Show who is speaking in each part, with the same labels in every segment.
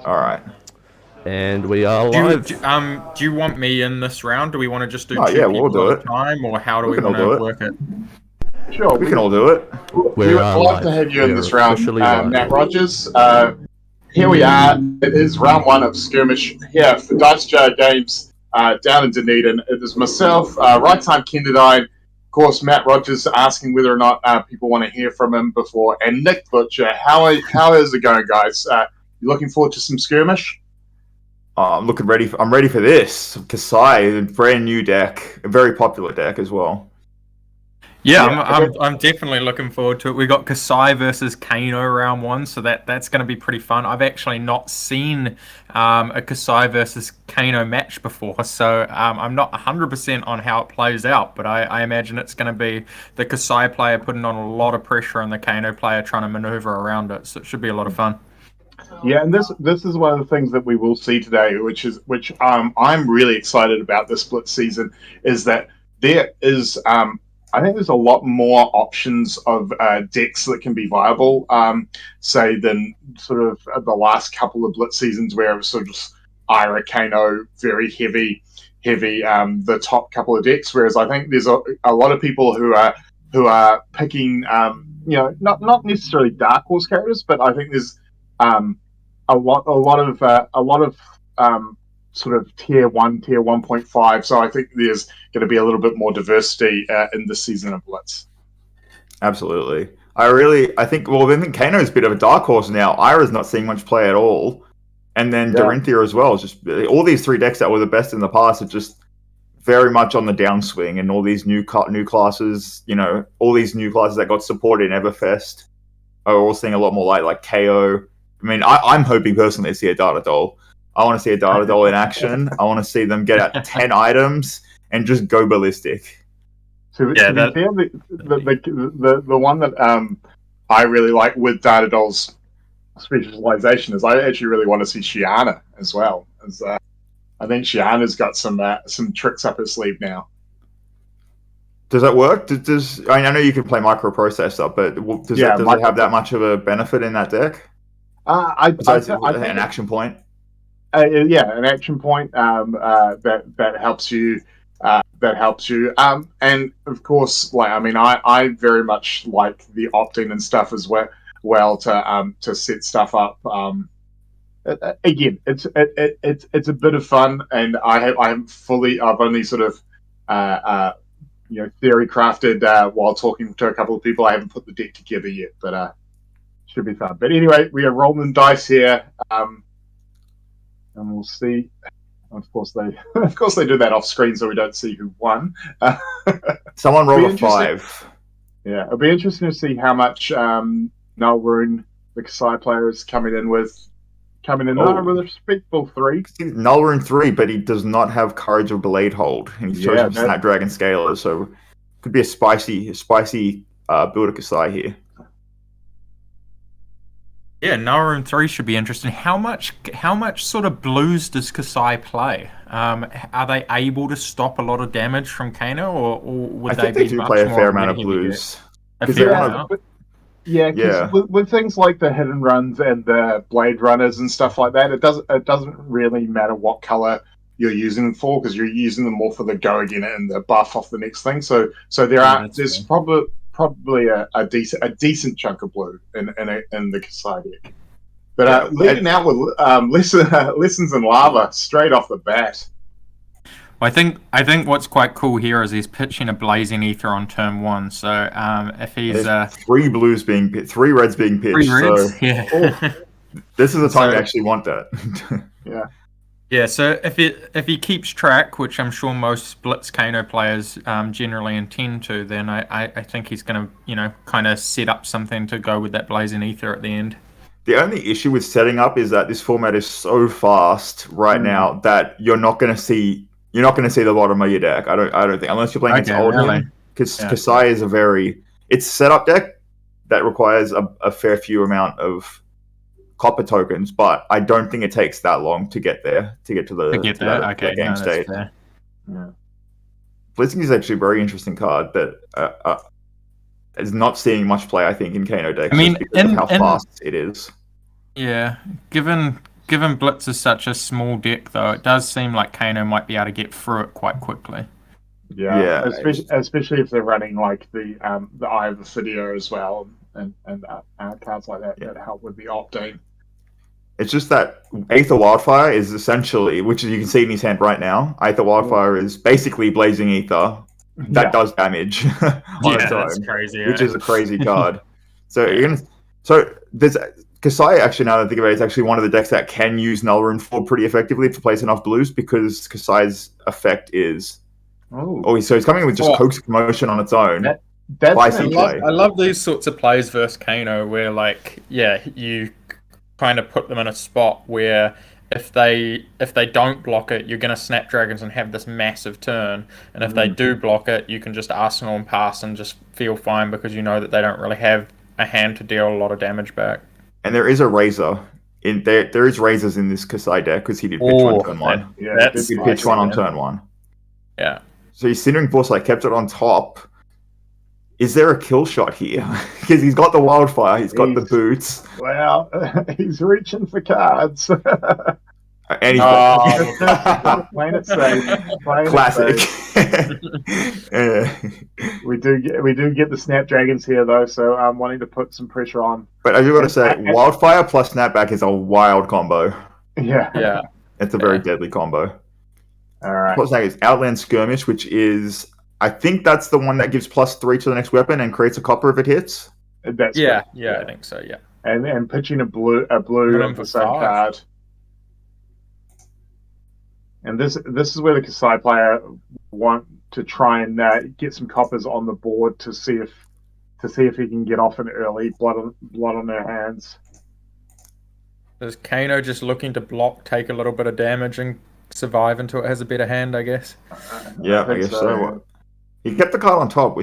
Speaker 1: All right.
Speaker 2: And we are
Speaker 3: Do
Speaker 2: live.
Speaker 3: do you want me in this round? Do we want to just do
Speaker 1: Oh,
Speaker 3: two
Speaker 1: yeah, we'll
Speaker 3: people
Speaker 1: do
Speaker 3: at
Speaker 1: it.
Speaker 3: a time, or how do
Speaker 1: We
Speaker 3: we
Speaker 1: can all
Speaker 3: want to
Speaker 1: do it.
Speaker 3: work it?
Speaker 4: Sure,
Speaker 1: We can all do it.
Speaker 4: we would love
Speaker 2: live.
Speaker 4: to have you
Speaker 2: We
Speaker 4: in
Speaker 2: are
Speaker 4: this round,
Speaker 2: officially live.
Speaker 4: Matt Rogers. Here we are. It is round one of Skirmish here for Dice Jar Games down in Dunedin. It is myself, Right Time Kenderdine, of course, Matt Rogers asking whether or not people want to hear from him before, and Nick Butcher. How is it going, guys? You looking forward to some Skirmish?
Speaker 1: I'm ready for this. Kasai, a brand new deck, a very popular deck as well.
Speaker 3: Yeah, I'm definitely looking forward to it. We got Kasai versus Kano round one, so that's going to be pretty fun. I've actually not seen a Kasai versus Kano match before, so I'm not 100% on how it plays out, but I imagine it's going to be the Kasai player putting on a lot of pressure and the Kano player trying to maneuver around it, so it should be a lot of fun.
Speaker 4: Yeah, and this is one of the things that we will see today, which I'm really excited about this Blitz season, is that there is I think there's a lot more options of decks that can be viable, say, than sort of the last couple of Blitz seasons where it was sort of just Ira, Kano, very heavy, the top couple of decks. Whereas I think there's a lot of people who are picking, not necessarily Dark Horse characters, but I think there's a lot of sort of tier 1.5. So I think there's going to be a little bit more diversity in this season of Blitz.
Speaker 1: Absolutely. I think Kano's a bit of a dark horse now. Ira's not seeing much play at all. And then Dorinthia as well. Just all these three decks that were the best in the past are just very much on the downswing, and all these new classes, all these new classes that got supported in Everfest are all seeing a lot more light, like KO. I mean, I'm hoping personally to see a Data Doll. I want to see a Data Doll in action. I want to see them get out 10 items and just go ballistic.
Speaker 4: To be fair, the one that I really like with Data Doll's specialization is I actually really want to see Shiana as well. As I think Shiana's got some tricks up her sleeve now.
Speaker 1: Does that work? I know you can play microprocessor, but does it have that much of a benefit in that deck? I think an action point.
Speaker 4: An action point that helps you. And of course, I very much like the opt-in and stuff as well to set stuff up. Again, it's a bit of fun, and I've only sort of theory crafted while talking to a couple of people. I haven't put the deck together yet, but should be fun. But anyway, we are rolling dice here, and we'll see. Of course they do that off screen, so we don't see who won.
Speaker 1: Someone rolled a 5.
Speaker 4: Yeah, it'll be interesting to see how much Nulrune, the Kasai player, is coming in with a respectable 3.
Speaker 1: Nulrune 3, but he does not have Courage of Blade Hold, and he's chosen Snapdragon Scaler, so it could be a spicy build of Kasai here.
Speaker 3: Yeah, Nulrune 3 should be interesting. How much sort of blues does Kasai play? Are they able to stop a lot of damage from Kano, or would they be
Speaker 1: do play a fair amount of blues?
Speaker 4: With things like the hidden runs and the blade runners and stuff like that, it doesn't really matter what color you're using them for, because you're using them more for the go again and the buff off the next thing. So there's probably a decent chunk of blue in the Kasai deck. But leading out with lessons in lava straight off the bat.
Speaker 3: I think what's quite cool here is he's pitching a Blazing Ether on turn 1. So if he's
Speaker 1: 3 reds being pitched, 3 reds, so
Speaker 3: yeah.
Speaker 1: This is the time to actually want that.
Speaker 4: Yeah.
Speaker 3: Yeah, so if he keeps track, which I'm sure most Blitz Kano players generally intend to, then I think he's going to kind of set up something to go with that Blazing Ether at the end.
Speaker 1: The only issue with setting up is that this format is so fast right now that you're not going to see the bottom of your deck. I don't think, unless you're playing against Oldham, because Kasai is it's a setup deck that requires a fair few amount of copper tokens, but I don't think it takes that long to get there, to get to the game state.
Speaker 4: Yeah.
Speaker 1: Blitzing is actually a very interesting card that is not seeing much play, I think, in Kano decks.
Speaker 3: I mean,
Speaker 1: because of how fast it is.
Speaker 3: Yeah, given given Blitz is such a small deck, though, it does seem like Kano might be able to get through it quite quickly.
Speaker 4: Yeah, especially if they're running like the Eye of the Fidio as well, and cards like that that help with the opting.
Speaker 1: It's just that Aether Wildfire is essentially, which you can see in his hand right now, Aether Wildfire is basically Blazing Ether that does damage on its own,
Speaker 3: that's crazy,
Speaker 1: which is a crazy card. So there's Kasai, actually, now that I think about it, is actually one of the decks that can use Null Rune Ford pretty effectively to place enough blues, because Kasai's effect is so he's coming in with just Coax Commotion on its own.
Speaker 3: I love these sorts of plays versus Kano where, like, you kind of put them in a spot where if they don't block it, you're going to Snapdragons and have this massive turn, and if they do block it, you can just Arsenal and pass and just feel fine because you know that they don't really have a hand to deal a lot of damage back.
Speaker 1: And there is a Razor in there. There is Razors in this Kasai deck because he did pitch one turn one.
Speaker 3: That's
Speaker 1: he did pitch one on turn one.
Speaker 3: Yeah.
Speaker 1: So he's Cindering Foresight, kept it on top. Is there a kill shot here? Because he's got the Wildfire, he's got the boots.
Speaker 4: Well, he's reaching for cards.
Speaker 1: And he's
Speaker 4: playing it safe.
Speaker 1: Classic.
Speaker 4: We do get the Snapdragons here though, so I'm wanting to put some pressure on.
Speaker 1: But I do got to say, Wildfire plus Snapback is a wild combo.
Speaker 4: Yeah.
Speaker 1: It's a very deadly combo.
Speaker 4: All right.
Speaker 1: What's that? Is Outland Skirmish, which is, I think that's the one that gives +3 to the next weapon and creates a copper if it hits.
Speaker 4: That's
Speaker 3: I think so. Yeah.
Speaker 4: And pitching a blue on the same card. And this is where the Kasai player want to try and get some coppers on the board to see if he can get off an early blood on their hands.
Speaker 3: Is Kano just looking to block, take a little bit of damage, and survive until it has a better hand? I guess.
Speaker 1: I guess so. He kept the card on top,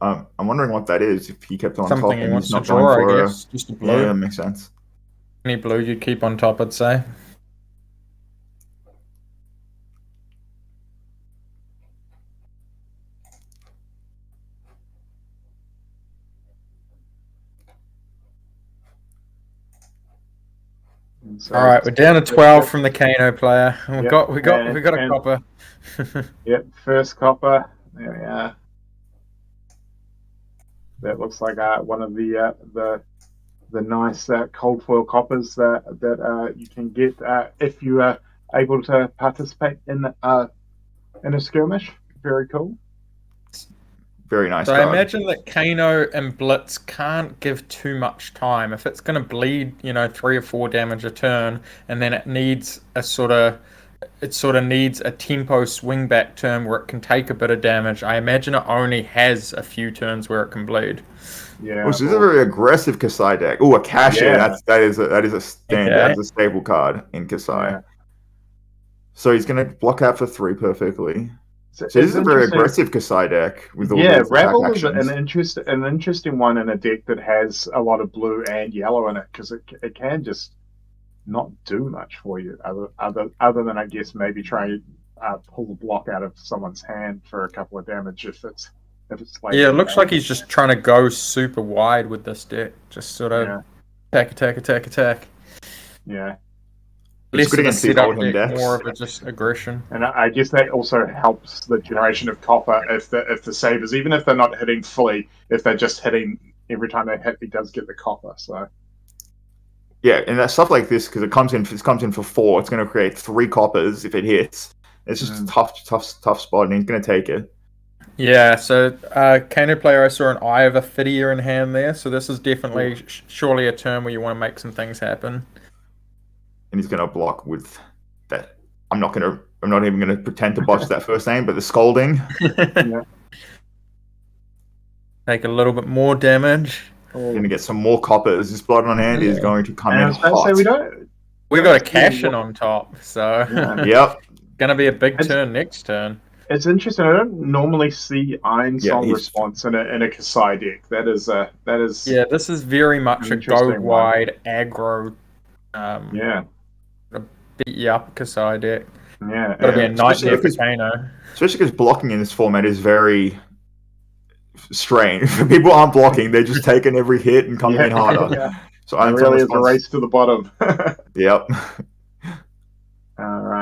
Speaker 1: I'm wondering what that is. If he kept it on
Speaker 3: Something
Speaker 1: top,
Speaker 3: he
Speaker 1: and
Speaker 3: wants
Speaker 1: he's not
Speaker 3: to draw,
Speaker 1: going for
Speaker 3: I guess. Just a blue.
Speaker 1: Yeah, makes sense.
Speaker 3: Any blue you'd keep on top, I'd say. So all right, we're down to 12 from the Kano player. We got a copper.
Speaker 4: Yep, first copper. There we are. That looks like one of the nice cold foil coppers that you can get if you are able to participate in a skirmish. Very cool.
Speaker 1: Very nice.
Speaker 3: So
Speaker 1: card.
Speaker 3: I imagine that Kano and Blitz can't give too much time. If it's going to bleed, 3 or 4 damage a turn, and then it needs a sort of needs a tempo swing back turn where it can take a bit of damage. I imagine it only has a few turns where it can bleed.
Speaker 4: Yeah.
Speaker 1: Which is a very aggressive Kasai deck. Oh, a Cashier. Yeah. That is a standard. Okay. That's a stable card in Kasai. Yeah. So he's going to block out for 3 perfectly. So this is a very aggressive Kasai deck with all these
Speaker 4: Rabble is an interesting one in a deck that has a lot of blue and yellow in it, because it can just not do much for you other than I guess maybe try and pull the block out of someone's hand for a couple of damage if it's like
Speaker 3: it looks like he's just trying to go super wide with this deck, just sort of attack.
Speaker 4: Yeah.
Speaker 3: Less of a setup deck, more of a just aggression.
Speaker 4: And I guess that also helps the generation of copper if the savers, even if they're not hitting fully, if they're just hitting every time they hit, he does get the copper. So
Speaker 1: yeah, and that stuff like this, because it comes in for 4, it's going to create 3 coppers if it hits. It's just a tough spot, and he's going to take it.
Speaker 3: Yeah, so Kano player, I saw an Eye of a Fidia in hand there, so this is definitely surely a turn where you want to make some things happen.
Speaker 1: And he's going to block with that. I'm not even going to pretend to botch that first name, but the Scolding.
Speaker 4: Yeah.
Speaker 3: Take a little bit more damage.
Speaker 1: We're going to get some more coppers. This blood on hand is going to come in hot.
Speaker 3: We've got a cash-in on top, so
Speaker 1: yep.
Speaker 3: Going to be a big turn next turn.
Speaker 4: It's interesting. I don't normally see Iron Soul response in a Kasai deck. That is.
Speaker 3: Yeah, this is very much a go wide aggro. Beat you up Kasai deck.
Speaker 4: Yeah,
Speaker 3: gotta be a nightmare for Kano.
Speaker 1: Especially because blocking in this format is very strange. People aren't blocking; they're just taking every hit and coming in harder.
Speaker 4: Yeah. So it really is a race to the bottom.
Speaker 1: Yep.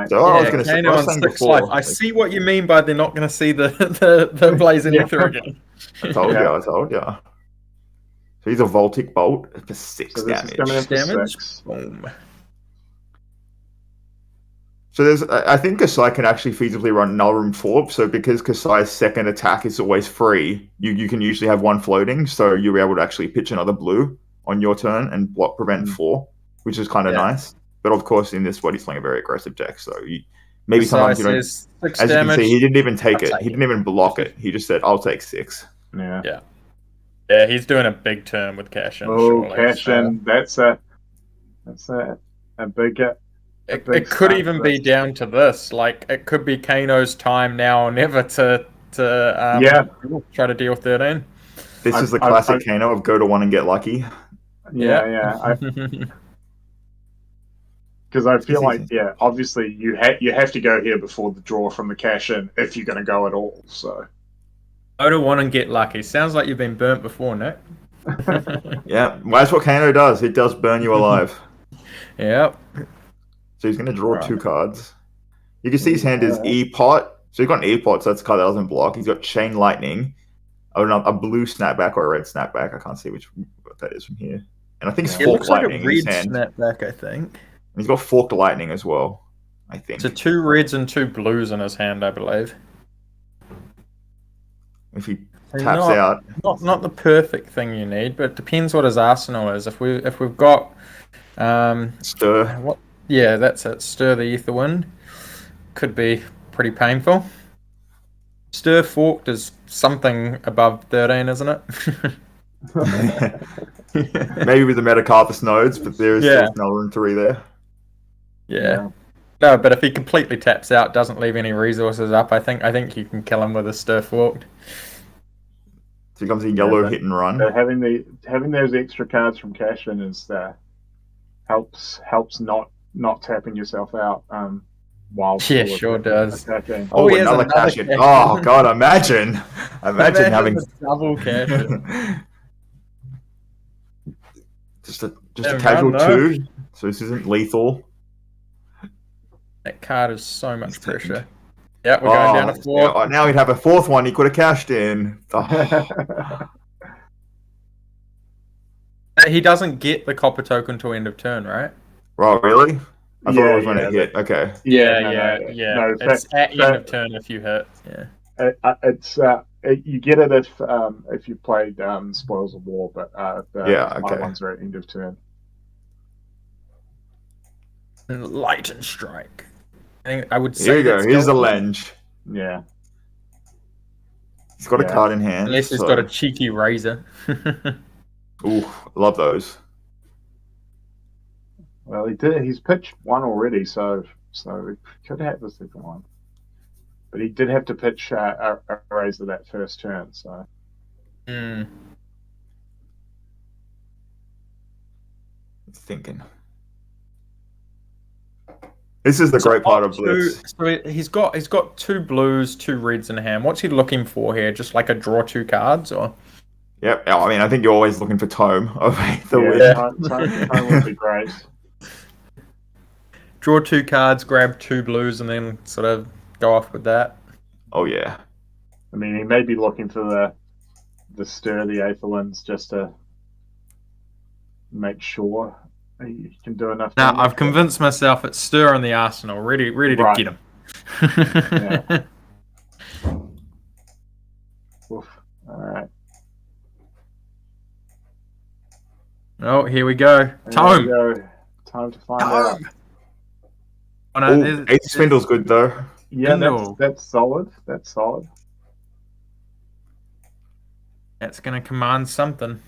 Speaker 1: So, I was
Speaker 3: Yeah,
Speaker 1: going to say, I
Speaker 3: Kano
Speaker 1: was
Speaker 3: on
Speaker 1: saying
Speaker 3: 6
Speaker 1: before.
Speaker 3: life. I see what you mean by they're not going to see the blazing
Speaker 4: Yeah.
Speaker 3: ether again.
Speaker 1: I told
Speaker 4: Yeah.
Speaker 1: you. So he's a Voltic Bolt for 6
Speaker 4: So this is
Speaker 1: damage.
Speaker 4: coming in for
Speaker 3: Damage.
Speaker 4: 6.
Speaker 3: Boom.
Speaker 1: So I think Kasai can actually feasibly run Null Room 4. So because Kasai's second attack is always free, you can usually have one floating. So you'll be able to actually pitch another blue on your turn and prevent 4, which is kind of nice. But of course, in this spot, he's playing a very aggressive deck. So maybe sometimes you don't.
Speaker 3: Says 6
Speaker 1: As you
Speaker 3: damage.
Speaker 1: can see, he didn't even take
Speaker 3: I'll
Speaker 1: it.
Speaker 3: take
Speaker 1: He
Speaker 3: it.
Speaker 1: didn't even block it. He just said, "I'll take 6."
Speaker 4: Yeah.
Speaker 3: Yeah, he's doing a big turn with cash in.
Speaker 4: Oh,
Speaker 3: surely,
Speaker 4: cash
Speaker 3: so-
Speaker 4: in. That's a big.
Speaker 3: It could even be down to this. Like, it could be Kano's time now or never to try to deal 13.
Speaker 1: This is the classic Kano of go to 1 and get lucky.
Speaker 4: Yeah. Because I feel like, obviously you have to go here before the draw from the cash in if you're going to go at all. So
Speaker 3: Go to 1 and get lucky. Sounds like you've been burnt before, Nick.
Speaker 1: Yeah, well, that's what Kano does. It does burn you alive.
Speaker 3: Yep.
Speaker 1: So he's going to draw 2 cards. You can see his hand is E-Pot. So he's got an E-Pot, so that's a card that doesn't block. He's got Chain Lightning, a blue snapback or a red snapback. I can't see what that is from here. And I think it's
Speaker 3: It
Speaker 1: Forked
Speaker 3: looks like a
Speaker 1: Lightning in his
Speaker 3: red
Speaker 1: hand.
Speaker 3: snapback, I think.
Speaker 1: And he's got Forked Lightning as well, I think.
Speaker 3: So 2 reds and 2 blues in his hand, I believe.
Speaker 1: If he taps out.
Speaker 3: Not the perfect thing you need, but it depends what his arsenal is. If we've got
Speaker 1: Stir.
Speaker 3: Yeah, that's it. Stir the Etherwind. Could be pretty painful. Stir Forked is something above 13, isn't it?
Speaker 1: Maybe with the Metacarpus nodes, but there is still Null Room 3 there.
Speaker 3: Yeah. No, but if he completely taps out, doesn't leave any resources up, I think you can kill him with a Stir Forked.
Speaker 1: So he comes a yellow hit and run.
Speaker 4: Having those extra cards from cash in is helps not tapping yourself out while
Speaker 3: sure does.
Speaker 4: attacking.
Speaker 1: Oh, another cash in. Oh god, imagine having
Speaker 3: the double cash in.
Speaker 1: just a casual 2. So this isn't lethal.
Speaker 3: That card is so much pressure. Yeah, we're going down to 4.
Speaker 1: Now he'd have a 4th one he could have cashed in.
Speaker 3: He doesn't get the copper token till end of turn, right?
Speaker 1: Oh, really? I thought it was when it hit. Okay.
Speaker 3: Yeah.
Speaker 4: No,
Speaker 3: it's at end of turn if you hit. Yeah.
Speaker 4: You get it if you played Spoils of War, but my ones are at end of turn.
Speaker 3: Light and Strike. I would say.
Speaker 1: Here you go. Here's the Lenge.
Speaker 4: Yeah.
Speaker 1: He's got a card in hand.
Speaker 3: Unless he's got a cheeky razor.
Speaker 1: Ooh, love those.
Speaker 4: Well, he's pitched 1 already, so he could have the second one. But he did have to pitch a razor that first turn, so.
Speaker 1: He's thinking. This is the great part of Blitz.
Speaker 3: So he's got 2 blues, 2 reds in hand. What's he looking for here? Just like a draw 2 cards, or?
Speaker 1: Yep. I mean, I think you're always looking for Tome of the
Speaker 4: win. Tome would be great.
Speaker 3: Draw 2 cards, grab 2 blues, and then sort of go off with that.
Speaker 1: Oh yeah.
Speaker 4: I mean, he may be looking for the Stir the Aetherwinds just to make sure he can do enough.
Speaker 3: Now I've convinced myself it's Stir in the arsenal, ready to get him.
Speaker 4: Yeah. Oof. All right.
Speaker 3: Oh, here we go. Tome.
Speaker 4: Time to find out.
Speaker 3: Oh, no,
Speaker 1: Ace Spindle's good though.
Speaker 4: Yeah, that's solid. That's solid.
Speaker 3: That's going to command something.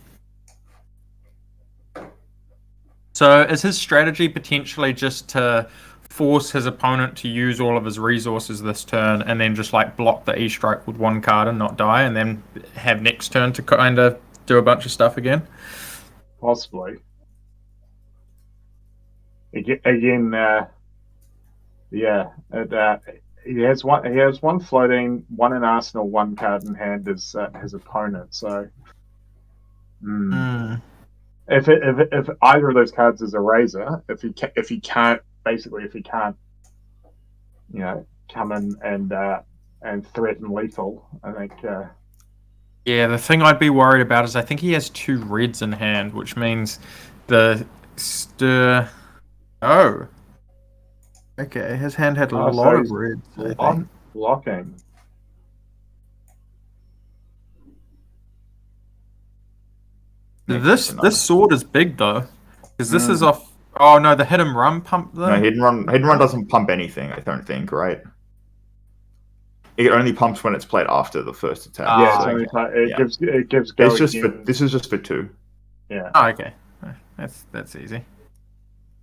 Speaker 3: So is his strategy potentially just to force his opponent to use all of his resources this turn and then just like block the E-Strike with 1 card and not die, and then have next turn to kind of do a bunch of stuff again?
Speaker 4: Possibly. Again, he has one floating, 1 in arsenal, 1 card in hand as his opponent. So, if either of those cards is a razor, if he can't come in and threaten lethal. I think.
Speaker 3: Yeah, the thing I'd be worried about is I think he has 2 reds in hand, which means the stir. Oh, okay. His hand had a lot of reds. I think.
Speaker 4: Blocking.
Speaker 3: This sword is big though, because this is off. Oh no, the hit and run pump though.
Speaker 1: No, hit and run doesn't pump anything. I don't think, right? It only pumps when it's played after the first attack.
Speaker 4: It gives.
Speaker 1: It's just this is just for 2.
Speaker 4: Yeah.
Speaker 3: Oh, okay. That's easy.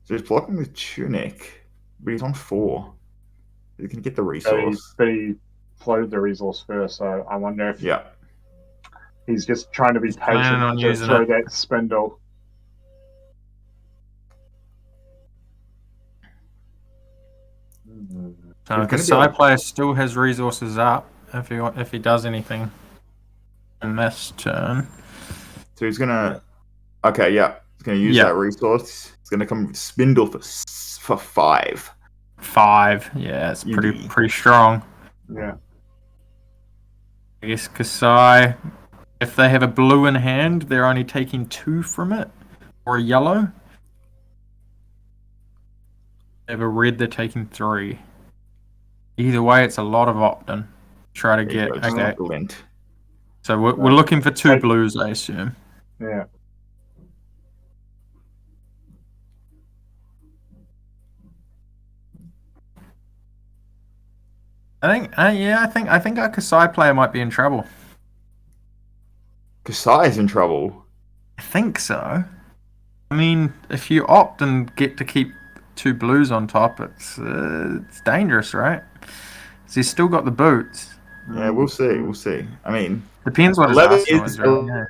Speaker 1: So he's blocking with Tunic, but he's on 4. He can get the resource.
Speaker 4: But he floated the resource first, so I wonder if he's just trying to be patient to throw that spindle.
Speaker 3: So the side player still has resources up if he does anything in this turn.
Speaker 1: So he's gonna. Okay, yeah, he's gonna use that resource. He's gonna come with spindle for 5.
Speaker 3: 5, yeah, it's pretty strong.
Speaker 4: Yeah.
Speaker 3: I guess Kasai, if they have a blue in hand, they're only taking 2 from it, or a yellow. If they have a red, they're taking 3. Either way, it's a lot of opt-in. Try to get
Speaker 1: okay.
Speaker 3: So we're looking for 2 blues, I assume.
Speaker 4: Yeah.
Speaker 3: I think our Kasai player might be in trouble.
Speaker 1: Kasai's in trouble.
Speaker 3: I think so. I mean, if you opt and get to keep 2 blues on top, it's dangerous, right? So he's still got the boots.
Speaker 1: Yeah, we'll see. We'll see. I mean,
Speaker 3: depends what his
Speaker 1: 11
Speaker 3: is. Right?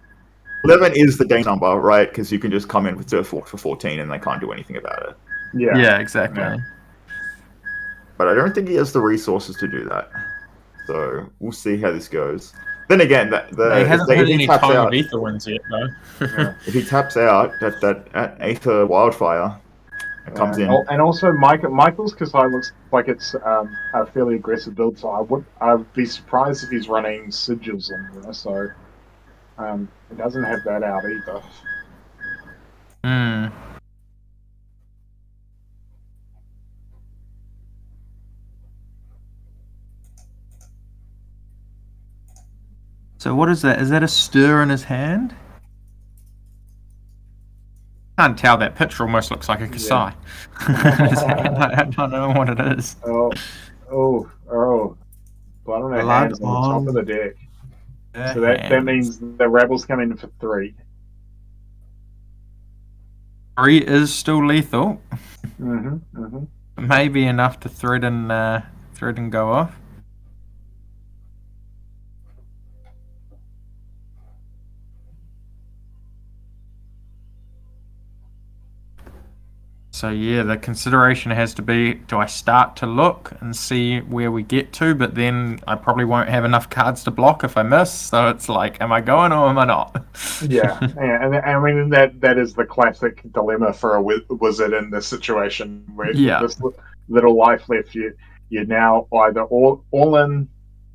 Speaker 1: 11 is the day number, right? Because you can just come in with for 14 and they can't do anything about it.
Speaker 3: Yeah, exactly.
Speaker 4: Yeah.
Speaker 1: But I don't think he has the resources to do that. So we'll see how this goes. Then again,
Speaker 3: he hasn't hit any Tome of Ether ones yet, though.
Speaker 1: If he taps out that Aether Wildfire, it comes in.
Speaker 4: And also, Michael's Kasai looks like it's a fairly aggressive build, so I'd be surprised if he's running sigils on there. So it doesn't have that out either.
Speaker 3: So what is that? Is that a stir in his hand? Can't tell. That picture almost looks like a Kasai. I don't know what it is.
Speaker 4: Oh! Blood on her hands on the top of the deck. So that means the rebels come in for 3.
Speaker 3: 3 is still lethal.
Speaker 4: Mm-hmm.
Speaker 3: Maybe enough to threaten go off. So yeah, the consideration has to be, do I start to look and see where we get to, but then I probably won't have enough cards to block if I miss, so it's like, am I going or am I not?
Speaker 4: Yeah, and I mean, that is the classic dilemma for a wizard in this situation, where this little life left, you're now either all in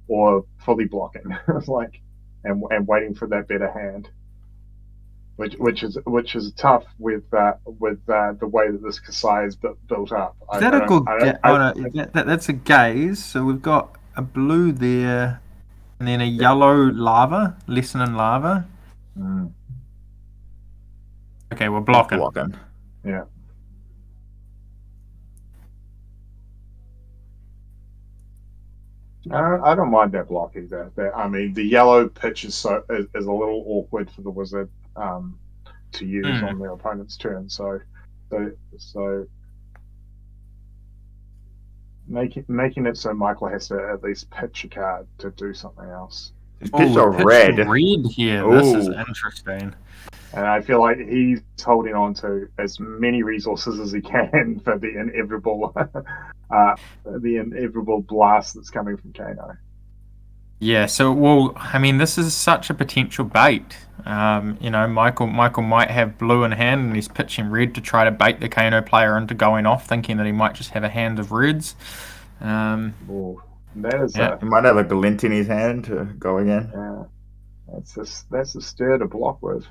Speaker 4: or fully blocking. It's like, and waiting for that better hand. Which is tough with the way that this Kasai is built up.
Speaker 3: Is that a good? That's a gaze. So we've got a blue there, and then a yellow lava, lesson in lava. Okay, we're blocking.
Speaker 4: Yeah. I don't mind that block either. I mean, the yellow pitch is a little awkward for the wizard to use on their opponent's turn. So making it so Michael has to at least pitch a card to do something else.
Speaker 1: Pitch a red.
Speaker 3: Red here. This is interesting.
Speaker 4: And I feel like he's holding on to as many resources as he can for the inevitable blast that's coming from Kano.
Speaker 3: Yeah, so I mean, this is such a potential bait. Michael might have blue in hand and he's pitching red to try to bait the Kano player into going off, thinking that he might just have a hand of reds.
Speaker 4: Ooh, that is
Speaker 3: Yeah.
Speaker 1: He might have a glint in his hand to go again.
Speaker 4: that's a stir to block with.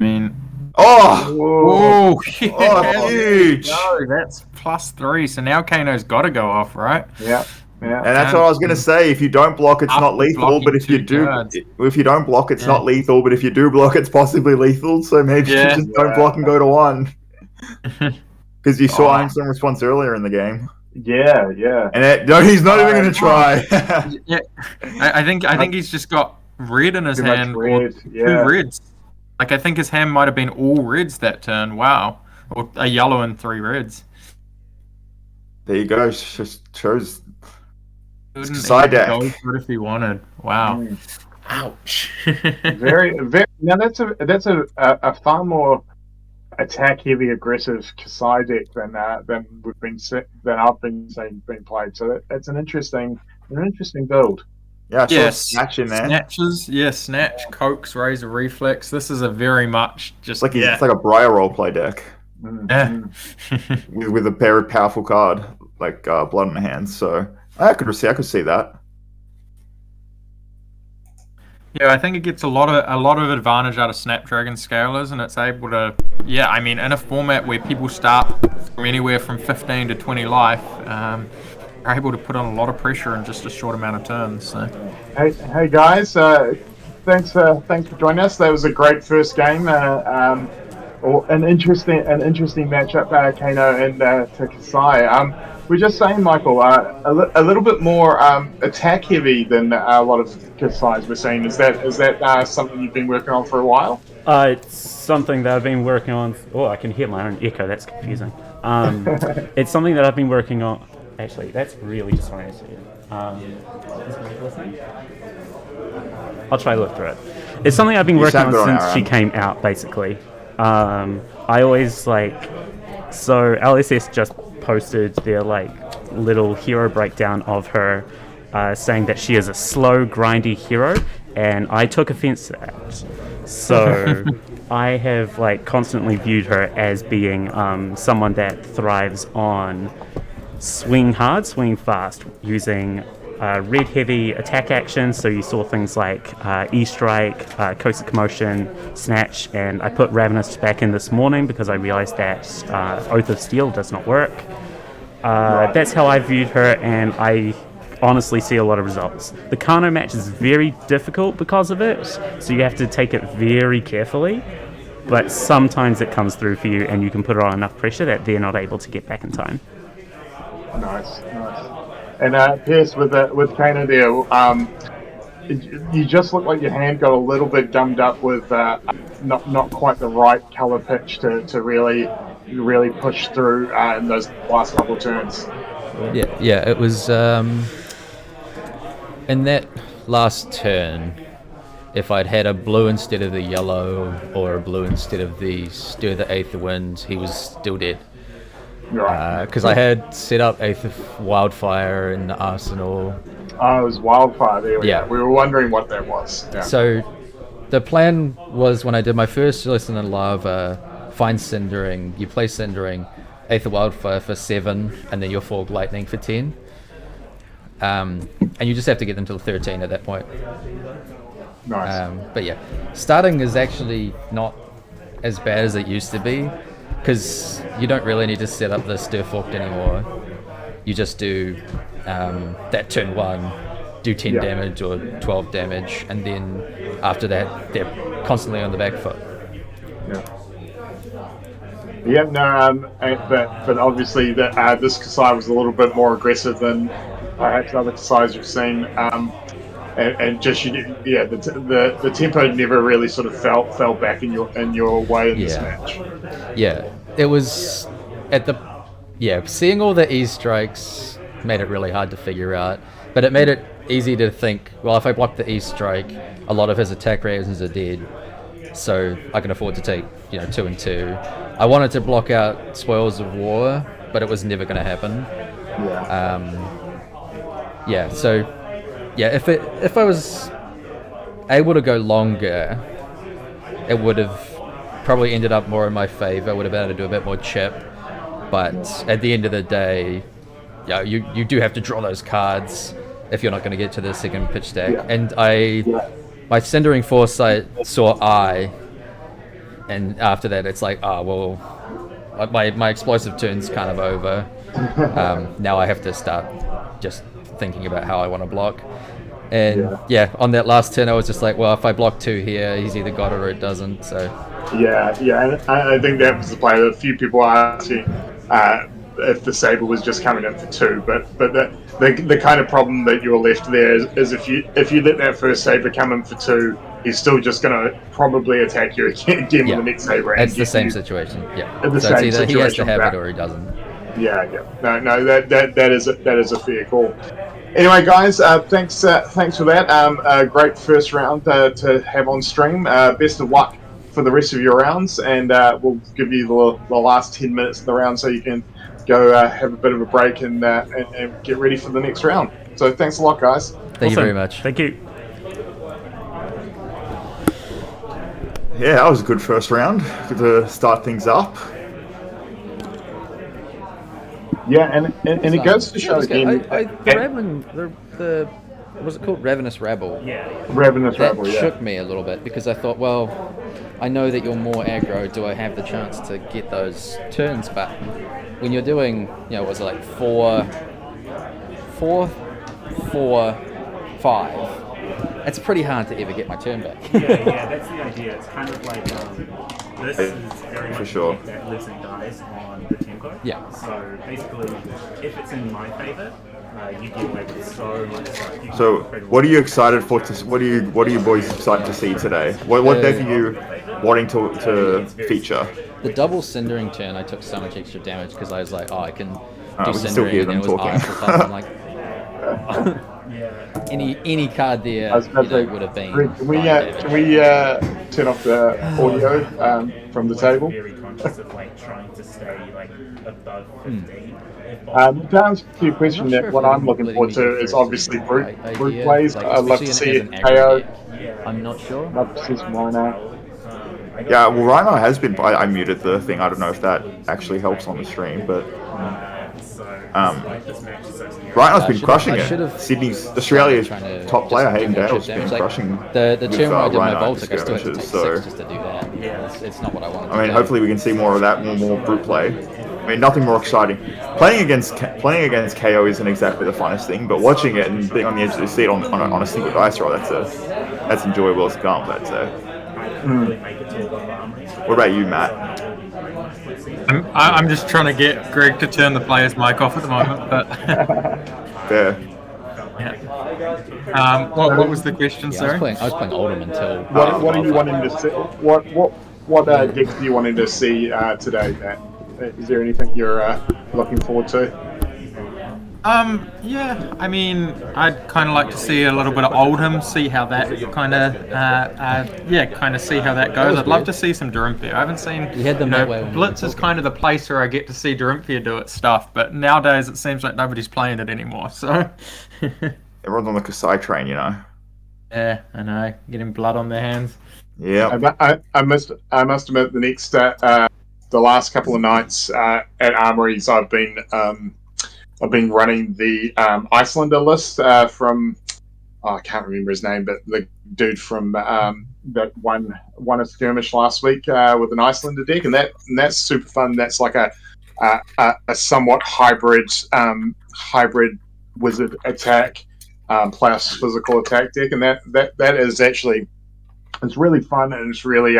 Speaker 3: I mean,
Speaker 1: Oh!
Speaker 3: oh, yeah,
Speaker 1: Oh, huge!
Speaker 3: no, that's +3. So now Kano's got to go off, right?
Speaker 4: Yeah.
Speaker 1: And that's what I was going to say. If you don't block, it's not
Speaker 3: After
Speaker 1: lethal. But
Speaker 3: blocking
Speaker 1: if you
Speaker 3: 2
Speaker 1: do,
Speaker 3: cards.
Speaker 1: if you don't block, it's
Speaker 3: Yeah.
Speaker 1: not lethal. But if you do block, it's possibly lethal. So maybe you just don't block and go to 1. Because you saw instant response earlier in the game.
Speaker 4: Yeah.
Speaker 1: And no, he's not even going to try.
Speaker 3: Yeah, I think he's just got red in his
Speaker 4: Too much
Speaker 3: hand, or
Speaker 4: red,
Speaker 3: 2 reds. Like, I think his hand might have been all reds that turn. Wow, or a yellow and 3 reds.
Speaker 1: There you go. Just shows.
Speaker 3: Couldn't
Speaker 1: Side
Speaker 3: even
Speaker 1: deck.
Speaker 3: go for it if he wanted. Wow. Ouch.
Speaker 4: Very. Now that's a far more attack heavy, aggressive Kasai deck than I've been seeing being played. So it's an interesting build.
Speaker 1: Yeah, I saw
Speaker 3: Yes,
Speaker 1: snatch in there.
Speaker 3: Snatches, snatch, coax, razor, reflex. This is a very much just
Speaker 1: It's like a Briar roleplay deck
Speaker 3: Yeah.
Speaker 1: with a very powerful card like Blood in the Hands. So I could see that.
Speaker 3: Yeah, I think it gets a lot of advantage out of Snapdragon Scalers, and it's able to, I mean, in a format where people start from anywhere from 15 to 20 life, are able to put on a lot of pressure in just a short amount of turns. So.
Speaker 4: Hey guys, thanks for joining us. That was a great first game. An interesting matchup, Kano and Kasai. We're just saying, Michael, a little bit more attack heavy than a lot of Kasai's we're seeing. Is that something you've been working on for a while?
Speaker 5: It's something that I've been working on. Oh, I can hear my own echo. That's confusing. It's something that I've been working on. Actually, that's really disorienting. Is Meg listening? I'll try to look through it. It's something I've been working on since she came out, basically. I always so LSS just posted their little hero breakdown of her, saying that she is a slow, grindy hero, and I took offense to that. So I have constantly viewed her as being someone that thrives on swing hard, swing fast, using red heavy attack actions. So you saw things like E-Strike, Coast of Commotion, Snatch, and I put Ravenous back in this morning because I realized that Oath of Steel does not work. That's how I viewed her, and I honestly see a lot of results. The Kano match is very difficult because of it, so you have to take it very carefully, but sometimes it comes through for you and you can put it on enough pressure that they're not able to get back in time.
Speaker 4: Nice. And Pierce, with Kano there, you just look like your hand got a little bit gummed up with not quite the right color pitch to really push through in those last couple of turns.
Speaker 6: Yeah, it was in that last turn. If I'd had a blue instead of the yellow, or a blue instead of the Stir the Eighth Wind, he was still dead.
Speaker 4: Right.
Speaker 6: Because I had set up Eighth of Wildfire in the arsenal.
Speaker 4: Oh, it was Wildfire there.
Speaker 6: Yeah.
Speaker 4: We were wondering what that was. Yeah.
Speaker 6: So the plan was, when I did my first Lesson in Lava, find Cindering, you play Cindering, Eighth of Wildfire for 7, and then your Fog Lightning for 10. And you just have to get them till 13 at that point.
Speaker 4: Nice.
Speaker 6: But yeah, starting is actually not as bad as it used to be, because you don't really need to set up the Stir Forked anymore. You just do that turn 1, do 10 damage or 12 damage, and then after that, they're constantly on the back foot.
Speaker 4: Yeah, no, but obviously this Kasai was a little bit more aggressive than perhaps other Kasais you've seen, and just the tempo never really sort of fell back in your way in this match.
Speaker 6: Yeah, it was seeing all the E-strikes made it really hard to figure out, but it made it easy to think, well, if I block the E-strike, a lot of his attack reactions are dead, so I can afford to take 2 and 2. I wanted to block out Spoils of War, but it was never going to happen. If I was able to go longer, it would have probably ended up more in my favor. I would have been able to do a bit more chip, but at the end of the day, yeah, you do have to draw those cards if you're not going to get to the second pitch deck.
Speaker 4: Yeah.
Speaker 6: And my Cindering Foresight saw Eye, and after that it's like, my explosive turn's kind of over. Now I have to start just thinking about how I want to block. And on that last turn I was just like, well, if I block 2 here, he's either got it or it doesn't. So
Speaker 4: yeah, and I think that was the play. A few people are asking if the Saber was just coming in for 2, but the kind of problem that you're left there is if you let that first Saber come in for 2, he's still just going to probably attack you again with the next Saber.
Speaker 6: It's the same situation. Yeah,
Speaker 4: so
Speaker 6: it's either he has to have it or he doesn't.
Speaker 4: Yeah. No, that is a fair call. Anyway, guys, thanks for that. A great first round to have on stream. Best of luck for the rest of your rounds, and we'll give you the last 10 minutes of the round so you can go have a bit of a break and get ready for the next round. So thanks a lot, guys.
Speaker 6: Thank you very much.
Speaker 5: Thank you.
Speaker 1: Yeah, that was a good first round. Good to start things up.
Speaker 4: Yeah, and it goes to show again.
Speaker 6: The was it called Ravenous Rabble?
Speaker 5: Yeah.
Speaker 4: Ravenous
Speaker 6: That
Speaker 4: Rabble, yeah.
Speaker 6: shook me a little bit because I thought, well, I know that you're more aggro. Do I have the chance to get those turns? But when you're doing, was it like 4, 5? It's pretty hard to ever get my turn back.
Speaker 5: yeah, that's the idea. It's kind of like this is very much
Speaker 1: sure.
Speaker 5: a deck that lives and dies on the tempo.
Speaker 6: Yeah.
Speaker 5: So basically, if it's in my favor, you get away with so much stuff.
Speaker 1: So, what are you excited for? What are you boys excited to see today? What deck are you wanting to feature?
Speaker 6: The double Cindering turn, I took so much extra damage because I was like, I can do
Speaker 1: we can still
Speaker 6: Cindering,
Speaker 1: hear
Speaker 6: and
Speaker 1: them
Speaker 6: it was
Speaker 1: talking.
Speaker 6: Ice for top. I'm like, any card there would have been.
Speaker 4: Can we turn off the audio from the table?
Speaker 5: Very conscious of trying to stay above 15.
Speaker 4: To answer your question, what I'm looking forward to is obviously brute plays. I'd love to see it KO.
Speaker 6: I'm not sure.
Speaker 4: Love to see some Rhino.
Speaker 1: Yeah, well, Rhino has been. I muted the thing. I don't know if that actually helps on the stream, but Rhino's been crushing it. Sydney's Australia's top player, Hayden Dale's been crushing.
Speaker 6: The turn where I did my
Speaker 1: Rhino
Speaker 6: Voltic, I still had to take 6 just to do that.
Speaker 5: Yeah.
Speaker 6: It's not what I wanted.
Speaker 1: I mean, hopefully we can see more of that, more brute play. I mean, nothing more exciting. Playing against KO isn't exactly the funnest thing, but watching it and being on the edge of the seat on a single dice roll, that's enjoyable as comes. I'd say. What about you, Matt?
Speaker 3: I'm just trying to get Greg to turn the player's mic off at the moment, but
Speaker 1: Fair.
Speaker 3: what was the question,
Speaker 6: I
Speaker 3: sorry?
Speaker 6: was playing Oldham until.
Speaker 4: What are you wanting to see? What decks do you wanting to see today, Matt? Is there anything you're looking forward to?
Speaker 3: Yeah, I mean, I'd kind of like to see a little bit of Oldham, see how that kind of see how that goes. I'd love to see some Dorinthia. I haven't seen,
Speaker 6: You had them that way when
Speaker 3: Blitz
Speaker 6: we
Speaker 3: is kind of the place where I get to see Dorinthia do its stuff, but nowadays it seems like nobody's playing it anymore, so.
Speaker 1: Everyone's on the Kasai train,
Speaker 3: Yeah, I know, getting blood on their hands.
Speaker 1: Yeah.
Speaker 4: I must admit, the next the last couple of nights at Armories, I've been running the Icelander list from I can't remember his name, but the dude from that won a skirmish last week with an Icelander deck, and that's super fun. That's like a somewhat hybrid wizard attack plus physical attack deck, and that is actually. It's really fun, and it's really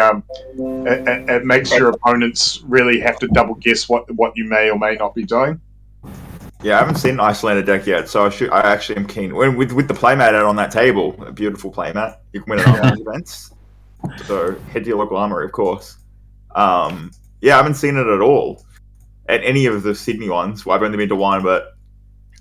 Speaker 4: it makes your opponents really have to double guess what you may or may not be doing.
Speaker 1: Yeah, I haven't seen an Icelander deck yet, so I actually am keen. With the playmat out on that table, a beautiful playmat, you can win it on these events. So head to your local armory, of course. Yeah, I haven't seen it at all at any of the Sydney ones. Well, I've only been to one, but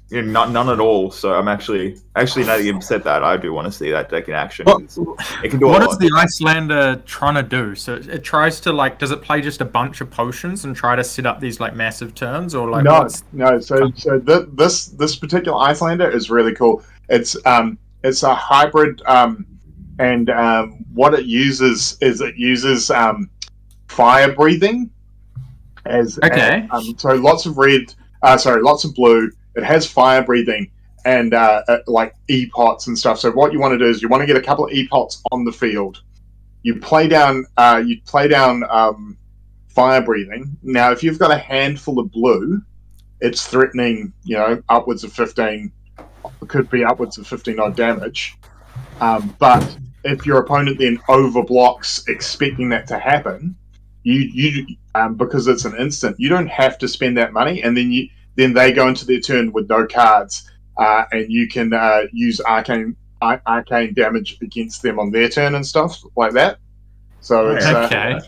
Speaker 1: none at all. So I'm actually now that you've said that, I do want to see that deck in action. It can do
Speaker 3: What
Speaker 1: a lot.
Speaker 3: is the Icelander trying to do? So it tries to does it play just a bunch of potions and try to set up these massive turns, or
Speaker 4: no. So this particular Icelander is really cool. It's a hybrid, and what it uses is fire breathing. So lots of red, lots of blue. it has fire breathing and like E-pots and stuff. So what you want to do is you want to get a couple of E-pots on the field. You play down fire breathing. Now, if you've got a handful of blue, it's threatening, upwards of 15. It could be upwards of 15 odd damage. But if your opponent then overblocks expecting that to happen, you because it's an instant, you don't have to spend that money, and then they go into their turn with no cards, and you can use arcane damage against them on their turn and stuff like that. So it's
Speaker 3: Okay.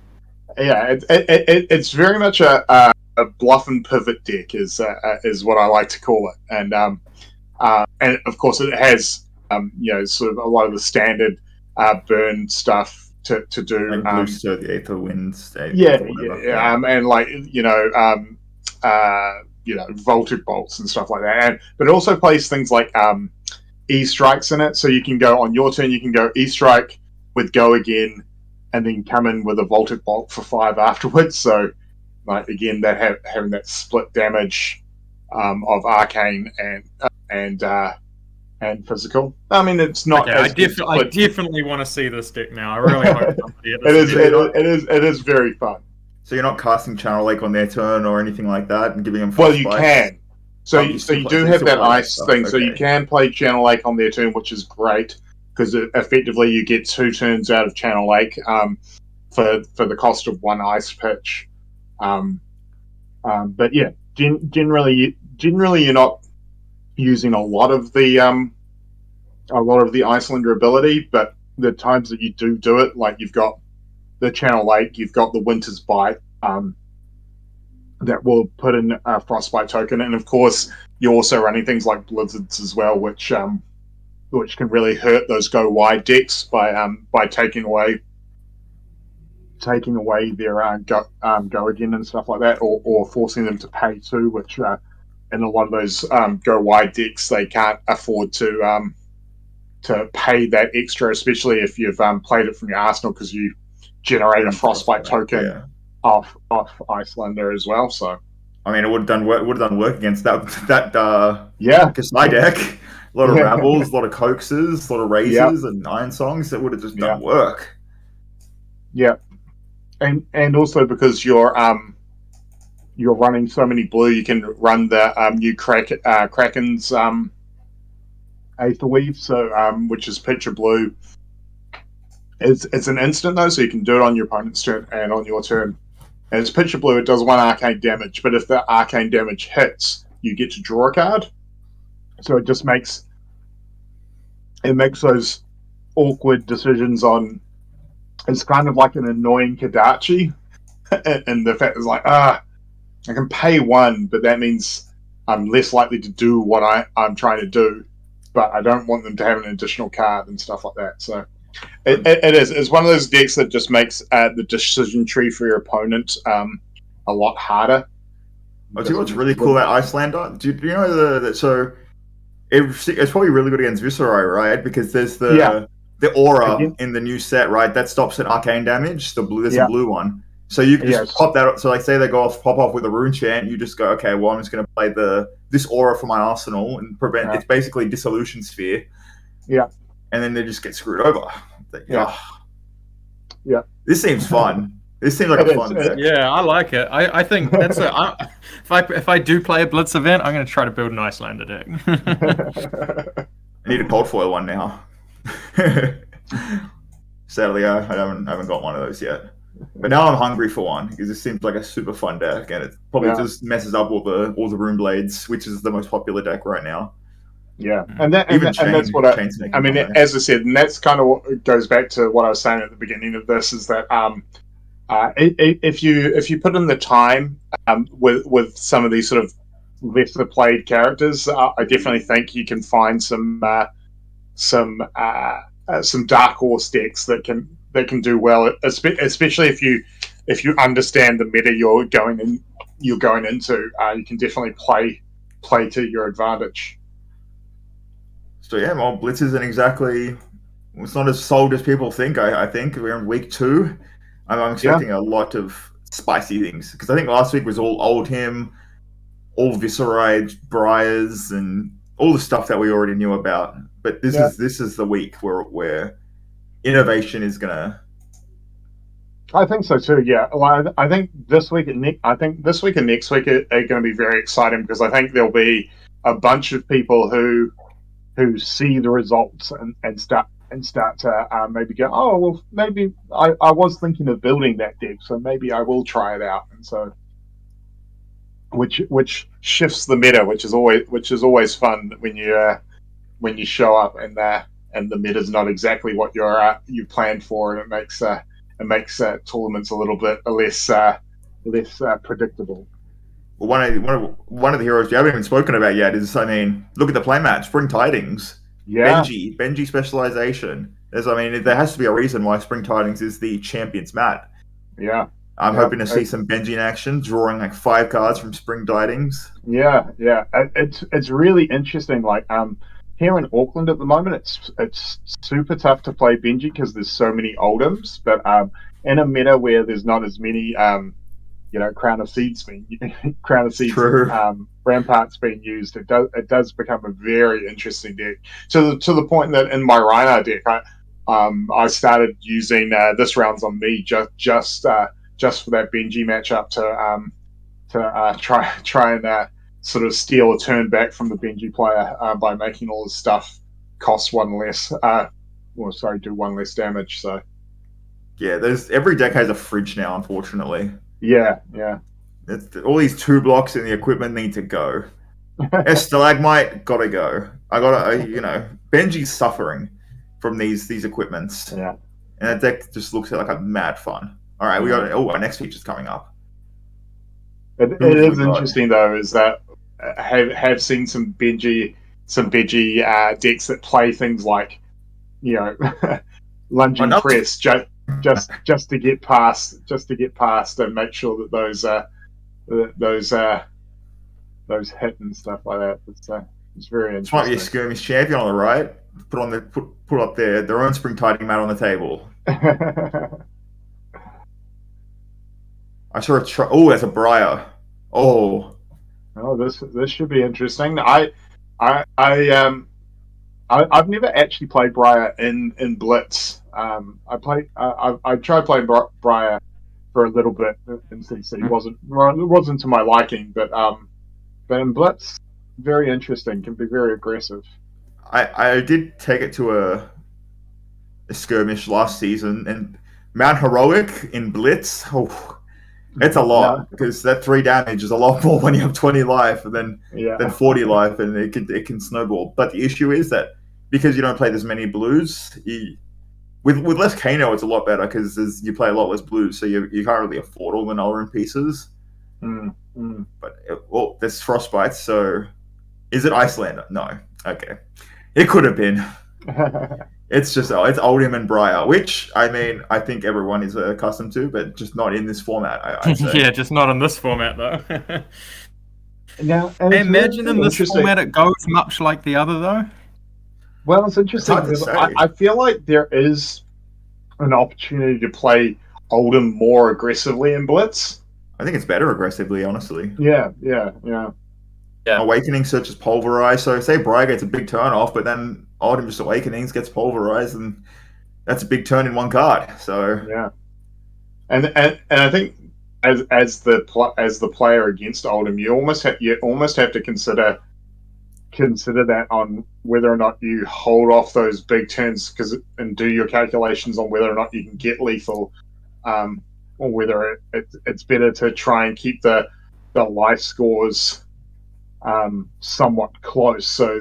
Speaker 4: it's very much a bluff and pivot deck is what I like to call it, and of course it has sort of a lot of the standard burn stuff to do.
Speaker 1: Like boost to the Aether Wind state.
Speaker 4: And like voltage bolts and stuff like that. But it also plays things like E-strikes in it, so you can go on your turn. You can go E-strike with go again, and then come in with a voltage bolt for 5 afterwards. So, like again, that having that split damage of arcane and physical. I mean, it's not.
Speaker 3: Okay, I definitely want to see this deck now. I really hope somebody
Speaker 4: it is very fun.
Speaker 1: So you're not casting Channel Lake on their turn or anything like that, and giving them.
Speaker 4: Well, you can. So you do have that ice thing.
Speaker 1: Okay.
Speaker 4: So you can play Channel Lake on their turn, which is great because effectively you get 2 turns out of Channel Lake for the cost of 1 ice pitch. But yeah, generally you're not using a lot of the Icelander ability, but the times that you do it, like you've got the Channel Lake, you've got the Winter's Bite, that will put in a Frostbite token, and of course you're also running things like Blizzards as well, which can really hurt those go wide decks by taking away their go again and stuff like that, or forcing them to pay too, which in a lot of those go wide decks they can't afford to pay that extra, especially if you've played it from your arsenal, because you generate a Frostbite token off Icelander as well. So
Speaker 1: I mean, it would have done work against that Kasai deck. A lot of Rabbles, a lot of Coaxes, a lot of Razors and Iron Songs. That would have just done work.
Speaker 4: Yeah, and also because you're running so many blue, you can run the new Kraken's Aether Weave, so which is picture blue. It's an instant though, so you can do it on your opponent's turn and on your turn. And it's picture blue. It does 1 arcane damage, but if the arcane damage hits, you get to draw a card. So it just makes those awkward decisions on. It's kind of like an annoying Kadachi, and the fact is like, I can pay 1, but that means I'm less likely to do what I'm trying to do, but I don't want them to have an additional card and stuff like that. So it's one of those decks that just makes the decision tree for your opponent a lot harder.
Speaker 1: I'll tell you what's really cool about Icelander. Do you know so it's probably really good against Viserai, right? Because there's the aura in the new set, right? That stops an arcane damage. There's a blue one. So you can just pop that up. So like say they pop off with a rune chant, you just go, okay, well I'm just going to play this aura for my arsenal and prevent. It's basically Dissolution Sphere. Yeah. And then they just get screwed over. This seems fun. This seems like a fun deck.
Speaker 3: Yeah, I like it. I think that's if I do play a Blitz event, I'm going to try to build an Icelander deck.
Speaker 1: I need a cold foil one now. Sadly, I haven't got one of those yet. But now I'm hungry for one because this seems like a super fun deck, and it probably just messes up all the Rune Blades, which is the most popular deck right now.
Speaker 4: Yeah, and that's what I mean. As I said, and that's kind of what goes back to what I was saying at the beginning of this, is that if you put in the time with some of these sort of lesser played characters, I definitely think you can find some dark horse decks that can do well, especially if you understand the meta you're going into. You can definitely play to your advantage.
Speaker 1: So yeah, well, Blitz isn't exactly. It's not as sold as people think. I think we're in week 2. I'm expecting a lot of spicy things because I think last week was all old him, all Visceride, Briars, and all the stuff that we already knew about. But this is the week where innovation is gonna.
Speaker 4: I think so too. Yeah, well, I think this week and next week are going to be very exciting because I think there'll be a bunch of people who see the results and start to maybe go, oh well, maybe I was thinking of building that deck, so maybe I will try it out, and so which shifts the meta, which is always fun when you show up and the meta's not exactly what you planned for, and it makes tournaments a little bit less predictable.
Speaker 1: Well, one of the heroes we haven't even spoken about yet is, I mean, look at the play match, Spring Tidings.
Speaker 4: Yeah.
Speaker 1: Benji specialization. There has to be a reason why Spring Tidings is the champion's mat.
Speaker 4: Yeah.
Speaker 1: I'm hoping to see some Benji in action, drawing like 5 cards from Spring Tidings.
Speaker 4: Yeah. It's really interesting. Like here in Auckland at the moment, it's super tough to play Benji because there's so many Oldhams. But in a meta where there's not as many, Crown of Seeds Ramparts being used, it does become a very interesting deck. To the point that in my Rhino deck, I started using this round's on me just for that Benji matchup to try and sort of steal a turn back from the Benji player by making all his stuff cost one less. Do one less damage. So
Speaker 1: yeah, every deck has a fridge now, unfortunately.
Speaker 4: Yeah.
Speaker 1: All these 2 blocks in the equipment need to go. Stalagmite gotta go. Benji's suffering from these equipments.
Speaker 4: Yeah,
Speaker 1: and that deck just looks like a mad fun. All right, we got our next feature's coming up.
Speaker 4: It is interesting though, is that have seen some Benji decks that play things like lunging press just to get past and make sure that those hit and stuff like that. It's very interesting.
Speaker 1: This might be a skirmish champion on the right. Put up their own Spring Tiding mat on the table. I saw that's a Briar. Oh,
Speaker 4: this should be interesting. I've never actually played Briar in Blitz. I tried playing Briar for a little bit in CC. It wasn't to my liking, but in Blitz, very interesting. Can be very aggressive.
Speaker 1: I did take it to a skirmish last season, and Mount Heroic in Blitz. Oh, it's a lot because that 3 damage is a lot more when you have 20 life than 40 life, and it can snowball. But the issue is that because you don't play as many blues, with less Kano, it's a lot better because you play a lot less blues, so you can't really afford all the Nolran pieces. But there's Frostbite, so is it Icelander? No. Okay. It could have been. It's Oldham and Briar, which I think everyone is accustomed to, but just not in this format. I'd say.
Speaker 3: Yeah, just not in this format though.
Speaker 4: Now,
Speaker 3: I imagine in this format it goes much like the other though.
Speaker 4: Well, it's interesting because I feel like there is an opportunity to play Oldham more aggressively in Blitz.
Speaker 1: I think it's better aggressively, honestly.
Speaker 4: Yeah.
Speaker 1: Awakening searches Pulverize, so say Briar gets a big turn off, but then Oldham just Awakenings gets Pulverized, and that's a big turn in 1 card. So
Speaker 4: yeah, and I think as the player against Oldham, you almost have to consider that on whether or not you hold off those big turns and do your calculations on whether or not you can get lethal, or whether it's better to try and keep the life scores somewhat close, so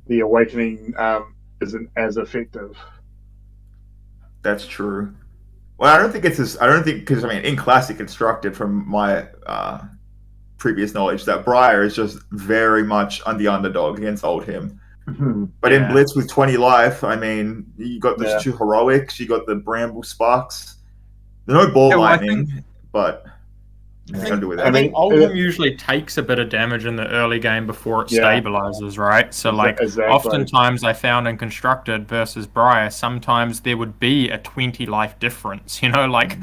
Speaker 4: the awakening isn't as effective.
Speaker 1: That's true. Well, I don't think because in Classic Constructed, from my previous knowledge, that Briar is just very much on the underdog against Oldham. But in Blitz with 20 life, you got those 2 heroics, you got the Bramble Sparks. There's no ball lightning, but Nothing to do with
Speaker 3: I
Speaker 1: that.
Speaker 3: think Oldham usually takes a bit of damage in the early game before it stabilizes, right? So, like, oftentimes I found in Constructed versus Briar, sometimes there would be a 20 life difference. You know, like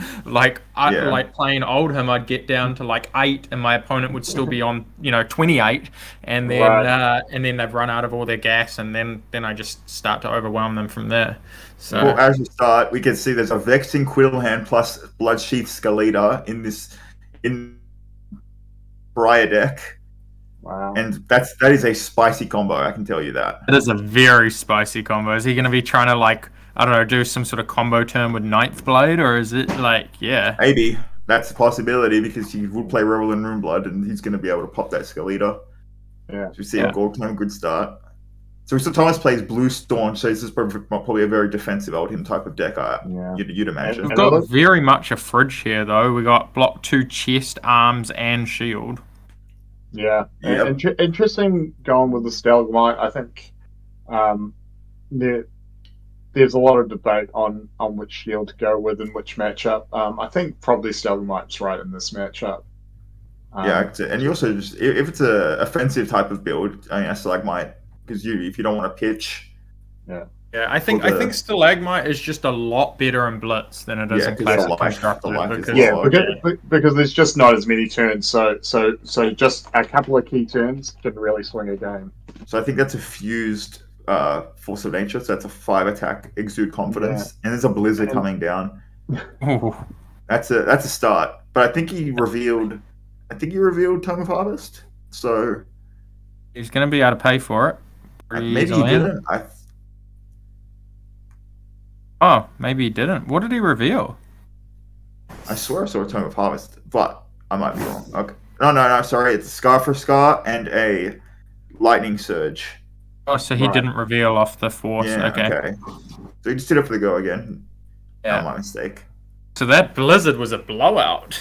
Speaker 3: playing Oldham, I'd get down to like 8, and my opponent would still be on 28, and then they'd run out of all their gas, and then I just start to overwhelm them from there. So,
Speaker 1: well, as we start, we can see there's a Vexing Quiddlehand plus Bloodsheath Skeleta in Briar deck.
Speaker 4: Wow.
Speaker 1: And that is a spicy combo, I can tell you that.
Speaker 3: It is a very spicy combo. Is he going to be trying to, like, I don't know, do some sort of combo turn with Ninth Blade, or is it like,
Speaker 1: Maybe. That's a possibility, because he would play Revel in Runeblood, and he's going to be able to pop that Skeleta.
Speaker 4: Yeah.
Speaker 1: So we see a Gorkton, good start. So he sometimes plays Blue Staunch, so this is probably a very defensive Oldhim type of deck, you'd imagine.
Speaker 3: We've got very much a fridge here, though. We got block 2 chest, arms, and shield.
Speaker 4: Yeah. Interesting going with the Stalagmite. I think there's a lot of debate on which shield to go with and which matchup. I think probably Stalagmite's right in this matchup.
Speaker 1: And you also just, if it's a offensive type of build, I mean, Stalagmite, because if you don't want to pitch.
Speaker 3: Yeah, I think Stalagmite is just a lot better in Blitz than it is in Classic Constructed.
Speaker 4: Because there's just not as many turns, so just a couple of key turns can really swing a game.
Speaker 1: So I think that's a fused Force of Nature, so that's a 5 attack, Exude Confidence, and there's a Blizzard coming down. That's a start. But I think he revealed Tongue of Harvest, so
Speaker 3: he's going to be able to pay for it.
Speaker 1: Maybe he didn't.
Speaker 3: Oh, maybe he didn't. What did he reveal?
Speaker 1: I swear I saw a Tongue of Harvest, but I might be wrong. Okay. No, sorry. It's a Scar for Scar and a Lightning Surge.
Speaker 3: Oh, so he didn't reveal off the Force.
Speaker 1: Yeah,
Speaker 3: okay.
Speaker 1: So he just did it for the go again.
Speaker 3: Yeah.
Speaker 1: Not my mistake.
Speaker 3: So that Blizzard was a blowout.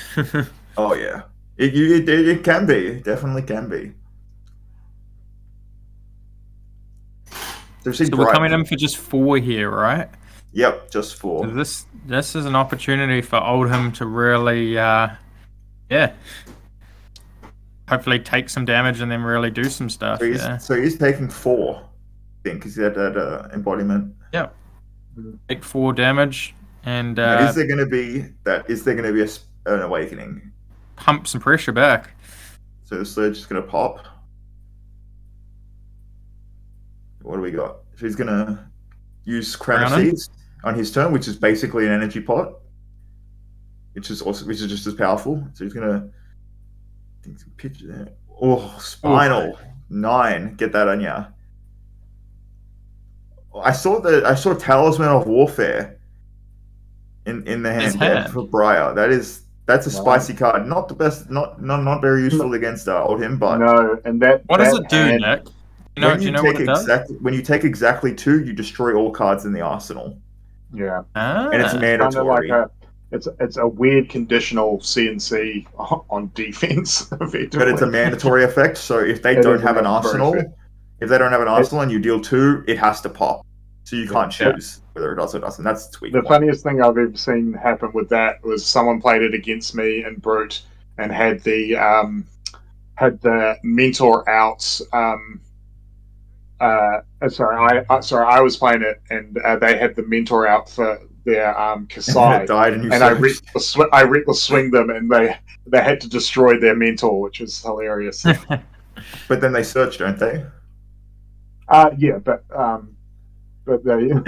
Speaker 1: Oh, yeah. It can be. It definitely can be.
Speaker 3: So we're coming in for just 4 here, right?
Speaker 1: Yep, just 4.
Speaker 3: So this is an opportunity for Oldhim to really, hopefully take some damage and then really do some stuff.
Speaker 1: So he's taking 4, I think, because he had that embodiment.
Speaker 3: Yeah. Take 4 damage, and
Speaker 1: is there going to be an awakening?
Speaker 3: Pump some pressure back.
Speaker 1: So the surge is going to pop. What do we got? So he's going to use Crown of Seeds on his turn, which is basically an energy pot, which is just as powerful. So he's going to pitch there. Oh, Spinal 9. Get that on ya. I saw Talisman of Warfare in the hand there for Briar. That's a spicy card. Not the best. Not very useful against Oldhim, but
Speaker 4: no. And
Speaker 3: what does it do, Nick?
Speaker 1: Do you know what it does? When you take exactly 2, you destroy all cards in the arsenal.
Speaker 4: Yeah,
Speaker 1: and it's mandatory.
Speaker 4: Kind of it's a weird conditional CNC on defense.
Speaker 1: But it's a mandatory effect. So if they don't have an arsenal, and you deal 2, it has to pop. So you can't choose whether it does or doesn't. That's the tweak.
Speaker 4: The funniest thing I've ever seen happen with that was someone played it against me in Brute and had the mentor out. I was playing it, and they had the mentor out for their Kasai, and I reckless swing them, and they had to destroy their mentor, which is hilarious.
Speaker 1: But then they search, don't they?
Speaker 4: Yeah, but they.
Speaker 1: There you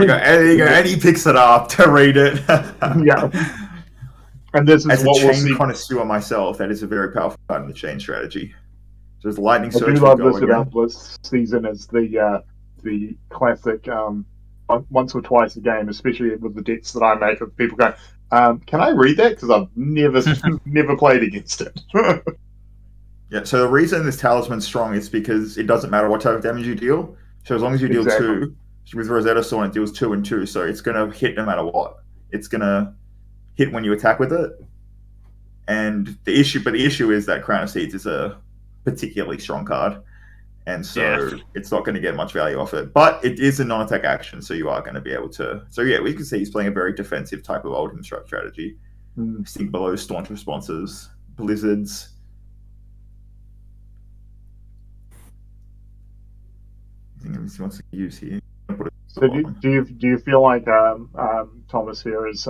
Speaker 1: go. And he picks it up to read it.
Speaker 4: Yeah. And this is
Speaker 1: as
Speaker 4: what
Speaker 1: a
Speaker 4: we'll
Speaker 1: chain
Speaker 4: see.
Speaker 1: Connoisseur myself, that is a very powerful card in the chain strategy. So there's Lightning
Speaker 4: I
Speaker 1: Surge.
Speaker 4: do love this about Blitz season is the classic once or twice a game, especially with the decks that I make, of people going, can I read that? Because I've never played against it.
Speaker 1: Yeah, so the reason this Talisman's strong is because it doesn't matter what type of damage you deal. So as long as you deal 2, with Rosetta Stone it deals 2 and 2, so it's going to hit no matter what. It's going to hit when you attack with it. And the issue is that Crown of Seeds is a particularly strong card, and so it's not going to get much value off it. But it is a non-attack action, so you are going to be able to. So yeah, we can see he's playing a very defensive type of Oldhim strategy. Sink below staunch responses, blizzards. I think he wants to use here.
Speaker 4: So do you feel like Thomas here is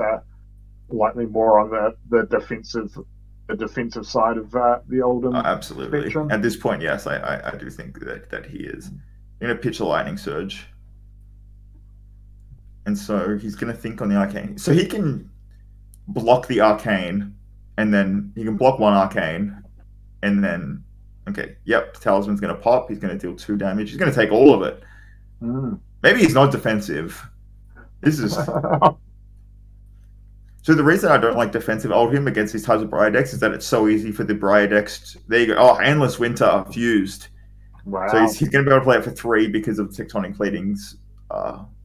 Speaker 4: likely more on the defensive side of the Oldham
Speaker 1: absolutely
Speaker 4: spectrum?
Speaker 1: At this point, yes, I do think that he is going to pitch a lightning surge, and so he's going to think on the arcane. So he can block the arcane, and then he can block one arcane, and then the talisman's going to pop. He's going to deal 2 damage. He's going to take all of it. Maybe he's not defensive. This is so the reason I don't like defensive Oldhim against these types of Briar decks is that it's so easy for the Briar decks. There you go. Oh, Endless Winter fused.
Speaker 4: Wow.
Speaker 1: So he's going to be able to play it for 3 because of Tectonic Pleading's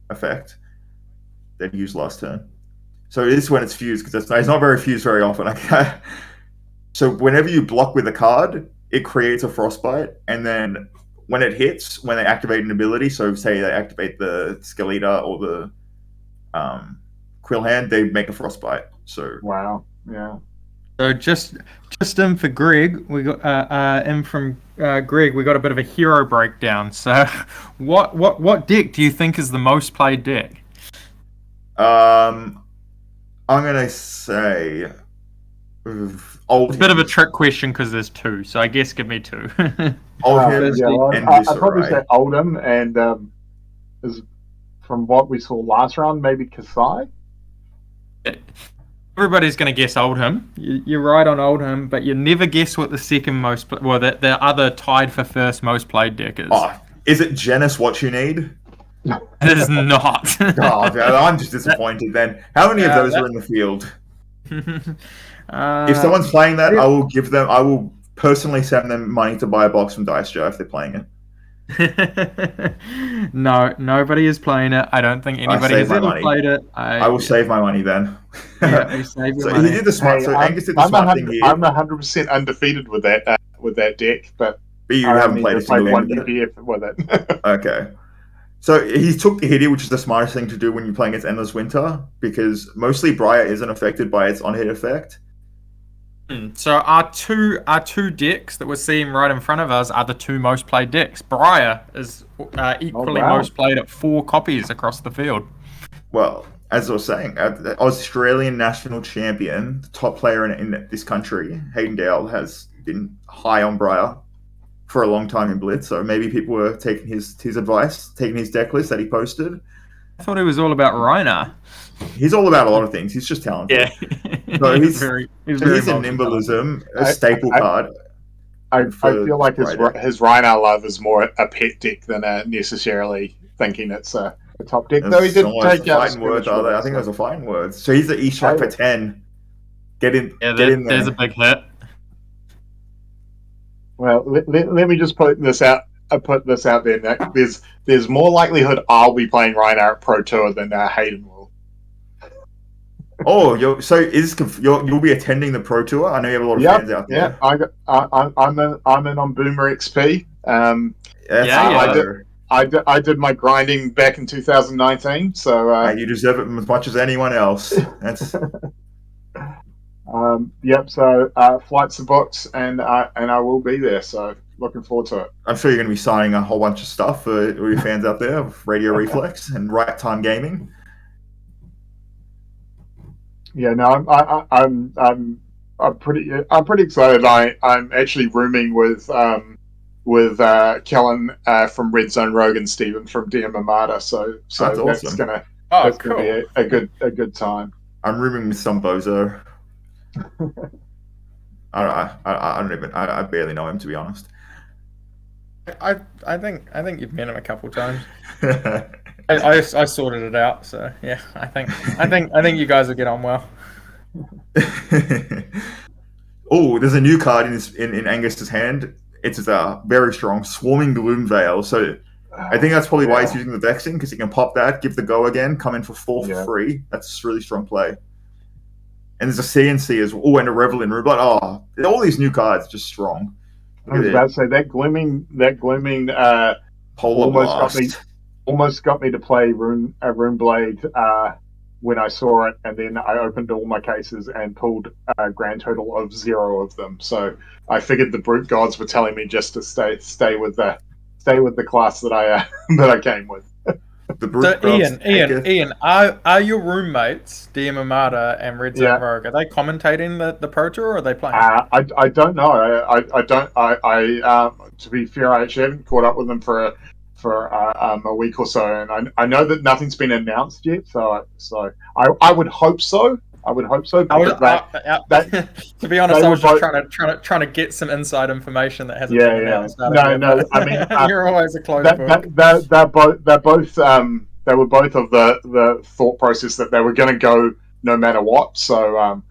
Speaker 1: effect that he used last turn. So it is when it's fused because it's not very fused very often. So whenever you block with a card, it creates a Frostbite, and then when it hits, when they activate an ability, so say they activate the Skeleta or the Quillhand, they make a Frostbite. So
Speaker 4: wow, yeah.
Speaker 3: So just in for Greg, we got in from Greg. We got a bit of a hero breakdown. So, what deck do you think is the most played deck?
Speaker 1: I'm gonna say
Speaker 3: Oldhim. It's a bit of a trick question because there's 2. So I guess give me 2.
Speaker 1: Oldhim and
Speaker 4: I'd probably
Speaker 1: Viserai.
Speaker 4: say Oldham, and is from what we saw last round, maybe Kasai.
Speaker 3: Everybody's going to guess Oldham. You're right on Oldham, but you never guess what the second most, the other tied for first most played deck is.
Speaker 1: Oh, is it Genis What You Need?
Speaker 3: It is not.
Speaker 1: I'm just disappointed then. How many of those are in the field? If someone's playing that, I will personally send them money to buy a box from Dice Joe if they're playing it.
Speaker 3: No, nobody is playing it. I don't think anybody has ever played it.
Speaker 1: I will save my money then.
Speaker 3: Yeah, you save your money.
Speaker 1: He did the smart. So Angus did the smart thing here.
Speaker 4: I'm 100% undefeated with that deck, but
Speaker 1: you haven't played a single
Speaker 4: one
Speaker 1: game
Speaker 4: UPF with it.
Speaker 1: Okay. So he took the hit here, which is the smartest thing to do when you're playing against Endless Winter, because mostly Briar isn't affected by its on-hit effect.
Speaker 3: So our two decks that we're seeing right in front of us are the 2 most played decks. Briar is equally most played at 4 copies across the field.
Speaker 1: Well, as I was saying, the Australian national champion, the top player in this country, Hayden Dale, has been high on Briar for a long time in Blitz. So maybe people were taking his advice, taking his deck list that he posted.
Speaker 3: I thought he was all about Reiner.
Speaker 1: He's all about a lot of things. He's just talented.
Speaker 3: Yeah.
Speaker 1: So he's
Speaker 3: very
Speaker 1: a Nimblism, a staple card.
Speaker 4: I feel like his Reiner love is more a pet deck than necessarily thinking it's a top deck. Though he did take out
Speaker 1: fighting words, are they? I think those are fighting words. So he's the E-Strike for 10. Get in there.
Speaker 3: There's a big hit.
Speaker 4: Well, let me just put this out. Put this out there, Nick. There's more likelihood I'll be playing Reiner at Pro Tour than Hayden will.
Speaker 1: Oh, you'll be attending the Pro Tour? I know you have a lot of fans out there.
Speaker 4: Yeah, I'm in on Boomer XP. I did my grinding back in 2019, so
Speaker 1: you deserve it as much as anyone else. That's
Speaker 4: yep. So flights are booked, and I will be there. So looking forward to it.
Speaker 1: I'm sure you're going to be signing a whole bunch of stuff for all your fans out there of Radio Reflex and Right Time Gaming.
Speaker 4: Yeah, no, I'm pretty excited. I'm actually rooming with Kellen from Red Zone Rogue and Steven from DM Armada. So that's
Speaker 1: awesome.
Speaker 4: gonna
Speaker 3: Cool.
Speaker 4: be a good time.
Speaker 1: I'm rooming with some bozo. I barely know him, to be honest.
Speaker 3: I think you've met him a couple times. I sorted it out, so yeah. I think you guys will get on well.
Speaker 1: Oh, there's a new card in Angus's hand. It's a very strong Swarming Gloom Veil. So I think that's probably why he's using the Vexing, because he can pop that, give the go again, come in for 4 for free. That's a really strong play. And there's a CNC as well. Oh, and a Revel in Rubat. Oh, all these new cards are just strong.
Speaker 4: I was about to say that glooming
Speaker 1: Polar Blast
Speaker 4: almost got me to play Rune Blade when I saw it, and then I opened all my cases and pulled a grand total of 0 of them. So I figured the brute gods were telling me just to stay with the class that I that I came with.
Speaker 1: The brute
Speaker 3: So
Speaker 1: gods take it.
Speaker 3: Ian, are your roommates DM Amada and Red Zone
Speaker 4: Yeah.
Speaker 3: Rogue? Are they commentating the Pro Tour, or are they playing?
Speaker 4: I don't know. I don't. To be fair, I actually haven't caught up with them for a week or so, and I know that nothing's been announced yet. So I would hope so. I would hope so.
Speaker 3: To be honest,
Speaker 4: they
Speaker 3: I was
Speaker 4: were
Speaker 3: just trying to get some inside information that hasn't
Speaker 4: Yeah,
Speaker 3: been
Speaker 4: yeah.
Speaker 3: announced. out of
Speaker 4: No,
Speaker 3: here,
Speaker 4: no,
Speaker 3: but
Speaker 4: I mean,
Speaker 3: you're always a closed book.
Speaker 4: they're both they were both of the thought process that they were going to go no matter what. So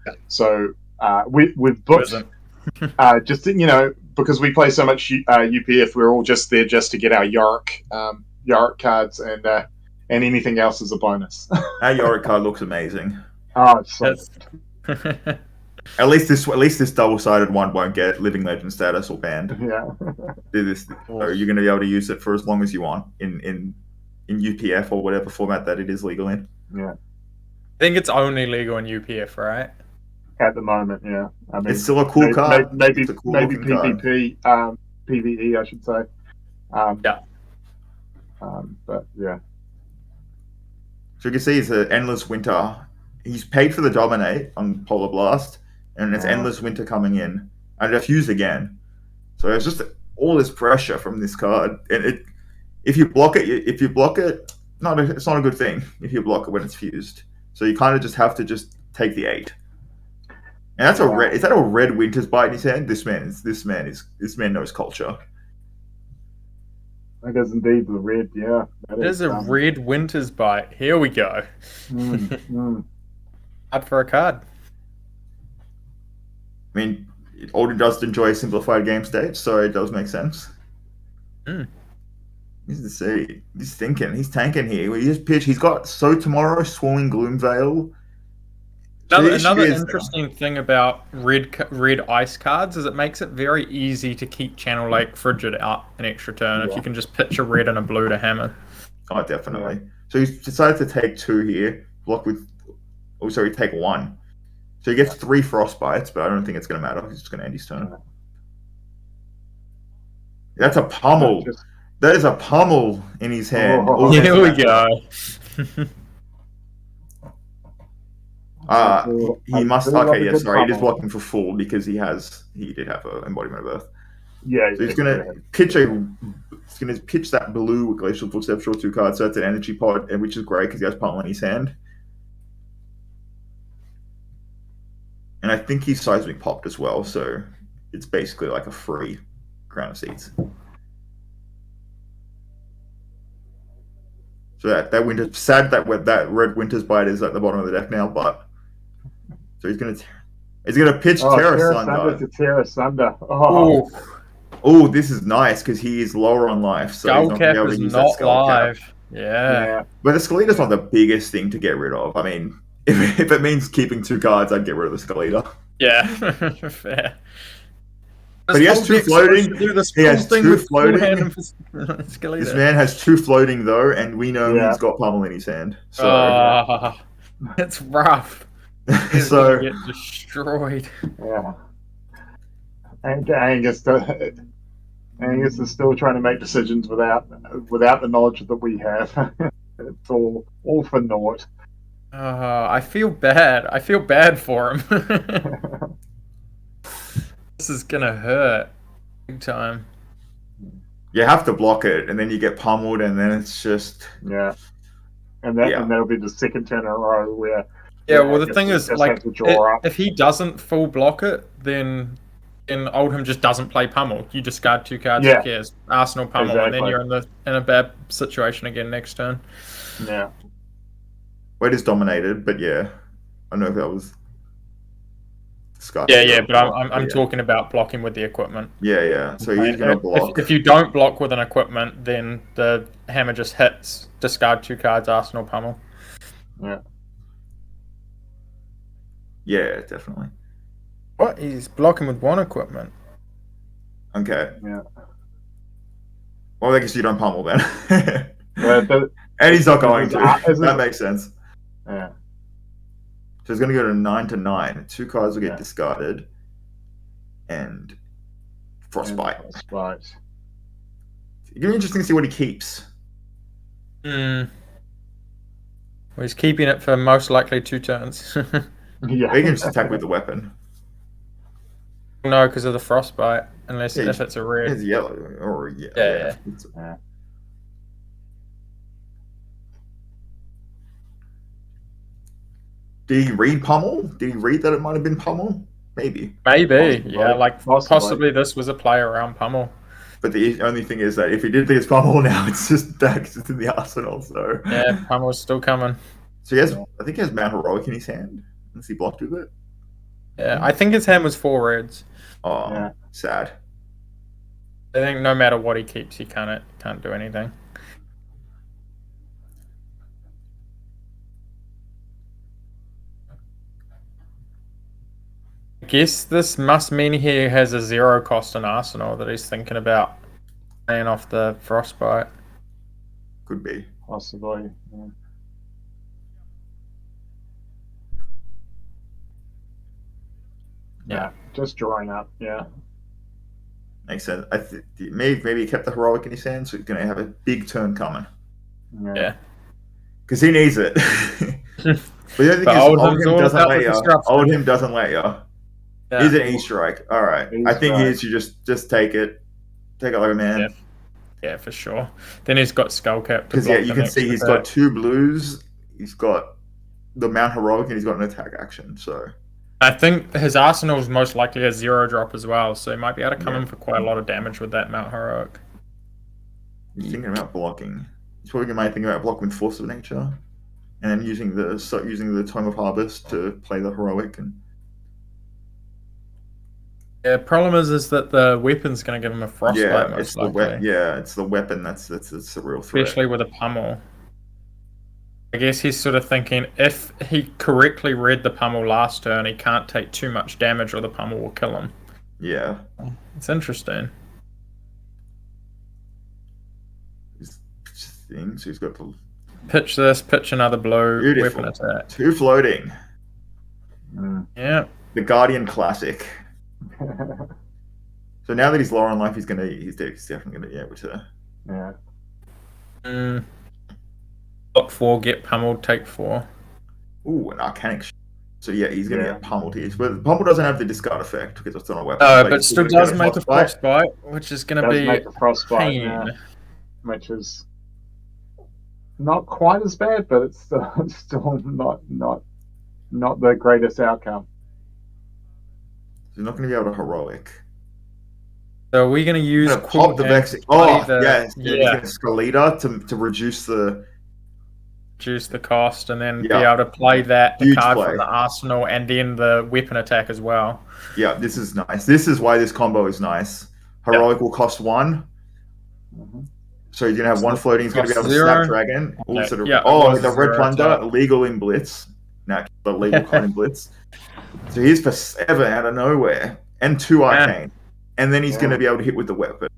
Speaker 4: we've booked just because we play so much UPF, we're all just there just to get our Yorick cards, and anything else is a bonus.
Speaker 1: Our Yorick card looks amazing.
Speaker 4: Oh, it's so
Speaker 1: At least this double-sided one won't get Living Legend status or banned.
Speaker 4: yeah.
Speaker 1: So you're going to be able to use it for as long as you want in UPF or whatever format that it is legal in.
Speaker 4: Yeah.
Speaker 3: I think it's only legal in UPF, right?
Speaker 4: At the moment, yeah. I mean,
Speaker 1: It's still a cool card.
Speaker 4: Maybe
Speaker 1: It's a cool looking card.
Speaker 4: PvP, PvE, I should say.
Speaker 3: Yeah.
Speaker 4: But yeah.
Speaker 1: So you can see it's an Endless Winter. He's paid for the Dominate on Polar Blast, and it's Endless Winter coming in. And it fused again. So it's just all this pressure from this card. And if you block it, it's not a good thing if you block it when it's fused. So you kind of just have to just take the 8. And that's a red. Is that a red Winter's Bite in his hand? This man knows culture.
Speaker 4: That is indeed the red, yeah.
Speaker 3: There's a red Winter's Bite. Here we go. Hard for a card.
Speaker 1: I mean, Alden does enjoy simplified game states, so it does make sense. He's thinking. He's tanking here. He just pitch. He's got tomorrow Swirling Gloomveil.
Speaker 3: Another interesting thing about red ice cards is it makes it very easy to keep Channel Lake Frigid out an extra turn if you can just pitch a red and a blue to hammer.
Speaker 1: Oh, definitely. Yeah. So he's decided to take 2 here. Block with. Oh, sorry, take 1. So he gets 3 Frostbites, but I don't think it's going to matter. He's just going to end his turn. That's a pummel. That is a pummel in his hand.
Speaker 3: Here we go.
Speaker 1: He must. Okay, yeah, sorry. It is blocking for full because he did have an Embodiment of Earth.
Speaker 4: Yeah.
Speaker 1: So he's going to pitch that blue Glacial Footsteps, draw 2 cards. So that's an energy pod, which is great because he has pummel in his hand. And I think he's Seismic Popped as well, so it's basically like a free Crown of Seeds. So that winter, sad that red Winter's Bite is at the bottom of the deck now, but so he's gonna pitch Terra Sunder
Speaker 4: to Terra Sunder.
Speaker 1: Oh, this is nice because he is lower on life, so
Speaker 3: Skull
Speaker 1: he's not gonna be able to use that Skull Cap.
Speaker 3: Yeah.
Speaker 1: But the Skeleta's not the biggest thing to get rid of. I mean, if it means keeping 2 cards, I'd get rid of the Skeleta.
Speaker 3: Yeah, fair.
Speaker 1: But he has 2 floating. He has 2 floating. This man has 2 floating though, and we know he's got pummel in his hand. So
Speaker 3: it's rough.
Speaker 1: So
Speaker 3: get destroyed.
Speaker 4: Yeah. And Angus is still trying to make decisions without the knowledge that we have. It's all for naught.
Speaker 3: I feel bad. I feel bad for him. This is gonna hurt big time.
Speaker 1: You have to block it, and then you get pummeled, and then it's just
Speaker 4: and that'll be the second turn in a row where.
Speaker 3: Well, the thing is, like, if he doesn't full block it, then Oldham just doesn't play pummel. You discard 2 cards. Who cares? Arsenal pummel, and then you're in a bad situation again next turn.
Speaker 4: Yeah.
Speaker 1: Weight is dominated, but I don't know if that was.
Speaker 3: But I'm talking about blocking with the equipment.
Speaker 1: Yeah. So he's going to block.
Speaker 3: If you don't block with an equipment, then the hammer just hits. Discard 2 cards, Arsenal pummel.
Speaker 4: Yeah.
Speaker 1: Yeah, definitely.
Speaker 3: What? He's blocking with 1 equipment.
Speaker 1: Okay.
Speaker 4: Yeah.
Speaker 1: Well, I guess you don't pummel then.
Speaker 4: And
Speaker 1: he's not going to. That makes sense.
Speaker 4: Yeah.
Speaker 1: So he's going to go to 9 to 9. 2 cards will get
Speaker 4: Yeah.
Speaker 1: discarded. And Frostbite.
Speaker 4: And Frostbite.
Speaker 1: It'll be interesting to see what he keeps.
Speaker 3: Well, he's keeping it for most likely 2 turns.
Speaker 4: Yeah.
Speaker 1: He can just attack with the weapon.
Speaker 3: No, because of the Frostbite, unless
Speaker 1: Yeah,
Speaker 3: if it's a red.
Speaker 1: It's yellow. Or, yeah.
Speaker 3: Yeah.
Speaker 4: Yeah.
Speaker 1: Did he read Pummel? Did he read that it might have been Pummel? Maybe.
Speaker 3: Maybe,
Speaker 4: Possibly.
Speaker 3: yeah, like
Speaker 4: Possibly.
Speaker 3: possibly this was a play around Pummel.
Speaker 1: But the only thing is that if he did think it's Pummel now, it's just Dax in the arsenal. So
Speaker 3: Yeah, Pummel's still coming.
Speaker 1: So he has, I think he has Mount Heroic in his hand. Unless he blocked with it.
Speaker 3: Yeah, I think his hand was 4 reds.
Speaker 1: Oh,
Speaker 4: Yeah.
Speaker 1: sad.
Speaker 3: I think no matter what he keeps, he can't do anything. I guess this must mean he has a 0 cost in Arsenal that he's thinking about paying off the Frostbite.
Speaker 1: Could be.
Speaker 4: Possibly. Yeah. Yeah. Just drawing up. Yeah.
Speaker 1: Makes sense. Maybe he kept the Heroic in his hand, so he's going to have a big turn coming.
Speaker 3: Yeah.
Speaker 1: Because he needs it. But the other thing
Speaker 3: But
Speaker 1: is,
Speaker 3: Oldham's
Speaker 1: Oldham
Speaker 3: all
Speaker 1: doesn't
Speaker 3: about
Speaker 1: let
Speaker 3: the
Speaker 1: you.
Speaker 3: disruption.
Speaker 1: Oldham doesn't let you.
Speaker 3: Yeah.
Speaker 1: He's an E-strike. All right. I think he is. You just take it. Take it like a man.
Speaker 3: Yeah. Yeah, for sure. Then he's got Skullcap.
Speaker 1: Because you can see he's got 2 blues. He's got the Mount Heroic, and he's got an attack action. So
Speaker 3: I think his Arsenal is most likely a 0 drop as well, so he might be able to come in for quite a lot of damage with that Mount Heroic.
Speaker 1: he's thinking about blocking. He's probably might think about blocking with Force of Nature, and then using the Tome of Harvest to play the Heroic. And
Speaker 3: Yeah, problem is that the weapon's going to give him a Frostbite
Speaker 1: yeah,
Speaker 3: most
Speaker 1: it's the
Speaker 3: likely.
Speaker 1: it's the weapon that's the real threat.
Speaker 3: Especially with a Pummel. I guess he's sort of thinking if he correctly read the Pummel last turn, he can't take too much damage or the Pummel will kill him.
Speaker 1: Yeah.
Speaker 3: It's interesting.
Speaker 1: Thing, so he's got the
Speaker 3: Pitch this, pitch another blue,
Speaker 1: Beautiful.
Speaker 3: weapon attack.
Speaker 1: 2 floating.
Speaker 3: Yeah.
Speaker 1: The Guardian Classic. So now that he's lower on life, he's definitely gonna be able to.
Speaker 4: Yeah.
Speaker 3: Block 4, get pummeled, take 4.
Speaker 1: Ooh, an Arcanic. So yeah, he's gonna get pummeled here. But Pummel doesn't have the discard effect because it's not a weapon.
Speaker 3: No,
Speaker 1: Like,
Speaker 3: but
Speaker 1: he's
Speaker 3: still
Speaker 1: gonna
Speaker 3: does
Speaker 1: get
Speaker 3: make a Frostbite, which is going to
Speaker 4: Does
Speaker 3: be
Speaker 4: make a Frostbite,
Speaker 3: pain.
Speaker 4: yeah. Which is not quite as bad, but it's still not the greatest outcome.
Speaker 1: He's not gonna be able to Heroic.
Speaker 3: So are we going to use
Speaker 1: Gonna pop the Vex.
Speaker 3: He's
Speaker 1: Oh,
Speaker 3: going
Speaker 1: yeah. Skeleta to reduce the.
Speaker 3: reduce the cost and then be
Speaker 1: Yeah.
Speaker 3: able to play the
Speaker 1: Huge
Speaker 3: card
Speaker 1: play.
Speaker 3: from the arsenal and then the weapon attack as well.
Speaker 1: Yeah, this is nice. This is why this combo is nice. Heroic will cost 1. So you're gonna have 1 floating. He's gonna be able to
Speaker 3: 0.
Speaker 1: Snapdragon.
Speaker 3: Okay.
Speaker 1: Also
Speaker 3: Yeah,
Speaker 1: oh,
Speaker 3: it was
Speaker 1: the Red
Speaker 3: 0
Speaker 1: Plunder,
Speaker 3: attack.
Speaker 1: legal in Blitz. No, but legal card in Blitz. So he's for 7 out of nowhere. And 2 Arcane. And then he's gonna be able to hit with the weapon.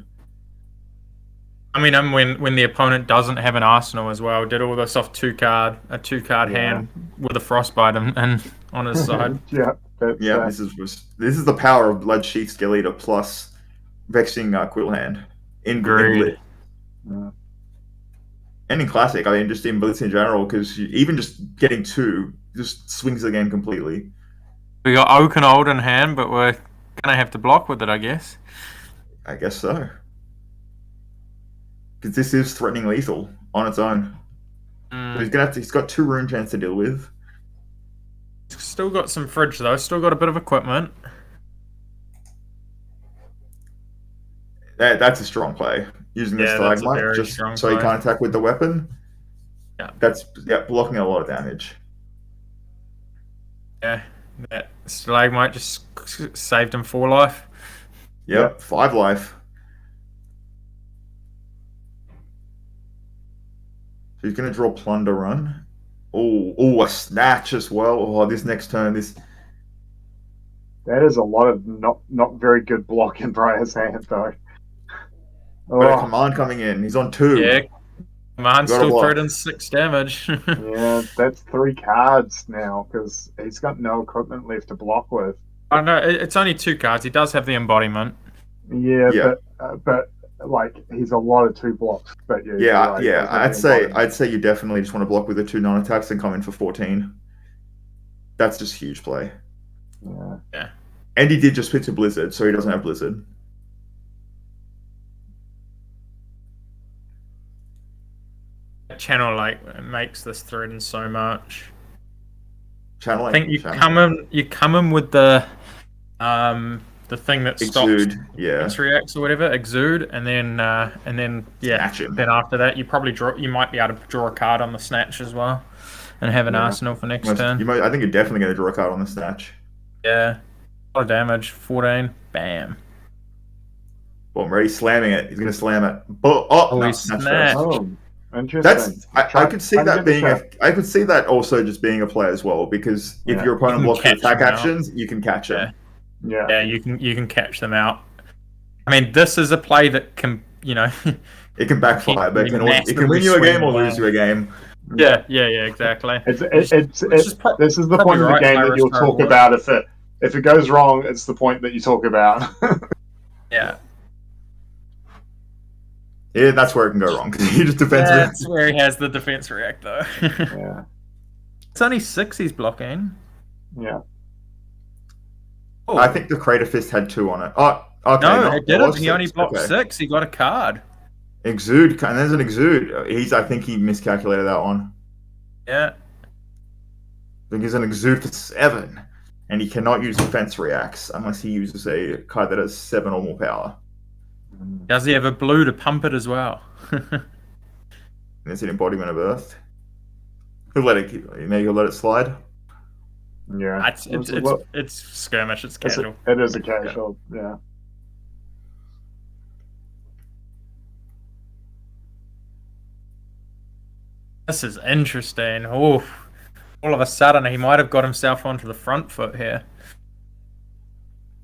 Speaker 3: I mean, when the opponent doesn't have an arsenal as well, did all this off 2 card hand with a frostbite and on his side.
Speaker 4: Yeah.
Speaker 1: Yeah, this is the power of Blood Sheath Skeletor plus Vexing Quill Hand in Blitz.
Speaker 4: Yeah.
Speaker 1: And in Classic, I mean, just in Blitz in general, because even just getting 2 just swings the game completely.
Speaker 3: We got Oak and Old in hand, but we're gonna have to block with it, I guess.
Speaker 1: I guess so. Because this is threatening lethal on its own. So he's got 2 rune chance to deal with.
Speaker 3: Still got some fridge though. Still got a bit of equipment.
Speaker 1: That's a strong play. Using the
Speaker 3: Yeah, that's a
Speaker 1: stalagmite
Speaker 3: very
Speaker 1: just
Speaker 3: strong
Speaker 1: so he
Speaker 3: play.
Speaker 1: can't attack with the weapon.
Speaker 3: Yeah.
Speaker 1: That's blocking a lot of damage.
Speaker 3: Yeah, that stalagmite just saved him 4 life.
Speaker 1: Yep, 5 life. So he's gonna draw Plunder Run. Oh, a snatch as well. Oh, this next turn,
Speaker 4: That is a lot of not very good block in Briar's hand, though.
Speaker 1: got a command coming in. He's on 2.
Speaker 3: Yeah, Man
Speaker 1: You gotta
Speaker 3: still
Speaker 1: block.
Speaker 3: threatens 6 damage.
Speaker 4: Yeah, that's 3 cards now because he's got no equipment left to block with.
Speaker 3: I know it's only 2 cards. He does have the embodiment.
Speaker 4: Yeah,
Speaker 1: Yeah.
Speaker 4: but like he's a lot of 2 blocks. But yeah, you're
Speaker 1: Yeah,
Speaker 4: right,
Speaker 1: yeah.
Speaker 4: he does have
Speaker 1: I'd
Speaker 4: the
Speaker 1: say
Speaker 4: embodiment.
Speaker 1: you definitely just want to block with the 2 non-attacks and come in for 14. That's just huge play.
Speaker 4: Yeah.
Speaker 1: And he did just pitch a Blizzard, so he doesn't have Blizzard.
Speaker 3: Channel makes this threaten so much.
Speaker 1: Channeling.
Speaker 3: I think you come in with the thing that stops
Speaker 1: Exude, yeah.
Speaker 3: defense reacts or whatever, exude, and then
Speaker 1: Snatch him.
Speaker 3: then after that you might be able to draw a card on the snatch as well, and have an arsenal for next turn.
Speaker 1: I think you're definitely going to draw a card on the snatch.
Speaker 3: Yeah, a lot of damage. 14, bam.
Speaker 1: Boom, ready, slamming it. He's going to slam it. No,
Speaker 3: he
Speaker 1: snatch
Speaker 3: snatched.
Speaker 1: first.
Speaker 4: Oh, interesting.
Speaker 1: I could see that being I could see that also just being a play as well, because if
Speaker 4: Yeah.
Speaker 1: your opponent
Speaker 3: You can
Speaker 1: blocks with
Speaker 3: catch
Speaker 1: attack
Speaker 3: them out.
Speaker 1: actions, you can catch him.
Speaker 3: Yeah.
Speaker 4: Yeah.
Speaker 3: Yeah, you can catch them out. I mean, this is a play that can
Speaker 1: It can backfire, but it can
Speaker 3: massively
Speaker 1: win you a game
Speaker 3: swing
Speaker 1: or
Speaker 3: away.
Speaker 1: lose you a game.
Speaker 3: yeah, exactly.
Speaker 4: This
Speaker 3: is
Speaker 4: is the
Speaker 3: probably
Speaker 4: point of the
Speaker 3: right,
Speaker 4: game that
Speaker 3: Irish
Speaker 4: you'll
Speaker 3: Star
Speaker 4: talk
Speaker 3: Wars.
Speaker 4: about if it goes wrong. It's the point that you talk about.
Speaker 3: Yeah.
Speaker 1: Yeah, that's where it can go wrong, because he just defends it.
Speaker 3: That's where he has the defense react, though.
Speaker 4: Yeah.
Speaker 3: It's only 6 he's blocking.
Speaker 4: Yeah.
Speaker 3: Oh,
Speaker 1: I think the Crater Fist had 2 on it. Oh, okay.
Speaker 3: no, it didn't.
Speaker 1: was
Speaker 3: He only
Speaker 1: 6.
Speaker 3: blocked
Speaker 1: Okay.
Speaker 3: 6. He got a card.
Speaker 1: Exude, and there's an Exude. I think he miscalculated that one.
Speaker 3: Yeah.
Speaker 1: I think he's an Exude for 7, and he cannot use defense reacts unless he uses a card that has 7 or more power.
Speaker 3: Does he have a blue to pump it as well?
Speaker 1: There's an Embodiment of Earth. He'll let it slide.
Speaker 4: Yeah.
Speaker 3: It's skirmish. It's casual.
Speaker 4: It is a casual. Yeah.
Speaker 3: This is interesting. Oh, all of a sudden he might have got himself onto the front foot here.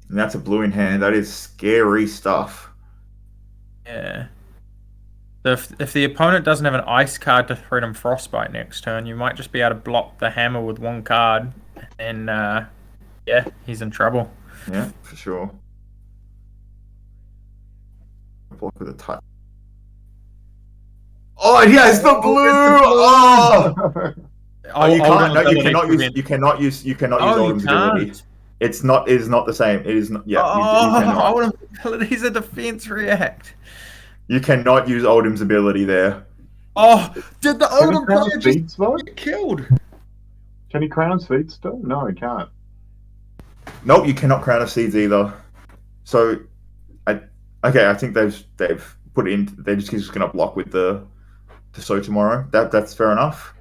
Speaker 1: And that's a blue in hand. That is scary stuff.
Speaker 3: Yeah. So if the opponent doesn't have an ice card to threaten frostbite next turn, you might just be able to block the hammer with 1 card, and he's in trouble.
Speaker 1: Yeah, for sure. Block with a touch. Oh yes, the blue! Oh, you can't. No, you cannot use Oldham's ability. It is not the same. It is not. Yeah, you cannot.
Speaker 3: Oldham's ability is a defense react.
Speaker 1: You cannot use Oldham's ability there.
Speaker 3: Oh, did the
Speaker 4: Can he
Speaker 3: Oldham
Speaker 4: crown
Speaker 3: player
Speaker 4: his
Speaker 3: just
Speaker 4: feet still?
Speaker 3: get killed?
Speaker 4: Can he crown his feet still? No, he can't.
Speaker 1: Nope, you cannot crown of seeds either. So, I think they've put it in. They're just gonna block with the so tomorrow. That's fair enough.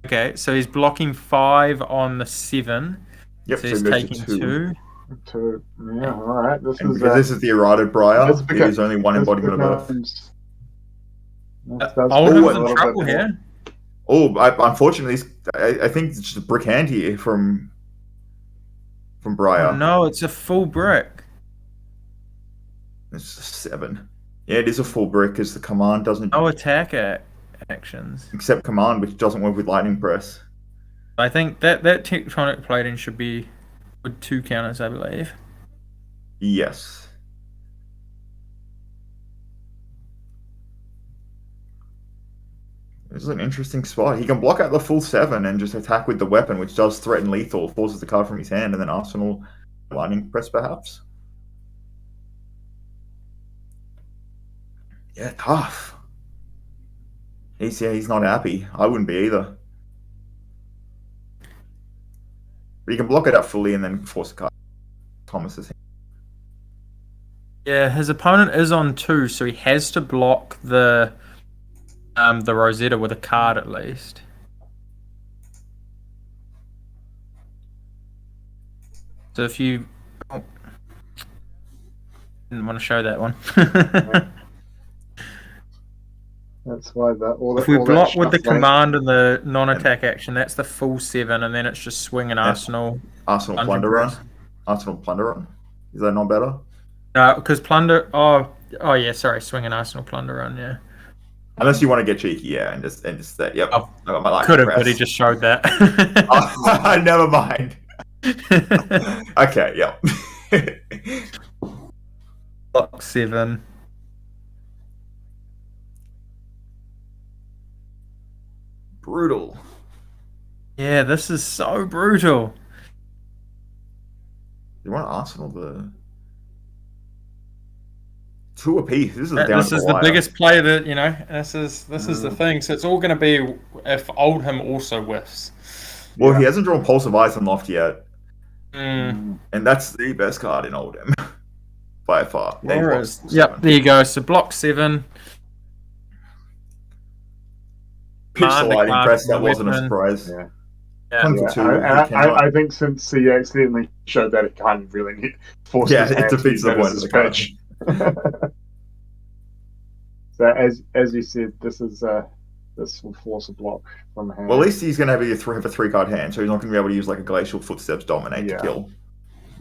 Speaker 3: Okay, so he's blocking 5 on the 7.
Speaker 1: Yep.
Speaker 3: So he's
Speaker 1: it goes to
Speaker 3: taking
Speaker 1: 2.
Speaker 4: 2. Yeah. All right. This
Speaker 1: And
Speaker 4: is
Speaker 1: because this is the errated Briar,
Speaker 4: this
Speaker 1: it is only 1 embodiment of Earth.
Speaker 3: Oldham's in trouble here.
Speaker 1: Oh, unfortunately, I think it's just a brick hand here from Briar.
Speaker 3: Oh, no, it's a full brick.
Speaker 1: It's a 7. Yeah, it is a full brick because the command doesn't
Speaker 3: No attack actions.
Speaker 1: accept command, which doesn't work with lightning press.
Speaker 3: I think that tectonic plating should be with 2 counters, I believe.
Speaker 1: Yes. This is an interesting spot. He can block out the full 7 and just attack with the weapon, which does threaten lethal, forces the card from his hand, and then Arsenal lightning press perhaps. Yeah, tough. He's not happy. I wouldn't be either. But he can block it up fully and then force a card. Thomas's hand.
Speaker 3: Yeah, his opponent is on 2, so he has to block the Rosetta with a card at least. So if you didn't want to show that one.
Speaker 4: That's why
Speaker 3: If we block with the command and the non-attack action, that's the full 7, and then it's just swing and Arsenal.
Speaker 1: Arsenal Plunder Run. Arsenal Plunder Run. Is that not better?
Speaker 3: No, because Plunder. Oh yeah, sorry, swing and Arsenal Plunder Run. Yeah.
Speaker 1: Unless you want to get cheeky, yeah, and just say, yep.
Speaker 3: Oh,
Speaker 1: I got my light
Speaker 3: Could have,
Speaker 1: press.
Speaker 3: but he just showed that.
Speaker 1: Oh, never mind. Okay, yep.
Speaker 3: Block 7.
Speaker 1: Brutal.
Speaker 3: Yeah, this is so brutal.
Speaker 1: You want Arsenal the 2 apiece. This is down
Speaker 3: This
Speaker 1: to
Speaker 3: is
Speaker 1: the
Speaker 3: the
Speaker 1: wire.
Speaker 3: biggest play that This is the thing. So it's all going to be if Oldham also whiffs.
Speaker 1: Well, he hasn't drawn Pulse of Ice and Loft yet,
Speaker 3: Mm.
Speaker 1: and that's the best card in Oldham by far.
Speaker 3: There is. Yep, there you go. So block 7.
Speaker 1: Pitch the
Speaker 3: Commander
Speaker 1: lighting
Speaker 3: card
Speaker 1: press.
Speaker 3: from
Speaker 1: That wasn't a
Speaker 3: weapon.
Speaker 1: surprise.
Speaker 4: Yeah.
Speaker 3: Yeah.
Speaker 1: One for
Speaker 4: Yeah,
Speaker 1: 2.
Speaker 4: I think since he accidentally showed that, it kind of really forced
Speaker 1: Yeah,
Speaker 4: his
Speaker 1: it
Speaker 4: hand to
Speaker 1: defeats
Speaker 4: use
Speaker 1: the
Speaker 4: that
Speaker 1: point
Speaker 4: as
Speaker 1: of
Speaker 4: his
Speaker 1: the card.
Speaker 4: pitch. So as you said, this will force a block from hand.
Speaker 1: Well, at least he's going to have a 3-card hand, so he's not going to be able to use like a Glacial Footsteps Dominate to kill.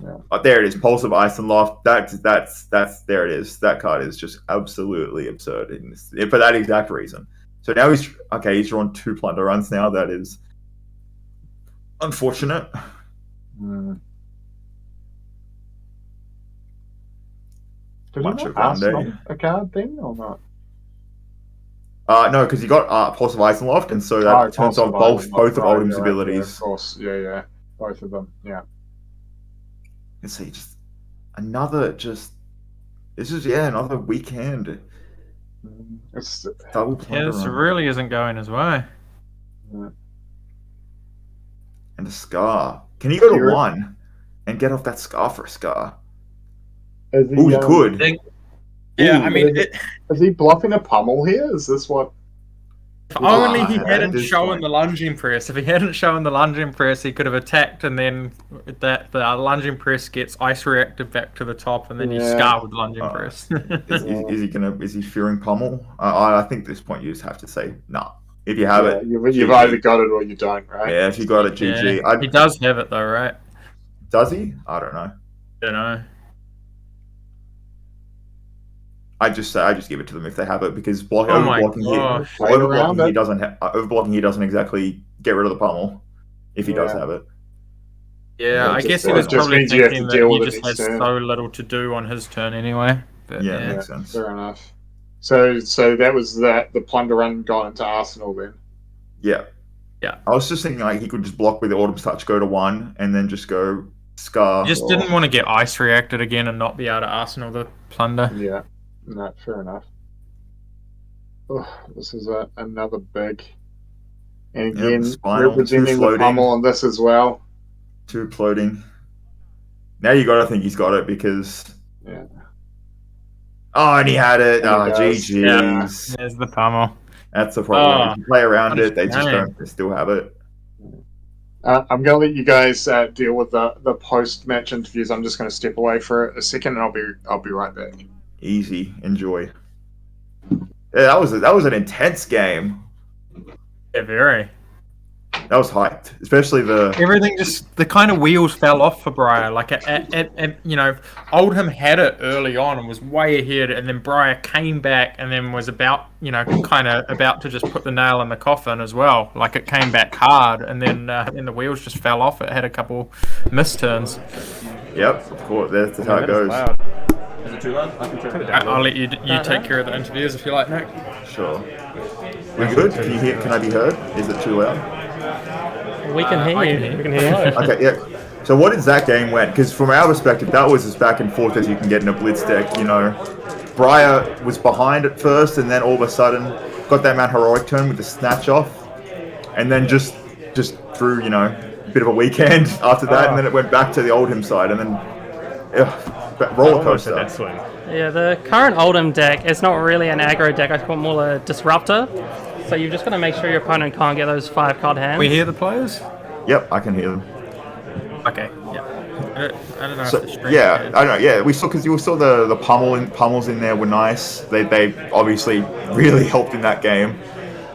Speaker 4: Yeah.
Speaker 1: There it is, Pulse of Ice and Loft. That's there it is. That card is just absolutely absurd for that exact reason. So now he's drawn 2 Plunder runs now. That is unfortunate.
Speaker 4: Mm. Did
Speaker 1: Much
Speaker 4: he
Speaker 1: of
Speaker 4: not ask
Speaker 1: Grande.
Speaker 4: a card then or not?
Speaker 1: No, because you got Pulse of Ice and Loft, and so that turns off both of Oldham's abilities.
Speaker 4: Yeah, of course, yeah, both of them, yeah.
Speaker 1: And see, just another another weekend.
Speaker 4: It's
Speaker 1: Double Plunder
Speaker 3: Yeah, this
Speaker 1: run.
Speaker 3: really isn't going his way.
Speaker 1: And a Scar. Can he go to
Speaker 4: You're-
Speaker 1: 1 and get off that Scar for a Scar?
Speaker 4: is
Speaker 1: Ooh, he could.
Speaker 3: Yeah,
Speaker 1: Ooh.
Speaker 3: I mean,
Speaker 4: Is he bluffing a pummel here? Is this what?
Speaker 3: if only he
Speaker 1: at
Speaker 3: hadn't
Speaker 1: this
Speaker 3: shown
Speaker 1: point.
Speaker 3: the lunging press. If he hadn't shown the lunging press, he could have attacked, and then the lunging press gets ice reacted back to the top, and then you
Speaker 4: Yeah.
Speaker 3: scar with lunging press.
Speaker 1: Is he fearing pummel? I think at this point you just have to say nah. If you have
Speaker 4: Yeah,
Speaker 1: it,
Speaker 4: you've
Speaker 1: GG.
Speaker 4: either got it or you don't, right?
Speaker 1: Yeah, if you got it, GG.
Speaker 3: Yeah, he does have it though, right?
Speaker 1: Does he? I don't know.
Speaker 3: Don't know.
Speaker 1: I just give it to them if they have it because
Speaker 3: Oh my
Speaker 1: overblocking
Speaker 3: gosh.
Speaker 4: Play around it.
Speaker 1: overblocking he doesn't exactly get rid of the pummel if he does
Speaker 4: Yeah.
Speaker 1: have it.
Speaker 3: Yeah, I
Speaker 4: just-
Speaker 3: guess he
Speaker 4: it
Speaker 3: was
Speaker 4: just
Speaker 3: probably
Speaker 4: means you have to
Speaker 3: thinking that
Speaker 4: deal
Speaker 3: he
Speaker 4: with it
Speaker 3: just has
Speaker 4: next turn.
Speaker 3: so little to do on his turn anyway. But
Speaker 1: Yeah,
Speaker 3: yeah.
Speaker 1: makes sense.
Speaker 4: Fair enough. So that was the plunder run gone into Arsenal then.
Speaker 1: Yeah.
Speaker 3: Yeah.
Speaker 1: I was just thinking like he could just block with the Autumn Touch, go to 1, and then just go Scar.
Speaker 3: He just didn't want to get ice reacted again and not be able to Arsenal the plunder.
Speaker 4: Yeah, no, fair enough. Oh, this is another big, and
Speaker 1: Yeah,
Speaker 4: again
Speaker 1: spinal,
Speaker 4: representing
Speaker 1: two
Speaker 4: the
Speaker 1: floating.
Speaker 4: pummel on this as well.
Speaker 1: 2 floating. Now you gotta think he's got it because.
Speaker 4: Yeah.
Speaker 1: Oh, and he had it.
Speaker 4: And he does.
Speaker 1: GG's.
Speaker 3: There's the pummel.
Speaker 1: That's the problem.
Speaker 3: Oh,
Speaker 1: If you play around
Speaker 3: what
Speaker 1: it,
Speaker 3: a
Speaker 1: they just
Speaker 3: shame.
Speaker 1: don't. They still have it.
Speaker 4: I'm going to let you guys deal with the post match interviews. I'm just going to step away for a second, and I'll be right back.
Speaker 1: Easy. Enjoy. Yeah, that was an intense game.
Speaker 3: Yeah, very.
Speaker 1: That was hyped, especially the.
Speaker 3: Everything just the kind of wheels fell off for Briar. Like Oldham had it early on and was way ahead, and then Briar came back and then was about to just put the nail in the coffin as well. Like it came back hard, and then the wheels just fell off. It had a couple missed turns.
Speaker 1: Yep, of course. That's how it goes.
Speaker 5: Is it too loud? I can turn it
Speaker 3: I'll let you take care of the interviews if you like, Nick.
Speaker 1: Sure. We're good. Can you hear? Can I be heard? Is it too loud?
Speaker 7: We can hear
Speaker 3: I
Speaker 7: you.
Speaker 3: can hear you.
Speaker 7: We can hear you.
Speaker 1: Okay, yeah. So what did that game went? Because from our perspective, that was as back and forth as you can get in a Blitz deck. You know, Briar was behind at first, and then all of a sudden got that Mount Heroic turn with the snatch off, and then just threw a bit of a weekend after that, and then it went back to the Oldham side, and then roller coaster.
Speaker 5: that swing.
Speaker 7: Yeah, the current Oldham deck is not really an aggro deck. I call it more a disruptor. So you've just got to make sure your opponent can't get those 5-card hands.
Speaker 3: We hear the players?
Speaker 1: Yep, I can hear them.
Speaker 3: Okay. Yeah. I don't know
Speaker 1: So,
Speaker 3: if the stream.
Speaker 1: yeah, I don't know. Yeah, we saw because you saw the pummels in there were nice. They obviously really helped in that game.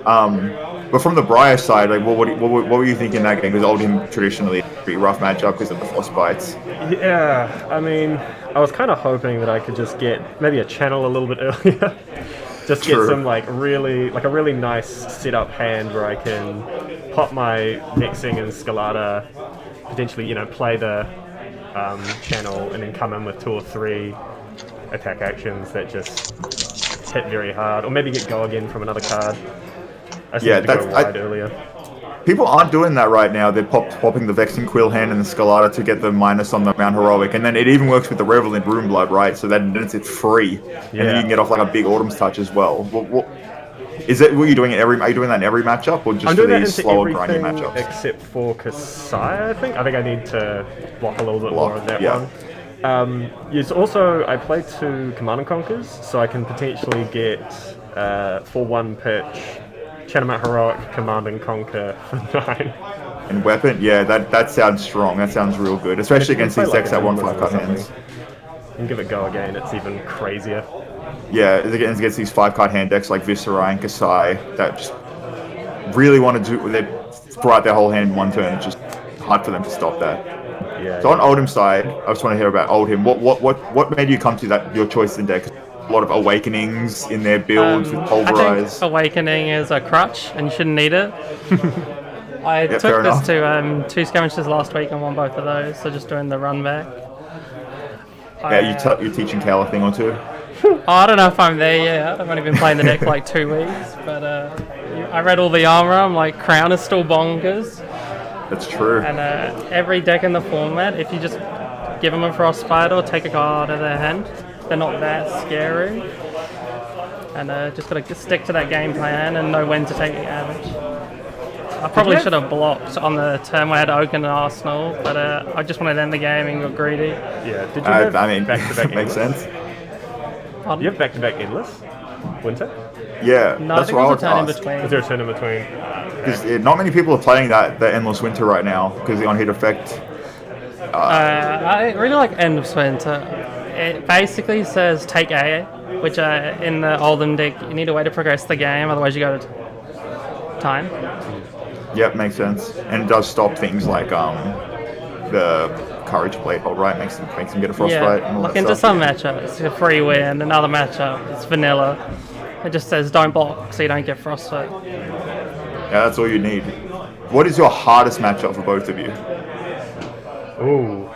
Speaker 1: But from the Briar side, like, what were you thinking in that game? Because Oldham traditionally a pretty rough matchup because of the frostbites.
Speaker 8: Yeah, I mean, I was kind of hoping that I could just get maybe a channel a little bit earlier.
Speaker 5: Just get some like a really nice setup hand where I can pop my Vexing and Scalata, potentially play the channel, and then come in with 2 or 3 attack actions that just hit very hard, or maybe get go again from another card. I seemed to go wide earlier.
Speaker 1: People aren't doing that right now. They're popping the Vexing Quill hand and the Scalata to get the minus on the Mount Heroic, and then it even works with the Revelant Runeblood, right? So then it's free, and then you can get off like a big Autumn's Touch as well. What is it? Are you doing that in every matchup, or just for these slower, grindy matchups?
Speaker 5: Except for Kasai, I think. I need to block a little bit more of that one. Yes. Also, I play 2 Command and Conquers, so I can potentially get for 1 pitch. Mount Heroic, Command and Conquer for 9.
Speaker 1: And weapon, yeah, that sounds strong. That sounds real good, especially against these decks that want 5-card hands.
Speaker 5: And give it go again. It's even crazier.
Speaker 1: Yeah, against these 5-card hand decks like Viscera and Kasai that just really want to they throw out their whole hand in one turn. It's just hard for them to stop that.
Speaker 5: Yeah.
Speaker 1: So on Oldhim's side, I just want to hear about Oldhim. What made you come to your choice in deck? A lot of Awakenings in their builds with Pulverize.
Speaker 7: I think Awakening is a crutch, and you shouldn't need it. I took this to 2 skirmishes last week and won both of those, so just doing the run back.
Speaker 1: Yeah, you're teaching Cal a thing or 2?
Speaker 7: I don't know if I'm there yet. I've only been playing the deck for like 2 weeks, but I read all the armor. I'm like, Crown is still bonkers.
Speaker 1: That's true.
Speaker 7: And every deck in the format, if you just give them a Frostbite or take a card out of their hand, they're not that scary. And just gotta stick to that game plan and know when to take the damage. I probably should have blocked on the turn where I had Oaken and Arsenal, but I just wanted to end the game and got greedy.
Speaker 5: Yeah, did you have back-to-back
Speaker 1: makes sense.
Speaker 5: Pardon? You have back-to-back Endless? Winter?
Speaker 1: Yeah,
Speaker 7: no,
Speaker 1: that's what I would ask.
Speaker 5: Is there a turn in between?
Speaker 1: Because not many people are playing the Endless Winter right now, because the on-hit effect.
Speaker 7: I really like Endless Winter. It basically says take A, which in the Oldhim deck, you need a way to progress the game, otherwise you go to time.
Speaker 1: Yep, makes sense. And it does stop things like the Courage Blade hold, right? Makes them get a Frostbite and all that
Speaker 7: into
Speaker 1: stuff.
Speaker 7: some matchups, it's a free win. Another matchup, it's vanilla. It just says don't block so you don't get Frostbite.
Speaker 1: Yeah, that's all you need. What is your hardest matchup for both of you?
Speaker 5: Ooh.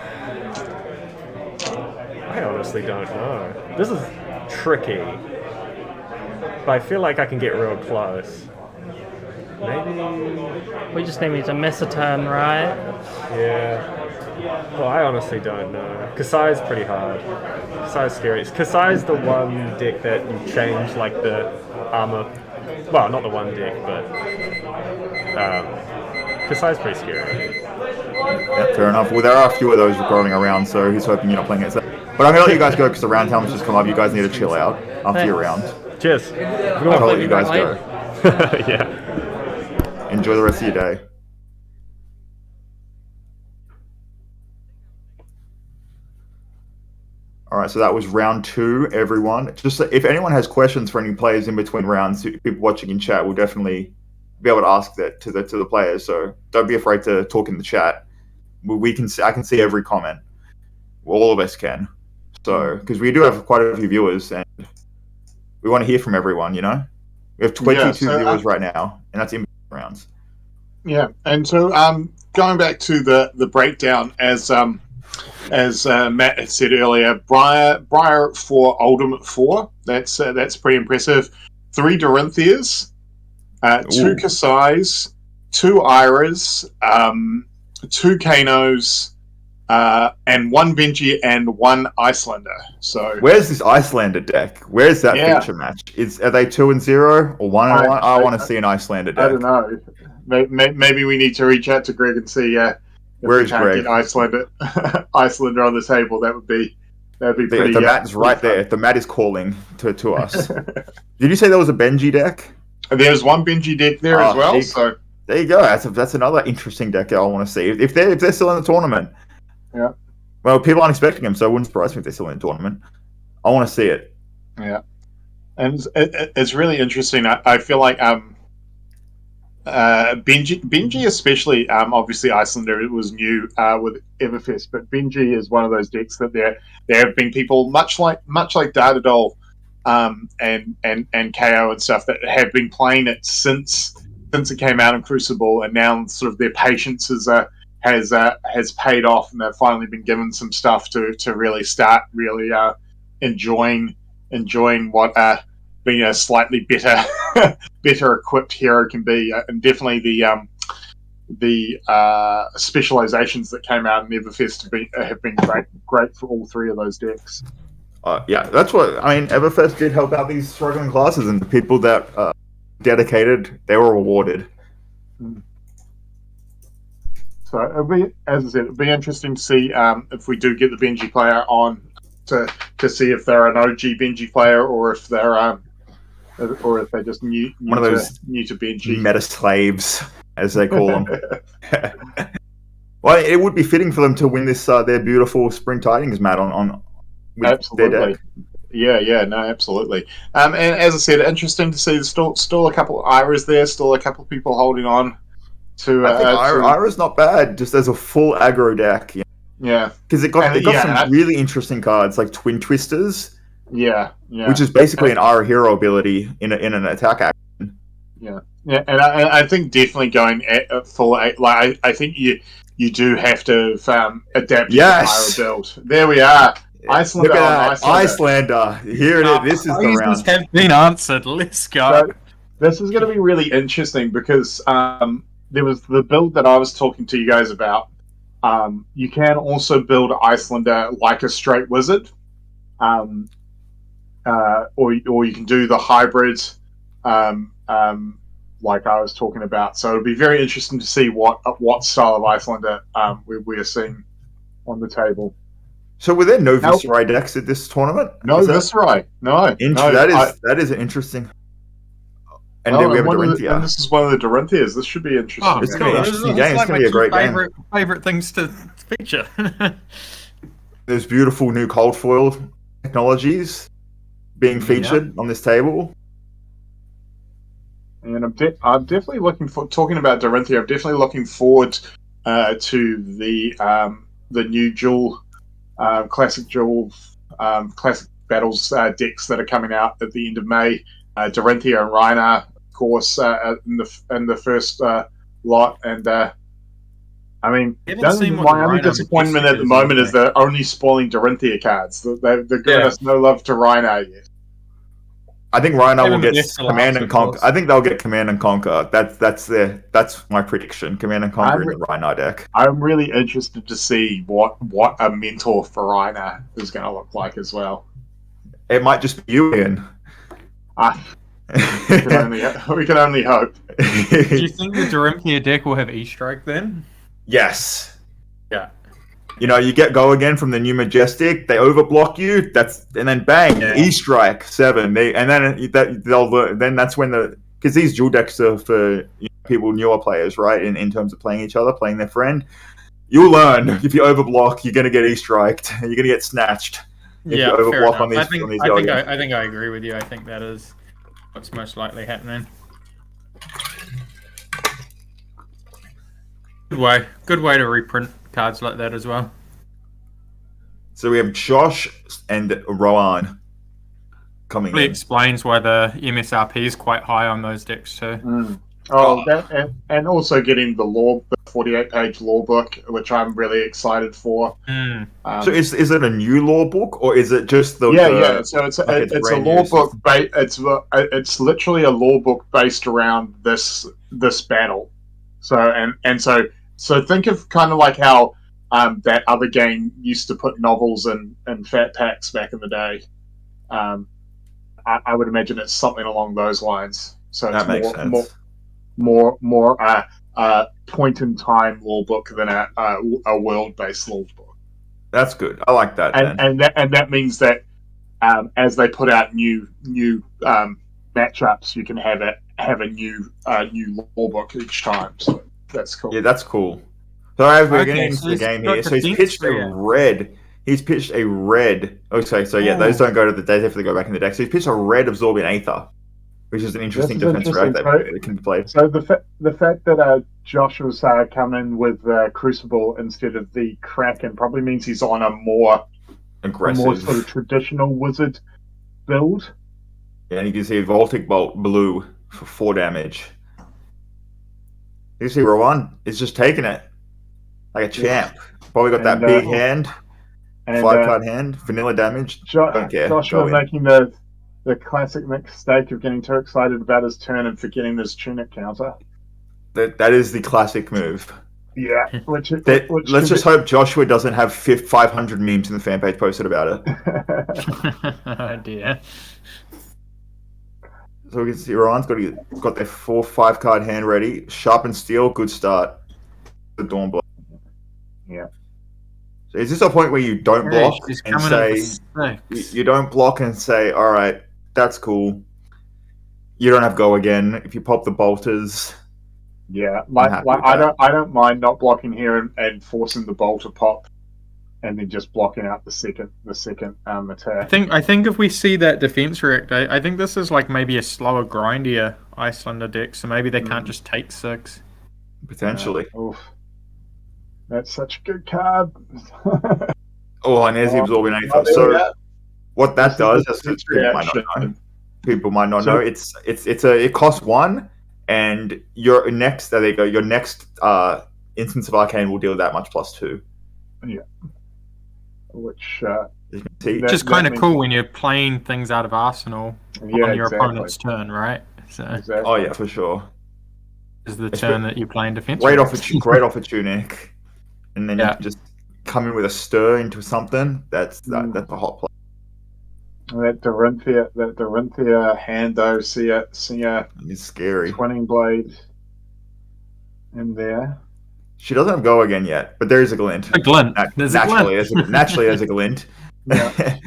Speaker 5: I honestly don't know. This is tricky. But I feel like I can get real close. Maybe...
Speaker 7: We just need to miss a turn, right?
Speaker 5: Yeah. Well, I honestly don't know. Kasai's pretty hard. Kasai's scary. Kasai's the one deck that you change, like, the armor... Well, not the one deck, but... Kasai's pretty scary.
Speaker 1: Yeah, fair enough. Well, there are a few of those rolling around, so he's hoping you're not playing it. But I'm going to let you guys go because the round time's just come up. You guys need to chill out after your round.
Speaker 5: Cheers.
Speaker 1: I'll let you guys go.
Speaker 5: Yeah.
Speaker 1: Enjoy the rest of your day. All right, so that was round 2, everyone. Just if anyone has questions for any players in between rounds, people watching in chat will definitely be able to ask that to the players. So don't be afraid to talk in the chat. I can see every comment. All of us can. So because we do have quite a few viewers, and we want to hear from everyone. We have 22 viewers right now, and that's in rounds.
Speaker 4: Yeah, and so going back to the breakdown, as Matt had said earlier, Briar for Oldhim at 4. That's pretty impressive. 3 Dorinthias, 2 Kasais, 2 Iras, 2 Kanos, and 1 Benji and 1 Icelander. So
Speaker 1: where's this Icelander deck? Where's that feature match? Are they 2 and 0 or 1 and 1? I want to see an Icelander deck.
Speaker 4: I don't know. Maybe we need to reach out to Greg and see if
Speaker 1: where
Speaker 4: we
Speaker 1: is
Speaker 4: can't
Speaker 1: Greg?
Speaker 4: get Icelander on the table. That'd be pretty.
Speaker 1: The mat is right there. The mat is calling to us. Did you say there was a Benji deck?
Speaker 4: There's 1 Benji deck there as well. So
Speaker 1: there you go. That's another interesting deck I want to see if they're still in the tournament.
Speaker 4: Yeah.
Speaker 1: Well, people aren't expecting them, so it wouldn't surprise me if they're still in the tournament. I want to see it.
Speaker 4: Yeah, and it's really interesting. I feel like Benji especially, obviously Icelander, it was new with Everfest, but Benji is one of those decks that there have been people much like Dardadol and KO and stuff that have been playing it since it came out in Crucible, and now sort of their patience has paid off, and they've finally been given some stuff to really start enjoying what being a slightly better equipped hero can be, and definitely the specializations that came out in Everfest have been great for all three of those decks.
Speaker 1: Yeah, that's what I mean. Everfest did help out these struggling classes, and the people that dedicated, they were rewarded.
Speaker 4: So it'll be, as I said, it'll be interesting to see if we do get the Benji player on to see if they're an OG Benji player or if they're just new
Speaker 1: One of those
Speaker 4: new to Benji
Speaker 1: meta slaves, as they call them. Well, it would be fitting for them to win this their beautiful Spring Tidings mat on with
Speaker 4: absolutely.
Speaker 1: their deck.
Speaker 4: Yeah, no, absolutely. And as I said, interesting to see there's still a couple of Iras there, still a couple of people holding on to.
Speaker 1: I think Ira's not bad, just as a full aggro deck.
Speaker 4: Yeah,
Speaker 1: because it got some really interesting cards like Twin Twisters.
Speaker 4: Yeah.
Speaker 1: Which is basically an Ira hero ability in an attack action.
Speaker 4: Yeah, and I think definitely going at full like I think you do have to adapt to the Ira build. There we are. Icelander.
Speaker 1: Look at that. Icelander. Here it is. This is the round.
Speaker 3: Have been answered. Let's go.
Speaker 4: So, this is going to be really interesting because there was the build that I was talking to you guys about. You can also build Icelander like a straight wizard, or you can do the hybrid, like I was talking about. So it'll be very interesting to see what style of Icelander we are seeing on the table.
Speaker 1: So were there no Viserai decks at this tournament?
Speaker 4: No Viserai. No.
Speaker 1: That is interesting. And then we have Dorinthia.
Speaker 4: And this is one of the Dorinthias. This should be interesting.
Speaker 1: It's going to be an interesting game. It's going to be a great game.
Speaker 3: Favorite things to feature.
Speaker 1: There's beautiful new cold foil technologies being featured on this table.
Speaker 4: And I'm definitely looking for talking about Dorinthia. I'm definitely looking forward to the new dual. Classic Classic Battles decks that are coming out at the end of May. Dorinthia and Rhinar, of course, in the first lot. And I mean, my only disappointment at the moment is they're only spoiling Dorinthia cards. They're giving us no love to Rhinar yet.
Speaker 1: I think Rhinar will get Command and Conquer. I think they'll get Command and Conquer. That's my prediction. Command and Conquer in the Rhinar deck.
Speaker 4: I'm really interested to see what a mentor for Rhinar is going to look like as well.
Speaker 1: It might just be you, Ian.
Speaker 4: We can only hope.
Speaker 3: Do you think the Dorinthia deck will have E-Strike then?
Speaker 1: Yes.
Speaker 3: Yeah.
Speaker 1: You know, you go again from the new Majestic. They overblock you. And then bang, E-Strike 7. Then that's when because these dual decks are for people, newer players, right? In terms of playing each other, playing their friend. You'll learn if you overblock, you're going to get E-Striked. You're going to get snatched. If you overblock on these.
Speaker 3: I think I agree with you. I think that is what's most likely happening. Good way to reprint cards like that as well.
Speaker 1: So we have Josh and Rowan coming in.
Speaker 3: It explains why the MSRP is quite high on those decks too.
Speaker 4: And also getting the 48-page lore book, which I'm really excited for.
Speaker 1: So is it a new lore book, or is it just the?
Speaker 4: Yeah. So it's a lore book. It's literally a lore book based around this battle. So think of kind of like how that other game used to put novels in fat packs back in the day. I would imagine it's something along those lines. So
Speaker 1: that makes sense.
Speaker 4: More point in time lore book than a world based lore book.
Speaker 1: That's good. I like that.
Speaker 4: And that means that as they put out new matchups, you can have a new lore book each time. So that's cool.
Speaker 1: Yeah, that's cool. So as we're getting into the game here, so he's pitched a red. He's pitched a red. Okay, so those don't go to the deck. They have to go back in the deck. So he's pitched a red Absorbing Aether, which is an interesting defense route that can be played.
Speaker 4: So the fact that Josh was coming with Crucible instead of the Kraken probably means he's on a more aggressive, sort of traditional wizard build.
Speaker 1: Yeah, and you can see Voltic Bolt blue for 4 damage. You can see Rowan is just taking it like a champ. Probably got that
Speaker 4: And,
Speaker 1: big hand,
Speaker 4: and
Speaker 1: 5-card hand, vanilla damage. Don't care.
Speaker 4: Joshua
Speaker 1: Go in.
Speaker 4: making the classic mistake of getting too excited about his turn and forgetting his tunic counter.
Speaker 1: That is the classic move.
Speaker 4: Yeah,
Speaker 1: Let's just hope Joshua doesn't have 500 memes in the fan page posted about it.
Speaker 3: Oh dear.
Speaker 1: So we can see Ryan's got their 4-5 card hand ready. Sharpen Steel, good start. The Dawnblade.
Speaker 4: Yeah.
Speaker 1: So is this a point where you don't block
Speaker 3: She's
Speaker 1: and
Speaker 3: coming
Speaker 1: say
Speaker 3: in for 6.
Speaker 1: you don't block and say, all right, that's cool. You don't have go again. If you pop the bolters.
Speaker 4: Yeah,
Speaker 1: happy with that.
Speaker 4: I don't mind not blocking here and forcing the bolter pop, and then just blocking out the second attack.
Speaker 3: I think if we see that defense react, I think this is like maybe a slower, grindier Icelander deck, so maybe they can't just take 6.
Speaker 1: Potentially.
Speaker 4: Oof. That's such a good card.
Speaker 1: Oh, and there's the absorbing Aether. So what that does, as people might not know, it costs 1, and your next your next instance of Arcane will deal that much +2.
Speaker 4: Yeah. Which
Speaker 3: just kind of cool when you're playing things out of Arsenal on your
Speaker 4: exactly.
Speaker 3: opponent's turn, right? So
Speaker 4: Exactly.
Speaker 1: Oh yeah, for sure.
Speaker 3: is the turn that you're playing defense.
Speaker 1: Great off a tunic, and then you can just come in with a stir into something. That's a hot play.
Speaker 4: That Dorinthia hand though, see a
Speaker 1: It's scary.
Speaker 4: Twinning Blade in there.
Speaker 1: She doesn't have go again yet, but there is a glint.
Speaker 3: A glint.
Speaker 1: Naturally, there's a glint.
Speaker 4: Yeah.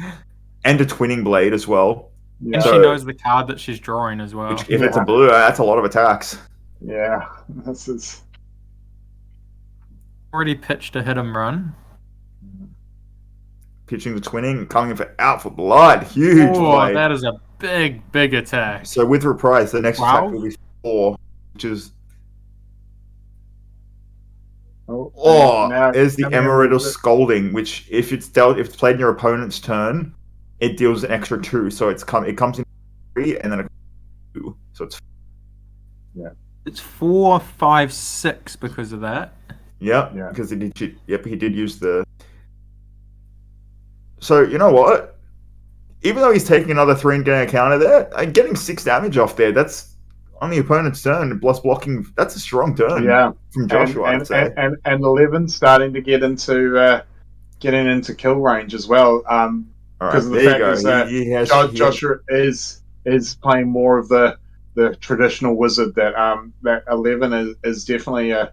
Speaker 1: And a Twinning Blade as well.
Speaker 4: Yeah.
Speaker 3: And she knows the card that she's drawing as well.
Speaker 1: Which, if it's a blue, that's a lot of attacks.
Speaker 4: Yeah, this is
Speaker 3: Already pitched a hit and run.
Speaker 1: Pitching the Twinning, coming in for Out for Blood. Huge blade.
Speaker 3: That is a big attack.
Speaker 1: So with Reprise, the next attack will be 4, which is... There's the Emerald Scolding, which if it's played in your opponent's turn, it deals an extra 2. So it comes in 3 and then a 2. So it's
Speaker 3: It's 4, 5, 6 because of that.
Speaker 1: yeah. Because he did use the. So you know what? Even though he's taking another 3 and getting a counter there, getting 6 damage off there, that's on the opponent's turn, plus blocking. That's a strong turn.
Speaker 4: Yeah,
Speaker 1: from Joshua.
Speaker 4: and
Speaker 1: I'd say.
Speaker 4: and 11 starting to get into getting into kill range as well. Because of the fact is that Joshua is playing more of the traditional wizard. That 11 is definitely an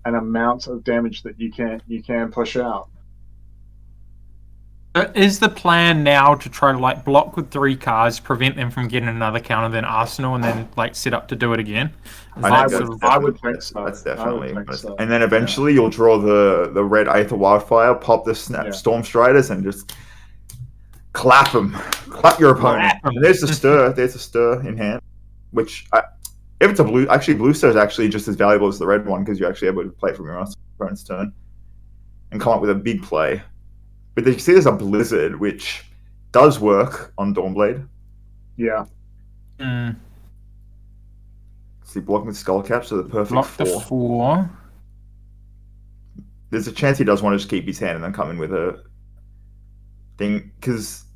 Speaker 4: amount of damage that you can push out.
Speaker 3: Is the plan now to try to block with 3 cards, prevent them from getting another counter, then Arsenal, and then set up to do it again?
Speaker 4: I would think so.
Speaker 1: That's definitely. And then eventually you'll draw the red Aether Wildfire, pop the Storm Striders, and just clap them. Clap your opponent. And there's a stir. There's a stir in hand, which if it's a blue, actually blue stir is actually just as valuable as the red one because you're actually able to play it from your opponent's turn and come up with a big play. But you see there's a Blizzard, which does work on Dawnblade.
Speaker 4: Yeah.
Speaker 1: See, blocking with Skullcap, so the perfect
Speaker 3: Block
Speaker 1: 4.
Speaker 3: the 4.
Speaker 1: There's a chance he does want to just keep his hand and then come in with a thing. Because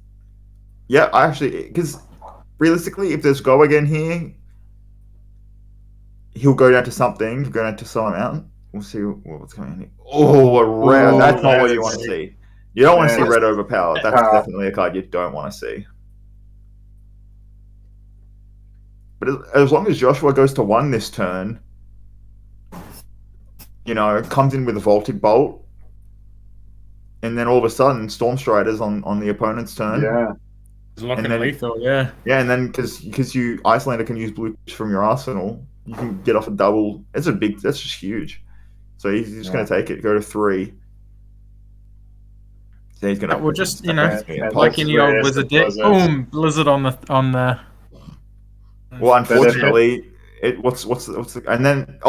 Speaker 1: realistically, if there's go again here, he'll go down to something. He'll go down to some amount. We'll see what's coming in here. Oh, a red. That's not what you want to see. You don't want to see red overpowered. That's definitely a card you don't want to see. But as long as Joshua goes to 1 this turn, comes in with a Voltic Bolt, and then all of a sudden Storm Striders on the opponent's turn.
Speaker 4: Yeah.
Speaker 3: It's looking lethal, yeah.
Speaker 1: Yeah, and then because you Icelander can use blue from your arsenal, you can get off a double. That's just huge. So he's just going to take it, go to 3. So he's going to.
Speaker 3: Well, just like any old wizard deck, boom, Blizzard on the.
Speaker 1: Well, unfortunately, what's the, and then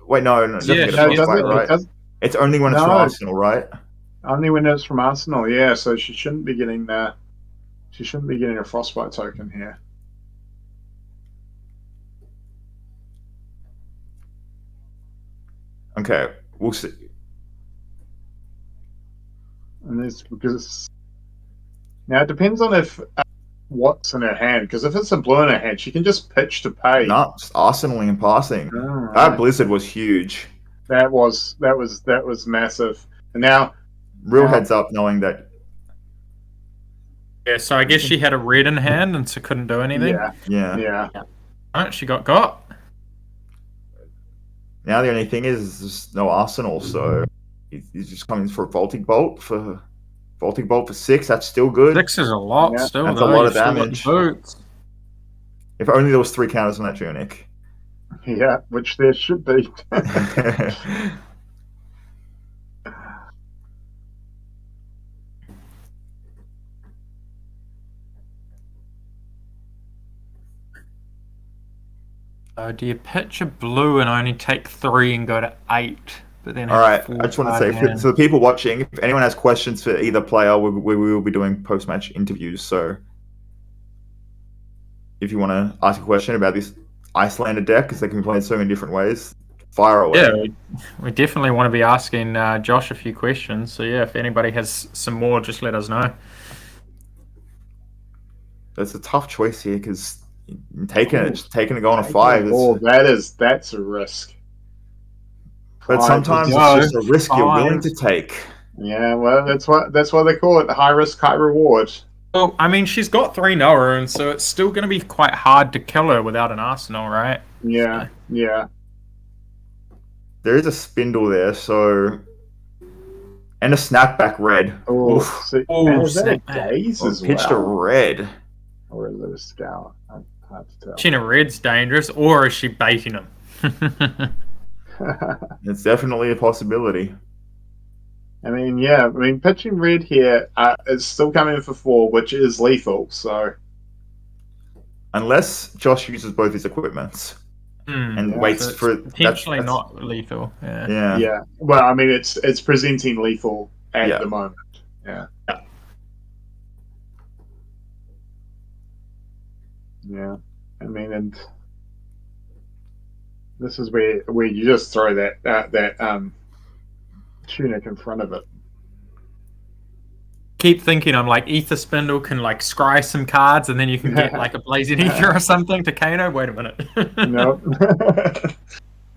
Speaker 1: wait, no, it doesn't get a fight, right? It's only when it's from Arsenal, right?
Speaker 4: Only when it's from Arsenal, yeah. So she shouldn't be getting that. She shouldn't be getting a Frostbite token here.
Speaker 1: Okay, we'll see.
Speaker 4: And this because now it depends on if what's in her hand. Because if it's a blue in her hand, she can just pitch to pay.
Speaker 1: No, just arsenaling and passing.
Speaker 4: Alright.
Speaker 1: That blizzard was huge.
Speaker 4: That was massive. And now,
Speaker 1: Real heads up, knowing that.
Speaker 3: Yeah, so I guess she had a red in hand and so couldn't do anything.
Speaker 1: Yeah.
Speaker 3: Alright, she got.
Speaker 1: Now the only thing is there's no arsenal, so he's just coming for a vaulting bolt for 6. That's still good.
Speaker 3: 6 is a lot
Speaker 4: Yeah.
Speaker 3: still.
Speaker 1: That's
Speaker 3: though.
Speaker 1: a lot
Speaker 3: You've
Speaker 1: of
Speaker 3: still got
Speaker 1: damage.
Speaker 3: boots.
Speaker 1: If only there was 3 counters on that tunic.
Speaker 4: yeah, which there should be.
Speaker 3: Do you pitch a blue and only take 3 and go to 8? But then
Speaker 1: All right,
Speaker 3: have
Speaker 1: I just want to
Speaker 3: 4
Speaker 1: say,
Speaker 3: card
Speaker 1: for
Speaker 3: hands?
Speaker 1: the people watching, if anyone has questions for either player, we will be doing post-match interviews. So if you want to ask a question about this Icelander deck, because they can be played so many different ways, fire away.
Speaker 3: Yeah, we definitely want to be asking Josh a few questions. So yeah, if anybody has some more, just let us know.
Speaker 1: That's a tough choice here, because taking it going to 5.
Speaker 4: Oh, that's a risk.
Speaker 1: But
Speaker 4: Five
Speaker 1: sometimes
Speaker 4: is-
Speaker 1: it's just a risk you're willing
Speaker 3: 5.
Speaker 1: to take.
Speaker 4: Yeah, well, that's why they call it high risk, high reward.
Speaker 3: Well, I mean, she's got 3 Noah, and so it's still going to be quite hard to kill her without an arsenal, right?
Speaker 4: Yeah.
Speaker 1: There is a spindle there, so... And a snapback red.
Speaker 4: Oh,
Speaker 1: Oof.
Speaker 4: see,
Speaker 3: Oh,
Speaker 4: and is that a
Speaker 3: snap.
Speaker 4: gaze as
Speaker 1: Pitched a
Speaker 4: well?
Speaker 1: red.
Speaker 4: Or is it a scout? Hard to tell.
Speaker 3: China Red's dangerous, or is she baiting him?
Speaker 1: It's definitely a possibility.
Speaker 4: Pitching red here is still coming in for 4, which is lethal, so...
Speaker 1: Unless Josh uses both his equipments and
Speaker 4: Yeah,
Speaker 1: waits
Speaker 3: so it's
Speaker 1: for...
Speaker 3: potentially
Speaker 1: that's-
Speaker 3: not lethal. Yeah.
Speaker 1: Yeah.
Speaker 4: Yeah. Well, I mean, it's presenting lethal at
Speaker 1: Yeah.
Speaker 4: the moment. Yeah. Yeah. I mean, and this is where you just throw that tunic in front of it.
Speaker 3: Keep thinking, I'm like, Ether Spindle can like scry some cards, and then you can get like a Blazing Ether or something to Kano. Wait a minute.
Speaker 4: Nope.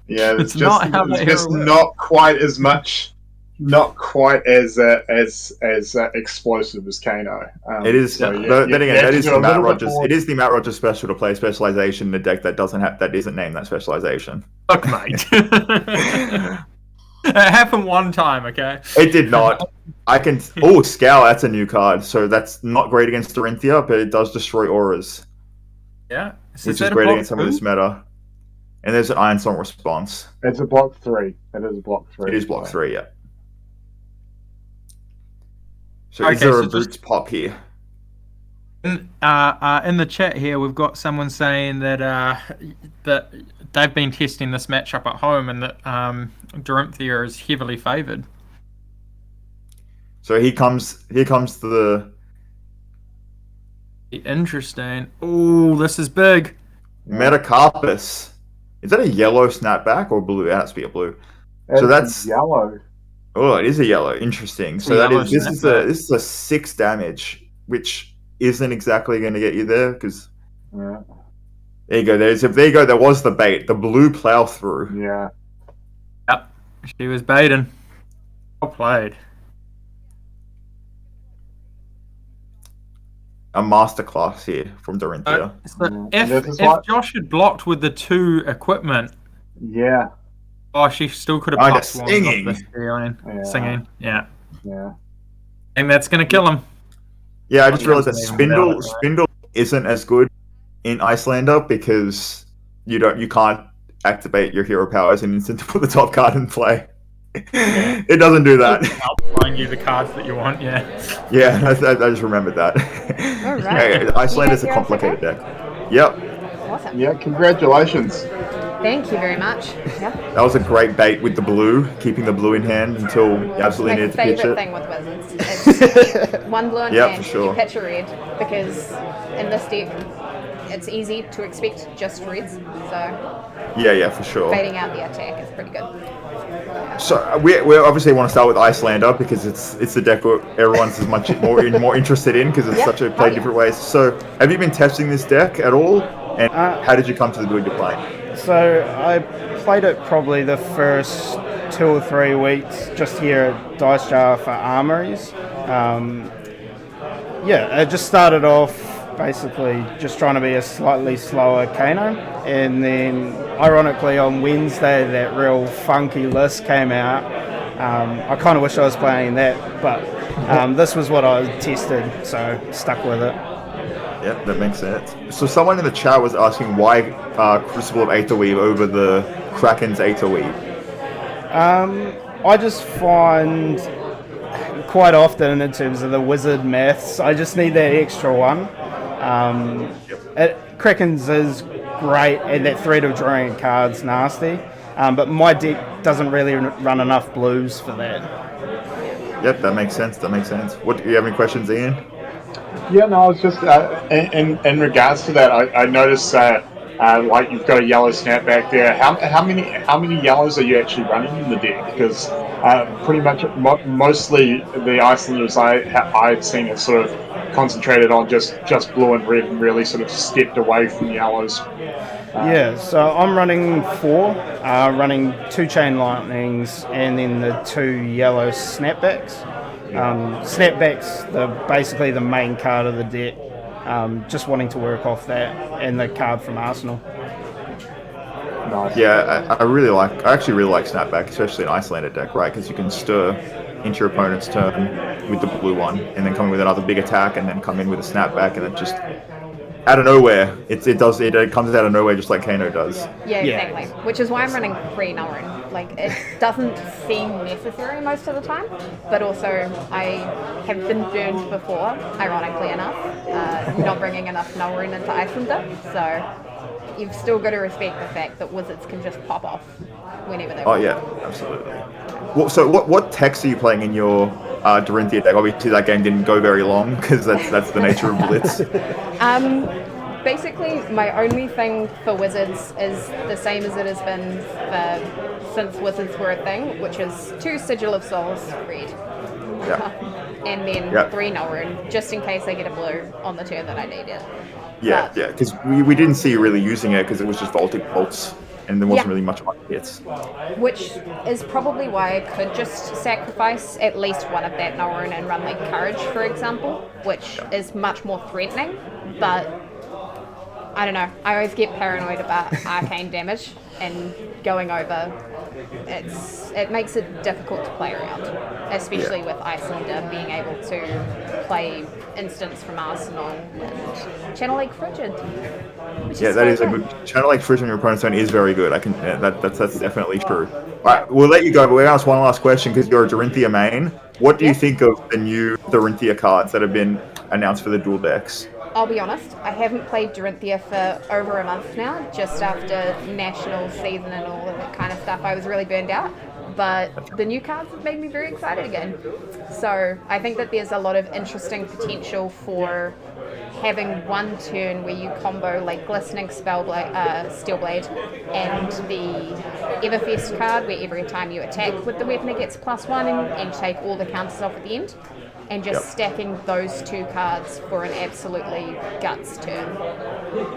Speaker 4: Yeah,
Speaker 3: It's not how
Speaker 4: it's
Speaker 3: the
Speaker 4: just
Speaker 3: hero works.
Speaker 4: not quite as much, not quite as explosive as Kano.
Speaker 1: It is.
Speaker 4: so,
Speaker 1: Then again,
Speaker 4: have
Speaker 1: that
Speaker 4: to
Speaker 1: is
Speaker 4: do
Speaker 1: the
Speaker 4: a
Speaker 1: Matt
Speaker 4: little bit
Speaker 1: Rogers.
Speaker 4: more-
Speaker 1: It is the Matt Rogers special to play specialization in a deck that isn't named that specialization.
Speaker 3: Look, mate. It happened one time, okay?
Speaker 1: It did not. I can. Oh, Scowl. That's a new card. So that's not great against Dorinthia, but it does destroy auras,
Speaker 3: Yeah.
Speaker 1: which is great against some of this meta. And there's an Iron Song response.
Speaker 4: It's a block 3. It is a block 3.
Speaker 1: It is block 3, yeah. So
Speaker 3: Okay,
Speaker 1: is there
Speaker 3: so
Speaker 1: a
Speaker 3: just-
Speaker 1: Boots pop here?
Speaker 3: In the chat here, we've got someone saying that that they've been testing this matchup at home, and that Dorinthia is heavily favoured.
Speaker 1: So here comes the
Speaker 3: Interesting. Oh, this is big.
Speaker 1: Metacarpus. Is that a yellow snapback or blue? It has to be a blue. So that's-
Speaker 4: yellow.
Speaker 1: Oh, it is a yellow. Interesting. So
Speaker 3: A
Speaker 1: that
Speaker 3: yellow
Speaker 1: is this
Speaker 3: snapback.
Speaker 1: is a 6 damage, which isn't exactly going to get you there because
Speaker 4: Yeah.
Speaker 1: there you go. There you go. There was the bait. The blue plow through.
Speaker 4: Yeah.
Speaker 3: Yep, she was baiting. Well played.
Speaker 1: A masterclass here from Dorinthia.
Speaker 3: So
Speaker 4: This is
Speaker 3: if
Speaker 4: what-
Speaker 3: Josh had blocked with the 2 equipment,
Speaker 4: Yeah.
Speaker 3: oh, she still could have
Speaker 1: Oh,
Speaker 3: blocked
Speaker 1: the
Speaker 3: one
Speaker 1: singing.
Speaker 3: with the stealing.
Speaker 4: Yeah.
Speaker 3: Singing, yeah.
Speaker 4: Yeah.
Speaker 3: And that's going to kill him.
Speaker 1: Yeah, I just
Speaker 3: Okay.
Speaker 1: realized that
Speaker 3: Even better, right?
Speaker 1: Spindle isn't as good in Icelander because you can't activate your hero power as an instant to put the top card in play. It doesn't do that.
Speaker 3: Outplaying you the cards that you want, yeah.
Speaker 1: Yeah, I just remembered that.
Speaker 8: All right.
Speaker 1: Hey, Icelander is a
Speaker 8: You guys
Speaker 1: complicated
Speaker 8: here
Speaker 1: deck. Yep.
Speaker 8: Awesome.
Speaker 4: Yeah. Congratulations.
Speaker 8: Thank you very much. Yeah.
Speaker 1: That was a great bait with the blue, keeping the blue in hand until you absolutely needed to pitch it.
Speaker 8: My favourite thing with Wizards. It's one blue in hand,
Speaker 1: for sure.
Speaker 8: you pitch a red, because in this deck, it's easy to expect just reds. So
Speaker 1: Yeah, for sure.
Speaker 8: fading out the attack is pretty good.
Speaker 1: So we obviously want to start with Icelander because it's the deck everyone's as much more interested in because it's such a play different ways. So have you been testing this deck at all? And how did you come to the build you're playing?
Speaker 9: So I played it probably the first 2 or 3 weeks just here at Dice Jar for Armories. I just started off basically just trying to be a slightly slower Kano, and then ironically on Wednesday that real funky list came out. I kind of wish I was playing that, but this was what I tested, so stuck with it.
Speaker 1: Yeah, that makes sense. So someone in the chat was asking why Crucible of Aetherweave over the Kraken's Aetherweave.
Speaker 9: I just find quite often in terms of the wizard maths, I just need that extra one. Kraken's is great, and that threat of drawing a card's nasty, but my deck doesn't really run enough blues for that.
Speaker 1: Yep, that makes sense. What do you have any questions, Ian?
Speaker 4: Yeah, no, I was just in regards to that. I noticed like you've got a yellow snapback there. How many yellows are you actually running in the deck? Because pretty much mostly the Icelanders I've seen it sort of concentrated on just blue and red and really sort of stepped away from yellows.
Speaker 9: So I'm running 4, running 2 Chain Lightnings and then the 2 yellow snapbacks. Snapbacks, basically the main card of the deck. Just wanting to work off that and the card from Arsenal.
Speaker 4: Nice.
Speaker 1: Yeah, I actually really like snapback, especially in Icelander deck, right? Because you can stir into your opponent's turn with the blue one, and then come in with another big attack, and then come in with a snapback, and it just out of nowhere, it comes out of nowhere just like Kano does.
Speaker 8: Yeah, exactly. Which is why I'm running 3 Nullrune. Like, it doesn't seem necessary most of the time, but also I have been burned before, ironically enough, not bringing enough Nullrune into Icelander. So you've still got to respect the fact that wizards can just pop off whenever they want.
Speaker 1: Oh yeah, absolutely. So what techs are you playing in your Dorinthia deck? Obviously that game didn't go very long because that's the nature of Blitz.
Speaker 8: Basically, my only thing for wizards is the same as it has been since wizards were a thing, which is 2 Sigil of Souls red.
Speaker 1: Yeah.
Speaker 8: And then 3 Nullrune, just in case I get a blue on the turn that I need it.
Speaker 1: Yeah, because we didn't see you really using it because it was just vaulting bolts. And there wasn't really much on hits.
Speaker 8: Which is probably why I could just sacrifice at least one of that Nullrune and run like Courage, for example, which is much more threatening, but I don't know. I always get paranoid about arcane damage and going over. It makes it difficult to play around, especially with Icelander being able to play instants from Arsenal and Channel Lake Frigid.
Speaker 1: That is a good Channel Lake Frigid on your opponent's turn is very good. That's definitely true. All right, we'll let you go, but we're going to ask one last question because you're a Dorinthia main. What do you think of the new Dorinthia cards that have been announced for the dual decks?
Speaker 8: I'll be honest, I haven't played Dorinthia for over a month now, just after national season and all of that kind of stuff. I was really burned out, but the new cards have made me very excited again. So I think that there's a lot of interesting potential for having one turn where you combo like Glistening Steelblade and the Everfest card, where every time you attack with the weapon it gets +1 and take all the counters off at the end. And just stacking those 2 cards for an absolutely guts turn.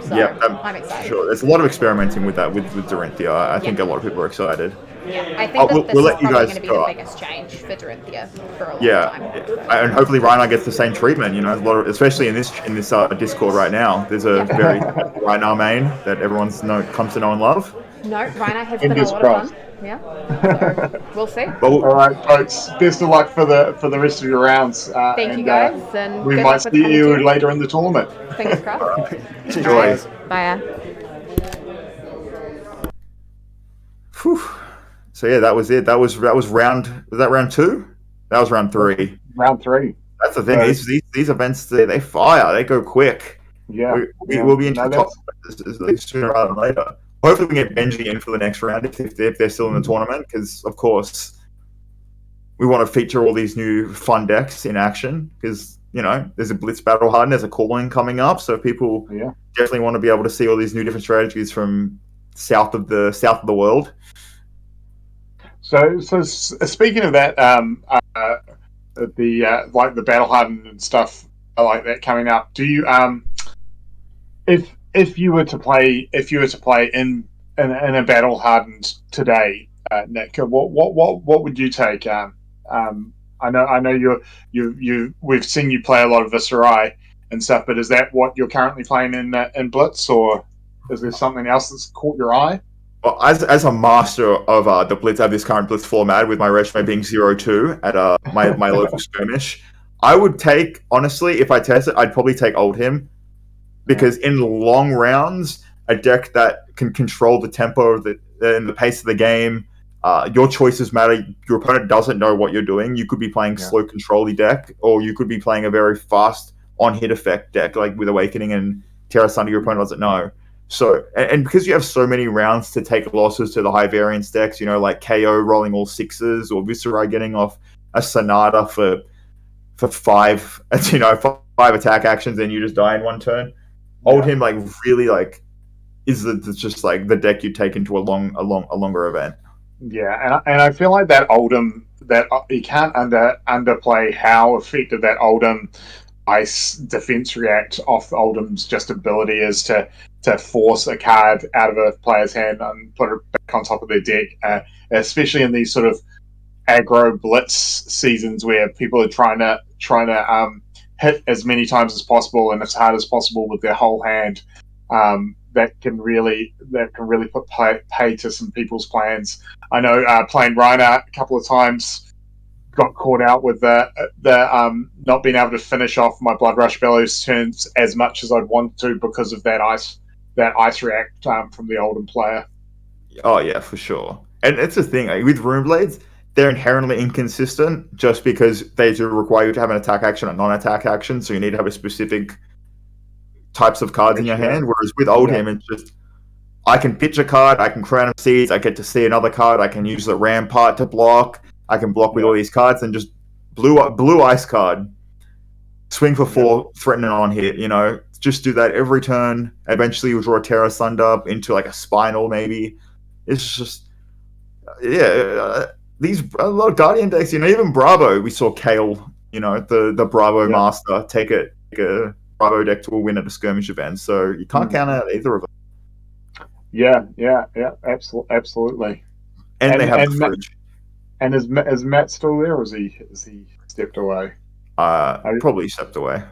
Speaker 8: So I'm excited.
Speaker 1: Sure, there's a lot of experimenting with that with Dorinthia. I think a lot of people are excited.
Speaker 8: Yeah, I think this is probably going to be the biggest change for Dorinthia for a long time.
Speaker 1: And hopefully Rhinar gets the same treatment. You know, a lot of, especially in this Discord right now. There's a very Rhinar main that everyone's comes to know and love.
Speaker 8: No, Rhinar has been a lot of fun. Yeah, so we'll see.
Speaker 4: All right, folks. Best of luck for the rest of your rounds.
Speaker 8: Thank you, guys. And
Speaker 4: we might see you later in the tournament.
Speaker 8: Fingers crossed.
Speaker 1: Enjoy.
Speaker 8: Bye.
Speaker 1: Whew. So yeah, that was it. That was round. Was that round 2? That was round 3.
Speaker 4: Round 3.
Speaker 1: That's the thing. These events they fire. They go quick.
Speaker 4: Yeah.
Speaker 1: We'll be into the top sooner rather than later. hopefully we can get Benji in for the next round if they're still in the tournament, because of course we want to feature all these new fun decks in action, because there's a Blitz Battle Hardened, there's a calling coming up, so people definitely want to be able to see all these new different strategies from south of the world.
Speaker 4: So speaking of that, the Battle Hardened and stuff like that coming up, do you if you were to play in a Battle Hardened today, Nick, what would you take? I know we've seen you play a lot of Viserai and stuff, but is that what you're currently playing in Blitz, or is there something else that's caught your eye?
Speaker 1: Well, as a master of the Blitz, I have this current Blitz format with my resume being 0-2 at my local skirmish. I would take, honestly, if I test it, I'd probably take Oldhim, because in long rounds, a deck that can control the tempo of and the pace of the game, your choices matter. Your opponent doesn't know what you're doing. You could be playing slow control-y deck, or you could be playing a very fast on-hit effect deck, like with Awakening and Terra Thunder. Your opponent doesn't know. So, and because you have so many rounds to take losses to the high variance decks, like KO rolling all sixes, or Viserai getting off a Sonata for 5 attack actions, and you just die in one turn. Oldhim really is just the deck you take into a longer event.
Speaker 4: Yeah, and I feel like that Oldhim, that you can't underplay how effective that Oldhim ice defense react off Oldham's just ability is to force a card out of a player's hand and put it back on top of their deck, especially in these sort of aggro blitz seasons where people are trying to hit as many times as possible and as hard as possible with their whole hand. That can really put pay to some people's plans. I know playing Reiner a couple of times, got caught out with the not being able to finish off my Blood Rush Bellows turns as much as I'd want to because of that ice react from the Oldhim player.
Speaker 1: Oh yeah, for sure. And it's the thing with Rune Blades, they're inherently inconsistent just because they do require you to have an attack action and non-attack action, so you need to have a specific types of cards in your hand. Whereas with Oldhim, it's just I can pitch a card, I can Crown of Seeds, I get to see another card, I can use the Rampart to block. I can block with all these cards and just blue ice card, swing for 4, threaten an on hit. Just do that every turn. Eventually, you'll draw a Terra Thunder into a Spinal maybe. It's just a lot of Guardian decks. Even Bravo, we saw Kale. The Bravo Master take a Bravo deck to a win at a skirmish event. So you can't count out either of them.
Speaker 4: Yeah, absolutely.
Speaker 1: And they have the fridge.
Speaker 4: And is Matt still there, or is he stepped away?
Speaker 1: Probably stepped away.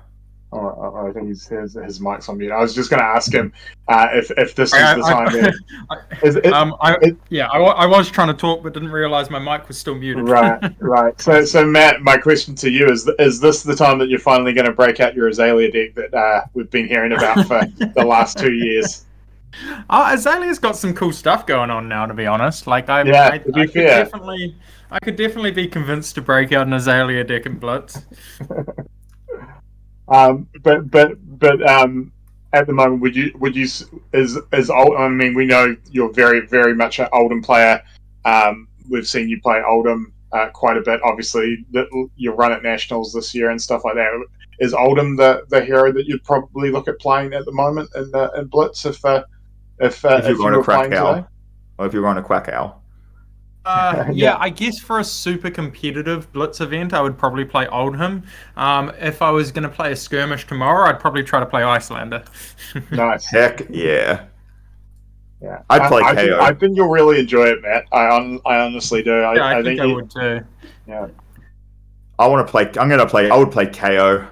Speaker 4: Oh, I think his mic's on mute. I was just going to ask him if this is the time.
Speaker 3: I was trying to talk, but didn't realize my mic was still muted.
Speaker 4: Right. So Matt, my question to you is this the time that you're finally going to break out your Azalea deck that we've been hearing about for the last 2 years?
Speaker 3: Azalea's got some cool stuff going on now, to be honest. I could definitely be convinced to break out an Azalea deck in Blitz.
Speaker 4: But at the moment, would you I mean, we know you're very, very much an Oldhim player. We've seen you play Oldhim quite a bit. Obviously, you run at Nationals this year and stuff like that. Is Oldhim the hero that you'd probably look at playing at the moment in Blitz if you're
Speaker 1: going to Crack Owl, or if you're going to Quack Owl?
Speaker 3: I guess for a super competitive Blitz event, I would probably play Oldhim. If I was going to play a skirmish tomorrow, I'd probably try to play Icelander.
Speaker 4: Nice.
Speaker 1: Heck yeah.
Speaker 4: Yeah,
Speaker 1: I'd play KO.
Speaker 4: I think you'll really enjoy it, Matt. I honestly do.
Speaker 3: I think I would too.
Speaker 4: Yeah.
Speaker 1: I would play KO.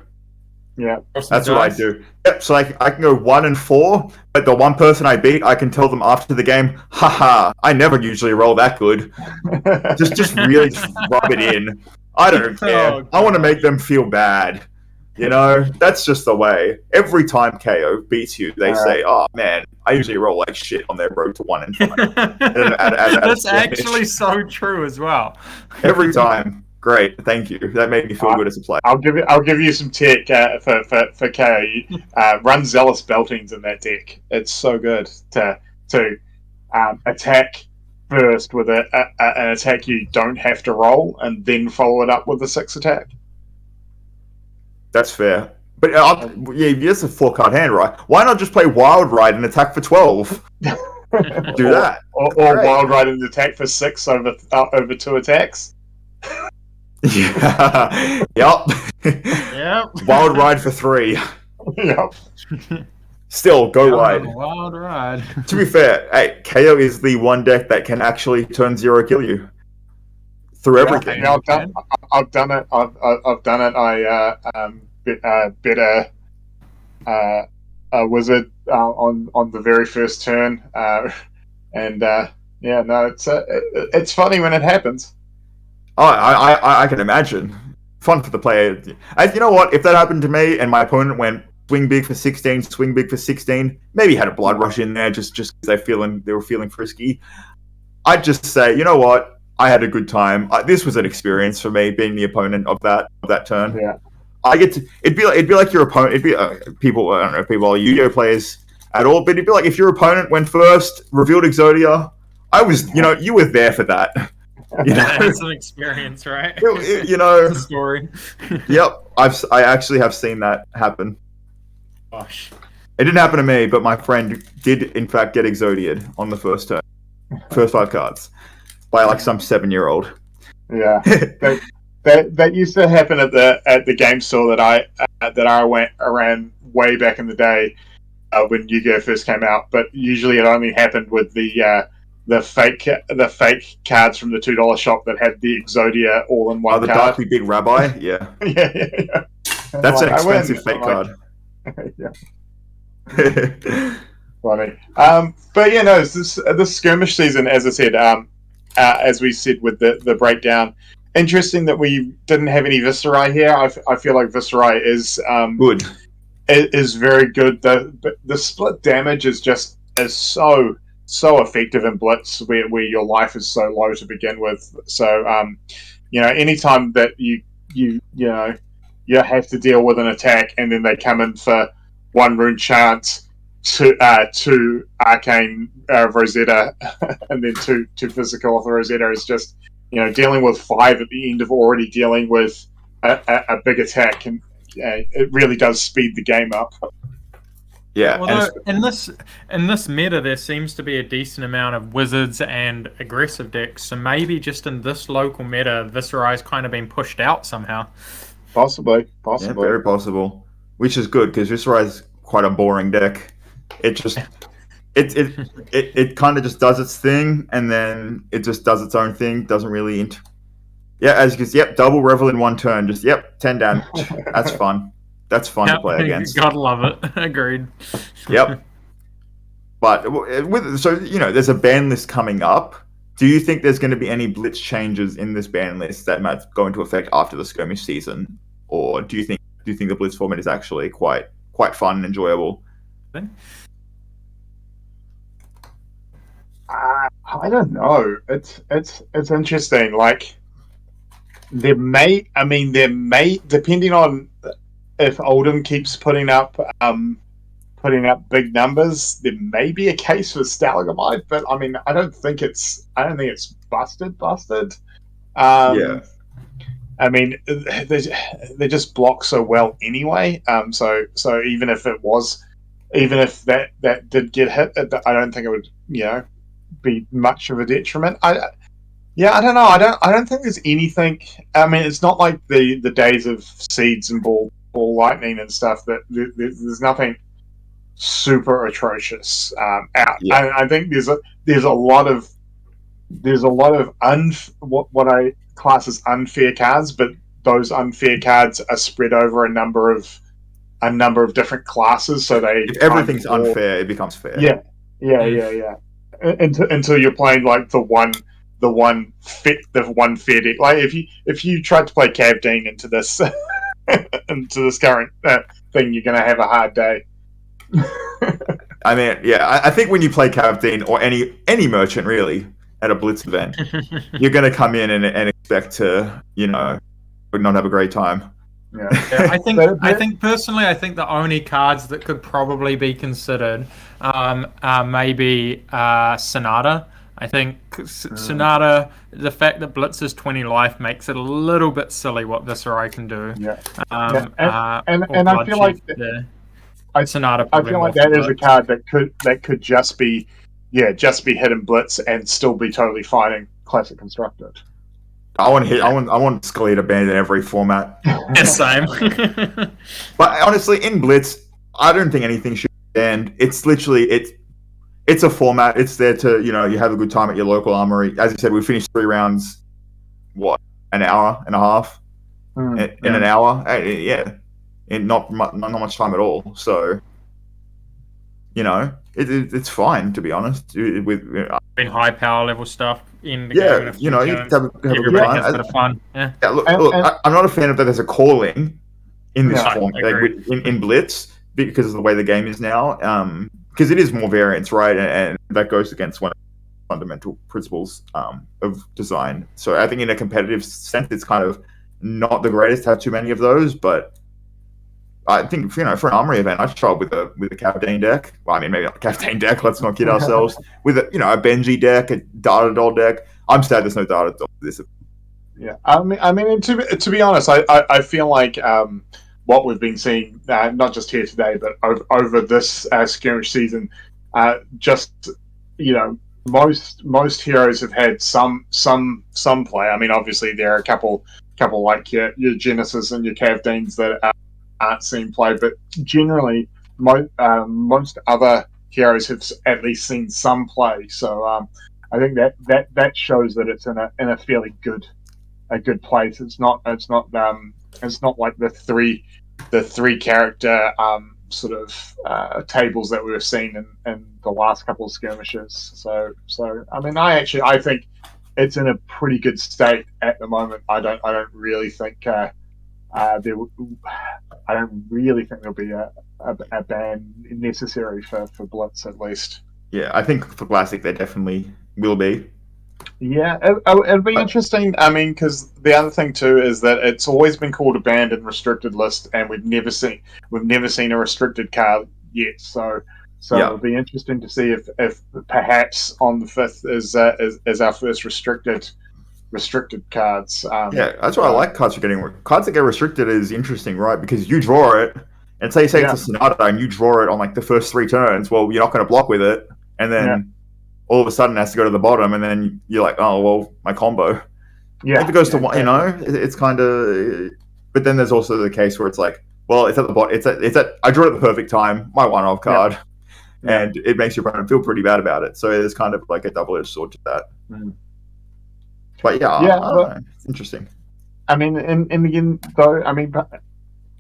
Speaker 4: Yeah,
Speaker 1: that's what I do. Yep. So I can go 1-4, but the one person I beat, I can tell them after the game, haha, I never usually roll that good. just really rub it in. I don't care. I want to make them feel bad. That's just the way. Every time KO beats you, they say, "Oh man, I usually roll like shit on their road to 1-5."
Speaker 3: That's actually so true as well.
Speaker 1: Every time. Great, thank you. That made me feel good as a player.
Speaker 4: I'll give you some tech for KO. Run Zealous Beltings in that deck. It's so good to attack first with an attack you don't have to roll, and then follow it up with a 6 attack.
Speaker 1: That's fair. But yeah, that's a 4-card hand, right? Why not just play Wild Ride and attack for 12? Do that.
Speaker 4: Or Wild Ride and attack for 6 over 2 attacks.
Speaker 1: Yeah. Yep.
Speaker 3: Yep.
Speaker 1: Wild Ride for 3.
Speaker 4: Yep.
Speaker 1: Still, go wide.
Speaker 3: Wild ride.
Speaker 1: To be fair, hey, KO is the one deck that can actually turn 0 kill you through everything.
Speaker 4: Yeah, I've done it. I've done it. I bet a wizard on the very first turn, it's funny when it happens.
Speaker 1: Oh, I can imagine. Fun for the player. You know what? If that happened to me and my opponent went swing big for 16, swing big for 16, maybe had a blood rush in there just because they were feeling frisky, I'd just say, you know what? I had a good time. This was an experience for me being the opponent of that turn.
Speaker 4: Yeah.
Speaker 1: It'd be like your opponent. It'd be people. I don't know if people are Yu-Gi-Oh players at all, but it'd be like if your opponent went first, revealed Exodia. You were there for that.
Speaker 3: That's an experience, right?
Speaker 1: It's
Speaker 3: a story.
Speaker 1: Yep, I actually have seen that happen.
Speaker 3: Gosh.
Speaker 1: It didn't happen to me, but my friend did in fact get Exodia'd on the first turn, first 5 cards, by like some 7-year-old.
Speaker 4: Yeah, that used to happen at the game store that I went around way back in the day when Yu-Gi-Oh first came out. But usually it only happened with the fake cards from the $2 shop that had the Exodia all in one
Speaker 1: the
Speaker 4: card.
Speaker 1: Darkly Big Rabbi, yeah.
Speaker 4: yeah.
Speaker 1: That's an expensive fake card.
Speaker 4: Yeah. Funny. But yeah, no, this skirmish season, as I said, as we said with the breakdown, interesting that we didn't have any Viserai here. I feel like Viserai is
Speaker 1: good.
Speaker 4: It is very good. The split damage is so effective in Blitz, where your life is so low to begin with. So anytime that you have to deal with an attack and then they come in for 1 rune chance, 2 arcane Rosetta, and then 2 physical of the Rosetta is just dealing with 5 at the end of already dealing with a big attack, and it really does speed the game up.
Speaker 1: Yeah.
Speaker 3: Although in this meta, there seems to be a decent amount of wizards and aggressive decks. So maybe just in this local meta, Viserai's kind of been pushed out somehow.
Speaker 4: Possibly.
Speaker 1: Yeah, very possible. Which is good because Viserai's quite a boring deck. It just it kind of just does its thing, and then it just does its own thing. Doesn't really as you can see, double revel in 1 turn. Just 10 damage. That's fun. That's fun to play against.
Speaker 3: Gotta love it. Agreed.
Speaker 1: Yep. But there's a ban list coming up. Do you think there's going to be any Blitz changes in this ban list that might go into effect after the skirmish season, or do you think the Blitz format is actually quite fun and enjoyable?
Speaker 4: I don't know. It's interesting. Like there may depending on if Oldham keeps putting up big numbers, there may be a case for Stalagmite, but I don't think it's busted.
Speaker 1: Yeah.
Speaker 4: They just block so well anyway. So even if that did get hit, I don't think it would be much of a detriment. I don't know. I don't think there's anything. It's not like the days of Seeds and Ball Lightning and stuff that there's nothing super atrocious out.
Speaker 1: Yeah.
Speaker 4: I think there's a lot of what I class as unfair cards, but those unfair cards are spread over a number of different classes. So if
Speaker 1: everything's unfair, it becomes fair.
Speaker 4: Yeah. Until you're playing like the one fair deck. Like if you tried to play Cavdeen into this into this current thing, you're going to have a hard day.
Speaker 1: I think when you play Cavdeen or any merchant really at a Blitz event, you're going to come in and expect to not have a great time.
Speaker 4: Yeah.
Speaker 3: I think personally, I think the only cards that could probably be considered are maybe Sonata. I think Sonata, the fact that Blitz is 20 life makes it a little bit silly what Viscerai can do.
Speaker 4: Yeah.
Speaker 3: And
Speaker 4: I feel like
Speaker 3: Sonata.
Speaker 4: I feel like that is a card that could just be hidden Blitz and still be totally fighting Classic Constructed.
Speaker 1: I want Scully to ban in every format.
Speaker 3: Yeah, same.
Speaker 1: But honestly, in Blitz, I don't think anything should be banned. It's literally it's a format. It's there to you have a good time at your local armory. As you said, we finished 3 rounds. What, an hour and a half in an hour? Yeah, in not much time at all. So it's fine, to be honest.
Speaker 3: In high power level stuff in the game.
Speaker 1: You have a good
Speaker 3: time. Has a bit of fun. Yeah.
Speaker 1: Look, I'm not a fan of that as a calling in this form, in Blitz, because of the way the game is now. Because it is more variance, right? And that goes against one of the fundamental principles of design. So I think in a competitive sense, it's kind of not the greatest to have too many of those, but I think for an armory event, I'd show up with a Cavdane deck. Well, I mean, maybe not a Cavdane deck. Let's not kid ourselves. With a Benji deck, a Data Doll deck. I'm sad there's no Data Doll for this.
Speaker 4: Yeah, I mean, to be honest, I feel like what we've been seeing, not just here today, but over this skirmish season, most heroes have had some play. I mean, obviously there are a couple like your Genesis and your Cavdanes that aren't seeing play, but generally most other heroes have at least seen some play. So I think that shows that it's in a fairly good place. It's not like the three character sort of tables that we've seen in the last couple of skirmishes. So I mean, I think it's in a pretty good state at the moment. I don't really think there'll be a ban necessary for Blitz, at least.
Speaker 1: Yeah, I think for Classic there definitely will be.
Speaker 4: Yeah, it'll be interesting. I mean, because the other thing too is that it's always been called a banned and restricted list, and we've never seen a restricted card yet. So it'll be interesting to see if perhaps on the 5th is our first restricted cards.
Speaker 1: That's why I like cards cards that get restricted is interesting, right? Because you draw it, and say it's a Sonata, and you draw it on like the first 3 turns. Well, you're not going to block with it, and then all of a sudden it has to go to the bottom, and then you're like, oh well, my combo. Yeah, if it goes to one, it's kind of. But then there's also the case where it's like, well, it's at the bottom. It's at. I drew it at the perfect time, my 1-off card, and it makes your opponent feel pretty bad about it. So it's kind of like a double-edged sword to that.
Speaker 4: Mm.
Speaker 1: But I don't know. It's interesting.
Speaker 4: I mean, in the end, though, I mean,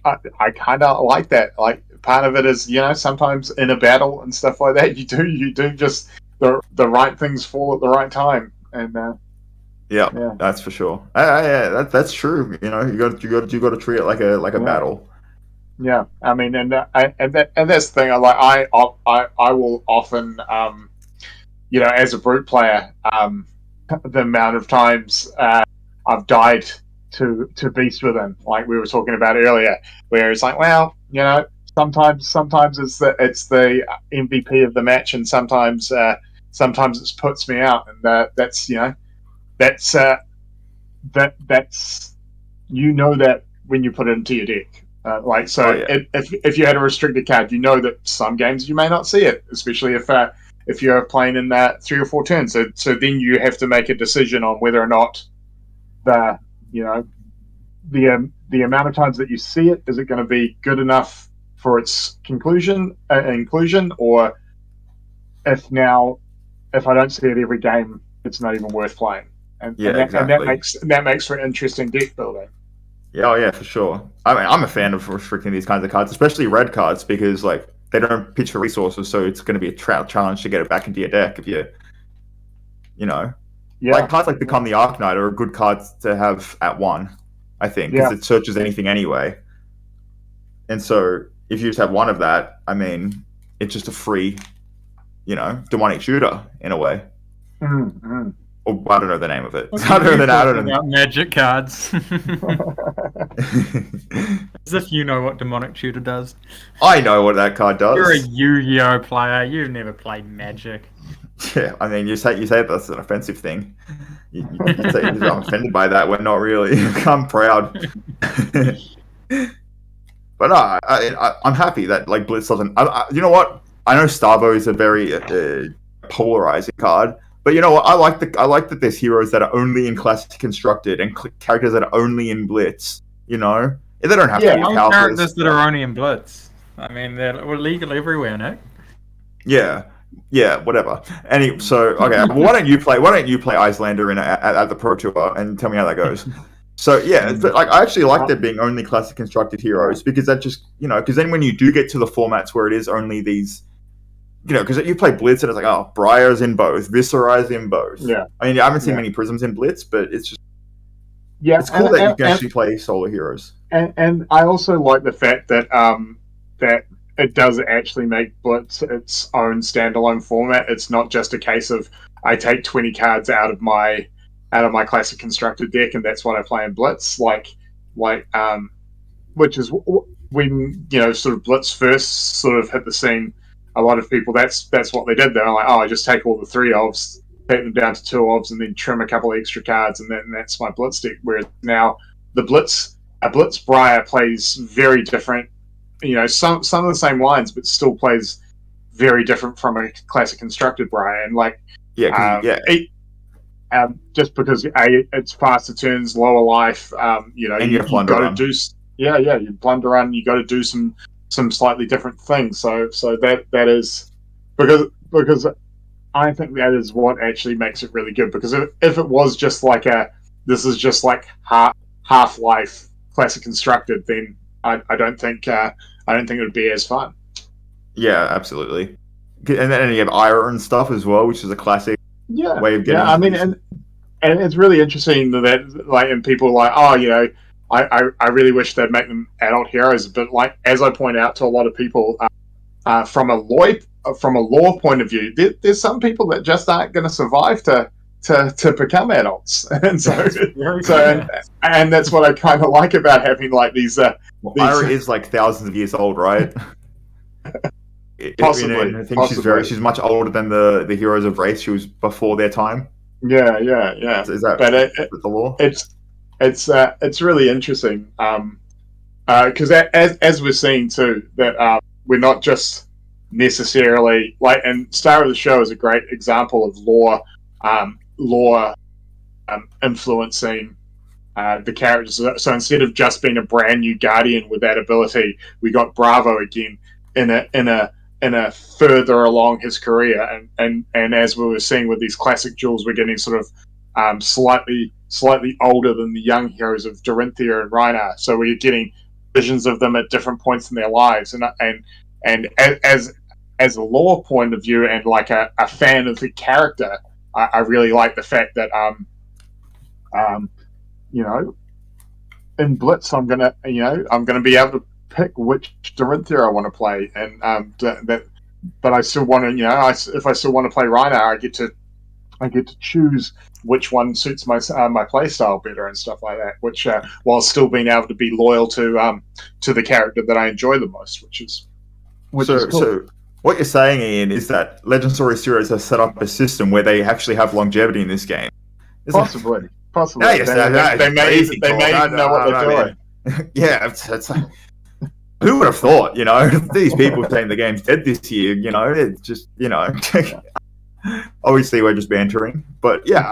Speaker 4: I kind of like that. Like, part of it is, sometimes in a battle and stuff like that, you do just the right things fall at the right time, and
Speaker 1: that's for sure. That's true. You got to treat it like a battle.
Speaker 4: Yeah, I mean, and that's the thing. I will often, as a brute player, the amount of times I've died to Beast Within, like we were talking about earlier, where it's like, well, sometimes it's the MVP of the match, and sometimes it puts me out, and that's that when you put it into your deck. If you had a restricted card, that some games you may not see it, especially if you're playing in that 3 or 4 turns. So then you have to make a decision on whether or not the amount of times that you see it, is it going to be good enough for its inclusion, or if I don't see it every game, it's not even worth playing. And that makes for interesting deck building.
Speaker 1: Yeah, for sure. I mean, I'm a fan of restricting these kinds of cards, especially red cards, because like they don't pitch for resources, so it's going to be a challenge to get it back into your deck if like cards like Become the Arknight are a good card to have at 1, I think, because it searches anything anyway. And so if you just have 1 of that, I mean, it's just a free, demonic shooter in a way.
Speaker 4: Mm-hmm.
Speaker 1: Oh, I don't know the name of it. I don't know.
Speaker 3: About magic cards. As if you know what Demonic Tutor does.
Speaker 1: I know what that card does.
Speaker 3: You're a Yu-Gi-Oh player. You've never played Magic.
Speaker 1: Yeah, I mean, you say that's an offensive thing. You say I'm offended by that when not really. I'm proud. But no, I'm happy that like Blitz doesn't. You know what? I know Starvo is a very polarizing card, but you know what? I like that there's heroes that are only in Classic Constructed and characters that are only in Blitz. You know, they don't have to be powerful.
Speaker 3: Characters that are only in Blitz. I mean, we're legal everywhere, Nick.
Speaker 1: Yeah, whatever. So okay, well, why don't you play Icelander at the Pro Tour and tell me how that goes? So yeah, but like I actually like there being only Classic Constructed heroes because that just because then when you do get to the formats where it is only these, because you play Blitz and it's like Briar's in both, Viscerai's in both.
Speaker 4: Yeah,
Speaker 1: I mean I haven't seen many Prisms in Blitz, but it's just it's cool
Speaker 4: and,
Speaker 1: that you can actually play solo heroes.
Speaker 4: And I also like the fact that that it does actually make Blitz its own standalone format. It's not just a case of I take 20 cards out of my Classic Constructed deck and that's what I play in Blitz. Which is when sort of Blitz first sort of hit the scene. A lot of people that's what they did. They're like, I just take all the 3 ofs, take them down to 2 ofs, and then trim a couple of extra cards, and that's my Blitz deck. Whereas now a Blitz Briar plays very different. Some of the same lines, but still plays very different from a Classic Constructed Briar. And just because it's faster turns, lower life, you got to do you plunder run. You got to do some slightly different things. So that is because I think that is what actually makes it really good. Because if it was just like this is just like Half-Life Classic Constructed, then I don't think it would be as fun.
Speaker 1: Yeah, absolutely. And then you have Ira and stuff as well, which is a classic way of getting.
Speaker 4: Yeah, I mean, and it's really interesting that like, and people are like, I really wish they'd make them adult heroes, but like as I point out to a lot of people, from a lore point of view, there's some people that just aren't going to survive to become adults, and and that's what I kind of like about having like these.
Speaker 1: Ira is like thousands of years old, right?
Speaker 4: Possibly.
Speaker 1: I think she's much older than the heroes of Wraith. She was before their time.
Speaker 4: Yeah.
Speaker 1: Is that the lore?
Speaker 4: It's really interesting because as we're seeing too that we're not just necessarily like, and Star of the Show is a great example of lore influencing the characters. So instead of just being a brand new Guardian with that ability, we got Bravo again in a further along his career, and as we were seeing with these classic jewels, we're getting sort of slightly older than the young heroes of Dorinthia and Rhinar. So we're getting visions of them at different points in their lives, and as a lore point of view and like a fan of the character, I really like the fact that in Blitz I'm gonna be able to pick which Dorinthia I want to play, and but I still want to if I still want to play Rhinar, I get to choose which one suits my play style better and stuff like that, which while still being able to be loyal to the character that I enjoy the most, which is cool.
Speaker 1: So what you're saying, Ian, is that Legend Story Studios has set up a system where they actually have longevity in this game.
Speaker 4: Possibly.
Speaker 1: No, yes,
Speaker 4: they may even know what they're doing.
Speaker 1: Yeah, it's who would have thought? These people saying the game's dead this year. It's just obviously we're just bantering, but yeah,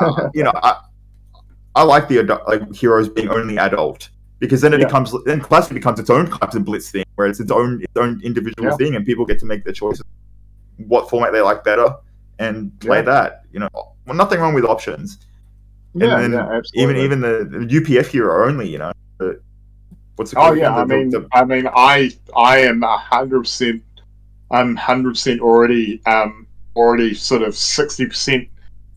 Speaker 1: I like the heroes being only adult, because then Classic becomes its own type of Blitz thing, where it's its own individual thing, and people get to make their choices, what format they like better, and play that. Well, nothing wrong with options.
Speaker 4: Absolutely.
Speaker 1: Even the UPF hero only. What's it called?
Speaker 4: Oh yeah, I mean, I am 100%. I'm 100% already sort of 60%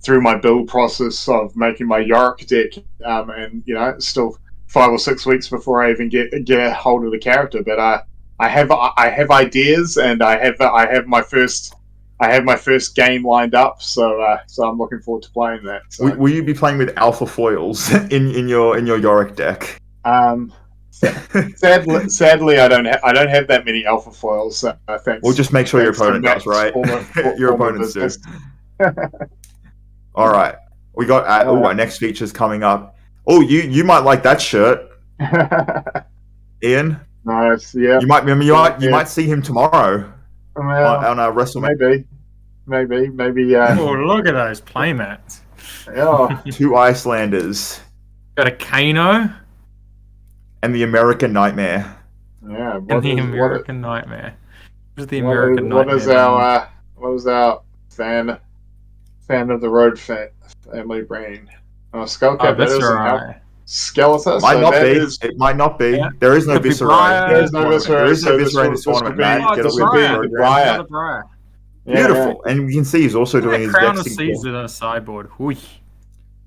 Speaker 4: through my build process of making my Yorick deck, and it's still 5 or 6 weeks before I even get a hold of the character. But I have ideas, and I have my first have my first game lined up, so I'm looking forward to playing that. So.
Speaker 1: Will you be playing with alpha foils in your Yorick deck?
Speaker 4: Sadly, I don't have that many alpha foils. Thanks.
Speaker 1: We'll just make sure your opponent does, right? Your opponents do. All right, we got our next feature's coming up. Oh, you might like that shirt, Ian.
Speaker 4: Nice, yeah.
Speaker 1: You might see him tomorrow on WrestleMania.
Speaker 4: Maybe.
Speaker 3: Oh, look at those playmats.
Speaker 4: Yeah.
Speaker 1: 2 Icelanders.
Speaker 3: Got a Kano.
Speaker 1: And the American Nightmare.
Speaker 4: Yeah.
Speaker 3: Nightmare. What is the American Nightmare?
Speaker 4: What is our fan of the road family brain? Skullcap.
Speaker 3: That's right.
Speaker 4: Skeletor.
Speaker 1: It might not be.
Speaker 3: Yeah.
Speaker 1: There is no Viscerai.
Speaker 4: There is no Viscerai
Speaker 1: in this tournament, Matt.
Speaker 4: Briar.
Speaker 1: Beautiful. And you can see he's also doing his
Speaker 3: Crown of
Speaker 1: Dexing
Speaker 3: Caesar on a sideboard. Hui.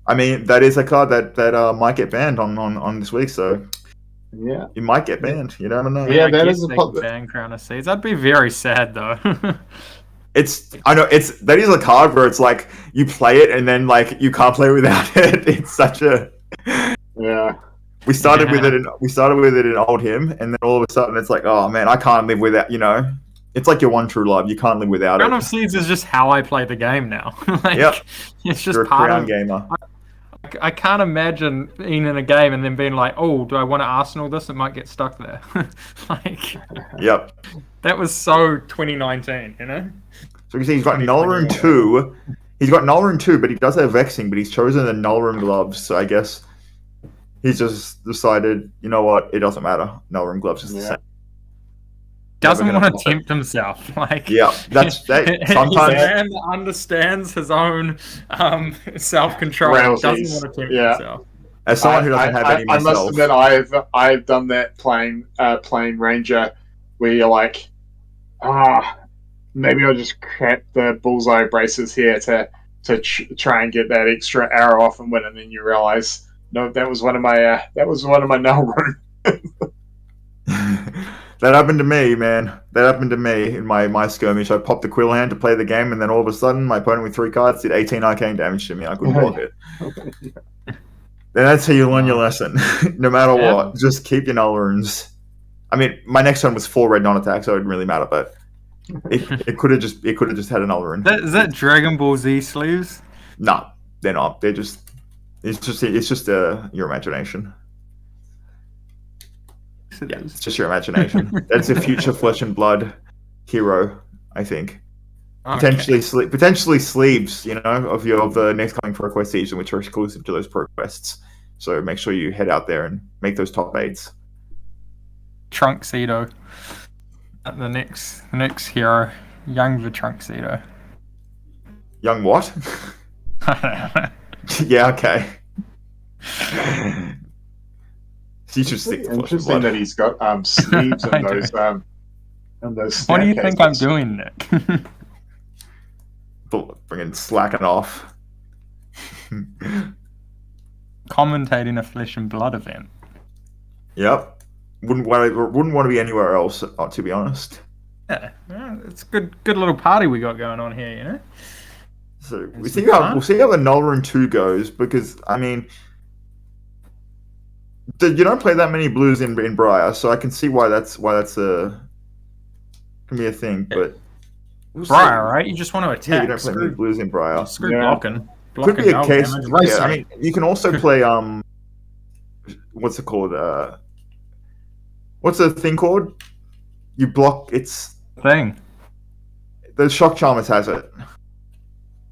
Speaker 1: I mean, that is a card that might get banned on this week, so
Speaker 4: yeah,
Speaker 1: it might get banned. You never know.
Speaker 4: Yeah, that is
Speaker 3: a ban Crown of Caesar. I'd be very sad though.
Speaker 1: That is a card where it's like you play it and then like you can't play without it. It's such a We started with it in Old Him, and then all of a sudden it's like, oh man, I can't live without. It's like your one true love. You can't live without
Speaker 3: Crown
Speaker 1: it.
Speaker 3: of Caesar is just how I play the game now. It's just
Speaker 1: You're a
Speaker 3: part
Speaker 1: crown
Speaker 3: of
Speaker 1: gamer.
Speaker 3: I can't imagine being in a game and then being like, oh, do I want to Arsenal this? It might get stuck there.
Speaker 1: Yep.
Speaker 3: That was so 2019,
Speaker 1: So you can see he's got Nullroom 2. He's got Nullroom 2, but he does have Vexing, but he's chosen the Nullroom gloves. So I guess he's just decided, you know what? It doesn't matter. Nullroom gloves is the same.
Speaker 3: Doesn't want to tempt himself.
Speaker 1: That's that.
Speaker 3: He's a
Speaker 1: Sometimes
Speaker 3: man that understands his own self-control. Doesn't want to tempt himself.
Speaker 1: As someone who doesn't have any myself,
Speaker 4: I must admit, I've done that playing Ranger, where you're like, maybe I'll just crap the bullseye braces here to try and get that extra arrow off and win, and then you realize, no, that was one of my null room.
Speaker 1: That happened to me, man. That happened to me in my skirmish. I popped the quill hand to play the game, and then all of a sudden, my opponent with 3 cards did 18 arcane damage to me. I couldn't block it. Then that's how you learn your lesson. No matter what, just keep your null runes. I mean, my next one was 4 red non-attack, so it didn't really matter. But it could have just had a null rune.
Speaker 3: Is that Dragon Ball Z sleeves?
Speaker 1: No, they're not. They're just. It's just your imagination. Yeah, it's just your imagination. That's a future Flesh and Blood hero, I think. Okay. Potentially sleeves, of the next coming ProQuest season, which are exclusive to those ProQuests. So make sure you head out there and make those top 8s.
Speaker 3: Trunksito. The next hero, young the Trunksito.
Speaker 1: Young what? Yeah, okay. You should stick to
Speaker 4: Interesting that he's got sleeves and those.
Speaker 3: What do you think I'm doing, Nick?
Speaker 1: Bringing slacking off.
Speaker 3: Commentating a Flesh and Blood event.
Speaker 1: Yep. Wouldn't want to be anywhere else, to be honest.
Speaker 3: Yeah, it's a good little party we got going on here,
Speaker 1: So we'll see how the Nullroom 2 goes, because I mean, you don't play that many blues in Briar, so I can see why that's can be a thing. But
Speaker 3: Briar, right? You just want to attack.
Speaker 1: Yeah, you don't play many blues in Briar.
Speaker 3: Screw blocking.
Speaker 1: Could be a case. I mean, you can also play what's it called? What's the thing called? You block. It's
Speaker 3: thing.
Speaker 1: The Shock Charmers has it.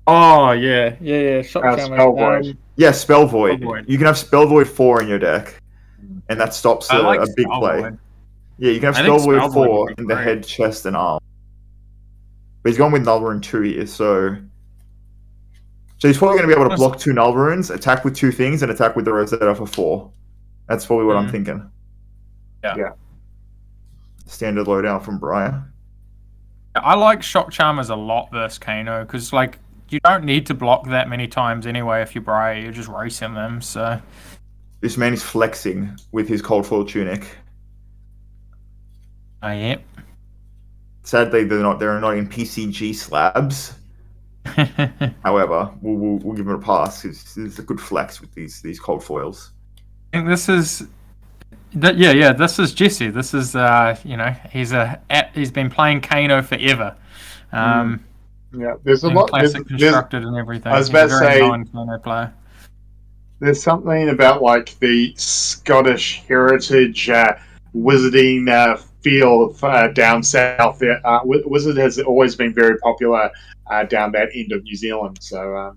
Speaker 3: Oh yeah. Shock Charmers.
Speaker 4: Spell Void.
Speaker 1: Yeah, Spell Void. You can have Spell Void 4 in your deck, and that stops a big play.
Speaker 3: Void.
Speaker 1: Yeah, you can have Spell Void 4 in the head, chest, and arm. But he's gone with Null Rune 2 here, so he's probably going to be able to block 2 Null Runes, attack with 2 things, and attack with the Rosetta for 4. That's probably what I'm thinking.
Speaker 3: Yeah.
Speaker 1: Standard loadout from Briar.
Speaker 3: I like Shock Charmers a lot versus Kano, because you don't need to block that many times anyway if you're Briar, you're just racing them, so...
Speaker 1: This man is flexing with his Cold Foil Tunic.
Speaker 3: Oh, yeah.
Speaker 1: Sadly, they're not in PCG slabs. However, we'll give it a pass because it's a good flex with these cold foils.
Speaker 3: I think this is. This is Jesse. This is he's been playing Kano forever.
Speaker 4: There's a lot.
Speaker 3: Classic constructed and everything.
Speaker 4: I was about to say,
Speaker 3: Kano player.
Speaker 4: There's something about like the Scottish heritage wizarding feel down south there. Wizard has always been very popular down that end of New Zealand, so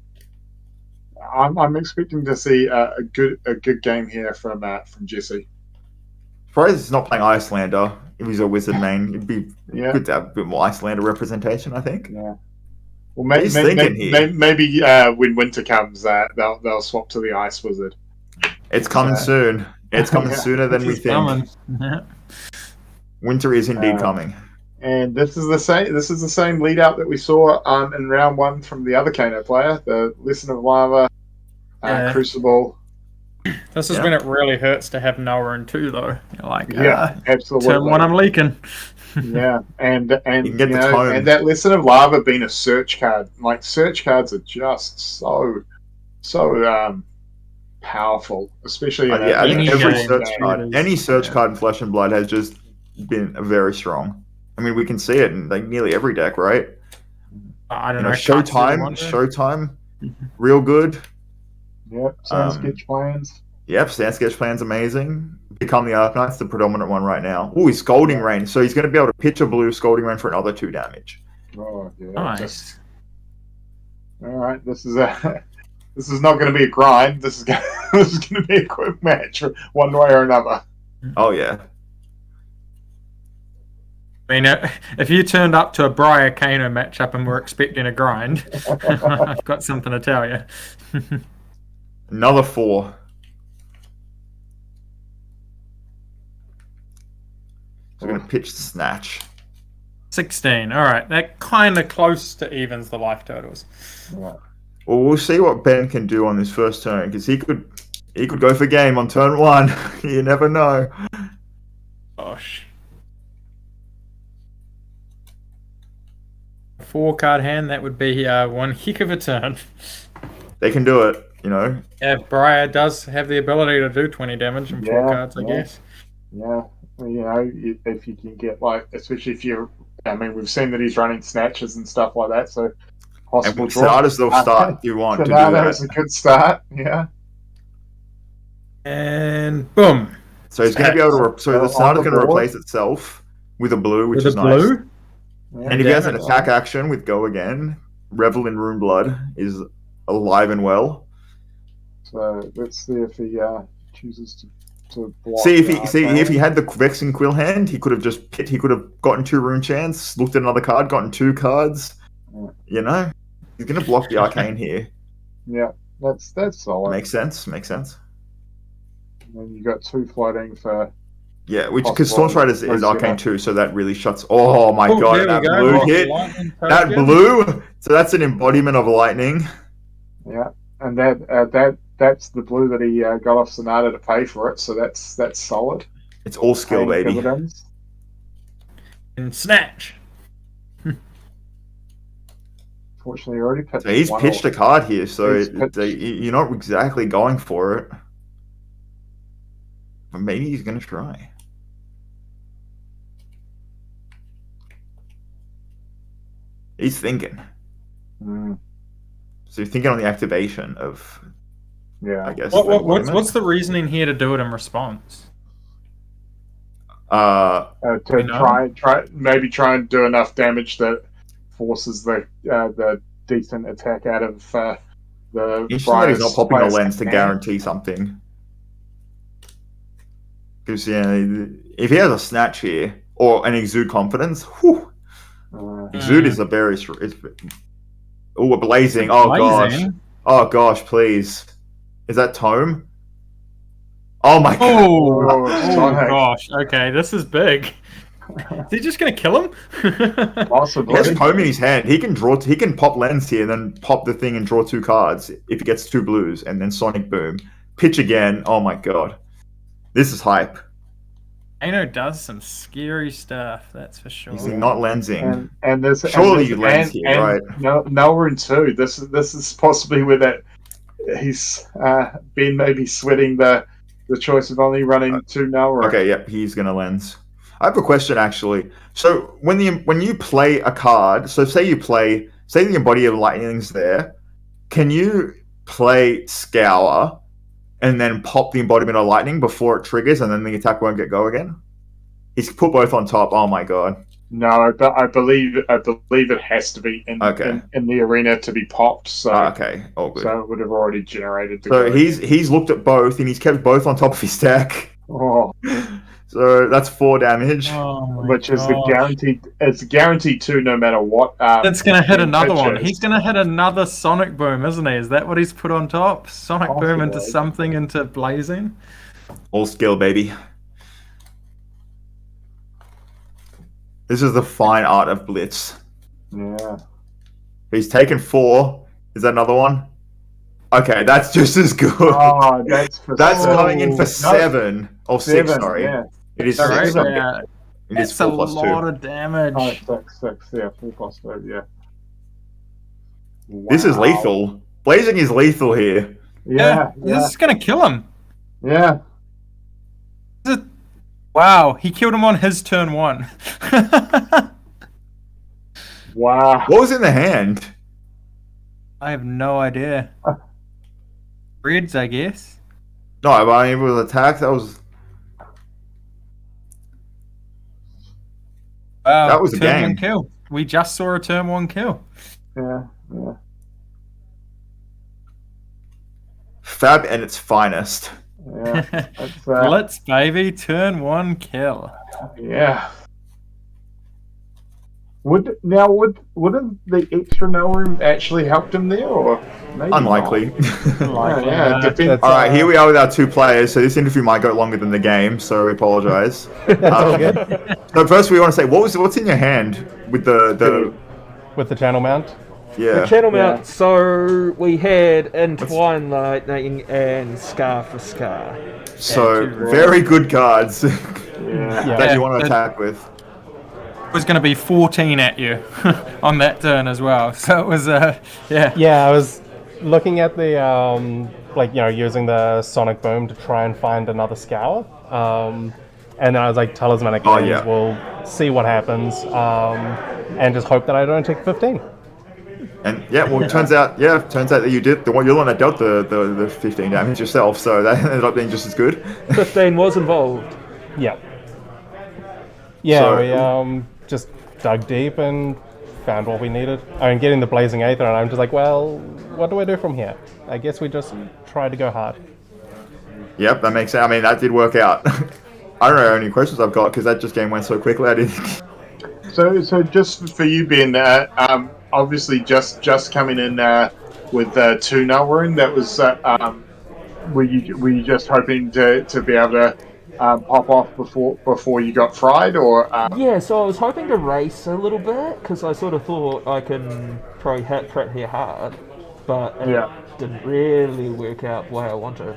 Speaker 4: I'm expecting to see a good game here from Jesse.
Speaker 1: Surprised he's not playing Icelander. If he's a wizard main, it'd be good to have a bit more Icelander representation, I think.
Speaker 4: Yeah. Well, maybe when winter comes, they'll swap to the Ice Wizard.
Speaker 1: It's coming soon. It's coming sooner than we think. Winter is indeed coming.
Speaker 4: And this is the same lead out that we saw in round 1 from the other Kano player, the Lesson of Lava, Crucible.
Speaker 3: This is when it really hurts to have Noah in 2, though. You're like,
Speaker 4: absolutely.
Speaker 3: Turn 1, I'm leaking.
Speaker 4: Yeah, and that Lesson of Lava being a search card. Like, search cards are just so powerful, especially in
Speaker 1: I think any search card in Flesh and Blood has just been very strong. I mean, we can see it in like nearly every deck, right?
Speaker 3: I don't know.
Speaker 1: Showtime, real good.
Speaker 4: Yep, Sand Sketch Plans.
Speaker 1: Yep, Sand Sketch Plan's amazing. Become the Arknight's the predominant one right now. Oh, he's Scalding Rain, so he's going to be able to pitch a blue Scalding Rain for another 2 damage.
Speaker 4: Oh, yeah.
Speaker 3: Nice.
Speaker 4: All right, this is not going to be a grind. This is going to be a quick match, one way or another.
Speaker 1: Oh yeah.
Speaker 3: I mean, if you turned up to a Briar Kano matchup and were expecting a grind, I've got something to tell you.
Speaker 1: Another 4. We're going to pitch Snatch.
Speaker 3: 16. All right, that kind of close to evens the life totals.
Speaker 4: Yeah.
Speaker 1: Well, we'll see what Ben can do on this first turn because he could go for game on turn 1. You never know.
Speaker 3: Gosh. 4-card hand, that would be one heck of a turn.
Speaker 1: They can do it, you know.
Speaker 3: Yeah, Briar does have the ability to do 20 damage in 4 cards, I guess.
Speaker 4: Yeah, well, you know, if you can get like, especially if you're, I mean, we've seen that he's running snatches and stuff like that, so possible
Speaker 1: and Sonata's the start you want to do that.
Speaker 4: Is a good start, yeah.
Speaker 3: And boom.
Speaker 1: So he's going to be able to. So the Sonata's going to replace itself with a blue, which is nice. Yeah, and if he has an attack action with Go Again, Revel in Rune Blood is alive and well.
Speaker 4: So let's see if he chooses to block.
Speaker 1: If he had the Vexing Quill hand, he could have gotten 2 Rune Chance, looked at another card, gotten 2 cards.
Speaker 4: Yeah.
Speaker 1: You know, he's going to block the Arcane here.
Speaker 4: Yeah, that's solid.
Speaker 1: Makes sense.
Speaker 4: And then you got 2 floating for.
Speaker 1: Yeah, which because Stormstride is Arcane too, so that really shuts. Oh my god, that blue hit! That blue. So that's an embodiment of lightning.
Speaker 4: Yeah, and that's the blue that he got off Sonata to pay for it. So that's solid.
Speaker 1: It's all skill, baby.
Speaker 4: Dividends.
Speaker 3: And Snatch.
Speaker 4: Fortunately, he already pitched.
Speaker 1: So he's pitched a card here, so you're not exactly going for it. But maybe he's going to try. He's thinking. So you're thinking on the activation of.
Speaker 4: Yeah.
Speaker 1: I guess.
Speaker 3: What's the reasoning here to do it in response?
Speaker 4: Try and do enough damage that forces the decent attack out of the.
Speaker 1: Interesting that he's not popping a lens to guarantee something. Because if he has a Snatch here or an Exude Confidence, whew, Exude is a very. Oh, a Blazing! Oh gosh! Oh gosh! Please, is that Tome? Oh my god!
Speaker 3: Oh gosh! Okay, this is big. Is he just gonna kill him?
Speaker 4: Possibly.
Speaker 1: He has Tome in his hand. He can draw. He can pop Lens here and then pop the thing and draw 2 cards if he gets 2 blues and then Sonic Boom. Pitch again. Oh my god! This is hype.
Speaker 3: Kano does some scary stuff, that's for sure.
Speaker 1: He's not lensing.
Speaker 4: And there's
Speaker 1: Surely
Speaker 4: and
Speaker 1: you
Speaker 4: there's,
Speaker 1: lens here, right?
Speaker 4: No, we're in 2. This is possibly where that he's been maybe sweating the choice of only running 2 Nowra.
Speaker 1: Okay, yep, he's gonna lens. I have a question actually. So when you play a card, so say the Embody of Lightning's there, can you play Scour and then pop the Embodiment of Lightning before it triggers, and then the attack won't get go again? He's put both on top. Oh my god.
Speaker 4: No, but I believe it has to be in the arena to be popped. So
Speaker 1: okay, all good.
Speaker 4: So it would have already generated.
Speaker 1: So he's looked at both and he's kept both on top of his deck.
Speaker 4: Oh.
Speaker 1: So that's 4 damage,
Speaker 4: which is the guaranteed. It's guaranteed 2 no matter what.
Speaker 3: That's gonna hit another one. He's gonna hit another Sonic Boom, isn't he? Is that what he's put on top? Sonic Boom into something into blazing.
Speaker 1: All skill, baby. This is the fine art of Blitz.
Speaker 4: Yeah.
Speaker 1: He's taken 4. Is that another one? Okay, that's just as good.
Speaker 4: Oh, that's
Speaker 1: coming in for 7 or 6. Sorry,
Speaker 4: yeah.
Speaker 1: It is
Speaker 3: Sorry,
Speaker 1: 6.
Speaker 3: yeah.
Speaker 1: It is
Speaker 3: That's
Speaker 1: 4
Speaker 3: a
Speaker 1: plus 2.
Speaker 3: lot of damage.
Speaker 4: Oh, 6. Yeah, 4 plus 2. Yeah. Wow.
Speaker 1: This is lethal. Blazing is lethal here.
Speaker 4: Yeah.
Speaker 3: This is gonna kill him.
Speaker 4: Yeah.
Speaker 3: Wow, he killed him on his turn 1.
Speaker 4: Wow.
Speaker 1: What was in the hand?
Speaker 3: I have no idea. Reds, I guess.
Speaker 1: No, I mean, it was attack. That was.
Speaker 3: Wow,
Speaker 1: that was a
Speaker 3: turn
Speaker 1: game.
Speaker 3: 1 kill. We just saw a turn 1 kill.
Speaker 4: Yeah.
Speaker 1: Fab and its finest.
Speaker 4: Yeah.
Speaker 3: Blitz, baby, turn 1 kill.
Speaker 4: Yeah. Would the extra no room actually helped him there, or maybe
Speaker 1: unlikely?
Speaker 4: Yeah.
Speaker 1: All right, here we are with our 2 players. So this interview might go longer than the game, so we apologize. So first, we want to say what's in your hand with
Speaker 10: the channel mount.
Speaker 1: Yeah.
Speaker 2: The channel mount. So we had Entwine Lightning and Scar for Scar.
Speaker 1: So very good cards that you want to attack with.
Speaker 3: It was going to be 14 at you on that turn as well. So it was, yeah.
Speaker 10: Yeah, I was looking at the, using the Sonic Boom to try and find another Scour. And then I was like, Talismanic Lens, we'll see what happens. And just hope that I don't take 15.
Speaker 1: And it turns out that you did. You're the one that dealt the 15 damage yourself, so that ended up being just as good.
Speaker 2: 15 was involved.
Speaker 10: Yeah. Yeah, so, we just dug deep and found what we needed. I mean, getting the Blazing Aether, and I'm just like, well, what do I do from here? I guess we just try to go hard.
Speaker 1: Yep, that makes sense. I mean, that did work out. I don't know how many questions I've got because that game went so quickly. I didn't.
Speaker 4: So just for you, Ben, obviously just coming in with 2 Nulrune, that was were you just hoping to be able to pop off before you got fried, or
Speaker 2: yeah, so I was hoping to race a little bit because I sort of thought I can probably hit Pratt here hard, but it didn't really work out the way I wanted.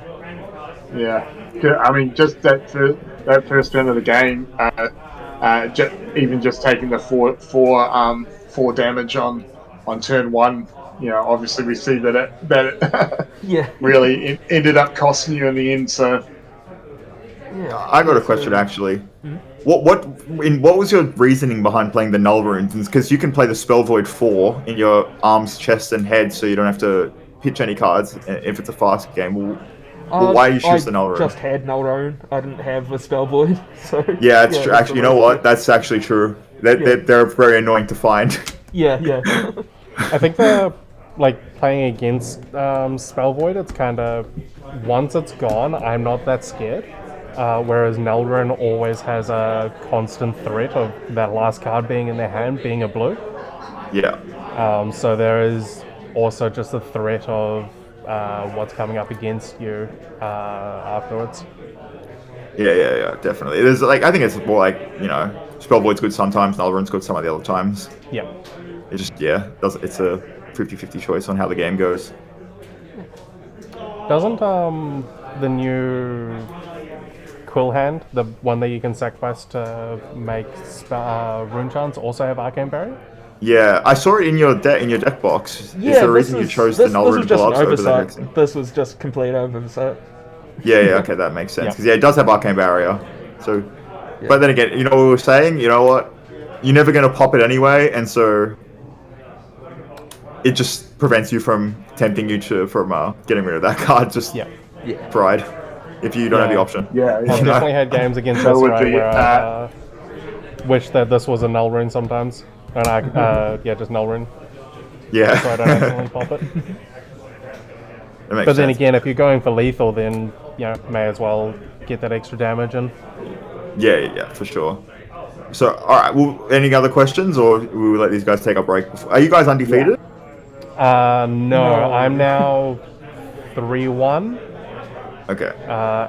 Speaker 4: Yeah, I mean, just that first turn of the game, even just taking the four damage on turn 1, obviously we see that it really ended up costing you in the end. So
Speaker 1: I got a question actually. What was your reasoning behind playing the Null Runes? Because you can play the Spell Void 4 in your arms, chest, and head, so you don't have to pitch any cards if it's a fast game. Well, why you choose the Null Rune?
Speaker 2: I just had Null Rune. I didn't have the Spell Void. So
Speaker 1: yeah, it's true. Actually, you know what? That's actually true. They're very annoying to find.
Speaker 2: Yeah.
Speaker 10: I think playing against Spell Void, it's kind of once it's gone, I'm not that scared. Whereas Nelrun always has a constant threat of that last card being in their hand being a blue.
Speaker 1: Yeah.
Speaker 10: So there is also just the threat of what's coming up against you afterwards.
Speaker 1: Yeah, definitely. There's I think it's more Spell Void's good sometimes, Nullrune's good some of the other times.
Speaker 10: Yeah.
Speaker 1: It just it's a 50-50 choice on how the game goes.
Speaker 10: Doesn't the new Quill Hand, the one that you can sacrifice to make rune chants, also have Arcane Barrier?
Speaker 1: Yeah, I saw it in your deck box. Is there a reason you chose the Null Rune
Speaker 2: just an
Speaker 1: gloves over the
Speaker 2: oversight.
Speaker 1: hexing?
Speaker 2: This was just complete oversight.
Speaker 1: Yeah, okay, that makes sense.
Speaker 10: Yeah.
Speaker 1: Because it does have Arcane Barrier. So, but then again, you know what we were saying? You know what? You're never going to pop it anyway, and so it just prevents you from tempting you from getting rid of that card. Just pride, if you don't have the option.
Speaker 4: Yeah,
Speaker 10: I've definitely had games against
Speaker 4: So
Speaker 10: this
Speaker 4: with
Speaker 10: right
Speaker 4: the,
Speaker 10: where I wish that this was a Null Rune sometimes. And I, just Null Rune.
Speaker 1: Yeah.
Speaker 10: So I don't accidentally pop it.
Speaker 1: But
Speaker 10: But then again, if you're going for lethal, then, may as well get that extra damage in.
Speaker 1: Yeah, for sure. So, alright, well, any other questions, or will we let these guys take a break? Are you guys undefeated?
Speaker 10: No, I'm now 3-1.
Speaker 1: Okay.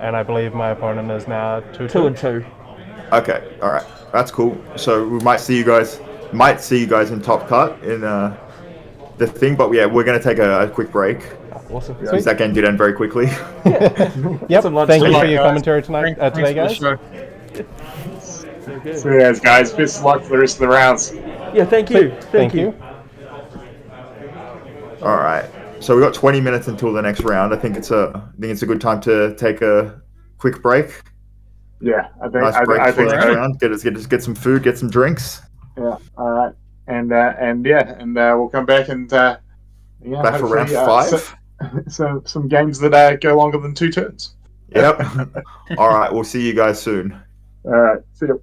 Speaker 10: And I believe my opponent is now 2-2.
Speaker 2: 2-2.
Speaker 1: Okay, alright. That's cool. So we might see you guys in top cut in the thing, but yeah, we're going to take a quick break.
Speaker 2: Awesome.
Speaker 1: Because that game did end very quickly.
Speaker 10: Yep, thank you for your commentary tonight, today, guys.
Speaker 4: So yes, guys, best of luck for the rest of the rounds.
Speaker 2: Yeah, thank you. Thank you.
Speaker 1: All right. So we got 20 minutes until the next round. I think it's a good time to take a quick break.
Speaker 4: Yeah, I think
Speaker 1: Nice break
Speaker 4: I
Speaker 1: before
Speaker 4: think
Speaker 1: the next round. Get some food, get some drinks.
Speaker 4: Yeah. All right. And we'll come back and
Speaker 1: back for round 5.
Speaker 4: Some games that go longer than 2 turns.
Speaker 1: Yep. All right. We'll see you guys soon.
Speaker 4: All right. See you.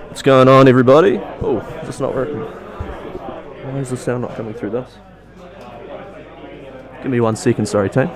Speaker 11: What's going on, everybody? Oh, is this not working? Why is the sound not coming through this? Give me 1 second, sorry, team.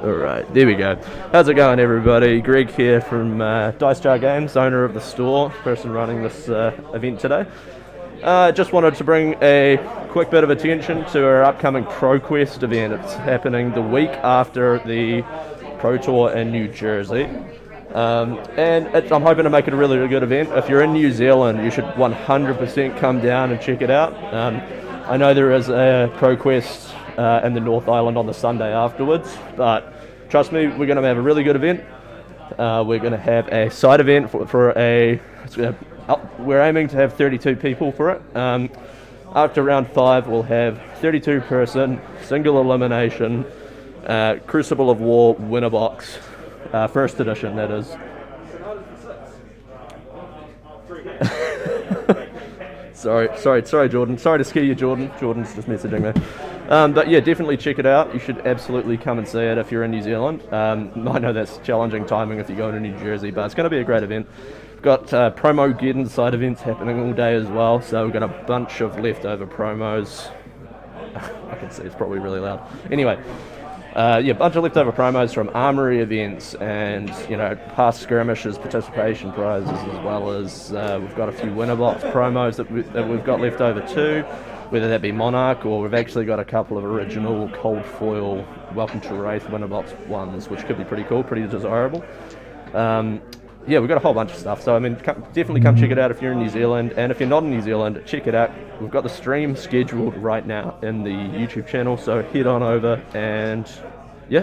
Speaker 11: Alright, there we go. How's it going, everybody? Greg here from Dice Jar Games, owner of the store, person running this event today. Just wanted to bring a quick bit of attention to our upcoming ProQuest event. It's happening the week after the Pro Tour in New Jersey. I'm hoping to make it a really, really good event. If you're in New Zealand, you should 100% come down and check it out. I know there is a ProQuest in the North Island on the Sunday afterwards, but trust me, we're going to have a really good event. We're going to have a side event we're aiming to have 32 people for it. After round 5, we'll have 32 person, single elimination, Crucible of War winner box, first edition, that is. Sorry, Jordan. Sorry to scare you, Jordan. Jordan's just messaging me. But yeah, definitely check it out. You should absolutely come and see it if you're in New Zealand. I know that's challenging timing if you go to New Jersey, but it's going to be a great event. We've got promo Geddon side events happening all day as well, so we've got a bunch of leftover promos. I can see it's probably really loud. Anyway, bunch of leftover promos from Armory events and, past skirmishes, participation prizes, as well as we've got a few winner box promos that we've got left over too, whether that be Monarch or we've actually got a couple of original cold foil Welcome to Wraith winner box ones, which could be pretty cool, pretty desirable. We've got a whole bunch of stuff, so definitely come check it out if you're in New Zealand, and if you're not in New Zealand, check it out. We've got the stream scheduled right now in the YouTube channel, so head on over and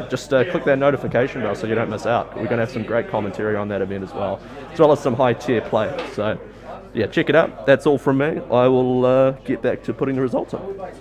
Speaker 11: just click that notification bell so you don't miss out. We're going to have some great commentary on that event as well as some high tier play. So check it out. That's all from me. I will get back to putting the results on.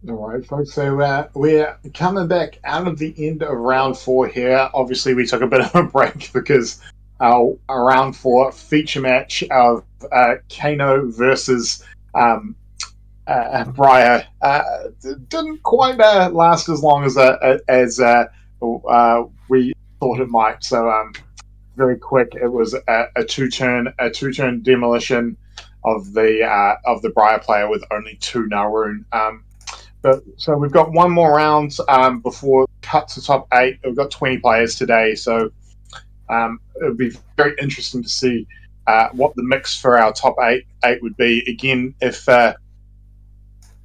Speaker 4: All right, folks. So we're coming back out of the end of round 4 here. Obviously, we took a bit of a break because our round 4 feature match of Kano versus Briar didn't quite last as long as we thought it might. So very quick. It was a two-turn demolition of the Briar player with only 2 Naroon. But so we've got one more round before cut to top 8. We've got 20 players today, so it'll be very interesting to see what the mix for our top 8 would be. Again, if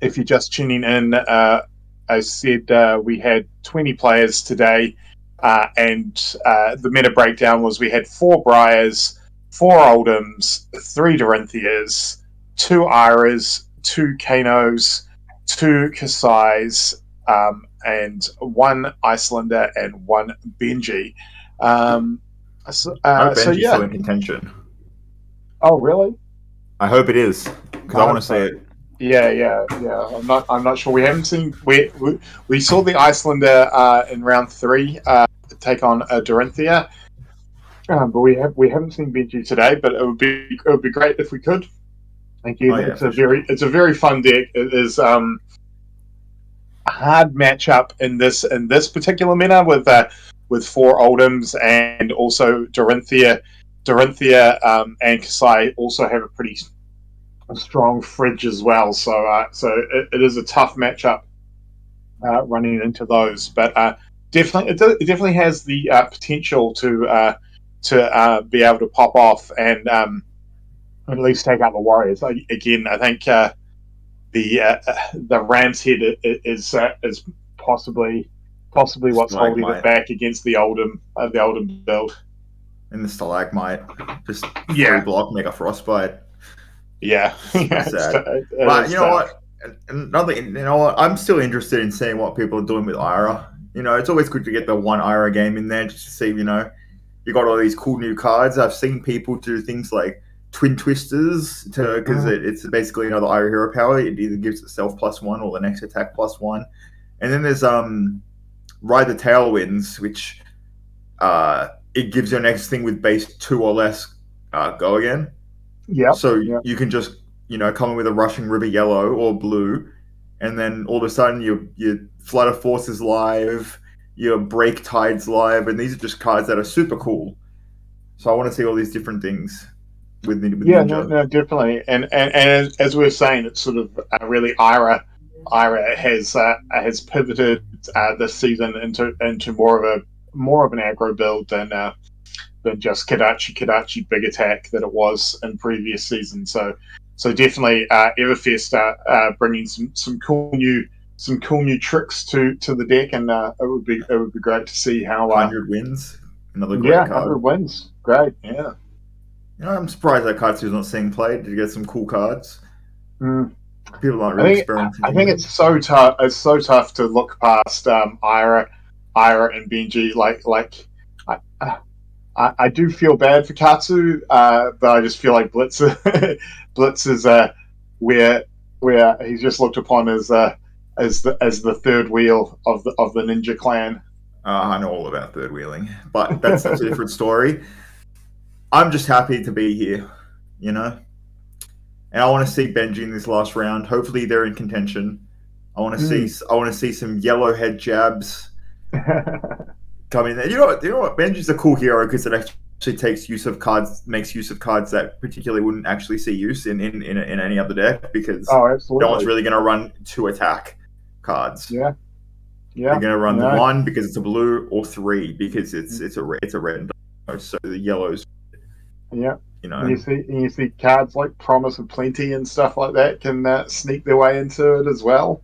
Speaker 4: you're just tuning in, I said we had 20 players today, and the meta breakdown was we had 4 Briars, 4 Oldhams, 3 Dorinthias, 2 Iras, 2 Kanos, 2 Kasais, and 1 Icelander and 1 Benji.
Speaker 1: I hope Benji's still in contention.
Speaker 4: Oh, really?
Speaker 1: I hope it is because I want to see it.
Speaker 4: Yeah. I'm not sure. We haven't seen. We saw the Icelander in round 3 take on Dorinthia, but we haven't seen Benji today. But it would be great if we could. Again, it's a very fun deck. It is a hard matchup in this particular meta with 4 Oldhams and also Dorinthia. Dorinthia and Kasai also have a pretty strong fridge as well. So it is a tough matchup running into those. But definitely, it definitely has the potential to be able to pop off and at least take out the Warriors. Again, I think the Ram's Head is possibly what's holding it back against the Oldham build.
Speaker 1: And the Stalagmite, just 3 block Mega Frostbite.
Speaker 4: Yeah,
Speaker 1: sad. But you know what? I'm still interested in seeing what people are doing with Ira. It's always good to get the one Ira game in there just to see. You got all these cool new cards. I've seen people do things like Twin Twisters because it's basically another Ira hero power. It either gives itself +1 or the next attack +1. And then there's Ride the Tailwinds, which it gives your next thing with base 2 or less go again.
Speaker 4: Yeah.
Speaker 1: So you can just come in with a Rushing River yellow or blue, and then all of a sudden your Flutter Force is live, your Break Tide's live, and these are just cards that are super cool. So I want to see all these different things.
Speaker 4: Yeah,
Speaker 1: Ninja.
Speaker 4: no, definitely. And as we were saying, it's sort of really Ira has pivoted this season into more of an aggro build than just Kadachi big attack that it was in previous seasons. So definitely Everfest bringing some cool new tricks to the deck, and it would be great to see how
Speaker 1: 100 wins. Another great card.
Speaker 4: 100 wins. Great, yeah.
Speaker 1: I'm surprised that Katsu's not seeing played. Did you get some cool cards?
Speaker 4: Mm.
Speaker 1: People aren't really experimenting.
Speaker 4: I think it's so tough. It's so tough to look past Ira and Benji. I do feel bad for Katsu, but I just feel like Blitz is where he's just looked upon as the third wheel of the ninja clan.
Speaker 1: I know all about third wheeling, but that's a different story. I'm just happy to be here, and I want to see Benji in this last round. Hopefully, they're in contention. I want to see some yellow head jabs come in there. You know what? Benji's a cool hero because it actually makes use of cards that particularly wouldn't actually see use in any other deck, because no one's really going to run 2 attack cards.
Speaker 4: Yeah.
Speaker 1: They're going to run 1 because it's a blue, or 3 because it's a red. So the yellows.
Speaker 4: Yeah. And you see cards like Promise of Plenty and stuff like that can sneak their way into it as well.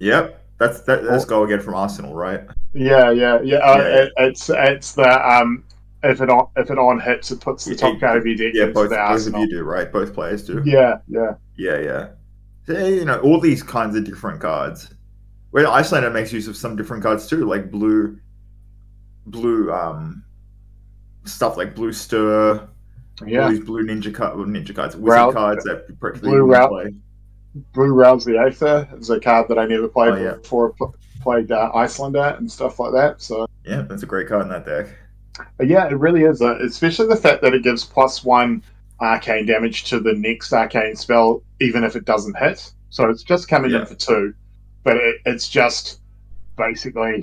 Speaker 1: Yep. That's goal again from Arsenal, right?
Speaker 4: Yeah. It's the if it on hits, it puts the top card of your deck into the Arsenal.
Speaker 1: Both of you do, right? Both players do.
Speaker 4: Yeah.
Speaker 1: So, all these kinds of different cards. Well, Icelander makes use of some different cards too, like blue stuff like Blue Stir.
Speaker 4: Yeah.
Speaker 1: All these blue ninja cards, wizard cards that
Speaker 4: Blue Rouse the Aether is a card that I never played before. Played Icelander and stuff like that. So
Speaker 1: yeah, that's a great card in that deck.
Speaker 4: Yeah, it really is. Especially the fact that it gives +1 arcane damage to the next arcane spell, even if it doesn't hit. So it's just coming in for 2, but it's just basically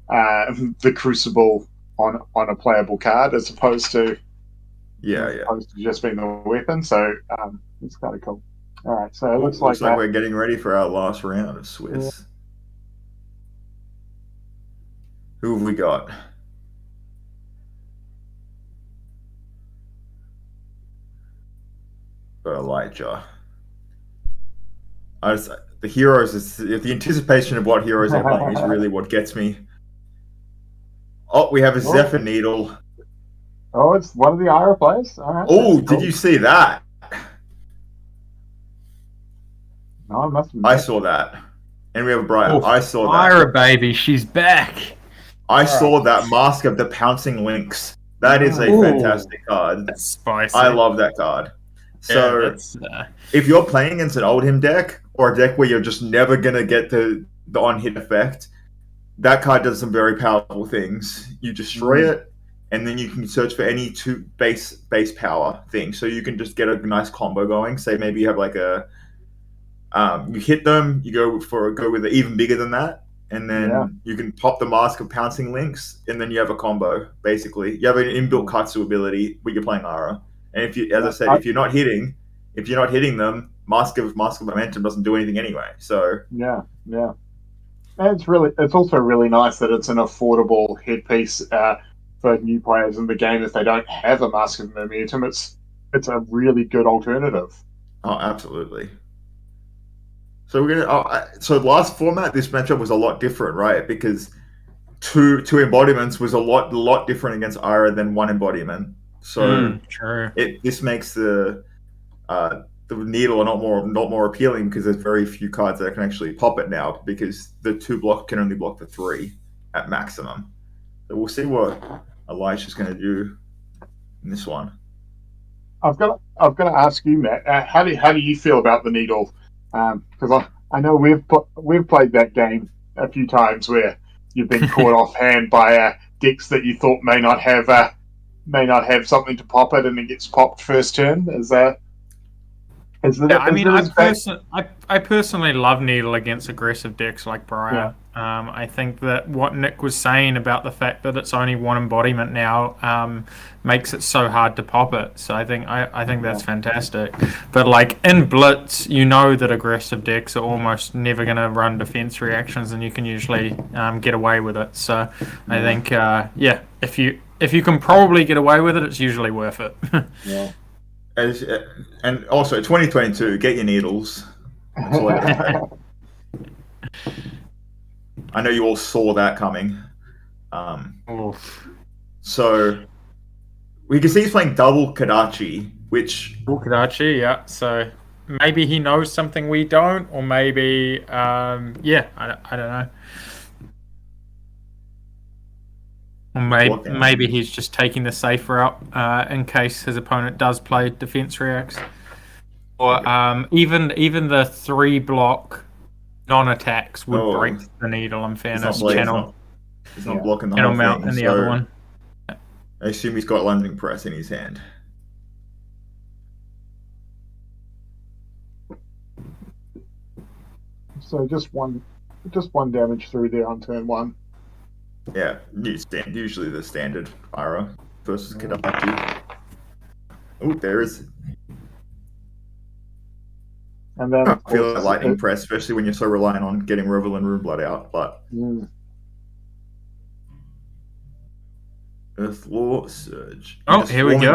Speaker 4: the Crucible on a playable card as opposed to just being the weapon. So it's kind of cool. All right, so it looks like
Speaker 1: we're getting ready for our last round of Swiss. Yeah. Who have we got? Elijah. The heroes, the anticipation of what heroes are playing is really what gets me. Oh, we have a Zephyr Needle.
Speaker 4: Oh, it's one of the Ira players. All right.
Speaker 1: Oh, did you see that?
Speaker 4: No, I must have.
Speaker 1: I saw that. And we have Brian. I saw that.
Speaker 3: Ira, baby, she's back.
Speaker 1: I saw that Mask of the Pouncing Lynx. That is a fantastic card.
Speaker 3: That's spicy.
Speaker 1: I love that card. So, if you're playing against an Oldhim deck, or a deck where you're just never going to get the on-hit effect, that card does some very powerful things. You destroy it, and then you can search for any 2 base power thing. So you can just get a nice combo going. Say maybe you have like you hit them, you go with it even bigger than that, and then you can pop the Mask of Pouncing Lynx, and then you have a combo. Basically, you have an inbuilt Katsu ability when you're playing Ira. And if you're not hitting them, Mask of Momentum doesn't do anything anyway. So
Speaker 4: yeah. And it's also really nice that it's an affordable headpiece for new players in the game if they don't have a Mask of Momentum. It's a really good alternative.
Speaker 1: Oh, absolutely. So so last format, this matchup was a lot different, right? Because two embodiments was a lot different against Ira than 1 embodiment. So this makes the needle not more appealing because there's very few cards that can actually pop it now, because the 2 block can only block the 3 at maximum. So we'll see what Elisha's going to do in this one.
Speaker 4: I've got to ask you, Matt. How do you feel about the needle? Because I know we've played that game a few times where you've been caught off hand by decks that you thought may not have something to pop it, and it gets popped first turn. Is that?
Speaker 3: I personally love Needle against aggressive decks like Briar. I think that what Nick was saying about the fact that it's only one embodiment now makes it so hard to pop it. So I think that's fantastic. But like in Blitz, you know that aggressive decks are almost never going to run defense reactions, and you can usually get away with it. So I think if you can probably get away with it, it's usually worth it.
Speaker 4: Yeah.
Speaker 1: And also 2022, get your needles. That's all I gotta say. I know you all saw that coming. So we can see he's playing double Kadachi, which
Speaker 3: Kadachi, yeah. So maybe he knows something we don't, or maybe I don't know. Or maybe he's just taking the safe route in case his opponent does play defense reacts. Or even the 3-block non-attacks would break the needle in fairness.
Speaker 1: He's not blocking the
Speaker 3: channel
Speaker 1: whole
Speaker 3: mount
Speaker 1: thing.
Speaker 3: And the other one.
Speaker 1: I assume he's got lunging press in his hand.
Speaker 4: So just one damage through there on turn 1.
Speaker 1: Yeah, usually the standard Ira versus Kadachi. Oh, there is.
Speaker 4: And then
Speaker 1: I feel like lightning press, especially when you're so reliant on getting Revel and Runeblood out. But Earthlore Surge.
Speaker 3: Oh, here we go.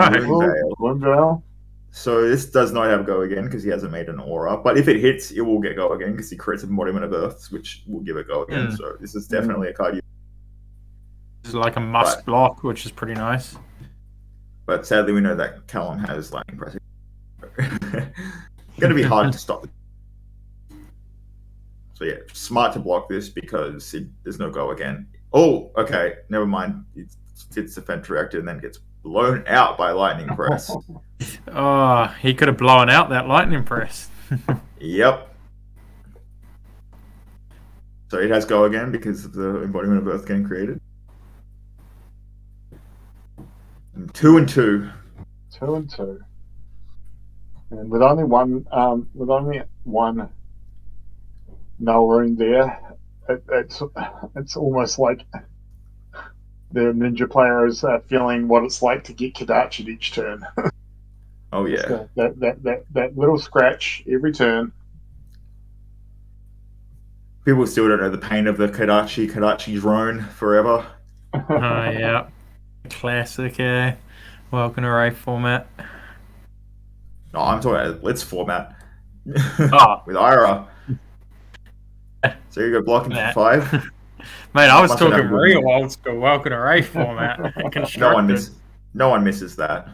Speaker 4: Woundvale.
Speaker 1: So this does not have go again because he hasn't made an aura. But if it hits, it will get go again because he creates a embodiment of Earths, which will give it go again. So this is definitely a card.
Speaker 3: It's like a must block, which is pretty nice.
Speaker 1: But sadly, we know that Callum has lightning press. It's going to be hard to stop. So yeah, smart to block this because there's no go again. Oh, okay, never mind. It's defense reactor and then gets blown out by lightning press.
Speaker 3: Oh, he could have blown out that lightning press.
Speaker 1: Yep. So it has go again because of the embodiment of Earth getting created. 2 and 2.
Speaker 4: 2 and 2. And with only one null rune there, it's almost like the ninja player is feeling what it's like to get Kadachi'd each turn.
Speaker 1: Oh yeah,
Speaker 4: that little scratch every turn.
Speaker 1: People still don't know the pain of the Kadachi drone forever.
Speaker 3: Oh yeah, classic Welcome Array format.
Speaker 1: No, I'm talking about Blitz format. With Ira. So you go blocking for 5.
Speaker 3: Mate, I was talking real old school Welcome Array format.
Speaker 1: No one misses that.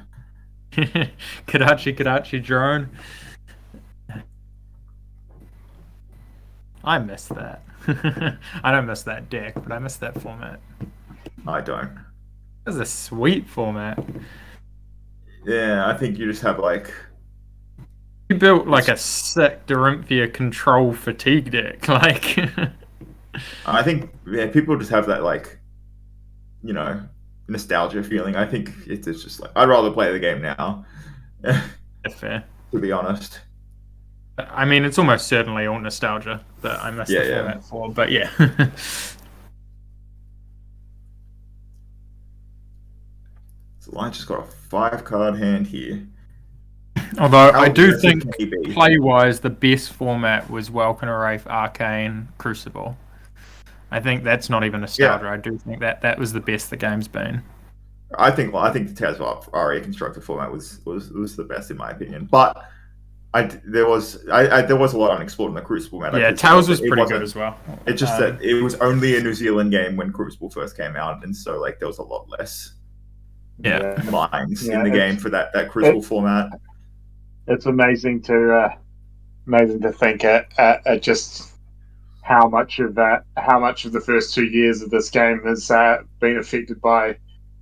Speaker 3: Kadachi drone. I miss that. I don't miss that deck, but I miss that format.
Speaker 1: I don't.
Speaker 3: That's a sweet format.
Speaker 1: Yeah, I think you just have like...
Speaker 3: You built like a sick Dorinthia control fatigue deck. Like,
Speaker 1: I think people just have that like, nostalgia feeling. I think it's just like I'd rather play the game now.
Speaker 3: Fair.
Speaker 1: To be honest.
Speaker 3: I mean, it's almost certainly all nostalgia that I missed the format for. But yeah.
Speaker 1: So Lion just got a 5-card hand here.
Speaker 3: Although I do think play-wise, the best format was Welcome Array, Arcane, Crucible. I think that's not even nostalgia. I do think that was the best the game's been. I think the Tazwap RA constructed format was the best in my opinion. But there was a lot unexplored in the Crucible meta.
Speaker 2: Yeah, Tales was pretty good as well.
Speaker 1: It's just that it was only a New Zealand game when Crucible first came out, and so like there was a lot less lines in the game for that Crucible format.
Speaker 4: It's amazing to think at just how much of the first 2 years of this game has been affected by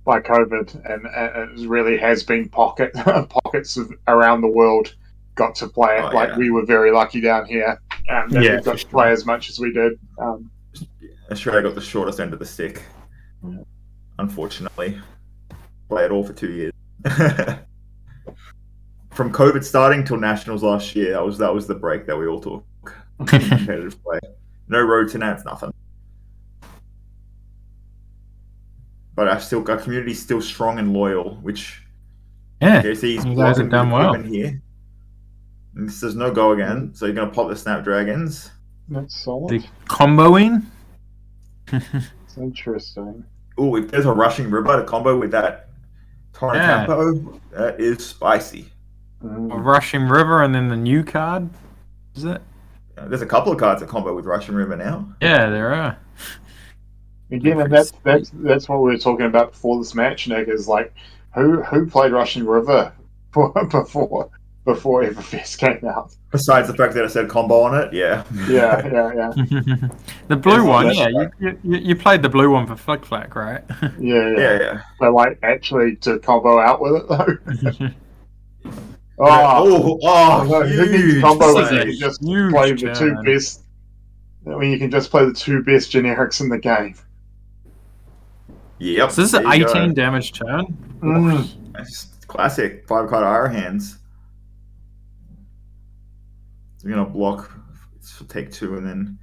Speaker 4: COVID, and it really has been pockets around the world got to play it. We were very lucky down here that we got to play as much as we did.
Speaker 1: Australia got the shortest end of the stick, unfortunately. Play it all for 2 years. from COVID starting till Nationals last year, that was the break that we all took. Competitive play. No road to Nats, nothing. But our community's still strong and loyal, which JC's
Speaker 3: you guys have done well
Speaker 1: here. And this says no go again, so you're gonna pop the Snapdragons.
Speaker 4: That's solid.
Speaker 3: The comboing.
Speaker 4: It's interesting.
Speaker 1: Oh, if there's a Rushing River to combo with that Torrent Tempo, that is spicy.
Speaker 3: A Rushing River and then the new card, is it?
Speaker 1: There's a couple of cards that combo with Rushing River now.
Speaker 3: Yeah, there are.
Speaker 4: Again, and that's what we were talking about before this match, Nick. Is like who played Rushing River before Everfest came out.
Speaker 1: Besides the fact that I said combo on it, yeah.
Speaker 4: Yeah.
Speaker 3: The blue one, you played the blue one for Flick Flack, right?
Speaker 4: Yeah. But like actually to combo out with it though. Who needs combo when you can just play the two best? I mean, you can just play the two best generics in the game.
Speaker 1: Yep.
Speaker 3: So this is an 18 damage turn.
Speaker 1: That's classic 5-card IRA hands. So you're gonna block, take 2, and then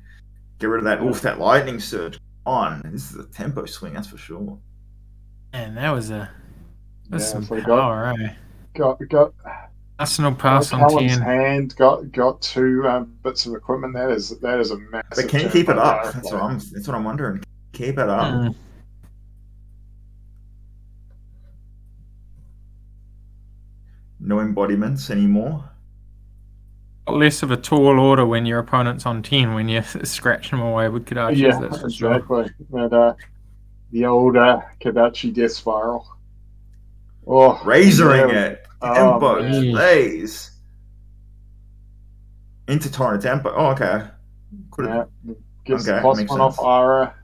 Speaker 1: get rid of that. Oof, that lightning surge on. This is a tempo swing, that's for sure.
Speaker 3: And that was some
Speaker 4: so
Speaker 3: power, right?
Speaker 4: Got
Speaker 3: Arsenal pass on
Speaker 4: Callum's
Speaker 3: 10.
Speaker 4: hand got 2 bits of equipment. That is a massive.
Speaker 1: But can you keep it up? That's what I'm wondering. Keep it up. No embodiments anymore.
Speaker 3: Less of a tall order when your opponent's on 10, when you scratch them away with Kodachis, that's for sure.
Speaker 4: Exactly. But the old Kodachi death spiral. Oh,
Speaker 1: razoring it. Tempo
Speaker 4: man.
Speaker 1: plays into Torrent Tempo. Oh, okay.
Speaker 4: Gets +1 off Ara.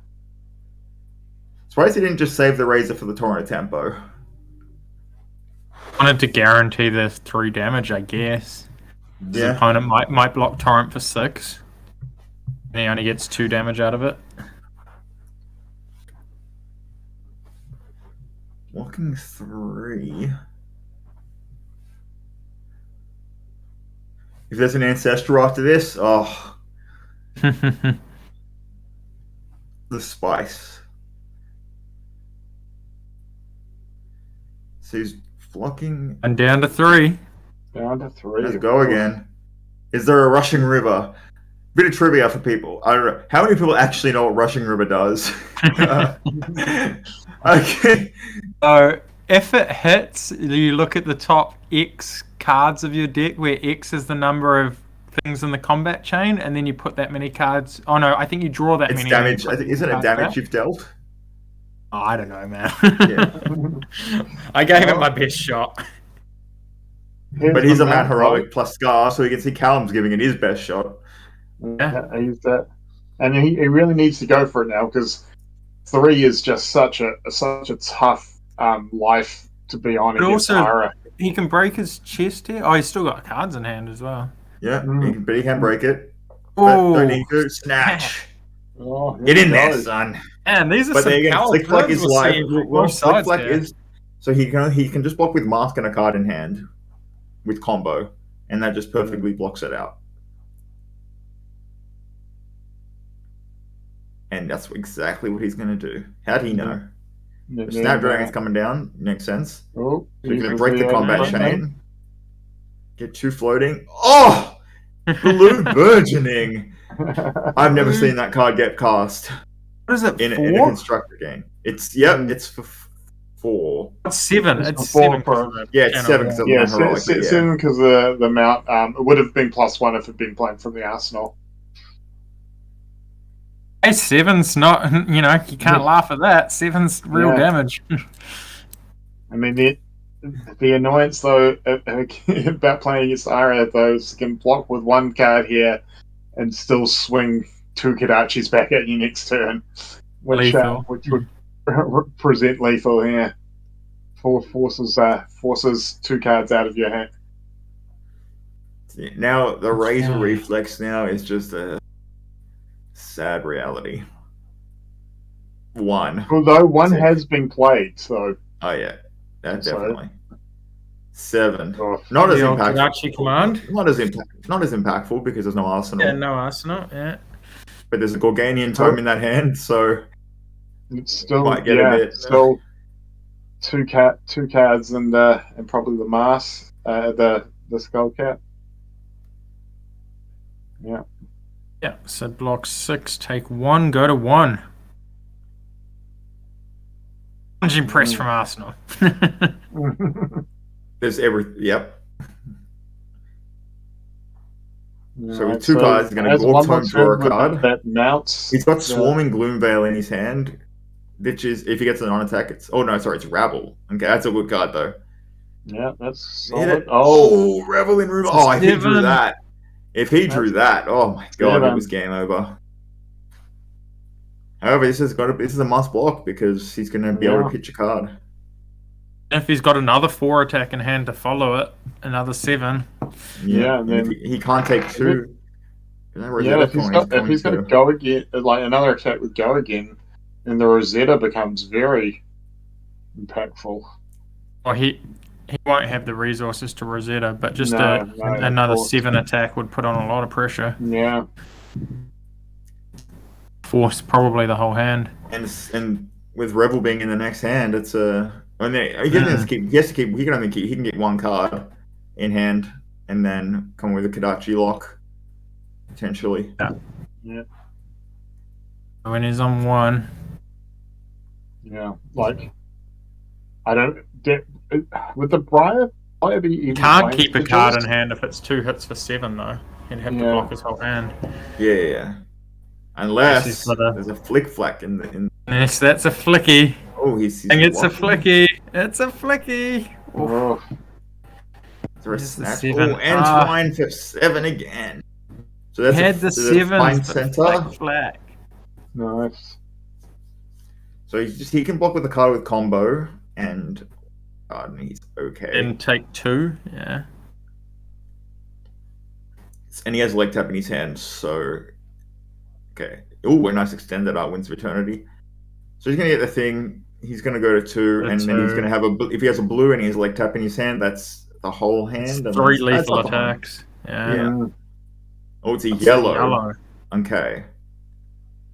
Speaker 1: Surprised he didn't just save the razor for the Torrent Tempo.
Speaker 3: Wanted to guarantee the 3 damage, I guess. His opponent might block Torrent for 6. And he only gets 2 damage out of it.
Speaker 1: Blocking 3. If there's an Ancestral after this, oh. The spice. So he's blocking.
Speaker 3: And down to 3.
Speaker 4: Down to 3.
Speaker 1: Let's go again. Is there a Rushing River? Bit of trivia for people. I don't know. How many people actually know what Rushing River does? Okay.
Speaker 3: So if it hits, you look at the top X cards of your deck, where X is the number of things in the combat chain, and then you put that many cards. Oh no, I think you draw that many.
Speaker 1: It's damage. I think isn't it damage you've dealt?
Speaker 3: Oh, I don't know, man. I gave it my best shot.
Speaker 1: But he's a man heroic plus Scar, so you can see Callum's giving it his best shot.
Speaker 4: Yeah, he's that, and he really needs to go for it now because 3 is just such a tough life to be on.
Speaker 3: But
Speaker 4: against
Speaker 3: also,
Speaker 4: Ira.
Speaker 3: he can break his chest here. Oh, he's still got cards in hand as well.
Speaker 1: Yeah, but he can break it.
Speaker 3: Oh,
Speaker 1: don't need to snatch.
Speaker 4: Oh,
Speaker 1: get in there, son.
Speaker 3: And these are
Speaker 1: but
Speaker 3: some
Speaker 1: Flick Flack is life.
Speaker 3: Well,
Speaker 1: Flick Flack is so he can just block with Mask and a card in hand with combo, and that just perfectly blocks it out. And that's exactly what he's going to do. How'd he know? Snapdragon's coming down. Makes sense.
Speaker 4: Oh,
Speaker 1: so he's going to break the combat chain. Get 2 floating. Oh! Blue Burgeoning. I've never seen that card get cast.
Speaker 3: What is it,
Speaker 1: in a constructor game. It's for 4.
Speaker 3: It's 7.
Speaker 4: It's
Speaker 3: 7.
Speaker 1: Yeah, it's 7 because of the heroic.
Speaker 4: 7 because the amount. It would have been +1 if it had been playing from the Arsenal.
Speaker 3: Hey, 7's not, you can't laugh at that. 7's real damage.
Speaker 4: I mean, the annoyance, though, about playing against Ira, though, is you can block with 1 card here and still swing 2 Kodachis back at you next turn, which would present lethal here. Forces 2 cards out of your hand.
Speaker 1: Now, the Razor Reflex now is just a sad reality. 1.
Speaker 4: Although 1 has been played, so.
Speaker 1: Oh yeah, that definitely. 7.
Speaker 4: Oh.
Speaker 1: Not as
Speaker 3: The old
Speaker 1: impactful.
Speaker 3: Kadachi command.
Speaker 1: Not as impactful because there's no arsenal.
Speaker 3: Yeah, no arsenal. Yeah.
Speaker 1: But there's a Gorganian tome in that hand, so
Speaker 4: It's still
Speaker 1: might get a bit.
Speaker 4: still two cards and probably the mass, the skull cap. Yeah.
Speaker 3: Yeah. So block 6, take 1, go to 1. Punching press from Arsenal.
Speaker 1: There's Yep. So
Speaker 4: Right,
Speaker 1: with 2 cards, he's going to Gorg Tome, draw a card.
Speaker 4: That mounts.
Speaker 1: He's got Swarming Gloomveil in his hand, which is, if he gets an on-attack, it's... Oh, no, sorry, it's Rabble. Okay, that's a good card, though.
Speaker 4: Yeah, that's
Speaker 1: Hit
Speaker 4: solid.
Speaker 1: it. Oh, Revel in Rumor. Oh, if he drew
Speaker 3: 7.
Speaker 1: that. If he drew that, oh my god,
Speaker 4: 7.
Speaker 1: it was game over. However, this is a must block because he's going to be able to pitch a card.
Speaker 3: If he's got another 4 attack in hand to follow it, another 7.
Speaker 4: Yeah,
Speaker 1: and
Speaker 4: then
Speaker 1: he can't take 2.
Speaker 4: if he's going to go again, like another attack would go again, then the Rosetta becomes very impactful.
Speaker 3: Well, he won't have the resources to Rosetta, but just
Speaker 4: No,
Speaker 3: another
Speaker 4: of course.
Speaker 3: 7 attack would put on a lot of pressure.
Speaker 4: Yeah.
Speaker 3: Force probably the whole hand.
Speaker 1: And with Revel being in the next hand, it's a... He can get 1 card in hand and then come with a Kadachi lock, potentially.
Speaker 4: Yeah.
Speaker 3: When he's on 1.
Speaker 4: Yeah. Like, I don't... With the Briar be even
Speaker 3: Can't
Speaker 4: playing
Speaker 3: keep a
Speaker 4: Sigils?
Speaker 3: card in hand if it's 2 hits for 7, though. He'd have to block his whole hand.
Speaker 1: Yeah. Unless
Speaker 3: He's got a-
Speaker 1: there's a flick flack in the...
Speaker 3: Yes, that's a flicky.
Speaker 1: Oh, he's
Speaker 3: And it's a
Speaker 1: blocking.
Speaker 3: flicky. It's a flicky.
Speaker 4: Oh.
Speaker 1: Is there a
Speaker 3: Here's the
Speaker 1: snatch?
Speaker 3: 7.
Speaker 1: Oh, and Twine for 7 again. So that's
Speaker 3: Had the
Speaker 1: so that's
Speaker 3: 7
Speaker 1: Fine center.
Speaker 3: flack.
Speaker 4: Nice.
Speaker 1: So he can block with the card with combo, and he's okay.
Speaker 3: And take 2, yeah.
Speaker 1: And he has leg tap in his hand, so okay. Oh, a nice extended Winds of Eternity. So he's gonna get the thing. He's gonna go to 2, and then he's gonna have if he has a blue and he has leg tap in his hand, that's the whole hand. And
Speaker 3: 3
Speaker 1: that's
Speaker 3: lethal
Speaker 1: not the whole-
Speaker 3: attacks. Yeah.
Speaker 1: Oh, it's a
Speaker 3: That's
Speaker 1: yellow. Okay.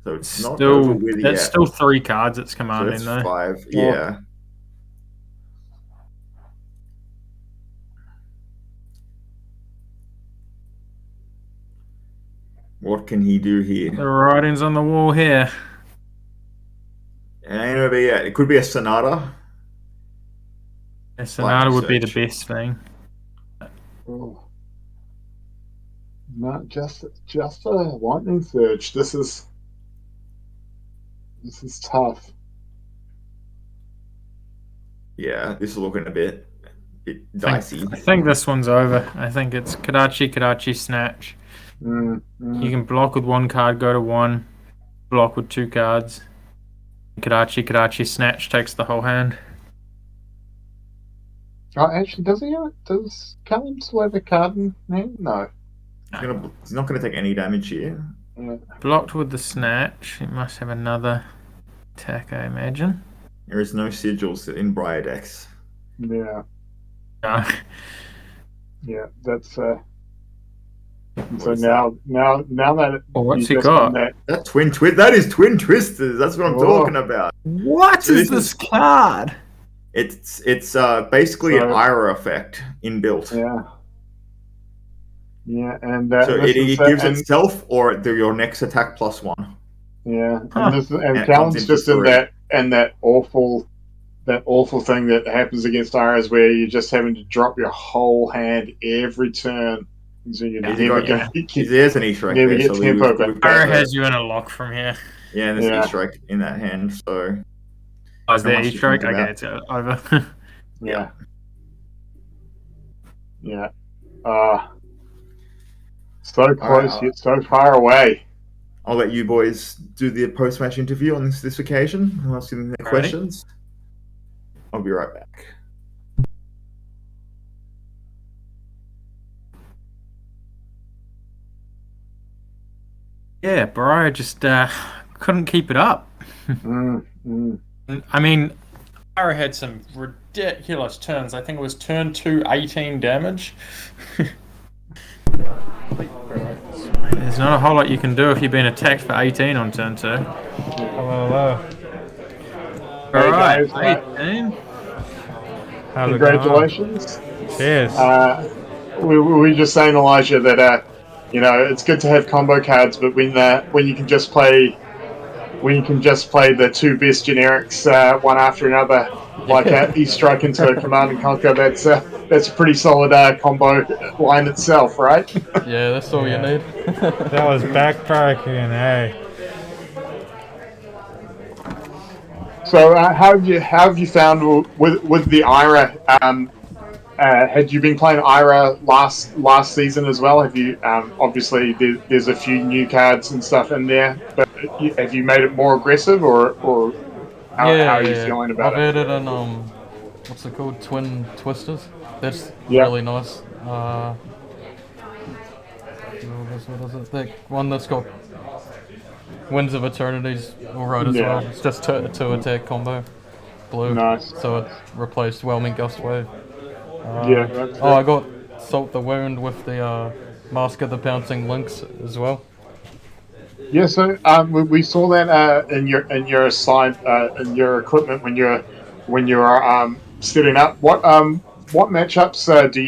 Speaker 1: So it's not
Speaker 3: Still,
Speaker 1: over with
Speaker 3: that's
Speaker 1: yet.
Speaker 3: still 3 cards it's
Speaker 1: So
Speaker 3: commanding,
Speaker 1: that's
Speaker 3: though.
Speaker 1: 5. Yeah. What can he do here?
Speaker 3: The writing's on the wall here.
Speaker 1: It ain't over yet. It could be a Sonata.
Speaker 3: A Sonata would be the
Speaker 1: Search.
Speaker 3: best thing.
Speaker 4: Oh. Not just a lightning surge. This is tough.
Speaker 1: Yeah, this is looking a bit dicey.
Speaker 3: I think this one's over. I think it's Kadachi, Snatch. You can block with 1 card, go to 1. Block with 2 cards. Kadachi, Snatch takes the whole hand.
Speaker 4: Oh, actually, does Callum still have a card in hand? No.
Speaker 1: He's not going to take any damage here.
Speaker 4: Yeah.
Speaker 3: Blocked with the Snatch. He must have another attack, I imagine.
Speaker 1: There is no sigils in Briar decks.
Speaker 4: Yeah.
Speaker 3: No.
Speaker 4: Yeah, that's so
Speaker 1: is
Speaker 4: now that
Speaker 3: Well, what's
Speaker 4: you
Speaker 3: he
Speaker 4: just
Speaker 3: got?
Speaker 4: done
Speaker 1: That that is Twin Twisters. That's what I'm talking about.
Speaker 3: What
Speaker 1: So
Speaker 3: is this card?
Speaker 1: It's basically an Ira effect inbuilt.
Speaker 4: Yeah, and
Speaker 1: So it gives itself or your next attack +1.
Speaker 4: Yeah,
Speaker 3: Huh.
Speaker 4: and
Speaker 1: it
Speaker 4: Callum's
Speaker 1: comes
Speaker 4: just
Speaker 1: into
Speaker 4: in that awful thing that happens against Iras where you're just having to drop your whole hand every turn. So you're never going to get
Speaker 1: There's an Easter egg
Speaker 4: never
Speaker 1: there.
Speaker 4: get
Speaker 1: So
Speaker 4: tempo
Speaker 1: we've
Speaker 4: back.
Speaker 1: got
Speaker 3: Ira
Speaker 1: the-
Speaker 3: has you in a lock from here.
Speaker 1: Yeah, and there's
Speaker 4: Yeah.
Speaker 1: an Easter egg in that hand. So
Speaker 3: Oh, is
Speaker 1: How
Speaker 3: there
Speaker 1: much
Speaker 3: Easter
Speaker 1: you
Speaker 3: egg?
Speaker 1: think
Speaker 3: Okay,
Speaker 1: about-
Speaker 3: it's over.
Speaker 4: Yeah. So close
Speaker 1: Alright.
Speaker 4: yet so far away.
Speaker 1: I'll let you boys do the post-match interview on this occasion. I'll ask them their
Speaker 3: Alrighty.
Speaker 1: questions. I'll be right back.
Speaker 3: Yeah, Briar just couldn't keep it up. I mean, Ira had some ridiculous ridiculous turns. I think it was turn 2, 18 damage. There's not a whole lot you can do if you've been attacked for 18 on turn 2.
Speaker 12: Hello.
Speaker 3: Alright,
Speaker 4: Hey,
Speaker 3: 18.
Speaker 4: Congratulations.
Speaker 12: Cheers.
Speaker 4: We were just saying, Elijah, that it's good to have combo cards, but when you can just play the two best generics one after another, like East Strike into Command and Conquer, that's a pretty solid combo line itself, right?
Speaker 6: Yeah, that's all you need.
Speaker 12: That was backbreaking, eh?
Speaker 4: So how have you found with the Ira? Had you been playing Ira last season as well? Have you obviously there's a few new cards and stuff in there, but have you made it more aggressive or how are you feeling about it?
Speaker 6: I've added in what's it called? Twin Twisters. That's
Speaker 4: Yeah.
Speaker 6: really nice. What is it? That one that's got Winds of Eternity's alright as well. It's just two attack combo. Blue.
Speaker 4: Nice.
Speaker 6: So it replaced Whelming Gust Wave.
Speaker 4: That's
Speaker 6: I got Salt the Wound with the Mask of the Pouncing Lynx as well.
Speaker 4: Yeah, so we saw that in your slide in your equipment when you're setting up. What matchups do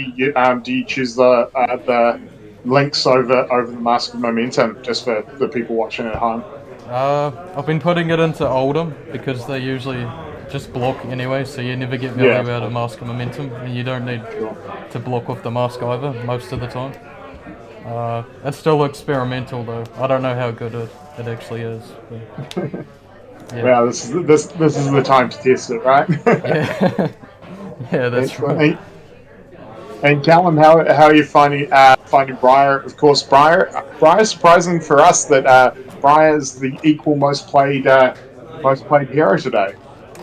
Speaker 4: you choose the links over the Mask of Momentum, just for the people watching at home?
Speaker 6: I've been putting it into Oldham because they usually just block anyway, so you never get value out of Mask of Momentum, and you don't need to block with the mask either most of the time. It's still experimental though. I don't know how good it actually is. But, yeah.
Speaker 4: Well, this is the time to test it, right?
Speaker 6: Yeah, that's right.
Speaker 4: And Callum, how are you finding Briar? Of course, Briar's surprising for us that Briar's the equal most played hero today.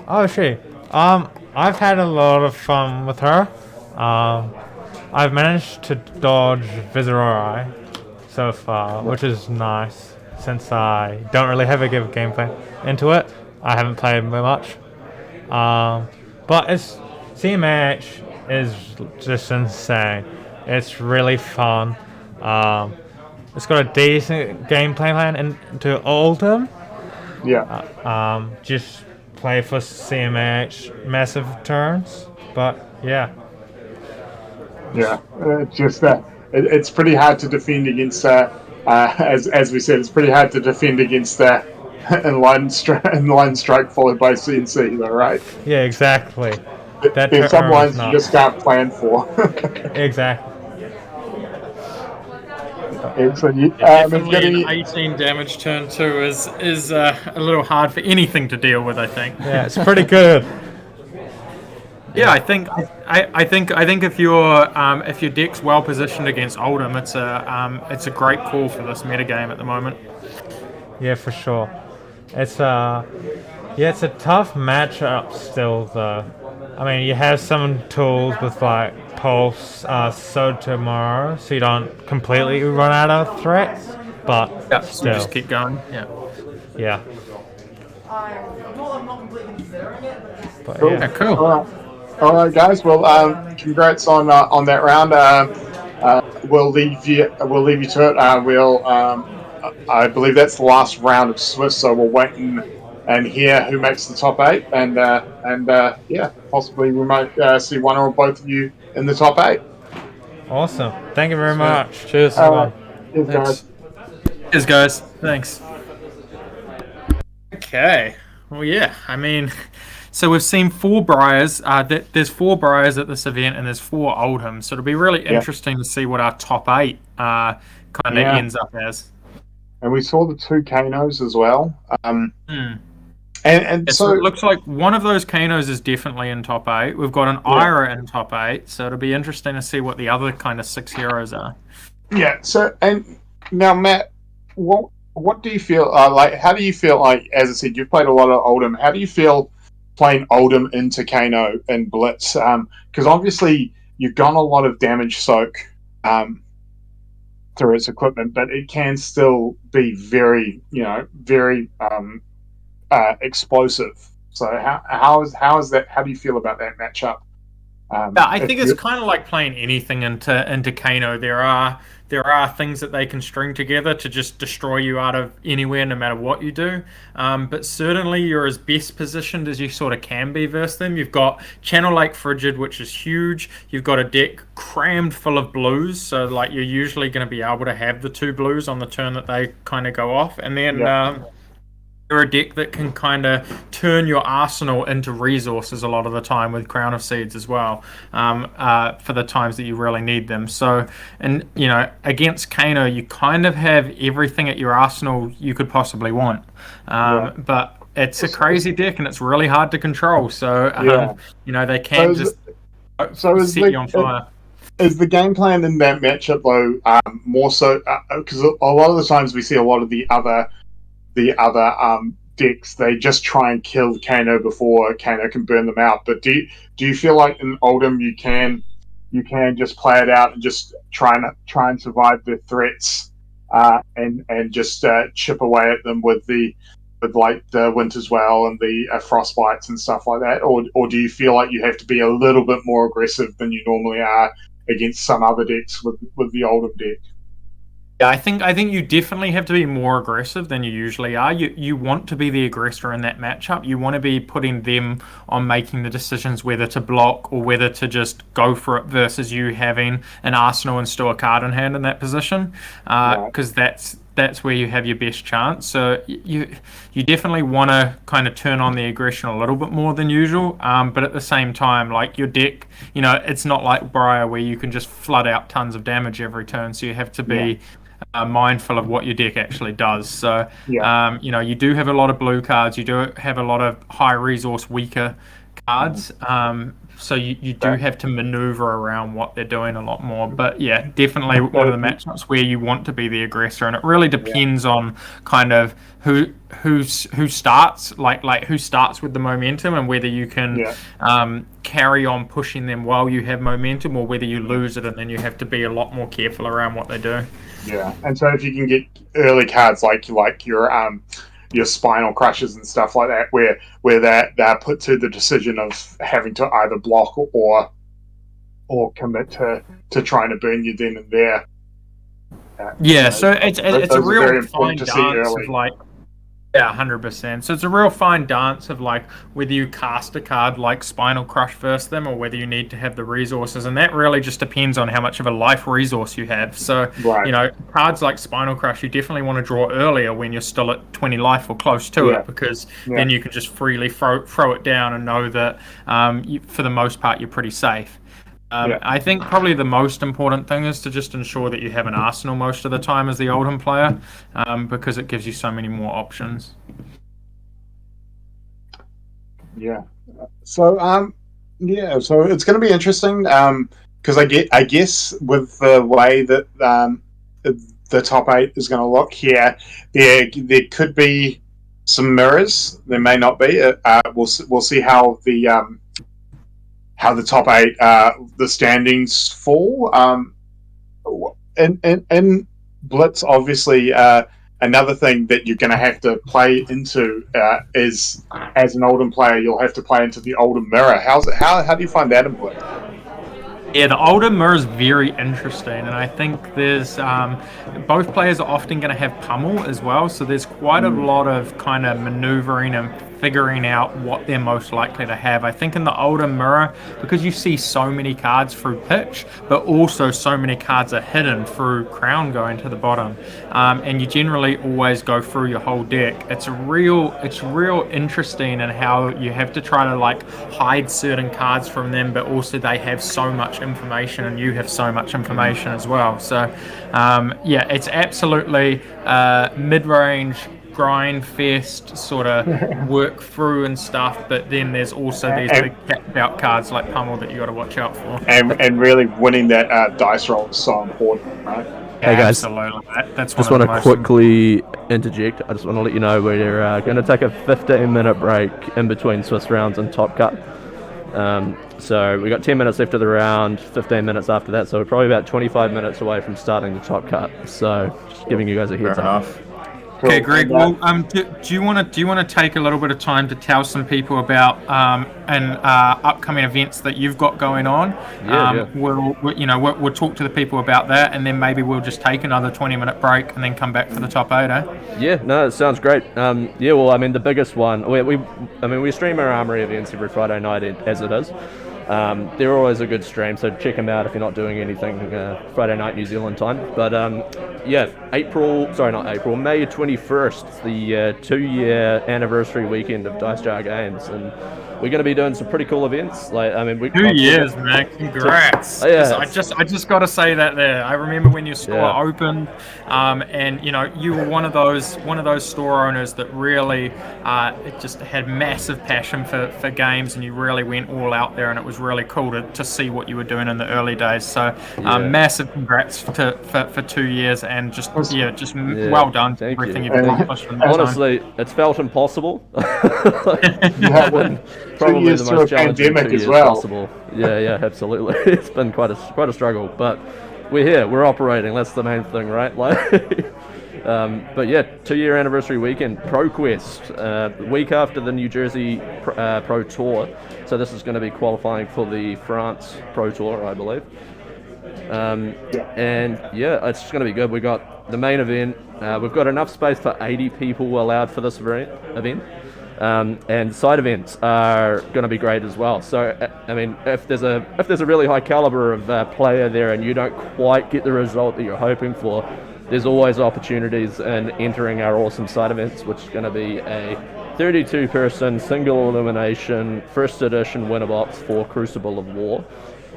Speaker 12: Oh, she. I've had a lot of fun with her. I've managed to dodge Viserai so far, which is nice since I don't really have a good gameplay into it. I haven't played much. But CMH is just insane. It's really fun. It's got a decent gameplay plan into Oldham.
Speaker 4: Yeah.
Speaker 12: Just play for CMH massive turns, but yeah.
Speaker 4: Yeah, just it's pretty hard to defend against. As we said, it's pretty hard to defend against Enlightened Strike followed by CNC, though, right?
Speaker 12: Yeah, exactly.
Speaker 4: There's some lines you just can't plan for.
Speaker 12: Exactly.
Speaker 3: Definitely an 18 damage turn 2 is a little hard for anything to deal with, I think.
Speaker 12: Yeah, it's pretty good.
Speaker 3: Yeah, I think if your deck's well positioned against Oldham, it's a great call for this metagame at the moment.
Speaker 12: Yeah, for sure. It's a tough matchup still though. I mean, you have some tools with like Pulse, Sotomorrow, so you don't completely run out of threats, but still.
Speaker 3: You just keep going.
Speaker 12: Yeah.
Speaker 3: But, cool. Yeah, cool.
Speaker 4: All right, guys. Well, congrats on that round. We'll leave you to it. I believe that's the last round of Swiss, so we'll wait and hear who makes the top 8, and possibly we might see one or both of you in the top 8.
Speaker 12: Awesome. Thank you very much.
Speaker 6: Cheers.
Speaker 4: Cheers, guys.
Speaker 3: Cheers, guys. Thanks. Okay. Well, yeah. I mean, so we've seen 4 Briars. There's 4 Briars at this event, and there's 4 Oldhams. So it'll be really interesting to see what our top 8 kind of ends up as.
Speaker 4: And we saw the 2 Kanos as well. And
Speaker 3: so it looks like one of those Kanos is definitely in top 8. We've got an Ira in top 8, so it'll be interesting to see what the other kind of 6 heroes are.
Speaker 4: Yeah. So, and now, Matt, what do you feel like? How do you feel like? As I said, you've played a lot of Oldham. How do you feel playing Oldham into Kano and Blitz? Because obviously you've gone a lot of damage soak through its equipment, but it can still be very explosive. So how is that? How do you feel about that matchup?
Speaker 3: Yeah, I think it's kind of like playing anything into Kano. There are things that they can string together to just destroy you out of anywhere, no matter what you do. But certainly you're as best positioned as you sort of can be versus them. You've got Channel Lake Frigid, which is huge. You've got a deck crammed full of blues, so like you're usually going to be able to have the 2 blues on the turn that they kind of go off, and then. You're a deck that can kind of turn your arsenal into resources a lot of the time with Crown of Seeds as well, for the times that you really need them. So, and against Kano, you kind of have everything at your arsenal you could possibly want. But it's a crazy deck and it's really hard to control. So, they can set you on fire.
Speaker 4: Is the game plan in that matchup though more so because a lot of the times we see a lot of the other decks, they just try and kill Kano before Kano can burn them out. But do you feel like in Oldhim you can just play it out and just try and survive the threats and just chip away at them with like the Winter's Well and the Frostbites and stuff like that, or do you feel like you have to be a little bit more aggressive than you normally are against some other decks with the Oldhim deck?
Speaker 3: Yeah, I think you definitely have to be more aggressive than you usually are. You want to be the aggressor in that matchup. You want to be putting them on making the decisions whether to block or whether to just go for it versus you having an arsenal and still a card in hand in that position, because that's where you have your best chance. So you definitely want to kind of turn on the aggression a little bit more than usual, but at the same time, like your deck, it's not like Briar where you can just flood out tons of damage every turn, so you have to be mindful of what your deck actually does. So you do have a lot of blue cards, you do have a lot of high resource weaker cards, so you do have to maneuver around what they're doing a lot more. But yeah, definitely one of the matchups where you want to be the aggressor, and it really depends on kind of who starts, like who starts with the momentum, and whether you can carry on pushing them while you have momentum, or whether you lose it and then you have to be a lot more careful around what they do.
Speaker 4: Yeah, and so if you can get early cards like your Spinal Crushes and stuff like that, where they're put to the decision of having to either block or commit to trying to burn you then and there.
Speaker 3: So it's a real fine dance of like. Yeah, 100%. So it's a real fine dance of like whether you cast a card like Spinal Crush versus them, or whether you need to have the resources, and that really just depends on how much of a life resource you have. So cards like Spinal Crush you definitely want to draw earlier when you're still at 20 life or close to it, because then you can just freely throw it down and know that for the most part you're pretty safe. I think probably the most important thing is to just ensure that you have an arsenal most of the time as the Oldhim player, because it gives you so many more options.
Speaker 4: So it's going to be interesting because I guess with the way that the top 8 is going to look here, there could be some mirrors. There may not be. We'll see how the top 8 the standings fall. In Blitz, obviously, another thing that you're going to have to play into is, as an Oldhim player, you'll have to play into the Oldhim mirror. How do you find that in Blitz?
Speaker 3: Yeah, the Oldhim mirror is very interesting, and I think there's both players are often going to have pummel as well, so there's quite a lot of kind of maneuvering and figuring out what they're most likely to have. I think in the Oldhim mirror, because you see so many cards through pitch, but also so many cards are hidden through crown going to the bottom, and you generally always go through your whole deck. It's real interesting in how you have to try to like hide certain cards from them, but also they have so much information and you have so much information as well. So it's absolutely mid-range grind fest sort of work through and stuff, but then there's also these big capped out cards like pummel that you got to watch out for,
Speaker 4: and really winning that dice roll is so important, right?
Speaker 11: Hey guys,
Speaker 3: absolutely. That's
Speaker 11: just want to quickly interject. I just want to let you know we're going to take a 15-minute break in between Swiss rounds and Top Cut. So we got 10 minutes left of the round, 15 minutes after that, so we're probably about 25 minutes away from starting the Top Cut. So just giving you guys a heads up.
Speaker 3: Okay, Greg. Well, do you want to take a little bit of time to tell some people about upcoming events that you've got going on?
Speaker 11: Yeah.
Speaker 3: We'll talk to the people about that, and then maybe we'll just take another 20-minute break and then come back for the top 8.
Speaker 11: Yeah, no, it sounds great. Well, I mean, the biggest one. We stream our Armory events every Friday night as it is. They're always a good stream, so check them out if you're not doing anything Friday night New Zealand time. But May 21st, the 2-year anniversary weekend of Dice Jar Games, and we're going to be doing some pretty cool events.
Speaker 3: 2 years, man! Congrats!
Speaker 11: Yeah,
Speaker 3: I just got to say that there. I remember when your store opened, and you were one of those store owners that really just had massive passion for games, and you really went all out there, and it was really cool to see what you were doing in the early days. So massive congrats for 2 years, and just well done for everything you've accomplished in that
Speaker 11: honestly, it's felt impossible.
Speaker 4: Probably the most challenging 2 years possible.
Speaker 11: Yeah, absolutely. It's been quite a struggle, but we're here, we're operating. That's the main thing, right? But 2-year anniversary weekend, ProQuest, the week after the New Jersey Pro Tour. So this is going to be qualifying for the France Pro Tour, I believe. It's going to be good. We got the main event. We've got enough space for 80 people allowed for this event. And side events are going to be great as well. So, if there's a really high caliber of player there and you don't quite get the result that you're hoping for, there's always opportunities in entering our awesome side events, which is going to be a 32-person single elimination first edition winner box for Crucible of War.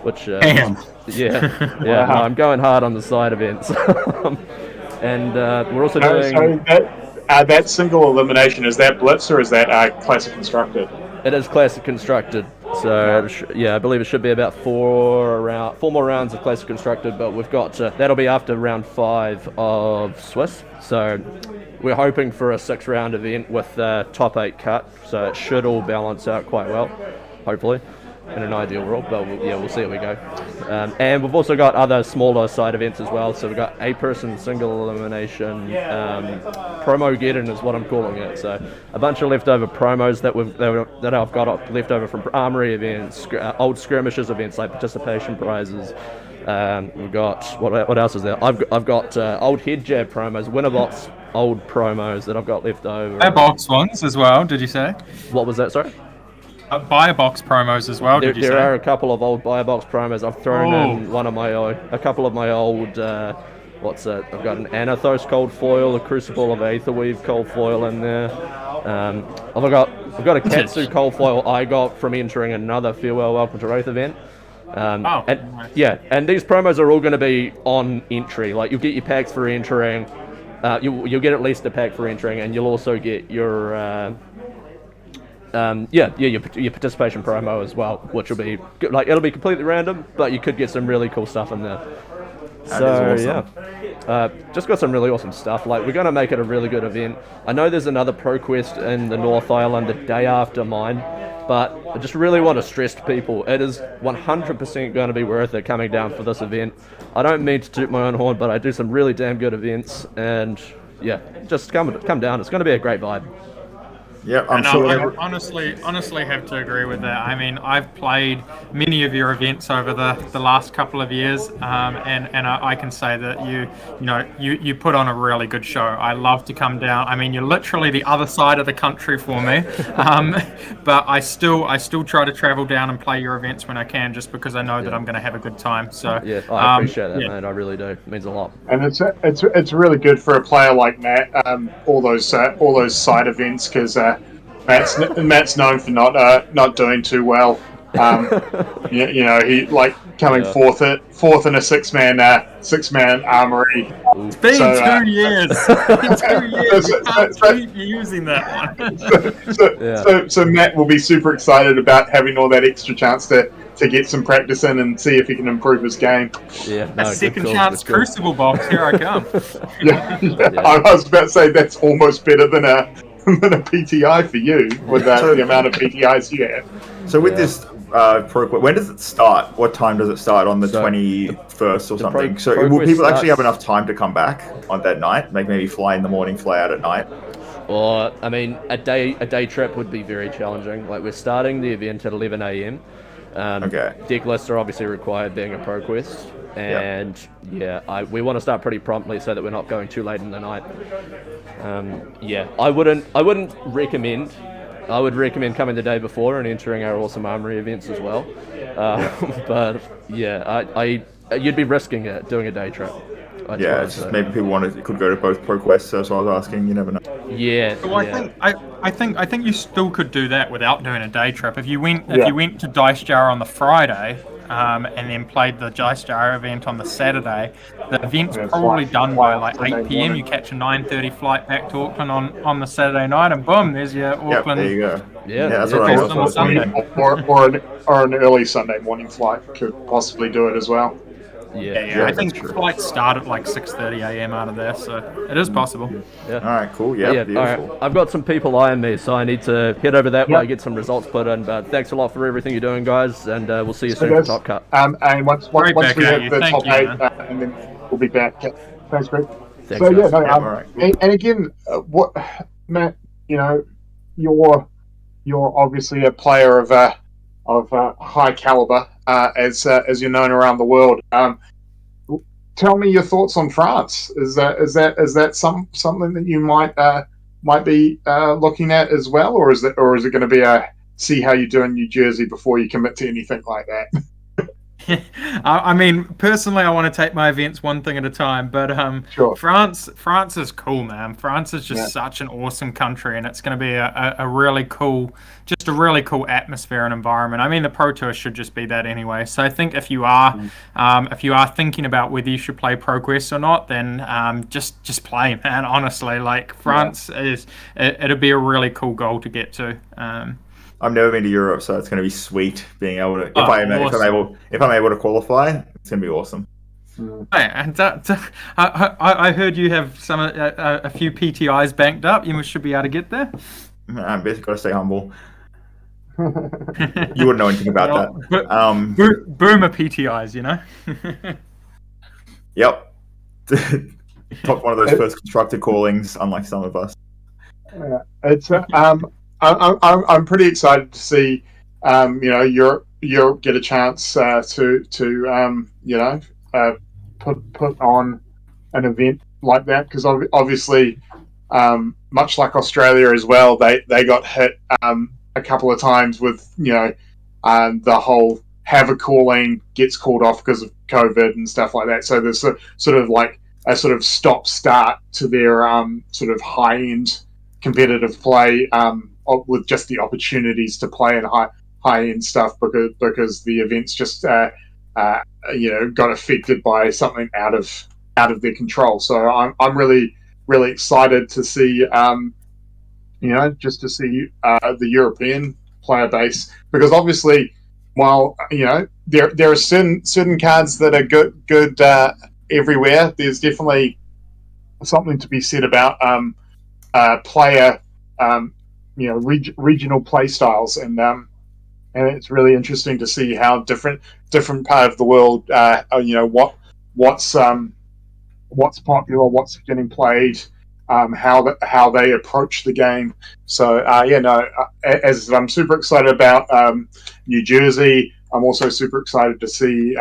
Speaker 11: Which no, I'm going hard on the side events. And we're also doing.
Speaker 4: That single elimination, is that Blitz or is that Classic Constructed?
Speaker 11: It is Classic Constructed. So I believe it should be about 4 more rounds of Classic Constructed, but we've got that'll be after round 5 of Swiss. So we're hoping for a 6-round event with top 8 cut. So it should all balance out quite well, hopefully, in an ideal world. But we'll see how we go. And we've also got other smaller side events as well. So we've got 8-person single elimination, Promo-geddon is what I'm calling it. So a bunch of leftover promos that I've got left over from Armory events, old skirmishes events like participation prizes. We've got what else is there? I've got old head jab promos, Winterbox old promos that I've got left over.
Speaker 3: Box ones as well. Did you say?
Speaker 11: What was that? Sorry.
Speaker 3: Buy a box promos as well.
Speaker 11: There are a couple of old buy a box promos. I've thrown in a couple of my old. I've got an Anathos cold foil, a Crucible of Aetherweave cold foil in there. I've got a Katsu cold foil I got from entering another Farewell Welcome to Wraith event. And these promos are all going to be on entry. Like you'll get your packs for entering. You'll get at least a pack for entering, and you'll also get your. Your participation promo as well, which will be it'll be completely random, but you could get some really cool stuff in there. Just got some really awesome stuff. We're going to make it a really good event. I know there's another ProQuest in the North Island the day after mine, but I just really want to stress to people it is 100% going to be worth it coming down for this event. I don't mean to toot my own horn, but I do some really damn good events, and just come down. It's going to be a great vibe.
Speaker 1: Yeah,
Speaker 3: I honestly have to agree with that. I mean, I've played many of your events over the last couple of years, and I can say that you put on a really good show. I love to come down. I mean, you're literally the other side of the country for me, but I still try to travel down and play your events when I can, just because I know that I'm going to have a good time. So
Speaker 11: I appreciate that, man. I really do. It means a lot.
Speaker 4: And it's really good for a player like Matt. All those side events, because Matt's known for not doing too well. He coming fourth in a six-man Armory.
Speaker 3: It's been 2 years. 2 years. You can't keep using that one.
Speaker 4: So Matt will be super excited about having all that extra chance to get some practice in and see if he can improve his game.
Speaker 3: A second chance Crucible box. Here I come.
Speaker 4: I was about to say that's almost better than a PTI for you with the amount of PTIs you have.
Speaker 1: So with this when does it start? What time does it start? On the 21st or something? So will people actually have enough time to come back on that night? Maybe fly in the morning, fly out at night?
Speaker 11: Or, I mean, a day trip would be very challenging. Like, we're starting the event at 11 a.m. Deck lists are obviously required being a pro quest. And we want to start pretty promptly so that we're not going too late in the night. I wouldn't recommend. I would recommend coming the day before and entering our awesome armory events as well. But yeah, you'd be risking it doing a day trip.
Speaker 1: It's just maybe people could go to both pro quests. That's what I was asking. You never know.
Speaker 3: Well, I think you still could do that without doing a day trip. If you went to Dice Jar on the Friday. And then played the Dice Jar event on the Saturday. The event's probably done by like 8 p.m. You catch a 9:30 flight back to Auckland on the Saturday night, and boom, there's your Auckland.
Speaker 1: There you go.
Speaker 11: That's
Speaker 1: what I
Speaker 4: was or an early Sunday morning flight could possibly do it as well.
Speaker 3: I think flights start at like 6:30 a.m. out of there, so it is possible.
Speaker 1: All right, cool. Beautiful.
Speaker 11: All right. I've got some people eyeing me, so I need to head over that way, get some results put in. But thanks a lot for everything you're doing, guys, and we'll see you soon for Top Cut.
Speaker 4: And once we have the top 8, and then we'll be back. Thanks, Greg. And again, what Matt, you're obviously a player of high caliber, as you're known around the world. Tell me your thoughts on France. Is that something that you might be looking at as well, or is it going to be a see how you do in New Jersey before you commit to anything like that?
Speaker 3: I mean, personally, I want to take my events one thing at a time, but France is cool, man. France is just such an awesome country, and it's going to be a really cool atmosphere and environment. I mean, the Pro Tour should just be that anyway. So I think if you are thinking about whether you should play Pro Quest or not, then just play, man. Honestly, like France it'll be a really cool goal to get to.
Speaker 1: I've never been to Europe, so it's going to be sweet being able to. If I'm able to qualify, it's going to be awesome.
Speaker 3: And I heard you have a few PTIs banked up. You should be able to get there.
Speaker 1: I'm basically got to stay humble. You wouldn't know anything about
Speaker 3: that. Boomer PTIs,
Speaker 1: Yep. Top one of those first constructed callings, unlike some of us.
Speaker 4: It's I'm pretty excited to see, Europe get a chance to put on an event like that, because obviously, much like Australia as well, they got hit a couple of times with the whole have a calling gets called off because of COVID and stuff like that. So there's sort of stop start to their sort of high end competitive play. With just the opportunities to play in high end stuff because the events just got affected by something out of their control. So I'm really excited to see just to see the European player base, because obviously while there are certain cards that are good everywhere, there's definitely something to be said about player regional play styles, and it's really interesting to see how different part of the world, what's popular, what's getting played, how they approach the game. So as I'm super excited about New Jersey, I'm also super excited to see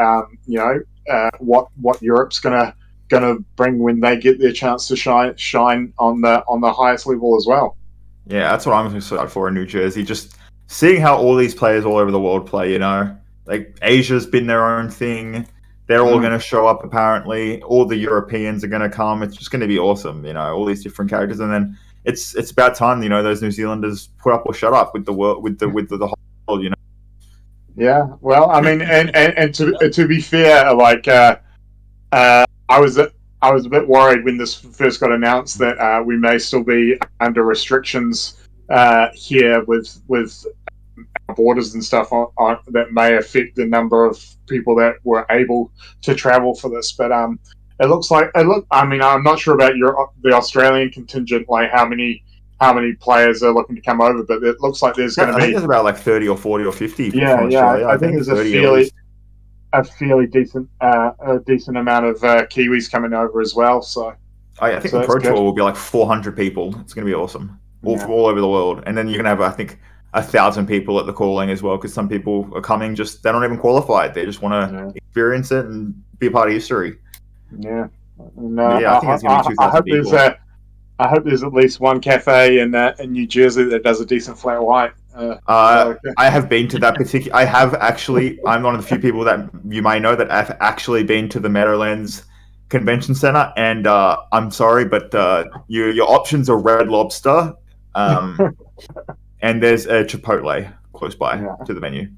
Speaker 4: what Europe's gonna bring when they get their chance to shine on the highest level as well.
Speaker 1: Yeah, that's what I'm excited for in New Jersey. Just seeing how all these players all over the world play, Like, Asia's been their own thing. They're all going to show up, apparently. All the Europeans are going to come. It's just going to be awesome, all these different characters. And then it's about time, those New Zealanders put up or shut up with the world, with the whole world,
Speaker 4: Yeah, well, I mean, and to be fair, like, I was a bit worried when this first got announced that we may still be under restrictions here with our borders and stuff on that may affect the number of people that were able to travel for this. But I mean, I'm not sure about the Australian contingent, like how many how many players are looking to come over, but it looks like there's going to be.
Speaker 1: I think there's about like 30 or 40 or 50 from
Speaker 4: Yeah,
Speaker 1: Australia.
Speaker 4: I think there's
Speaker 1: 30 at least.
Speaker 4: a fairly decent amount of Kiwis coming over as well. So
Speaker 1: I think the Pro Tour will be like 400 people. It's going to be awesome, from all over the world. And then you're going to have, I think, 1,000 people at the calling as well, because some people are coming they're not even qualified. They just want to experience it and be a part of history.
Speaker 4: Yeah.
Speaker 1: I think it's going to be 2,000 people.
Speaker 4: I hope there's at least one cafe in New Jersey that does a decent flat white.
Speaker 1: I have been to that particular. I have actually. I'm one of the few people that you may know that have actually been to the Meadowlands Convention Center, and I'm sorry, but your options are Red Lobster, and there's a Chipotle close by to the venue.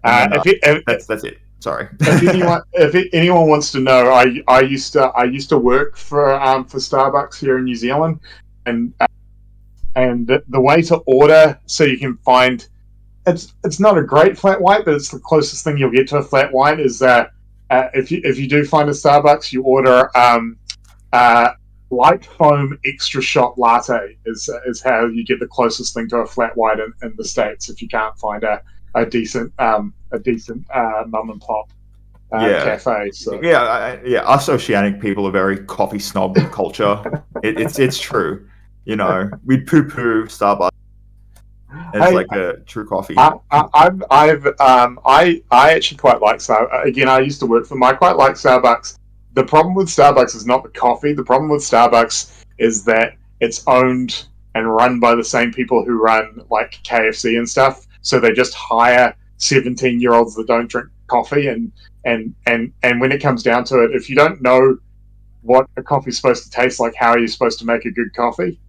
Speaker 1: That's it. Sorry.
Speaker 4: if anyone wants to know, I used to work for Starbucks here in New Zealand, and the way to order so you can find it's not a great flat white, but it's the closest thing you'll get to a flat white is if you do find a Starbucks, you order light foam extra shot latte is how you get the closest thing to a flat white in the States if you can't find a decent mum and pop cafe. So
Speaker 1: us Oceanic people are very coffee snob culture. It's true. We poo-poo Starbucks as like a true coffee.
Speaker 4: I actually quite like Starbucks. Again, I used to work for them. I quite like Starbucks. The problem with Starbucks is not the coffee. The problem with Starbucks is that it's owned and run by the same people who run like KFC and stuff. So they just hire 17-year-olds that don't drink coffee, and when it comes down to it, if you don't know what a coffee's supposed to taste like, how are you supposed to make a good coffee?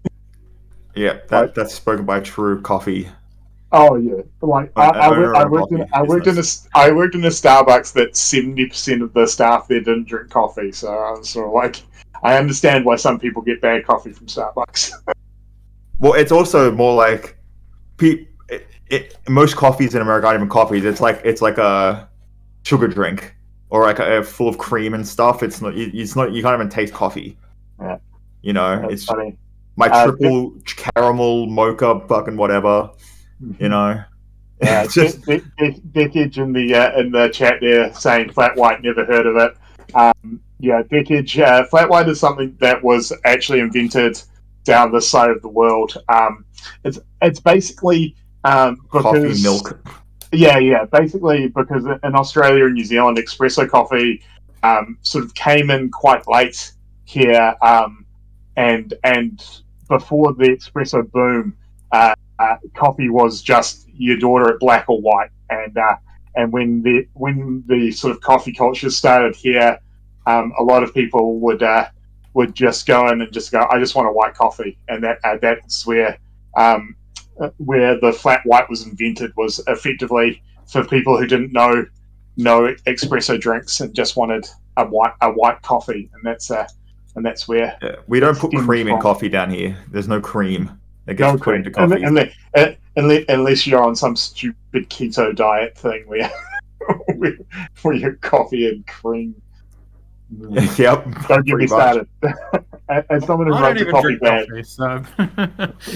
Speaker 1: Yeah, that's spoken by true coffee.
Speaker 4: Oh yeah, like I worked in a Starbucks that 70% of the staff there didn't drink coffee, so I was sort of like, I understand why some people get bad coffee from Starbucks.
Speaker 1: Well, it's also more like most coffees in America aren't even coffees. It's like a sugar drink or like a full of cream and stuff. It's not. You can't even taste coffee.
Speaker 4: Yeah.
Speaker 1: It's
Speaker 4: funny.
Speaker 1: My triple caramel mocha fucking whatever.
Speaker 4: Yeah, Deckage in the chat there saying flat white, never heard of it. Deckage, flat white is something that was actually invented down this side of the world. It's basically because,
Speaker 1: coffee milk.
Speaker 4: Yeah, basically because in Australia and New Zealand, espresso coffee sort of came in quite late here, and before the espresso boom, coffee was just you'd order it black or white, and when the sort of coffee culture started here, a lot of people would just go in and just go, I just want a white coffee, and that's where the flat white was invented, was effectively for people who didn't know espresso drinks and just wanted a white coffee, and that's where
Speaker 1: we don't put cream in coffee down here. There's no cream that gets put into coffee.
Speaker 4: Unless you're on some stupid keto diet thing where your coffee and cream.
Speaker 1: Yep.
Speaker 4: Don't get me started. As someone who runs a coffee band,
Speaker 3: so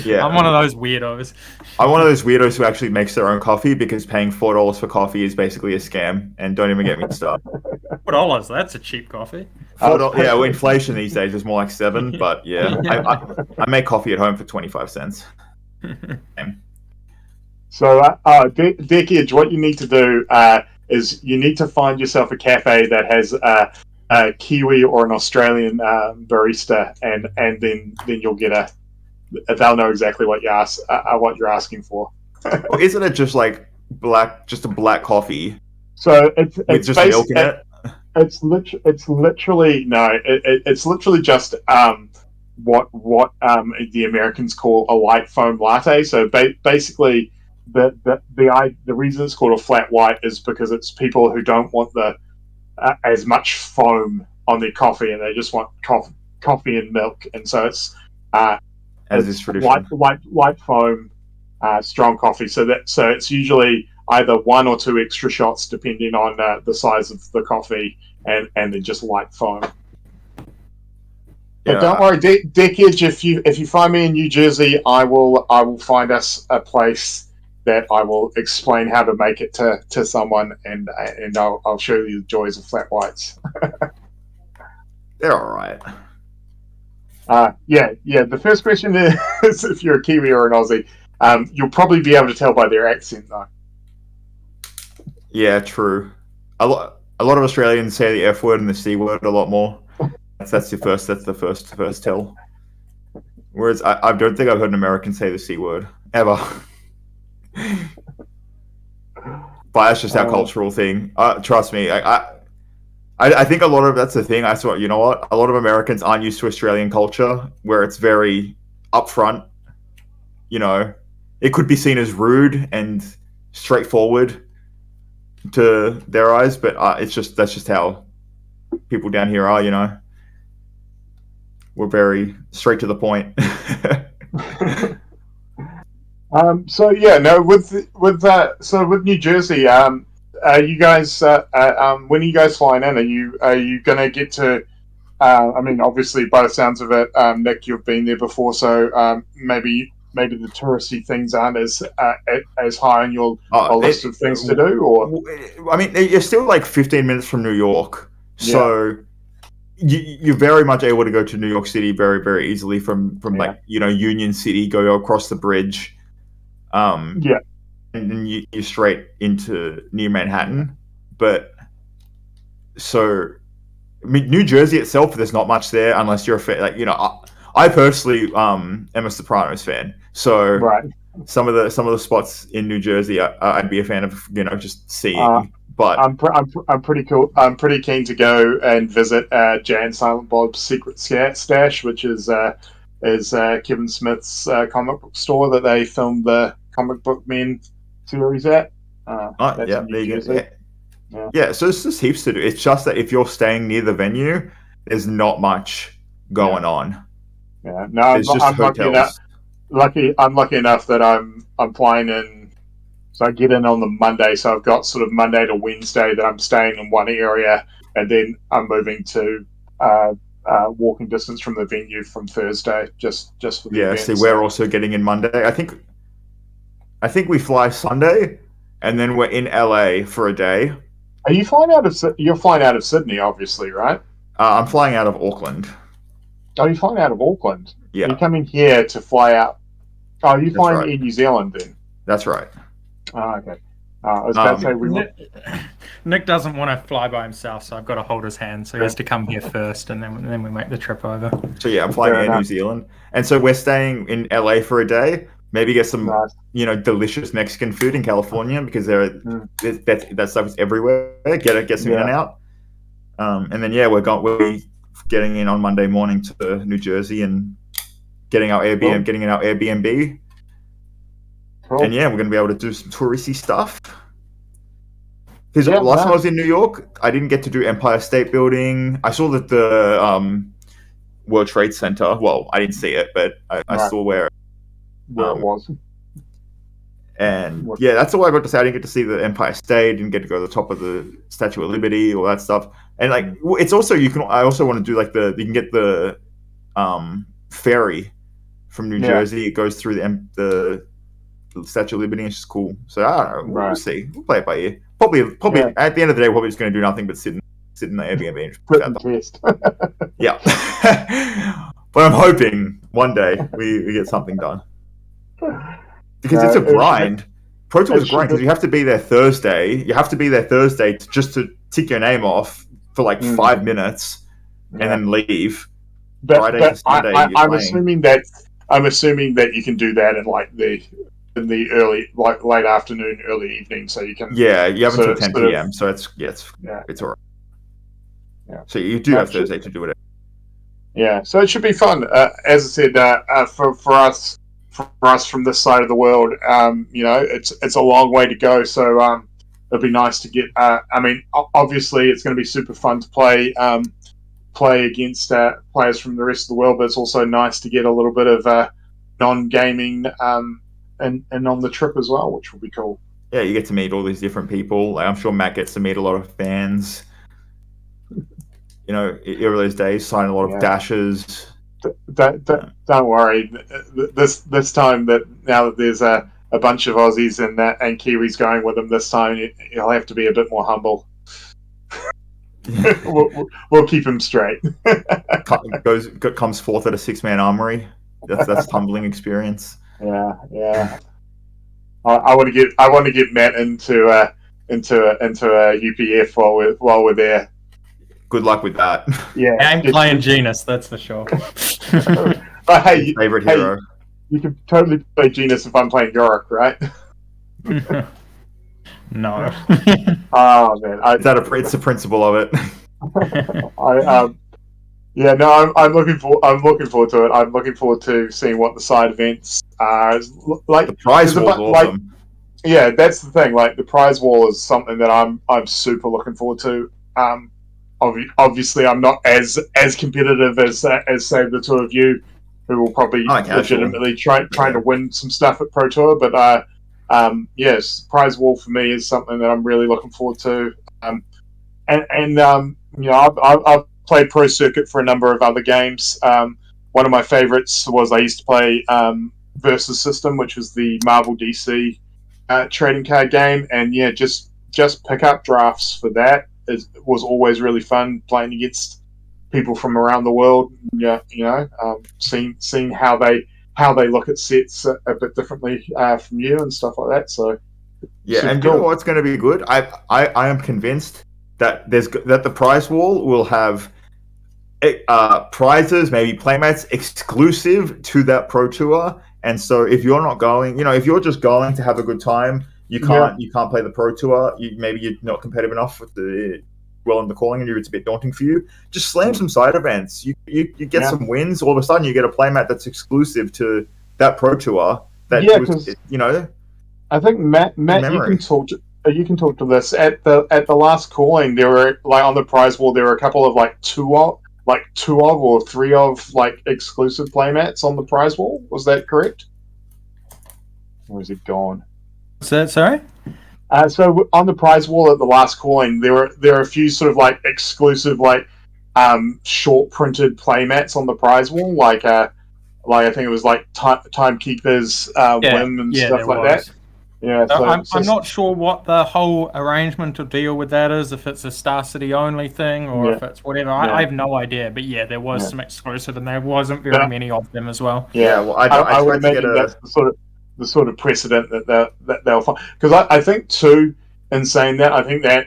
Speaker 1: yeah,
Speaker 3: I'm one of those weirdos.
Speaker 1: I'm one of those weirdos who actually makes their own coffee because paying $4 for coffee is basically a scam. And don't even get me started.
Speaker 3: $4, that's a cheap coffee.
Speaker 1: $4, yeah, well, inflation these days is more like $7, but yeah, I make coffee at home for 25 cents.
Speaker 4: So, Deckage, what you need to do is you need to find yourself a cafe that has a Kiwi or an Australian barista, and then you'll get they'll know exactly what you're asking for.
Speaker 1: Well, isn't it just like just a black coffee?
Speaker 4: So it's
Speaker 1: just milk in it.
Speaker 4: It's literally just what the Americans call a light foam latte. So basically, the reason it's called a flat white is because it's people who don't want as much foam on their coffee, and they just want coffee and milk, and so it's
Speaker 1: as is tradition,
Speaker 4: light foam, strong coffee. So it's usually either 1 or 2 extra shots depending on the size of the coffee, and then just light foam. But don't worry, Dickage. If you find me in New Jersey, I will find us a place that I will explain how to make it to someone, and I'll show you the joys of flat whites.
Speaker 1: They're all right.
Speaker 4: Yeah. The first question is if you're a Kiwi or an Aussie. You'll probably be able to tell by their accent, though.
Speaker 1: Yeah, true. A lot of Australians say the F word and the C word a lot more. That's the first tell. Whereas I don't think I've heard an American say the C word ever. But that's just our cultural thing. Trust me, I think a lot of that's the thing. I saw, you know what? A lot of Americans aren't used to Australian culture, where it's very upfront. You know, it could be seen as rude and straightforward to their eyes, but that's just how people down here are. You know, we're very straight to the point. With New Jersey, are you guys when are you guys flying in? Are you gonna get to? I mean, obviously, by the sounds of it, Nick, you've been there before, so maybe the touristy things aren't as high on your list of things to do. Or I mean, you're still like 15 minutes from New York, so you're very much able to go to New York City very, very easily from like Union City, go across the bridge. And then you're straight into near Manhattan. But so, I mean, New Jersey itself, there's not much there unless you're a fan. Like, I personally am a Sopranos fan, so some of the spots in New Jersey I'd be a fan of, just seeing. But
Speaker 4: I'm pretty cool. I'm pretty keen to go and visit Jay and Silent Bob's Secret Stash, which is Kevin Smith's comic book store that they filmed the Comic Book Men series at.
Speaker 1: There you go. Yeah, so there's just heaps to do. It's just that if you're staying near the venue, there's not much going on.
Speaker 4: Yeah, no, I'm lucky enough that I'm flying in. So I get in on the Monday, so I've got sort of Monday to Wednesday that I'm staying in one area, and then I'm moving to walking distance from the venue from Thursday, just for the event.
Speaker 1: See, we're also getting in Monday. I think we fly Sunday, and then we're in LA for a day.
Speaker 4: Are you flying out of? You're flying out of Sydney, obviously, right?
Speaker 1: I'm flying out of Auckland.
Speaker 4: Oh, you're flying out of Auckland.
Speaker 1: Yeah,
Speaker 4: you're coming here to fly out. Oh, you're flying in New Zealand then.
Speaker 1: That's right.
Speaker 4: Oh, okay. I was about to say
Speaker 3: Nick doesn't want to fly by himself, so I've got to hold his hand. So he has to come here first, and then we make the trip over.
Speaker 1: So yeah, I'm flying in New Zealand, and so we're staying in LA for a day. Maybe get some, delicious Mexican food in California because that stuff is everywhere. Get some in and out. And then we're getting in on Monday morning to New Jersey and getting in our Airbnb. Cool. And we're going to be able to do some touristy stuff. Because last time I was in New York, I didn't get to do Empire State Building. I saw that the World Trade Center. Well, I didn't see it, but I saw where it
Speaker 4: was.
Speaker 1: And that's all I got to say. I didn't get to see the Empire State. Didn't get to go to the top of the Statue of Liberty, all that stuff. And it's also I also want to do you can get the ferry from New Jersey. It goes through the Statue of Liberty, and it's just cool. So I don't know. We'll see. We'll play it by ear. Probably at the end of the day, we're probably just going to do nothing but sit in the Airbnb and
Speaker 4: test.
Speaker 1: Yeah. But I'm hoping one day we get something done. Because it's a grind. Pro Tour is a grind because you have to be there Thursday. You have to be there Thursday just to tick your name off for 5 minutes and then leave.
Speaker 4: Friday to Sunday. I'm assuming that you can do that in the early, late afternoon, early evening, so you can.
Speaker 1: Yeah, you have until 10 p.m. So it's all right. Yeah. So you do have Thursday to do it.
Speaker 4: Yeah, so it should be fun. As I said, for us from this side of the world, it's a long way to go. So it'll be nice to get. Obviously, it's going to be super fun to play against players from the rest of the world, but it's also nice to get a little bit of non-gaming and on the trip as well, which will be cool.
Speaker 1: Yeah, you get to meet all these different people. I'm sure Matt gets to meet a lot of fans. Over those days, sign a lot of dashes.
Speaker 4: Don't worry. This time that now that there's a bunch of Aussies and Kiwis going with him this time, he'll have to be a bit more humble. we'll keep him straight.
Speaker 1: Comes forth at a 6-man armory. That's humbling experience.
Speaker 4: Yeah. I want to get Matt into a UPF while we're there.
Speaker 1: Good luck with that.
Speaker 4: Yeah,
Speaker 3: I'm playing Genus, that's for sure.
Speaker 4: Hey,
Speaker 1: favorite hero.
Speaker 4: You can totally play Genus if I'm playing Yorick, right?
Speaker 3: No.
Speaker 4: Oh man,
Speaker 1: It's the principle of it.
Speaker 4: I'm looking forward to it. I'm looking forward to seeing what the side events are like.
Speaker 1: The prize wall, awesome.
Speaker 4: Yeah, that's the thing. Like the prize wall is something that I'm super looking forward to. Obviously, I'm not as competitive as say the two of you, who will probably legitimately trying to win some stuff at Pro Tour. But yes, prize wall for me is something that I'm really looking forward to. I've played Pro Circuit for a number of other games. One of my favorites was I used to play Versus System, which was the Marvel DC trading card game, and just pick up drafts for that. It was always really fun playing against people from around the world. Seeing how they look at sets a bit differently from you and stuff like that. So
Speaker 1: and you know what's going to be good? I am convinced that the prize wall will have prizes, maybe playmates exclusive to that Pro Tour. And so if you're not going, if you're just going to have a good time, you can't play the Pro Tour. Maybe you're not competitive enough with the calling, and it's a bit daunting for you. Just slam some side events. You get some wins. All of a sudden, you get a playmat that's exclusive to that Pro Tour.
Speaker 4: I think Matt, you can talk to this at the last calling. There were on the prize wall. There were a couple of two or three of exclusive playmats on the prize wall. Was that correct? Or is it gone?
Speaker 3: Sorry?
Speaker 4: So on the prize wall at the last calling, there are a few sort of exclusive short printed playmats on the prize wall, I think it was Timekeeper's Whim and stuff like that. Yeah,
Speaker 3: I'm not sure what the whole arrangement or deal with that is. If it's a Star City only thing or if it's whatever, I have no idea. But there was some exclusive, and there wasn't very many of them as well.
Speaker 4: Yeah, well, I would imagine that's the sort of precedent that they'll find. Because I think too, in saying that, I think that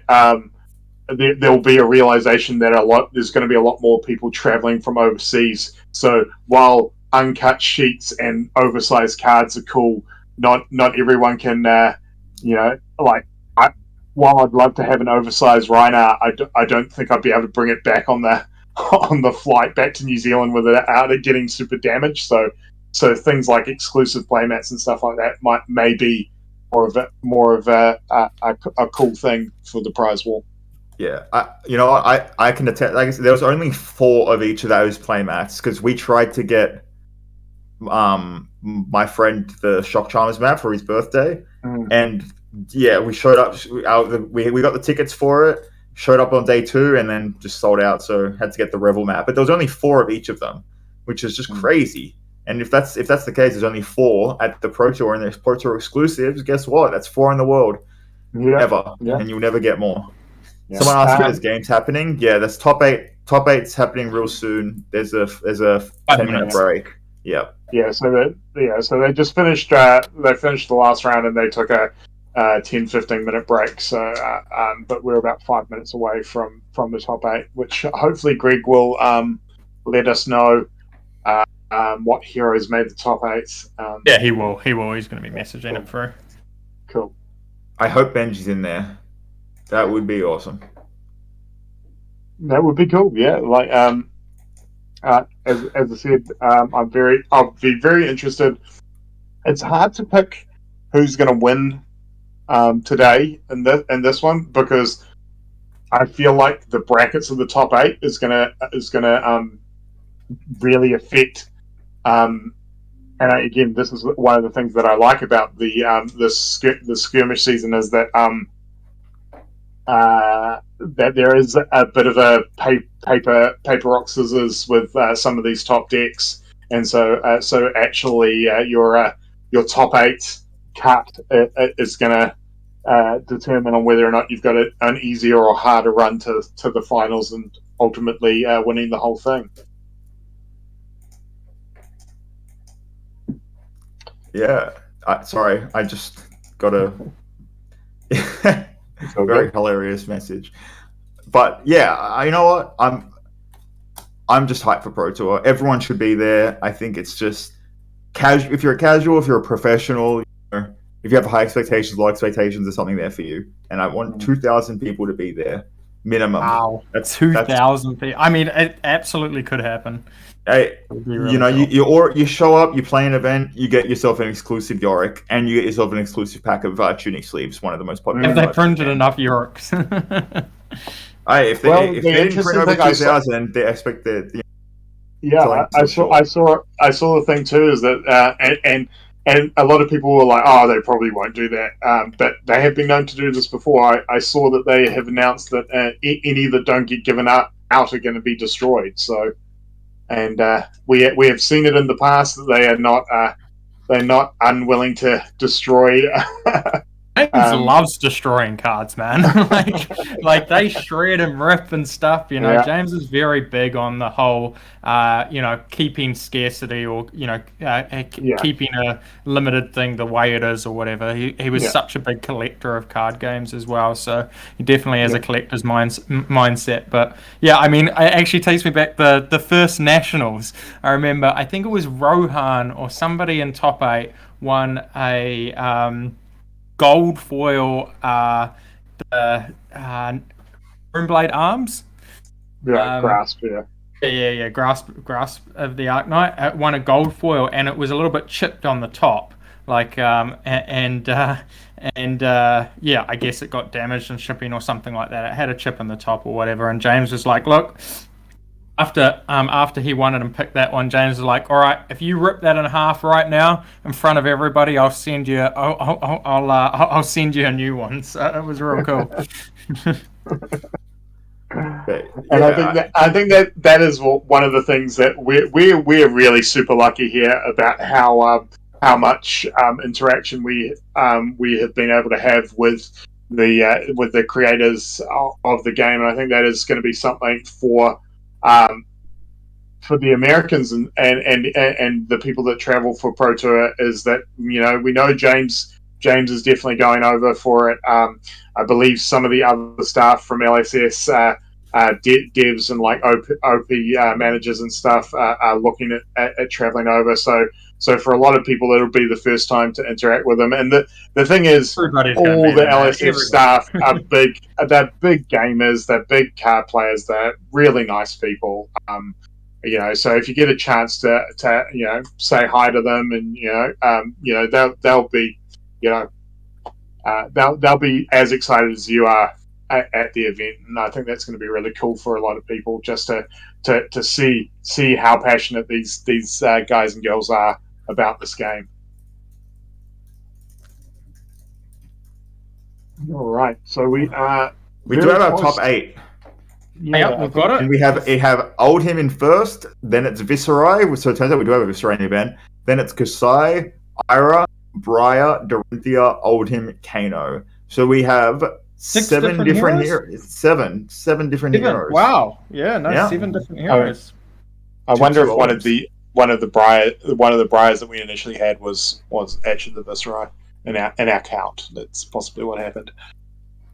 Speaker 4: there'll be a realization that there's going to be a lot more people traveling from overseas. So while uncut sheets and oversized cards are cool, not everyone can. While I'd love to have an oversized Reinhardt, I don't think I'd be able to bring it back on the flight back to New Zealand without it getting super damaged. So things like exclusive playmats and stuff like that may be more of a cool thing for the prize wall.
Speaker 1: Yeah, I can attest. There was only 4 of each of those playmats because we tried to get my friend the Shock Charmers map for his birthday, and we showed up. We got the tickets for it. Showed up on day 2 and then just sold out. So had to get the Revel map. But there was only 4 of each of them, which is just crazy. And if that's the case, there's only 4 at the Pro Tour, and there's Pro Tour exclusives. Guess what? That's 4 in the world ever, and you'll never get more. Yeah. Someone asked if there's games happening. Yeah, there's top 8. Top 8's happening real soon. There's a 10-minute break. Yeah.
Speaker 4: Yeah. So they just finished. They finished the last round, and they took a 10-15 minute break. So, but we're about 5 minutes away from the top 8, which hopefully Greg will let us know. What heroes made the top 8?
Speaker 3: Yeah, he will. He's going to be messaging it through.
Speaker 4: Cool.
Speaker 1: I hope Benji's in there. That would be awesome.
Speaker 4: That would be cool. Yeah, as I said, I'll be very interested. It's hard to pick who's going to win today in this one because I feel like the brackets of the top 8 is gonna really affect. And again, this is one of the things that I like about the skirmish season is that that there is a bit of a paper rock scissors with some of these top decks, and so actually your top 8 cut is going to determine on whether or not you've got an easier or harder run to the finals and ultimately winning the whole thing.
Speaker 1: Yeah, sorry, I just got a very hilarious message. But yeah, you know what? I'm just hyped for Pro Tour. Everyone should be there. I think it's just casual. If you're a casual, if you're a professional, if you have high expectations, low expectations, there's something there for you. And I want 2,000 people to be there, minimum.
Speaker 3: Wow, that's 2,000 people. I mean, it absolutely could happen.
Speaker 1: Hey, really cool. You show up, you play an event, you get yourself an exclusive Yorick, and you get yourself an exclusive pack of tunic sleeves, one of the most popular.
Speaker 3: If they printed enough Yoriks.
Speaker 1: If they didn't print over 2,000, they expect that.
Speaker 4: I saw the thing too is that and a lot of people were like, oh, they probably won't do that, but they have been known to do this before. I saw that they have announced that any that don't get given out are going to be destroyed. So. And we have seen it in the past that they're not unwilling to destroy.
Speaker 3: James loves destroying cards, man. like they shred and rip and stuff. You know, yeah. James is very big on the whole, keeping scarcity or keeping a limited thing the way it is or whatever. He was such a big collector of card games as well, so he definitely has a collector's mindset. But yeah, I mean, it actually takes me back the first nationals. I remember, I think it was Rohan or somebody in top 8 won a gold foil Moonblade arms.
Speaker 4: Grasp,
Speaker 3: Grasp of the Arknight. It won a gold foil, and it was a little bit chipped on the top, I guess it got damaged in shipping or something like that. It had a chip in the top or whatever, and James was like, "Look." After he won it and picked that one, James was like, "All right, if you rip that in half right now in front of everybody, I'll send you. I'll send you a new one." So it was real cool.
Speaker 4: And I think that is one of the things that we're really super lucky here about how much interaction we have been able to have with the creators of the game, and I think that is going to be something for the Americans and the people that travel for Pro Tour, is that we know James is definitely going over for it. I believe some of the other staff from LSS, devs and like OP managers and stuff are looking at traveling over. So for a lot of people, it'll be the first time to interact with them. And the thing is, all the LSF staff are big. They're big gamers. They're big card players. They're really nice people. So if you get a chance to say hi to them, and they'll be they'll be as excited as you are at the event, and I think that's going to be really cool for a lot of people, just to see how passionate these guys and girls are about this game. All right, so we
Speaker 1: do have our top 8.
Speaker 3: Yeah, we've got it.
Speaker 1: And we have Oldhim in first, then it's Viserai, so it turns out we do have a Viserai event. Then it's Kasai, Ira, Briar, Dorinthia, Oldhim, Kano. So we have 7 different heroes. Seven different heroes.
Speaker 3: Wow. Yeah, no, yeah. 7 different heroes.
Speaker 4: I wonder if one of the Briars that we initially had was actually the Viserai in our count. That's possibly what happened.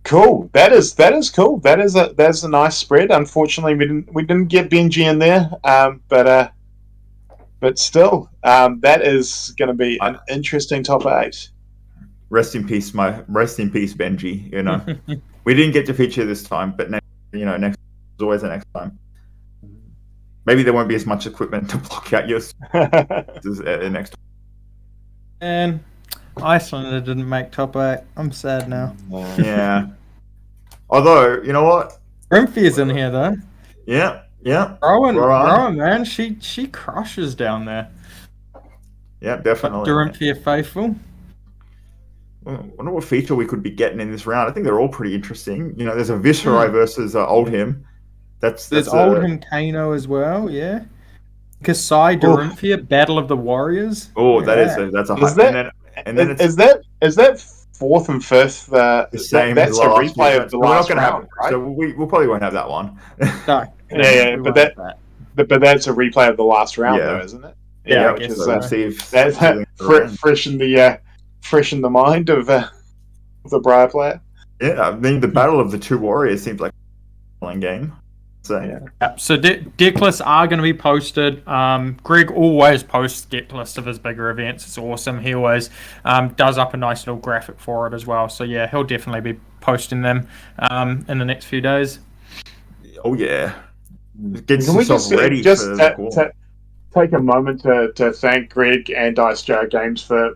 Speaker 4: Cool. That is cool. That's a nice spread. Unfortunately, we didn't get Benji in there. But still, that is going to be an interesting top 8.
Speaker 1: Rest in peace, Benji. We didn't get to feature this time, but next there's always a next time. Maybe there won't be as much equipment to block out your next time.
Speaker 3: And Iceland didn't make top 8. I'm sad now.
Speaker 1: Yeah. Although, you know what?
Speaker 3: Grimfia's in here though.
Speaker 1: Yeah.
Speaker 3: Rowan, man, she crushes down there.
Speaker 1: Yeah, definitely.
Speaker 3: Dorinthia faithful.
Speaker 1: I wonder what feature we could be getting in this round. I think they're all pretty interesting. You know, there's a Viserai versus Oldhim.
Speaker 3: There's Oldhim Kano as well, yeah. Kasai Dorinthia, Battle of the Warriors.
Speaker 1: Oh, that's a hype.
Speaker 4: Is that fourth and fifth?
Speaker 1: The same.
Speaker 4: That's a replay of the last round, right?
Speaker 1: So we probably won't have that one.
Speaker 3: No.
Speaker 4: But that's a replay of the last round, though, isn't it?
Speaker 1: Yeah,
Speaker 4: which is
Speaker 1: that's
Speaker 4: fresh in the mind of the Briar player.
Speaker 1: Yeah, I mean the Battle of the Two Warriors seems like a fun game. So
Speaker 3: So deck lists are going to be posted. Greg always posts deck lists of his bigger events. It's awesome. He always does up a nice little graphic for it as well. So yeah, he'll definitely be posting them in the next few days.
Speaker 1: Oh yeah, get yourself ready for
Speaker 4: take a moment to thank Greg and IceJar Games for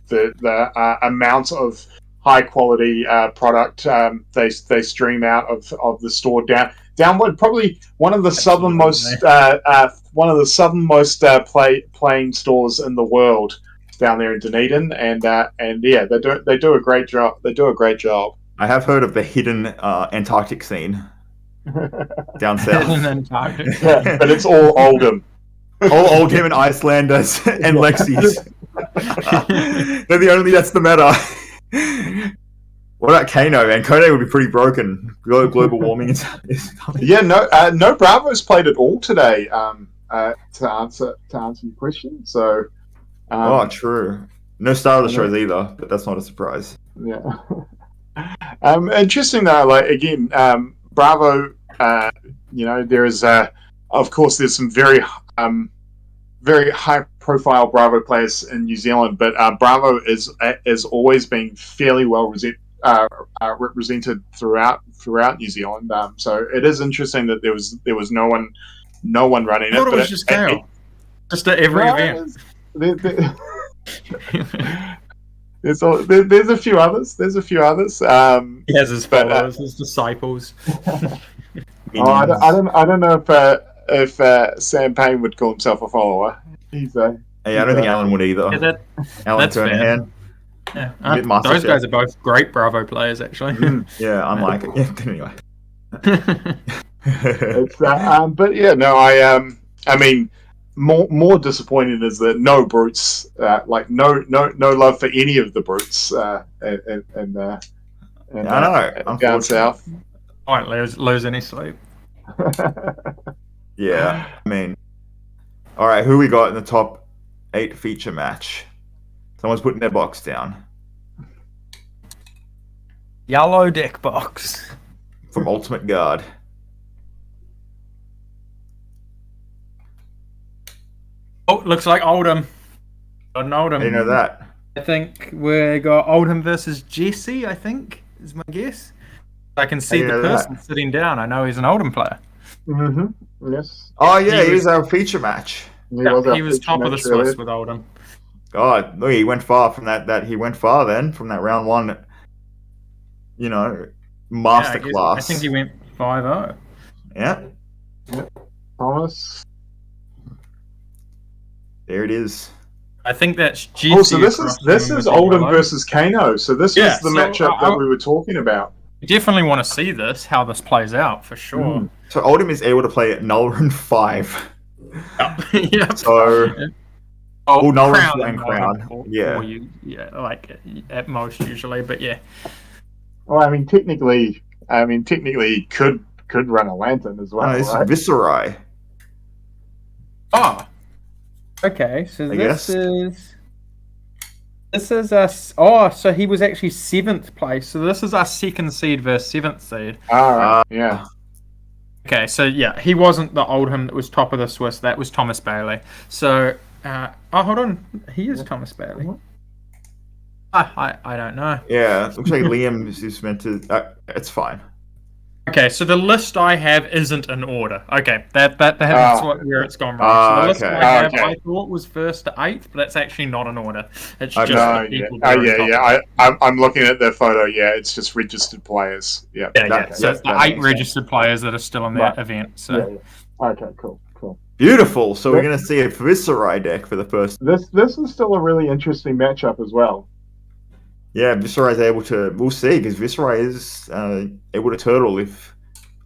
Speaker 4: the amount of high quality product they stream out of the store downward. Probably one of the southernmost playing stores in the world down there in Dunedin, and yeah, they do a great job.
Speaker 1: I have heard of the hidden Antarctic scene down south.
Speaker 4: Yeah, but it's all Oldhim.
Speaker 1: All Oldhim and Icelanders and Lexis. That's the meta. What about Kano, man? Kano would be pretty broken. Global warming is coming.
Speaker 4: Yeah, no Bravo's played at all today. To answer your question. So.
Speaker 1: True. No Star of the Shows either, but that's not a surprise.
Speaker 4: Yeah. Interesting though. Like again, Bravo. There is of course there's some very high-profile Bravo players in New Zealand, but Bravo is always been fairly well represented throughout New Zealand. So it is interesting that there was no one running it.
Speaker 3: I thought it was just Kale. Just at every event.
Speaker 4: There's a few others.
Speaker 3: He has his followers, his disciples.
Speaker 4: I don't know if Sam Payne would call himself a follower. I
Speaker 1: don't think Alan would either. Alan Turnahan.
Speaker 3: Yeah. Those guys are both great Bravo players, actually.
Speaker 1: Yeah, I'm like it. Yeah, anyway.
Speaker 4: But yeah, no, I mean, more disappointing is that no brutes, no love for any of the brutes, down south.
Speaker 3: I won't lose any sleep.
Speaker 1: Yeah, I mean, all right, who we got in the top 8 feature match? Someone's putting their box down.
Speaker 3: Yellow deck box
Speaker 1: from Ultimate Guard.
Speaker 3: Oh, looks like Oldhim. Got an Oldhim.
Speaker 1: How do you know that?
Speaker 3: I think we got Oldhim versus Jesse, I think, is my guess. I can see the person sitting down. I know he's an Oldhim player.
Speaker 4: Mm-hmm. Yes.
Speaker 1: Oh, yeah, he was our feature match.
Speaker 3: He was top of the Swiss with Oldhim.
Speaker 1: God, look, he went far from that. He went far then from that round one, masterclass.
Speaker 3: I think he went 5-0.
Speaker 1: Yeah.
Speaker 4: Thomas.
Speaker 1: There it is.
Speaker 3: I think that's Jesse.
Speaker 4: Oh, so this is Oldhim versus Kano. So this is the matchup that we were talking about.
Speaker 3: You definitely want to see how this plays out for sure.
Speaker 1: So Oldhim is able to play at Nullrun 5.
Speaker 3: Yep.
Speaker 1: So.
Speaker 3: Nullrun
Speaker 1: and Crown. Yeah.
Speaker 3: Like at most usually, but yeah.
Speaker 4: Well, I mean, technically, he could run a lantern as well.
Speaker 1: It's
Speaker 4: right?
Speaker 1: Viserai.
Speaker 3: Oh. Okay, so this is us. Oh, so he was actually 7th place. So this is our 2nd seed versus 7th seed.
Speaker 4: Yeah.
Speaker 3: Okay, so yeah, he wasn't the Oldhim that was top of the Swiss. That was Thomas Bailey. So, hold on, he is Thomas Bailey. I don't know.
Speaker 1: Yeah, looks like Liam is meant to. It's fine.
Speaker 3: Okay, so the list I have isn't in order. Okay, that's where it's gone wrong. So the list I have, I thought was 1st to 8th, but that's actually not in order. It's just the people.
Speaker 4: I'm looking at their photo. Yeah, it's just registered players. Yeah.
Speaker 3: So it's the 8 registered players that are still in that event. So.
Speaker 4: Yeah. Okay, cool.
Speaker 1: Beautiful. So we're going to see a Viserai deck for the first.
Speaker 4: This is still a really interesting matchup as well.
Speaker 1: Yeah, Viserai is able to. We'll see, because Viserai is able to turtle if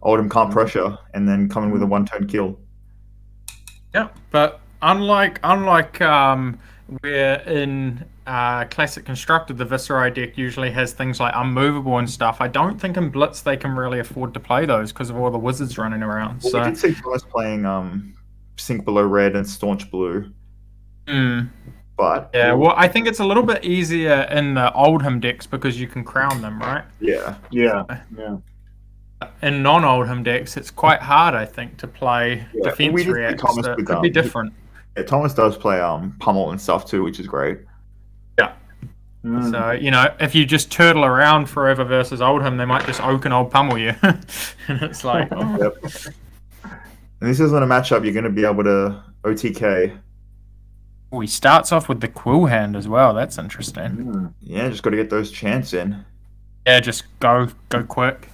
Speaker 1: Oldham can't pressure, and then come in with a one-turn kill.
Speaker 3: Yeah, but unlike where in Classic Constructed, the Viserai deck usually has things like unmovable and stuff. I don't think in Blitz they can really afford to play those because of all the wizards running around.
Speaker 1: Well,
Speaker 3: So
Speaker 1: we did see Thomas playing Sink Below Red and Staunch Blue. But
Speaker 3: yeah, well, I think it's a little bit easier in the Oldham decks because you can crown them, right?
Speaker 1: Yeah.
Speaker 3: In non-Oldham decks, it's quite hard, I think, to play defense
Speaker 1: we did see
Speaker 3: reacts.
Speaker 1: Thomas
Speaker 3: So it
Speaker 1: with,
Speaker 3: could be different.
Speaker 1: Yeah, Thomas does play Pummel and stuff too, which is great.
Speaker 3: Yeah. So, if you just turtle around forever versus Oldham, they might just oak and old pummel you. And it's like, oh.
Speaker 1: Yep. And this isn't a matchup you're going to be able to OTK.
Speaker 3: Oh, he starts off with the Quill Hand as well. That's interesting.
Speaker 1: Yeah, just got to get those chants in.
Speaker 3: Yeah, just go quick.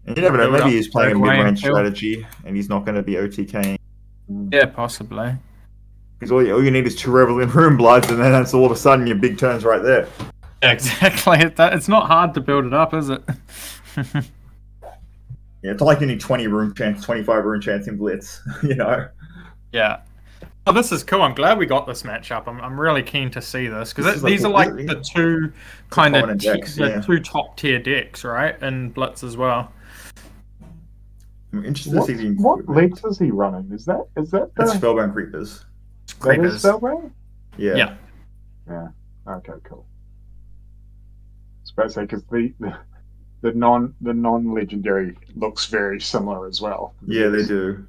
Speaker 1: And you never know, maybe he's playing a mid-range
Speaker 3: kill.
Speaker 1: strategy and he's not going to be OTKing.
Speaker 3: Yeah, possibly.
Speaker 1: Because all you need is 2 Revelant Rune Bloods, and then that's all of a sudden your big turn's right there.
Speaker 3: Exactly. It's not hard to build it up, is it?
Speaker 1: Yeah, it's not like you need 20 rune chants, 25 rune chants in Blitz,
Speaker 3: Yeah. Oh, this is cool. I'm glad we got this matchup. I'm really keen to see this because these are like the two kind of two top tier decks, right? And Blitz as well.
Speaker 1: I'm interested to see
Speaker 4: what leagues is he running? Is that
Speaker 1: That's Spellbound Creepers.
Speaker 4: That is Spellbound?
Speaker 1: Yeah.
Speaker 4: Yeah. Okay, cool. I was about to say because the non-legendary looks very similar as well.
Speaker 1: Yeah, they do.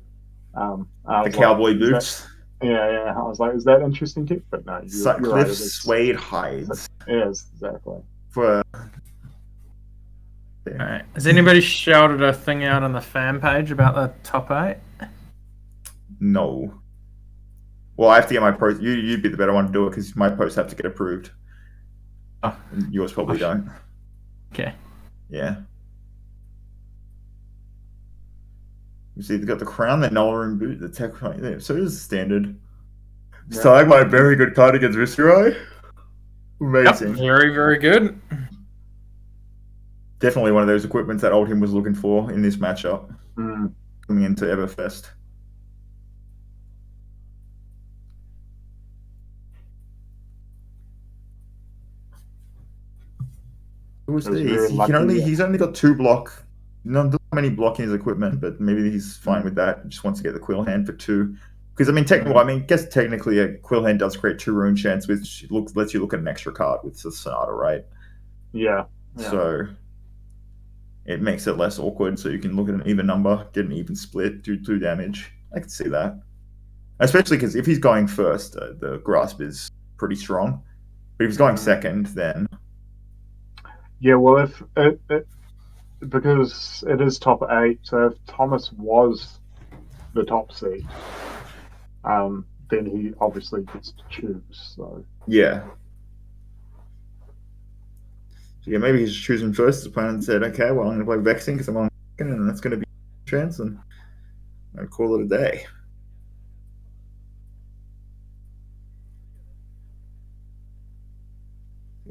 Speaker 4: The
Speaker 1: cowboy boots.
Speaker 4: Yeah. I was like, is that interesting too? But no, you're right.
Speaker 1: Suede hides.
Speaker 4: Yes, exactly.
Speaker 3: Alright. Has anybody shouted a thing out on the fan page about the top 8?
Speaker 1: No. Well, I have to get my post. You'd be the better one to do it because my posts have to get approved.
Speaker 3: Oh.
Speaker 1: And yours probably don't.
Speaker 3: Okay.
Speaker 1: Yeah. You see, they've got the crown, the Nolrun boot, the tech. Yeah, so it is standard. Yeah. Stalagmite, very good card against Viserai. Amazing.
Speaker 3: Yep, very, very good.
Speaker 1: Definitely one of those equipments that Oldham was looking for in this matchup. Coming into Everfest. He's only got 2 block. Not many block in his equipment, but maybe he's fine with that. He just wants to get the Quill Hand for 2. Because technically a Quill Hand does create 2 rune chants, which lets you look at an extra card with the Sonata, right?
Speaker 4: Yeah.
Speaker 1: So it makes it less awkward, so you can look at an even number, get an even split, do 2 damage. I can see that. Especially because if he's going first, the grasp is pretty strong. But if he's going second, then...
Speaker 4: Yeah, well, because it is top 8, so if Thomas was the top seed, then he obviously gets to choose. So
Speaker 1: yeah. So yeah, maybe he's choosing first. The opponent said, "Okay, well, I'm going to play Vexing because I'm on second, and that's going to be a chance, and I'll call it a day."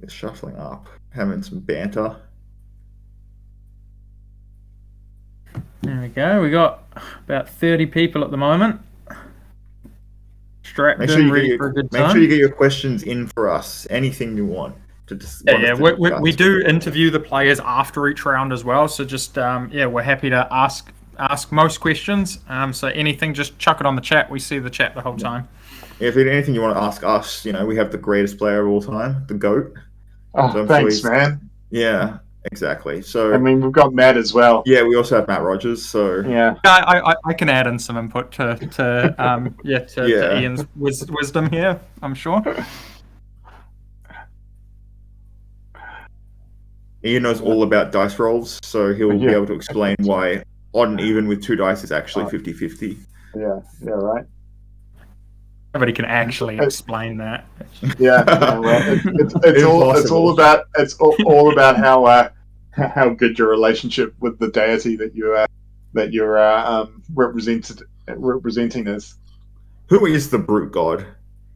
Speaker 1: Yeah, shuffling up, having some banter.
Speaker 3: There we go. We got about 30 people at the moment. Strapped in, ready for a good time.
Speaker 1: Make sure you get your questions in for us. Anything you want.
Speaker 3: We do interview the players after each round as well. So just we're happy to ask most questions. So anything, just chuck it on the chat. We see the chat the whole time.
Speaker 1: Yeah, if there's anything you want to ask us, we have the greatest player of all time, the GOAT.
Speaker 4: Oh, so thanks, man.
Speaker 1: Yeah. Exactly. So
Speaker 4: we've got Matt as well.
Speaker 1: Yeah, we also have Matt Rogers. So
Speaker 4: yeah,
Speaker 3: I can add in some input to Ian's wisdom here. I'm sure.
Speaker 1: Ian knows all about dice rolls, so he'll be able to explain why odd and even with 2 dice is actually 50-50.
Speaker 4: Yeah, right.
Speaker 3: Nobody can actually explain that.
Speaker 4: Yeah, well, it's all about how good your relationship with the deity that you're representing is.
Speaker 1: Who is the brute god?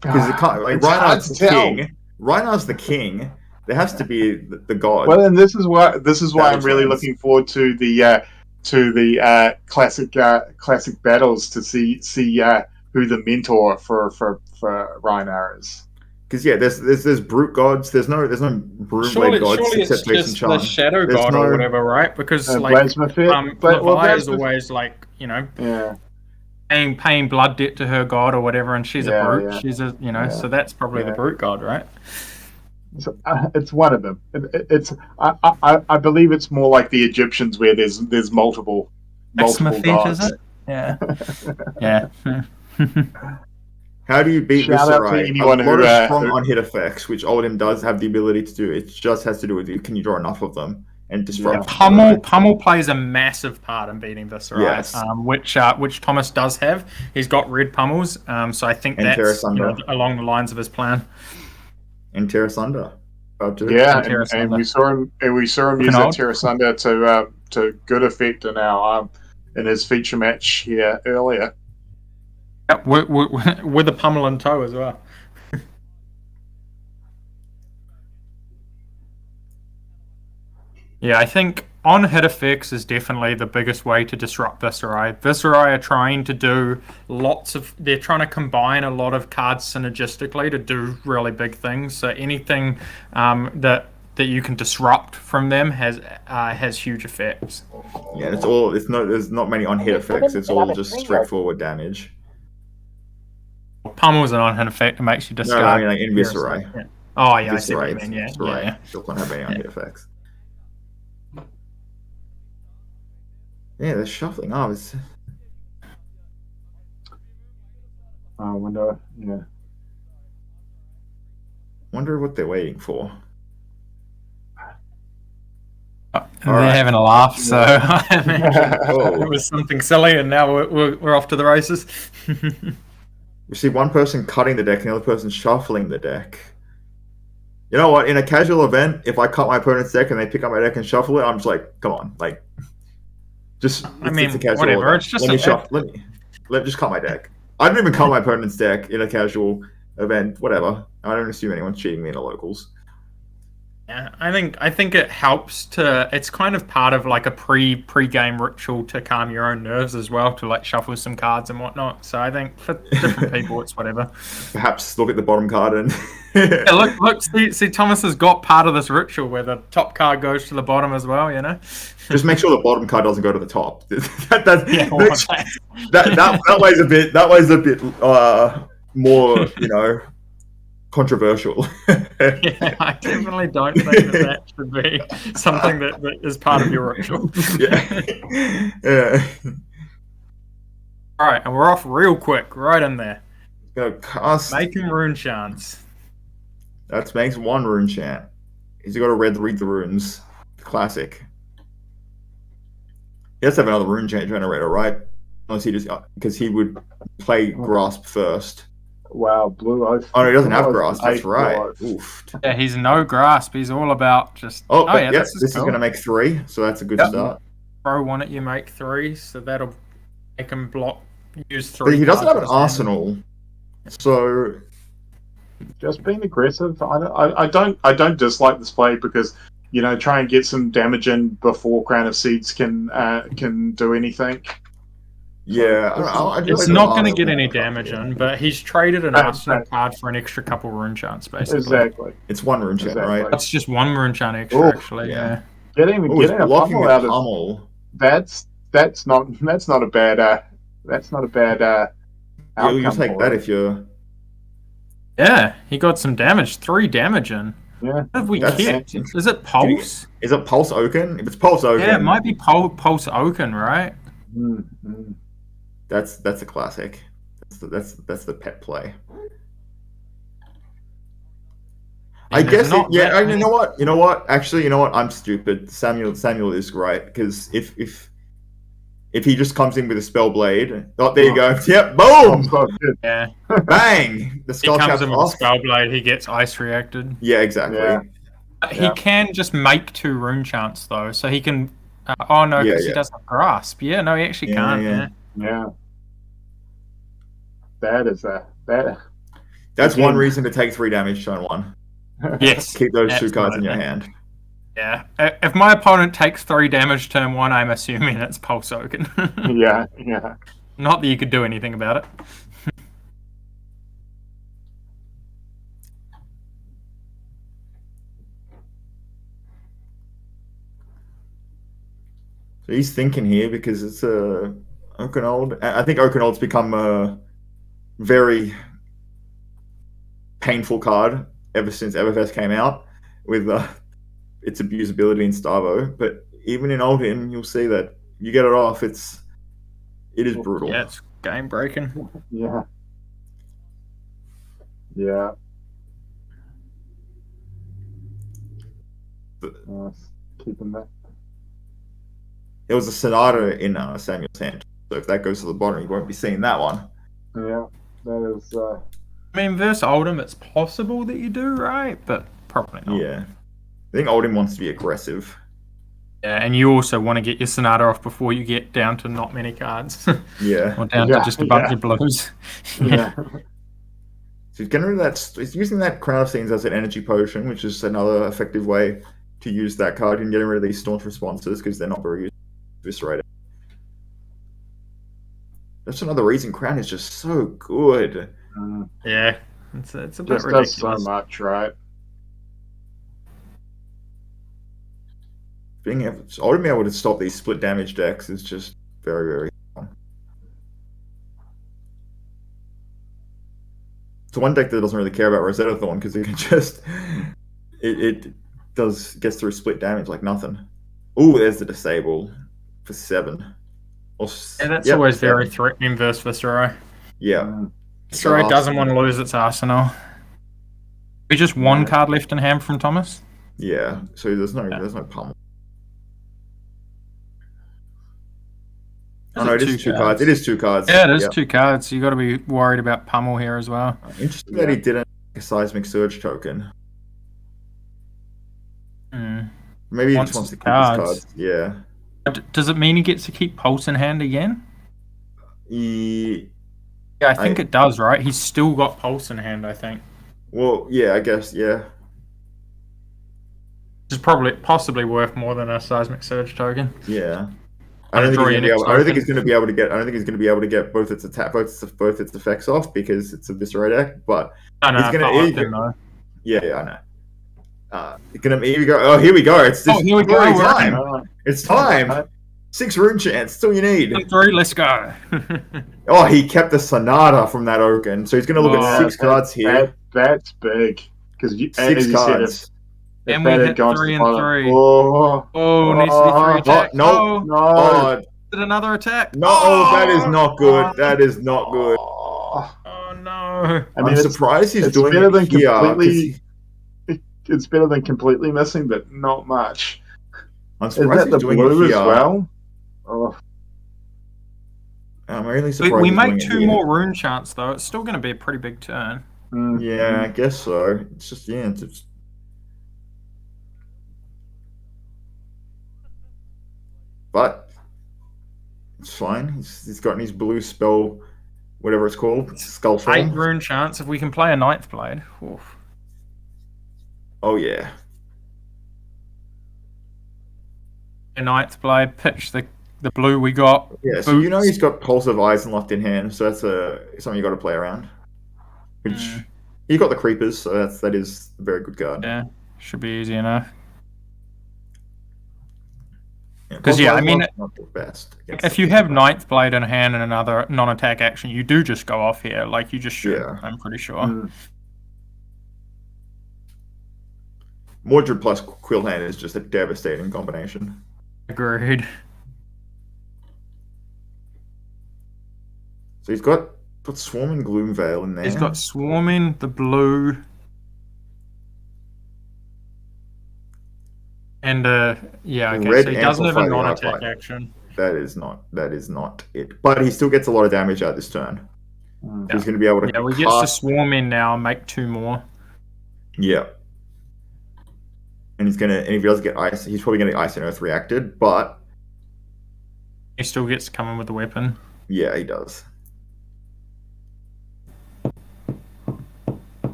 Speaker 1: Because Reinhard's the king. Reinhard's the king, There has to be the god.
Speaker 4: Well, and this is why I'm really
Speaker 1: Returns.
Speaker 4: looking forward to the classic battles to see who the mentor for Rhinar is.
Speaker 1: Because there's brute gods. There's no broom blade gods
Speaker 3: surely
Speaker 1: except
Speaker 3: it's
Speaker 1: Jason
Speaker 3: just
Speaker 1: Chan.
Speaker 3: the shadow
Speaker 1: There's
Speaker 3: god
Speaker 1: no-
Speaker 3: or whatever, right? Because
Speaker 4: Blasmafet,
Speaker 3: Levi is always like, you know,
Speaker 4: Yeah.
Speaker 3: paying blood debt to her god or whatever, and she's a
Speaker 4: Yeah,
Speaker 3: brute.
Speaker 4: yeah.
Speaker 3: She's a, you know,
Speaker 4: Yeah.
Speaker 3: so that's probably the
Speaker 4: Yeah.
Speaker 3: brute god, right?
Speaker 4: It's one of them. I believe it's more like the Egyptians where there's multiple
Speaker 3: Blasmafet,
Speaker 4: gods.
Speaker 3: is it? Yeah. Yeah.
Speaker 1: How do you beat
Speaker 4: Shout out to
Speaker 1: Viscerai?
Speaker 4: anyone
Speaker 1: A lot
Speaker 4: who,
Speaker 1: of strong
Speaker 4: who-
Speaker 1: on-hit effects, which Odin does have the ability to do. It just has to do with you. Can you draw enough of them and disrupt?
Speaker 3: Pummel plays a massive part in beating Viscerai,
Speaker 1: Yes.
Speaker 3: which Thomas does have. He's got red pummels, so I think
Speaker 1: And
Speaker 3: that's
Speaker 1: Terrasunder.
Speaker 3: along the lines of his plan.
Speaker 1: And Terrasunder.
Speaker 4: Yeah,
Speaker 3: Terra
Speaker 4: and
Speaker 3: Sunda.
Speaker 4: we saw him use that
Speaker 3: Canard.
Speaker 4: Terrasunder to good effect in his feature match here earlier.
Speaker 3: Yep, with the pummel in tow as well. Yeah, I think on-hit effects is definitely the biggest way to disrupt Viscerai. Viscerai are trying to do they're trying to combine a lot of cards synergistically to do really big things. So anything that you can disrupt from them has huge effects.
Speaker 1: Yeah, there's not many on-hit effects. It's all just straightforward damage.
Speaker 3: Pummel's an on-hit effect that makes you
Speaker 1: No,
Speaker 3: discard.
Speaker 1: I mean like in Viscerai.
Speaker 3: Yeah. Oh yeah, I see what you
Speaker 1: Viscerai,
Speaker 3: mean. Yeah,
Speaker 1: Viscerai
Speaker 3: yeah.
Speaker 1: still don't have any on-hit effects. Yeah, they're shuffling. Oh, it's...
Speaker 4: I wonder. Yeah.
Speaker 1: Wonder what they're waiting for.
Speaker 3: They're
Speaker 1: right.
Speaker 3: having a laugh, so I imagine
Speaker 1: Oh.
Speaker 3: it was something silly, and now we're off to the races.
Speaker 1: We see one person cutting the deck and the other person shuffling the deck. You know what? In a casual event, if I cut my opponent's deck and they pick up my deck and shuffle it, I'm just like, come on, like, just.
Speaker 3: mean,
Speaker 1: it's a casual
Speaker 3: whatever,
Speaker 1: event.
Speaker 3: it's just
Speaker 1: let me
Speaker 3: a-
Speaker 1: shuffle. Let me just cut my deck. I don't even cut my opponent's deck in a casual event. Whatever. I don't assume anyone's cheating me in the locals.
Speaker 3: Yeah, I think it helps to. It's kind of part of like a pre-game ritual to calm your own nerves as well, to like shuffle some cards and whatnot. So I think for different people, it's whatever.
Speaker 1: Perhaps look at the bottom card and.
Speaker 3: Yeah, look. See, Thomas has got part of this ritual where the top card goes to the bottom as well. You know.
Speaker 1: Just make sure the bottom card doesn't go to the top. that way's a bit more, controversial.
Speaker 3: Yeah, I definitely don't think that should be something that is part of your ritual.
Speaker 1: Yeah.
Speaker 3: All right, and we're off real quick, right in there.
Speaker 1: Go cast.
Speaker 3: Making rune chants.
Speaker 1: That makes one rune chant. He's got to read the runes. Classic. He has to have another rune chant generator, right? Unless he just because he would play grasp first.
Speaker 4: Wow, blue oath.
Speaker 1: Oh no, he doesn't have
Speaker 4: Blue
Speaker 1: grasp.
Speaker 4: Oath,
Speaker 1: That's
Speaker 4: 8
Speaker 1: right.
Speaker 4: blue oath.
Speaker 1: Oof.
Speaker 3: Yeah, he's no grasp. He's all about just.
Speaker 1: Oh, but
Speaker 3: yeah,
Speaker 1: this is
Speaker 3: cool.
Speaker 1: going to make 3, so that's a good
Speaker 3: Yep.
Speaker 1: start.
Speaker 3: Throw one at you, make 3, so that'll make him block. Use 3.
Speaker 1: But he doesn't have an
Speaker 3: cards as
Speaker 1: arsenal, so
Speaker 4: Just being aggressive. I don't dislike this play because try and get some damage in before Crown of Seeds can do anything.
Speaker 1: yeah.
Speaker 3: It's not going to get any damage in, but he's traded an arsenal card for an extra couple rune chants, basically.
Speaker 4: Exactly.
Speaker 1: It's one rune chant, right?
Speaker 3: That's just one rune chant extra,
Speaker 4: Oof,
Speaker 3: actually.
Speaker 1: yeah.
Speaker 3: Yeah.
Speaker 4: Getting
Speaker 1: Oh, he's
Speaker 4: a
Speaker 1: blocking
Speaker 4: pummel
Speaker 1: with
Speaker 4: out of
Speaker 1: pummel.
Speaker 4: that's not a bad outcome.
Speaker 1: You'll take
Speaker 4: for
Speaker 1: that
Speaker 4: it.
Speaker 1: if you're.
Speaker 3: Yeah, he got some damage. 3 damage in.
Speaker 4: Yeah.
Speaker 3: What have we
Speaker 1: That's-
Speaker 3: kept? Is it Pulse?
Speaker 1: Is it Pulse Oaken? If it's Pulse Oaken,
Speaker 3: Yeah, it might be Pulse Oaken, right?
Speaker 4: Mm.
Speaker 1: That's a classic. That's the pet play. I
Speaker 3: there's
Speaker 1: guess.
Speaker 3: not
Speaker 1: Yeah.
Speaker 3: that
Speaker 1: You
Speaker 3: many.
Speaker 1: know what? You know what? Actually, you know what? I'm stupid. Samuel is right because if he just comes in with a spell blade, oh, there you go. Yep. Boom.
Speaker 4: So good.
Speaker 3: Yeah.
Speaker 1: Bang. The
Speaker 3: He
Speaker 1: skull
Speaker 3: comes
Speaker 1: cap's
Speaker 3: in with a
Speaker 1: off.
Speaker 3: Spellblade, he gets ice reacted.
Speaker 1: Yeah. Exactly.
Speaker 4: Yeah.
Speaker 3: He can just make 2 rune chants, though, so he can... oh, no, because he doesn't grasp. Yeah, no, he actually
Speaker 1: Yeah,
Speaker 3: can't.
Speaker 1: yeah.
Speaker 4: Yeah. That is that.
Speaker 1: That's
Speaker 4: Again.
Speaker 1: one reason to take 3 damage turn 1.
Speaker 3: Yes.
Speaker 1: Keep those 2 cards in your
Speaker 3: absolutely.
Speaker 1: hand.
Speaker 3: Yeah. If my opponent takes 3 damage turn 1, I'm assuming it's Pulse Oaken.
Speaker 4: Yeah.
Speaker 3: Not that you could do anything about it.
Speaker 1: So he's thinking here because it's Oakenold. I think Oakenold's become a very painful card ever since Everfest came out with its abusability in Starvo. But even in Oldhim, you'll see that you get it off. It is brutal.
Speaker 3: Yeah, it's game breaking.
Speaker 4: Yeah. Yeah. Nice. Keeping that.
Speaker 1: There was a Sonata in Samuel's hand, so if that goes to the bottom, you won't be seeing that one.
Speaker 4: Yeah, that is.
Speaker 3: I mean, versus Oldhim, it's possible that you do, right? But probably not.
Speaker 1: Yeah. I think Oldhim wants to be aggressive.
Speaker 3: Yeah, and you also want to get your Sonata off before you get down to not many cards.
Speaker 1: Yeah.
Speaker 3: Or down to just a bunch of blues.
Speaker 4: Yeah.
Speaker 1: So he's getting rid of that. He's using that Crown of Scenes as an energy potion, which is another effective way to use that card and getting rid of these staunch responses because they're not very useful. Eviscerated. That's another reason Crown is just so good.
Speaker 3: Yeah, it's a bit
Speaker 4: Just
Speaker 3: ridiculous.
Speaker 4: does so much, right?
Speaker 1: Being able to stop these split damage decks is just very, very fun. It's one deck that doesn't really care about Rosetta Thorn because it can just gets through split damage like nothing. Ooh, there's the disable for 7.
Speaker 3: Yeah, that's always very threatening versus Viscerai.
Speaker 1: Yeah.
Speaker 3: Viscerai doesn't want to lose its arsenal. We just one card left in hand from Thomas.
Speaker 1: Yeah, so there's no pummel. Oh no, it is 2 cards. It is 2 cards.
Speaker 3: Yeah, it is 2 cards. You got to be worried about pummel here as well.
Speaker 1: Interesting that he didn't a Seismic Surge token. Maybe he just wants to keep his cards. Yeah.
Speaker 3: Does it mean he gets to keep Pulse in hand again?
Speaker 1: Yeah,
Speaker 3: I think it does, right? He's still got Pulse in hand, I think.
Speaker 1: Well, yeah, I guess, yeah.
Speaker 3: It's possibly worth more than a Seismic Surge token.
Speaker 1: Yeah. I don't think he's going to be able to get. I don't think he's going to be able to get both its effects off because it's a Viscerai deck. But he's going to. Yeah, I know. Here we go. Oh, here we go. It's just
Speaker 3: here we go.
Speaker 1: Time. It's time. 6 rune chance. That's all you need.
Speaker 3: 3. Let's go.
Speaker 1: Oh, he kept the Sonata from that Oaken, so he's going to look at 6 cards here.
Speaker 4: That's big because
Speaker 1: 6 cards.
Speaker 3: And we hit 3 and 3.
Speaker 4: Oh,
Speaker 3: needs to be 3 attack.
Speaker 1: No.
Speaker 3: Did another attack.
Speaker 1: No, that is not good. That is not good.
Speaker 3: Oh no.
Speaker 1: I'm surprised he's doing it here.
Speaker 4: It's better than completely missing, but not much.
Speaker 1: I'm surprised he's doing it
Speaker 4: blue
Speaker 1: here.
Speaker 4: as well? Oh.
Speaker 1: I'm really surprised.
Speaker 3: We make 2 more rune chants though. It's still going to be a pretty big turn.
Speaker 1: Yeah, I guess so. It's just it's but it's fine. He's got his blue spell, whatever it's called, Skullform.
Speaker 3: 8 rune chants. If we can play a Ninth Blade. Oof.
Speaker 1: Oh yeah.
Speaker 3: A Ninth Blade. Pitch the blue we got.
Speaker 1: Yeah, so you know he's got Pulse of Eyes and Locked in hand, so that's something you got to play around. Which you got the Creepers, so that is a very good card.
Speaker 3: Yeah, should be easy enough.
Speaker 1: Because
Speaker 3: I mean,
Speaker 1: not the best
Speaker 3: if you have Ninth Blade in hand and another non-attack action, you do just go off here, like you just should. Yeah. I'm pretty sure.
Speaker 1: Mordred plus Quill Hand is just a devastating combination.
Speaker 3: Agreed.
Speaker 1: So he's got Swarming Gloomveil in there.
Speaker 3: He's got Swarming, the blue, and yeah, okay.
Speaker 1: Red
Speaker 3: So he doesn't have a
Speaker 1: Amplified
Speaker 3: non-attack action.
Speaker 1: That is not it. But he still gets a lot of damage out this turn. He's going to be able to.
Speaker 3: Yeah, we get to swarm in now and make 2 more.
Speaker 1: Yeah. And if he does get ice, he's probably going to get Ice and Earth reacted, but
Speaker 3: he still gets to come in with the weapon.
Speaker 1: Yeah, he does.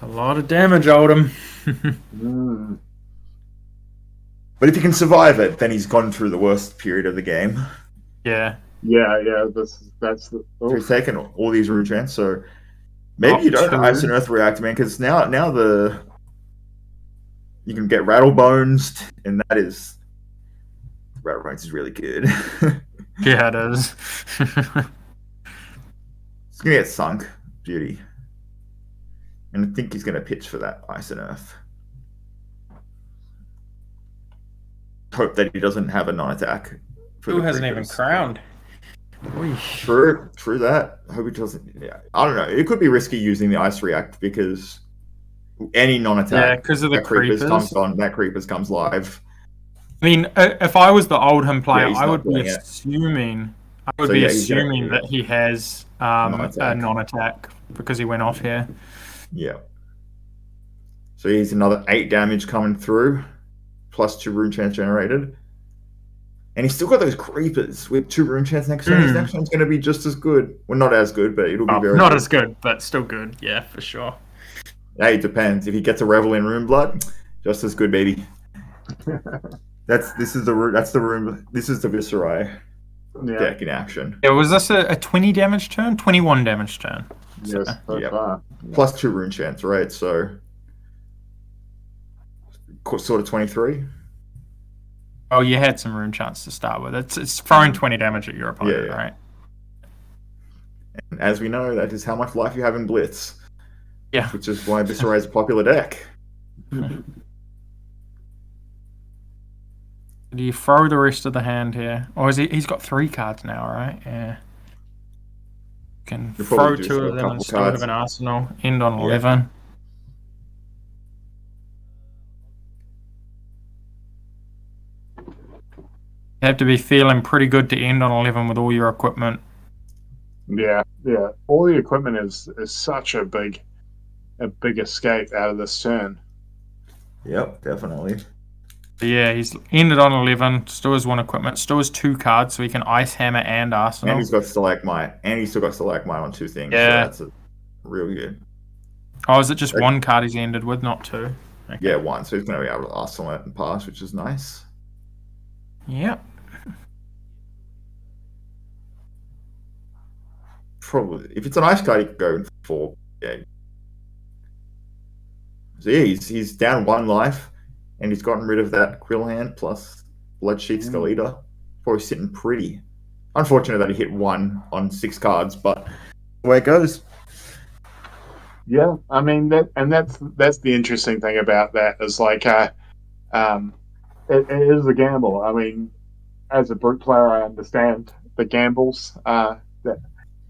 Speaker 3: a lot of damage, Oldham.
Speaker 1: But if he can survive it, then he's gone through the worst period of the game.
Speaker 3: Yeah.
Speaker 4: Yeah. That's the.
Speaker 1: So he's taken all these rune chants, so maybe you don't Ice and Earth react, man, because now you can get Rattle Bones, and that is Rattle Bones is really good.
Speaker 3: Yeah, it is.
Speaker 1: He's gonna get sunk, beauty, and I think he's gonna pitch for that Ice and Earth. Hope that he doesn't have a non-attack.
Speaker 3: Who hasn't even crowned?
Speaker 1: True that. I hope he doesn't. Yeah, I don't know. It could be risky using the Ice React because any non-attack.
Speaker 3: Yeah, because of the
Speaker 1: creepers comes on. That creepers comes live.
Speaker 3: I mean, if I was the Oldham player,
Speaker 1: Yeah,
Speaker 3: I would be assuming. That he has a non-attack because he went off here.
Speaker 1: Yeah. So he's another 8 damage coming through, plus 2 rune chants generated. And he's still got those creepers with 2 rune chants next turn. His next one's going to be just as good. Well, not as good, but it'll be very
Speaker 3: not
Speaker 1: good.
Speaker 3: as good, but still good. Yeah, for sure.
Speaker 1: Hey, it depends. If he gets a Revel in Rune Blood, just as good, baby. This is the Viserai deck in action.
Speaker 3: Yeah, was this a 20 damage turn? 21 damage turn.
Speaker 4: Yes,
Speaker 1: yeah. Plus 2 rune chants, right? So sort of 23.
Speaker 3: Oh, you had some rune chants to start with. It's throwing 20 damage at your opponent, right?
Speaker 1: And as we know, that is how much life you have in Blitz.
Speaker 3: Yeah.
Speaker 1: Which is why Viserai is a popular deck.
Speaker 3: Do you throw the rest of the hand here? Or is he's got 3 cards now, right? Yeah. You can throw 2 of them and still have an arsenal. End on 11. You have to be feeling pretty good to end on 11 with all your equipment.
Speaker 4: Yeah. All the equipment is such a big escape out of this turn.
Speaker 1: Yep, definitely.
Speaker 3: But yeah, he's ended on 11, still has 1 equipment, still has 2 cards, so he can Ice Hammer and Arsenal.
Speaker 1: And he's got Stalagmite, and he's still got Stalagmite on 2 things.
Speaker 3: Yeah.
Speaker 1: So that's real good.
Speaker 3: Oh, is it just 1 card he's ended with, not 2? Okay.
Speaker 1: Yeah, 1, so he's going to be able to Arsenal it and pass, which is nice.
Speaker 3: Yep.
Speaker 1: Probably. If it's an ice card, he could go 4. Yeah. So yeah, he's down 1 life, and he's gotten rid of that Quill Hand plus Bloodsheath Skull-Eater. Probably sitting pretty. Unfortunate that he hit 1 on 6 cards, but the way it goes.
Speaker 4: Yeah, I mean that's the interesting thing about that is like it is a gamble. I mean, as a brute player, I understand the gambles. That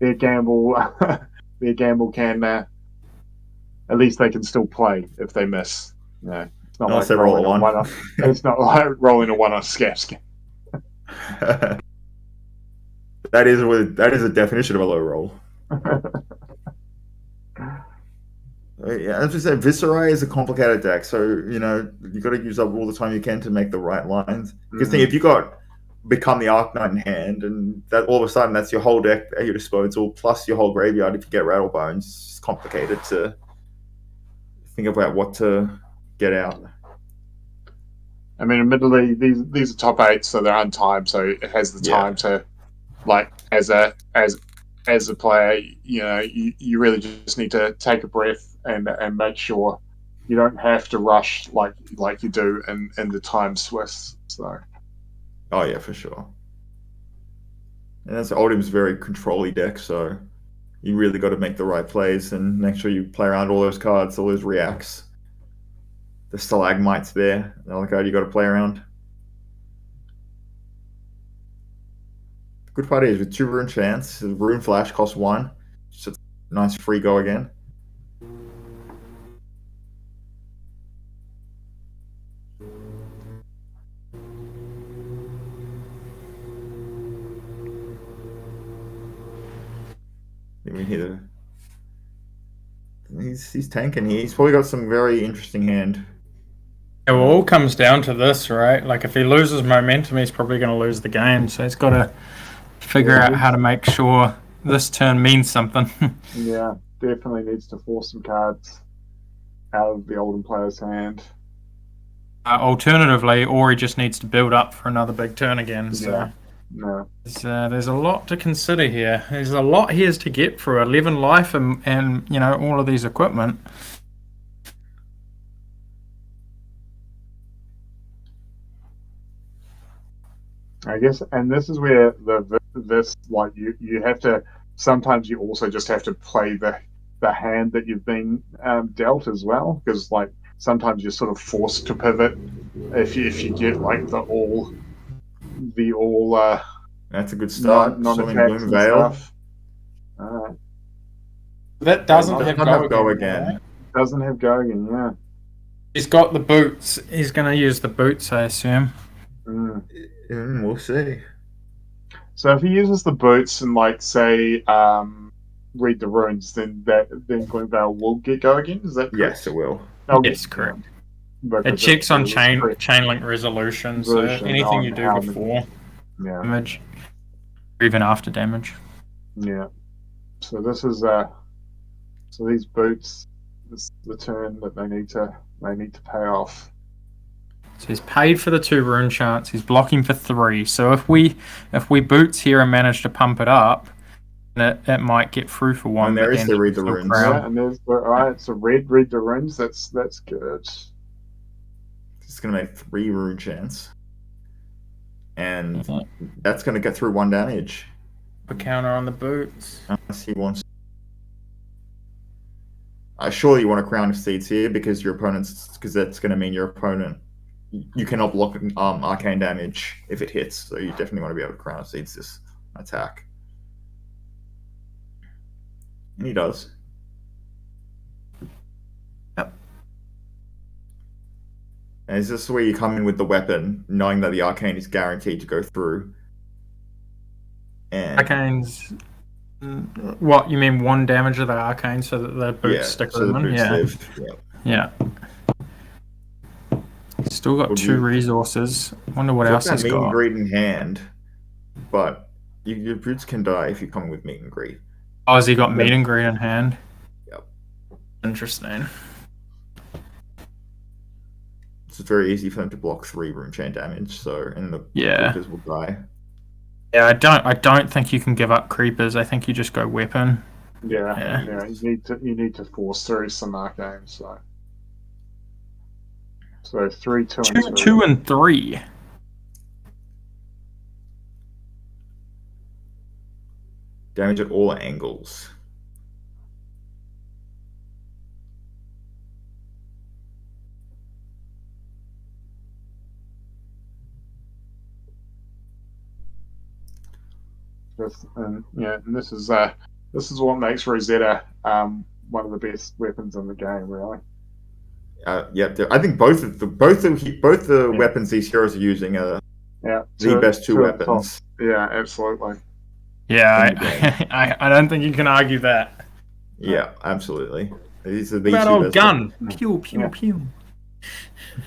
Speaker 4: their gamble can at least they can still play if they miss. You know, it's not like rolling a 1 on. It's not like rolling a 1 on Scavs.
Speaker 1: That is a definition of a low roll. Yeah, as I said, Viserai is a complicated deck, so you got to use up all the time you can to make the right lines. Because if you got Become the Arcanite in hand, and that all of a sudden that's your whole deck at your disposal, plus your whole graveyard. If you get Rattle Bones, it's complicated to think about what to get out.
Speaker 4: I mean, admittedly, these are top 8, so they're untimed, so it has the time to, like, as a player, you really just need to take a breath and make sure you don't have to rush like you do in the time Swiss. So.
Speaker 1: Oh yeah, for sure. And that's Oldham's very control-y deck, so you really got to make the right plays and make sure you play around all those cards, all those reacts. The Stalagmites there, another card you got to play around. The good part is with 2 rune chants, the rune flash costs 1, so it's a nice free go again. He's tanking. He's probably got some very interesting hand.
Speaker 3: It all comes down to this, right? Like if he loses momentum, he's probably going to lose the game. So he's got to figure out how to make sure this turn means something.
Speaker 4: Yeah, definitely needs to force some cards. out of the Oldham player's hand.
Speaker 3: Alternatively, or he just needs to build up for another big turn again. So
Speaker 4: No.
Speaker 3: there's a lot to consider here. There's a lot here to get through. 11 life and you know all of these equipment.
Speaker 4: I guess, and this is where this like you have to. Sometimes you also just have to play the hand that you've been dealt as well, because like sometimes you're sort of forced to pivot if you get like the all.
Speaker 1: That's a good start.
Speaker 4: Non-attacks
Speaker 1: Bloom
Speaker 4: and
Speaker 1: Veil.
Speaker 4: stuff. Alright.
Speaker 3: That doesn't
Speaker 1: Does
Speaker 3: have
Speaker 1: not
Speaker 3: go,
Speaker 1: have go
Speaker 3: again.
Speaker 1: again.
Speaker 3: Right?
Speaker 4: Doesn't have go again, yeah.
Speaker 3: He's got the boots. He's going to use the boots, I assume.
Speaker 1: We'll see.
Speaker 4: So if he uses the boots and like say read the runes, then Gloom Veil will get go again. Is that correct?
Speaker 1: Yes, it will.
Speaker 4: Oh,
Speaker 3: Yes, correct.
Speaker 4: Because
Speaker 3: It checks on
Speaker 4: it's
Speaker 3: chain
Speaker 4: correct.
Speaker 3: link resolution, so
Speaker 4: Resolution
Speaker 3: anything
Speaker 4: on
Speaker 3: you do
Speaker 4: how many-
Speaker 3: before
Speaker 4: Yeah,
Speaker 3: damage, or even after damage.
Speaker 4: yeah. So this is so these boots, this is the turn that they need to pay off.
Speaker 3: So he's paid for the 2 rune chants. He's blocking for 3. So if we boots here and manage to pump it up, it might get through for 1.
Speaker 1: And there
Speaker 3: but
Speaker 1: is
Speaker 3: then
Speaker 1: the read the
Speaker 3: still
Speaker 1: runes.
Speaker 3: crown.
Speaker 4: Yeah, and there's alright. So read the runes. That's good.
Speaker 1: It's going to make 3 rune chance. And that's going to get through 1 damage.
Speaker 3: A counter on the boots.
Speaker 1: Unless he wants. Surely you want to crown of seeds here because that's going to mean your opponent. You cannot block arcane damage if it hits, so you definitely want to be able to crown of seeds this attack. And he does.
Speaker 3: Yep.
Speaker 1: And is this where you come in with the weapon, knowing that the arcane is guaranteed to go through? And
Speaker 3: Arcane's. What, you mean 1 damage of the arcane so that the boots stick
Speaker 1: so
Speaker 3: with
Speaker 1: the
Speaker 3: them?
Speaker 1: boots
Speaker 3: Yeah.
Speaker 1: live.
Speaker 3: Yeah. Still got
Speaker 1: Would
Speaker 3: 2
Speaker 1: you-
Speaker 3: resources. Wonder what else
Speaker 1: Got
Speaker 3: he's
Speaker 1: meet and
Speaker 3: got.
Speaker 1: greet in hand, but your boots can die if you come with meet and greet.
Speaker 3: Oh, has he got meet and greet in hand?
Speaker 1: Yep.
Speaker 3: Interesting.
Speaker 1: It's very easy for them to block 3 rune chain damage, and the
Speaker 3: Yeah.
Speaker 1: creepers will die.
Speaker 3: Yeah, I don't think you can give up creepers. I think you just go weapon.
Speaker 4: Yeah.
Speaker 3: Yeah.
Speaker 4: You need to force through some arcane. So 3, 2, and
Speaker 3: 2 and 3.
Speaker 1: Damage at all angles.
Speaker 4: And this is what makes Rosetta one of the best weapons in the game, really.
Speaker 1: I think both the weapons these heroes are using are the best 2 weapons.
Speaker 4: Yeah, absolutely.
Speaker 3: Yeah, I don't think you can argue that.
Speaker 1: Yeah, absolutely. These are these
Speaker 3: What about
Speaker 1: 2
Speaker 3: old
Speaker 1: best
Speaker 3: gun?
Speaker 1: weapons.
Speaker 3: Pew, pew, pew.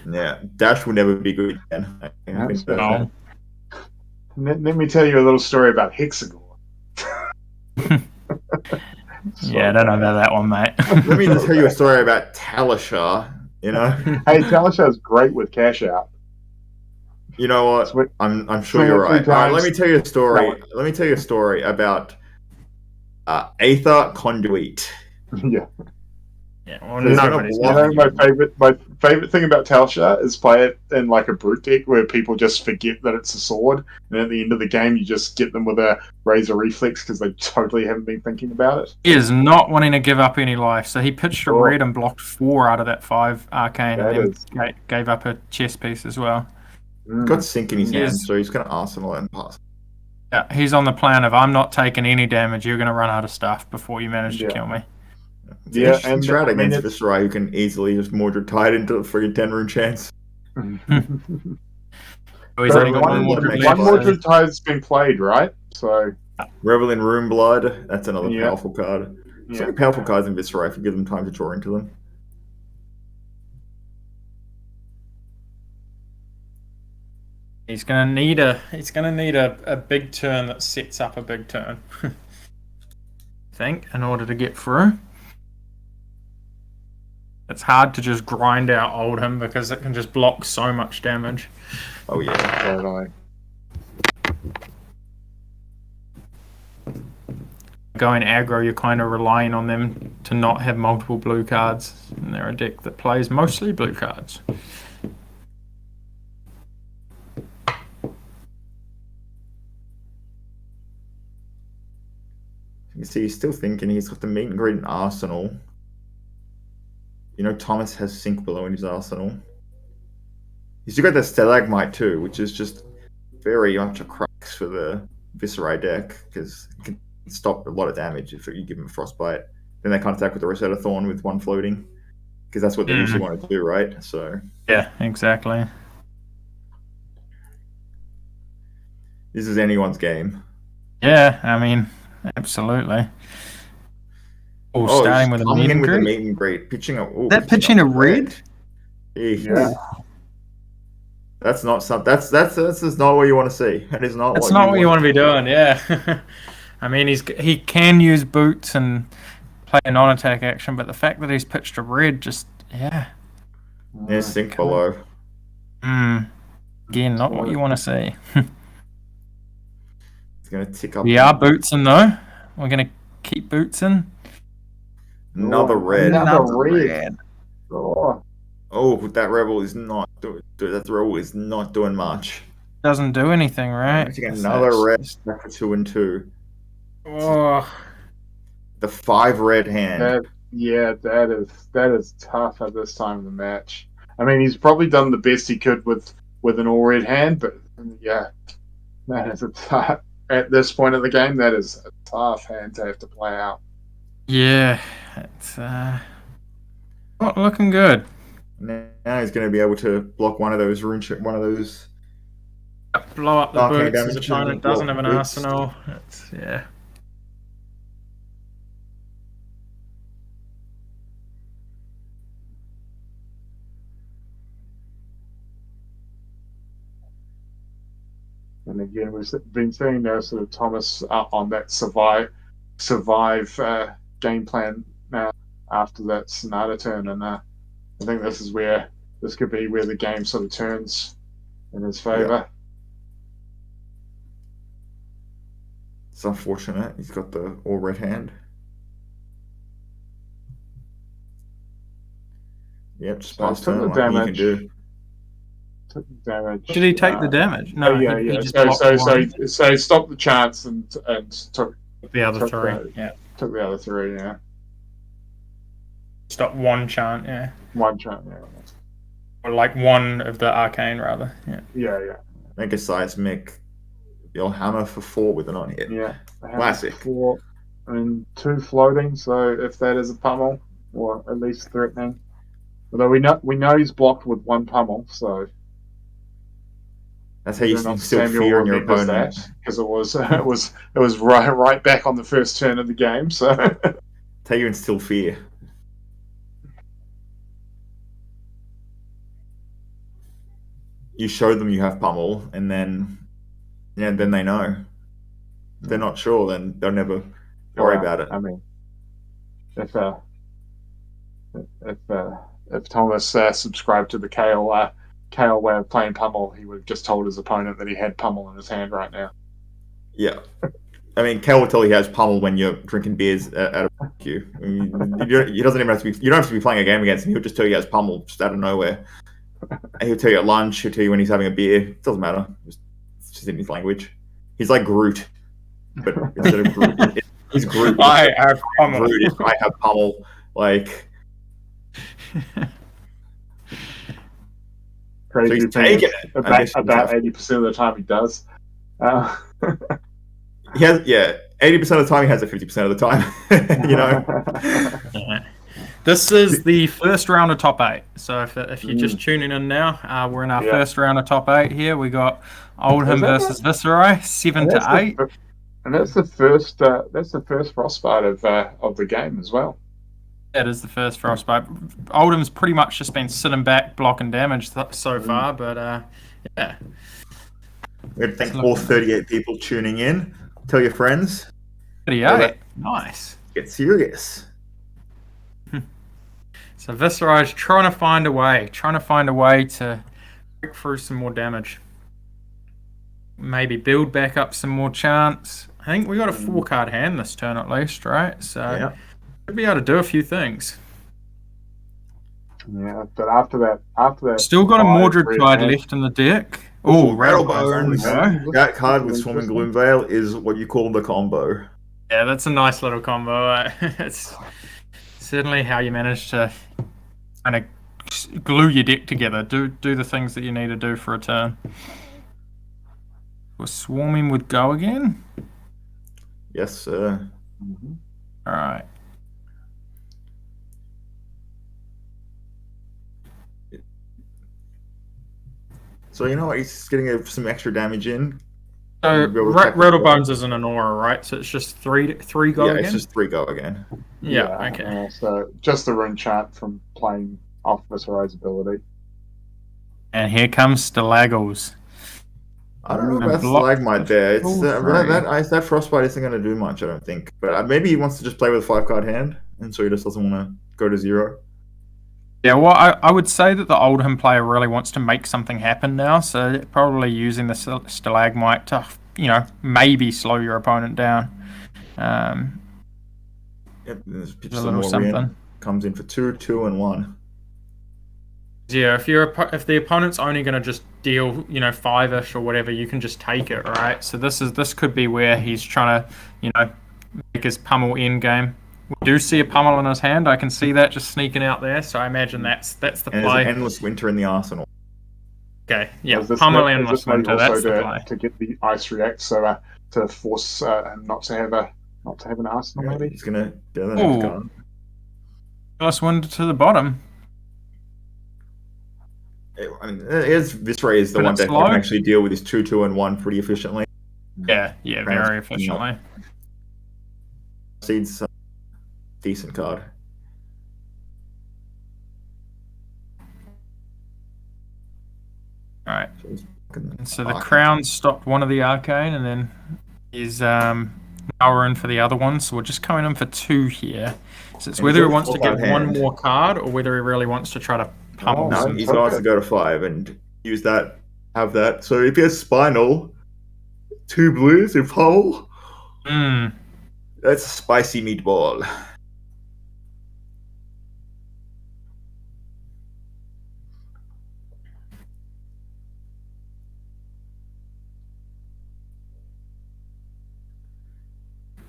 Speaker 1: Yeah, Dash will never be good again. I think that-
Speaker 3: No.
Speaker 4: Let me tell you a little story about Hexagore.
Speaker 3: Yeah, I don't know about that one, mate.
Speaker 1: Let me just tell you a story about Talishar. You know,
Speaker 4: Hey, Talishar's great with cash out.
Speaker 1: you know what?
Speaker 4: Sweet.
Speaker 1: I'm sure
Speaker 4: Swing
Speaker 1: you're
Speaker 4: it 3
Speaker 1: right. All right, let
Speaker 4: times.
Speaker 1: me tell you a story.
Speaker 4: No.
Speaker 1: Let me tell you a story about Aether Conduit.
Speaker 4: Yeah.
Speaker 3: Yeah, well,
Speaker 1: There's
Speaker 3: nobody's
Speaker 1: no
Speaker 4: You
Speaker 1: block.
Speaker 4: know, my favorite thing about Talshar is play it in like a brute deck where people just forget that it's a sword, and at the end of the game you just get them with a razor reflex because they totally haven't been thinking about it.
Speaker 3: He is not wanting to give up any life, so he pitched a
Speaker 4: Oh.
Speaker 3: red and blocked 4 out of that 5 arcane,
Speaker 4: That
Speaker 3: and
Speaker 4: is-
Speaker 3: then gave up a chess piece as well.
Speaker 1: Got Sink in his
Speaker 3: Yes.
Speaker 1: hand, so he's going to arsenal and pass.
Speaker 3: Yeah, he's on the plan of I'm not taking any damage. You're going to run out of stuff before you manage
Speaker 4: Yeah.
Speaker 3: to kill me.
Speaker 1: It's
Speaker 4: Yeah,
Speaker 1: an interesting
Speaker 4: and
Speaker 1: strat
Speaker 4: I mean,
Speaker 1: against
Speaker 4: it's-
Speaker 1: Viscerai, who can easily just Mordred tide into the friggin' 10 rune chance.
Speaker 3: Oh, he's
Speaker 4: So
Speaker 3: only got
Speaker 1: one
Speaker 3: one
Speaker 1: more
Speaker 3: Mordred
Speaker 1: makes
Speaker 3: left,
Speaker 4: one
Speaker 3: so-
Speaker 4: Mordred Tide's been played, right? So
Speaker 1: Revel in Rune Blood, that's another
Speaker 4: Yeah.
Speaker 1: powerful card. So
Speaker 4: yeah.
Speaker 1: many powerful cards in Viscerai if you give them time to draw into them.
Speaker 3: He's gonna need a big turn that sets up a big turn. I think in order to get through. It's hard to just grind out Oldhim because it can just block so much damage.
Speaker 1: Oh yeah,
Speaker 4: Totally.
Speaker 3: Going aggro, you're kind of relying on them to not have multiple blue cards. And they're a deck that plays mostly blue cards.
Speaker 1: You see, he's still thinking. He's got the meet and greet in Arsenal. You know, Thomas has Sink Below in his Arsenal. He's still got the Stalagmite too, which is just very much a crux for the Viscerai deck, because it can stop a lot of damage if you give him a Frostbite. Then they can't attack with the Rosetta Thorn with one floating, because that's what they usually want to do, right? So
Speaker 3: yeah, exactly.
Speaker 1: This is anyone's game.
Speaker 3: Yeah, I mean, absolutely. Oh, starting with a meet and greet.
Speaker 1: Meet and greet, pitching a.
Speaker 3: That pitching a red.
Speaker 1: Yeah. That's not some. That's just not what you want to see. That is not.
Speaker 3: That's not what you want to be doing. Yeah. I mean, he can use boots and play a non-attack action, but the fact that he's pitched a red, just yeah.
Speaker 1: Yeah, Sink Below.
Speaker 3: Again, not what you want to see.
Speaker 1: It's gonna tick up.
Speaker 3: We are bootsing though. We're gonna keep bootsing.
Speaker 1: Another red.
Speaker 4: Another red.
Speaker 1: Oh, that rebel is not doing. That rebel is not doing much.
Speaker 3: Doesn't do anything, right?
Speaker 1: Another red back for 2 and 2.
Speaker 3: Oh,
Speaker 1: the 5 red hand.
Speaker 4: That is tough at this time of the match. I mean, he's probably done the best he could with an all red hand, but yeah, that is a tough. At this point of the game, that is a tough hand to have to play out.
Speaker 3: Yeah, it's not looking good.
Speaker 1: Now he's going to be able to block one of those one of those.
Speaker 3: Blow up the boots. His opponent doesn't have an arsenal. Yeah.
Speaker 4: And again, we've been seeing now sort of Thomas on that survive game plan now after that Sonata turn, and I think this could be where the game sort of turns in his favour.
Speaker 1: Yeah. It's unfortunate. He's got the all red hand. Yep, just pass turn.
Speaker 4: The damage. Took the damage.
Speaker 3: Did he take the damage? No.
Speaker 4: He just so he stopped the chance and took
Speaker 3: the other three.
Speaker 4: Took the other 3. Yeah.
Speaker 3: Stop one chant. Yeah.
Speaker 4: One chant. Yeah.
Speaker 3: Or like one of the arcane rather. Yeah.
Speaker 4: Yeah.
Speaker 1: Make a seismic. Your hammer for 4 with an on hit.
Speaker 4: Yeah.
Speaker 1: Classic.
Speaker 4: 4 and 2 floating. So if that is a pummel, or at least threatening. Although we know he's blocked with 1 pummel, so
Speaker 1: that's how you still fear your opponent.
Speaker 4: Because it was right back on the first turn of the game. So
Speaker 1: that's how you instill fear. You show them you have pummel, and then they know. If they're not sure, then they'll never worry about it.
Speaker 4: I mean, if Thomas subscribed to the Kale way of playing pummel, he would have just told his opponent that he had pummel in his hand right now.
Speaker 1: Yeah. I mean, Kale will tell you he has pummel when you're drinking beers at a barbecue. I mean, he doesn't even have to be. You don't have to be playing a game against him. He'll just tell you he has pummel just out of nowhere. He'll tell you at lunch. He'll tell you when he's having a beer. It doesn't matter. It's just in his language. He's like Groot, but instead of Groot, he's Groot.
Speaker 3: I have pummel.
Speaker 1: Groot, I have pummel. Like.
Speaker 4: Crazy
Speaker 1: so thing is,
Speaker 4: about 80% of the time he does.
Speaker 1: He has 80% of the time he has it 50% of the time. You know.
Speaker 3: Yeah. This is the first round of top 8. So if you're just tuning in now, we're in our first round of top 8 here. We got Oldhim versus Viscerai, 7 to 8.
Speaker 4: And that's the first. That's the first frostbite of the game as well.
Speaker 3: It is the first frostbite. Oldham's pretty much just been sitting back, blocking damage so far, but yeah.
Speaker 1: We'd thank all 38 people tuning in. Tell your friends.
Speaker 3: 38, nice.
Speaker 1: Get serious.
Speaker 3: So Viserai's trying to find a way to break through some more damage. Maybe build back up some more chance. I think we got a 4-card hand this turn at least, right? So should be able to do a few things.
Speaker 4: Yeah, but after that,
Speaker 3: Still got a Mordred card left in the deck. Oh,
Speaker 1: Rattlebones.
Speaker 3: Rattlebones.
Speaker 1: That card with Swarming Gloomveil is what you call the combo.
Speaker 3: Yeah, that's a nice little combo. It's certainly how you manage to kind of glue your deck together. Do the things that you need to do for a turn. We're swarming with go again.
Speaker 1: Yes, sir.
Speaker 3: All right.
Speaker 1: So you know what? He's getting some extra damage in.
Speaker 3: So Rattlebones isn't an aura, right? So it's just three go again.
Speaker 1: Yeah, it's just 3 go again.
Speaker 3: Yeah. Okay.
Speaker 4: So just the rune chant from playing off Viserai's ability.
Speaker 3: And here comes Stalagos.
Speaker 1: I don't know about Stalagmite there. It's that Frostbite isn't going to do much, I don't think. But maybe he wants to just play with a 5-card hand, and so he just doesn't want to go to 0.
Speaker 3: Yeah, well, I would say that the Oldham player really wants to make something happen now, so probably using the Stalagmite to, maybe slow your opponent down.
Speaker 1: There's
Speaker 3: a little something.
Speaker 1: Comes in for 2, 2, and 1.
Speaker 3: Yeah, if the opponent's only going to just deal, 5-ish or whatever, you can just take it, right? So this could be where he's trying to, make his pummel end game. We do see a pummel in his hand. I can see that just sneaking out there. So I imagine that's the play.
Speaker 1: There's an Endless Winter in the arsenal.
Speaker 3: Okay, yeah, pummel Endless Winter. That's the play.
Speaker 4: To get the ice react, so to force him not to have an arsenal. Maybe
Speaker 1: he's gonna get the next card.
Speaker 3: Endless Winter to the bottom.
Speaker 1: I mean, Viserai is the one that can actually deal with his 2, 2, and 1 pretty efficiently.
Speaker 3: Yeah, very efficiently.
Speaker 1: Seed's a decent card.
Speaker 3: Alright. So the Crown stopped one of the Arcane, and then is now we're in for the other one, so we're just coming in for 2 here. So it's whether he wants to get one more card, or whether he really wants to try to pummel.
Speaker 1: No, he's going to go to 5 and use that, have that. So if he has Spinal, 2 blues in pummel, that's a spicy meatball.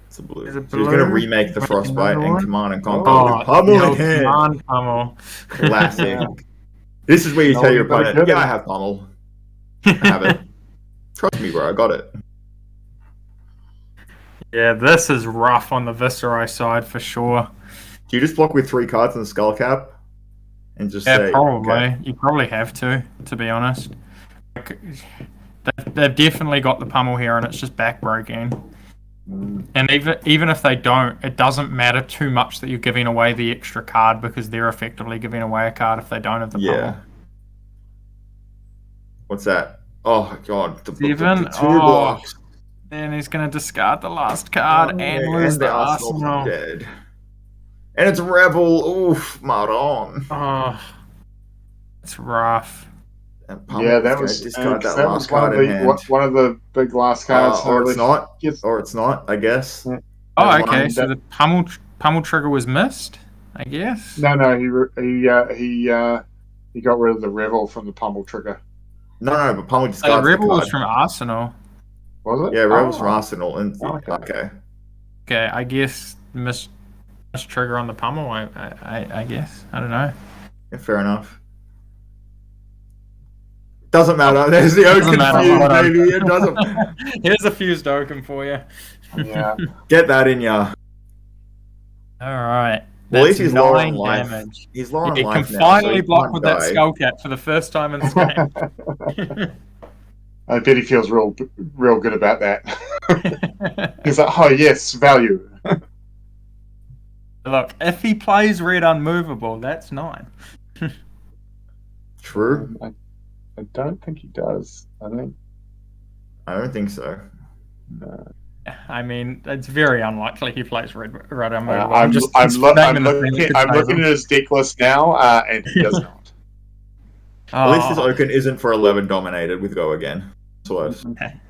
Speaker 1: It's a blue. So he's going to remake the Frostbite and Command and Conquer. Pummel in hand.
Speaker 3: Command pummel.
Speaker 1: Classic. This is where you tell your opponent, I have pummel. I have it. Trust me, bro, I got it.
Speaker 3: Yeah, this is rough on the Viserai side for sure.
Speaker 1: Do you just block with 3 cards in the skull cap? And just say...
Speaker 3: probably.
Speaker 1: Okay.
Speaker 3: You probably have to be honest. They've definitely got the pummel here, and it's just backbreaking. And even if they don't, it doesn't matter too much that you're giving away the extra card, because they're effectively giving away a card if they don't have the pummel.
Speaker 1: What's that? Oh, God. The
Speaker 3: 7?
Speaker 1: 2 blocks.
Speaker 3: And he's going to discard the last card and lose the Arsenal.
Speaker 1: Dead. And it's Rebel. Oof, Maron.
Speaker 3: Oh, it's rough.
Speaker 4: Yeah, that was one of the big last cards.
Speaker 1: Or it's not, I guess.
Speaker 3: Oh, okay. So the pummel trigger was missed, I guess.
Speaker 4: No, he got rid of the Rebel from the pummel trigger.
Speaker 1: No, but pummel discards
Speaker 3: the Rebel
Speaker 1: card.
Speaker 3: was from Arsenal.
Speaker 4: Was it?
Speaker 1: Yeah, Rebel's from Arsenal. And okay.
Speaker 3: Okay, I guess missed trigger on the pummel. I guess I don't know.
Speaker 1: Yeah, fair enough. Doesn't matter. There's the Oaken fuse, baby. It doesn't.
Speaker 3: Here's a fused Oaken for you.
Speaker 4: Yeah.
Speaker 1: Get that in ya.
Speaker 3: All right.
Speaker 1: Well, at least he's lower on
Speaker 3: life.
Speaker 1: Damage. He's lower on life now.
Speaker 3: He can finally block with that skull cap for the first time in this game.
Speaker 4: I bet he feels real good about that. He's like, oh yes, value.
Speaker 3: Look, if he plays red unmovable, that's 9.
Speaker 1: True.
Speaker 4: I don't think he does. I don't
Speaker 1: think so.
Speaker 4: No.
Speaker 3: I mean, it's very unlikely he plays red move.
Speaker 4: I'm looking at his deck list now, and he does not.
Speaker 1: At least his Oaken isn't for 11 dominated with Go Again. So it's going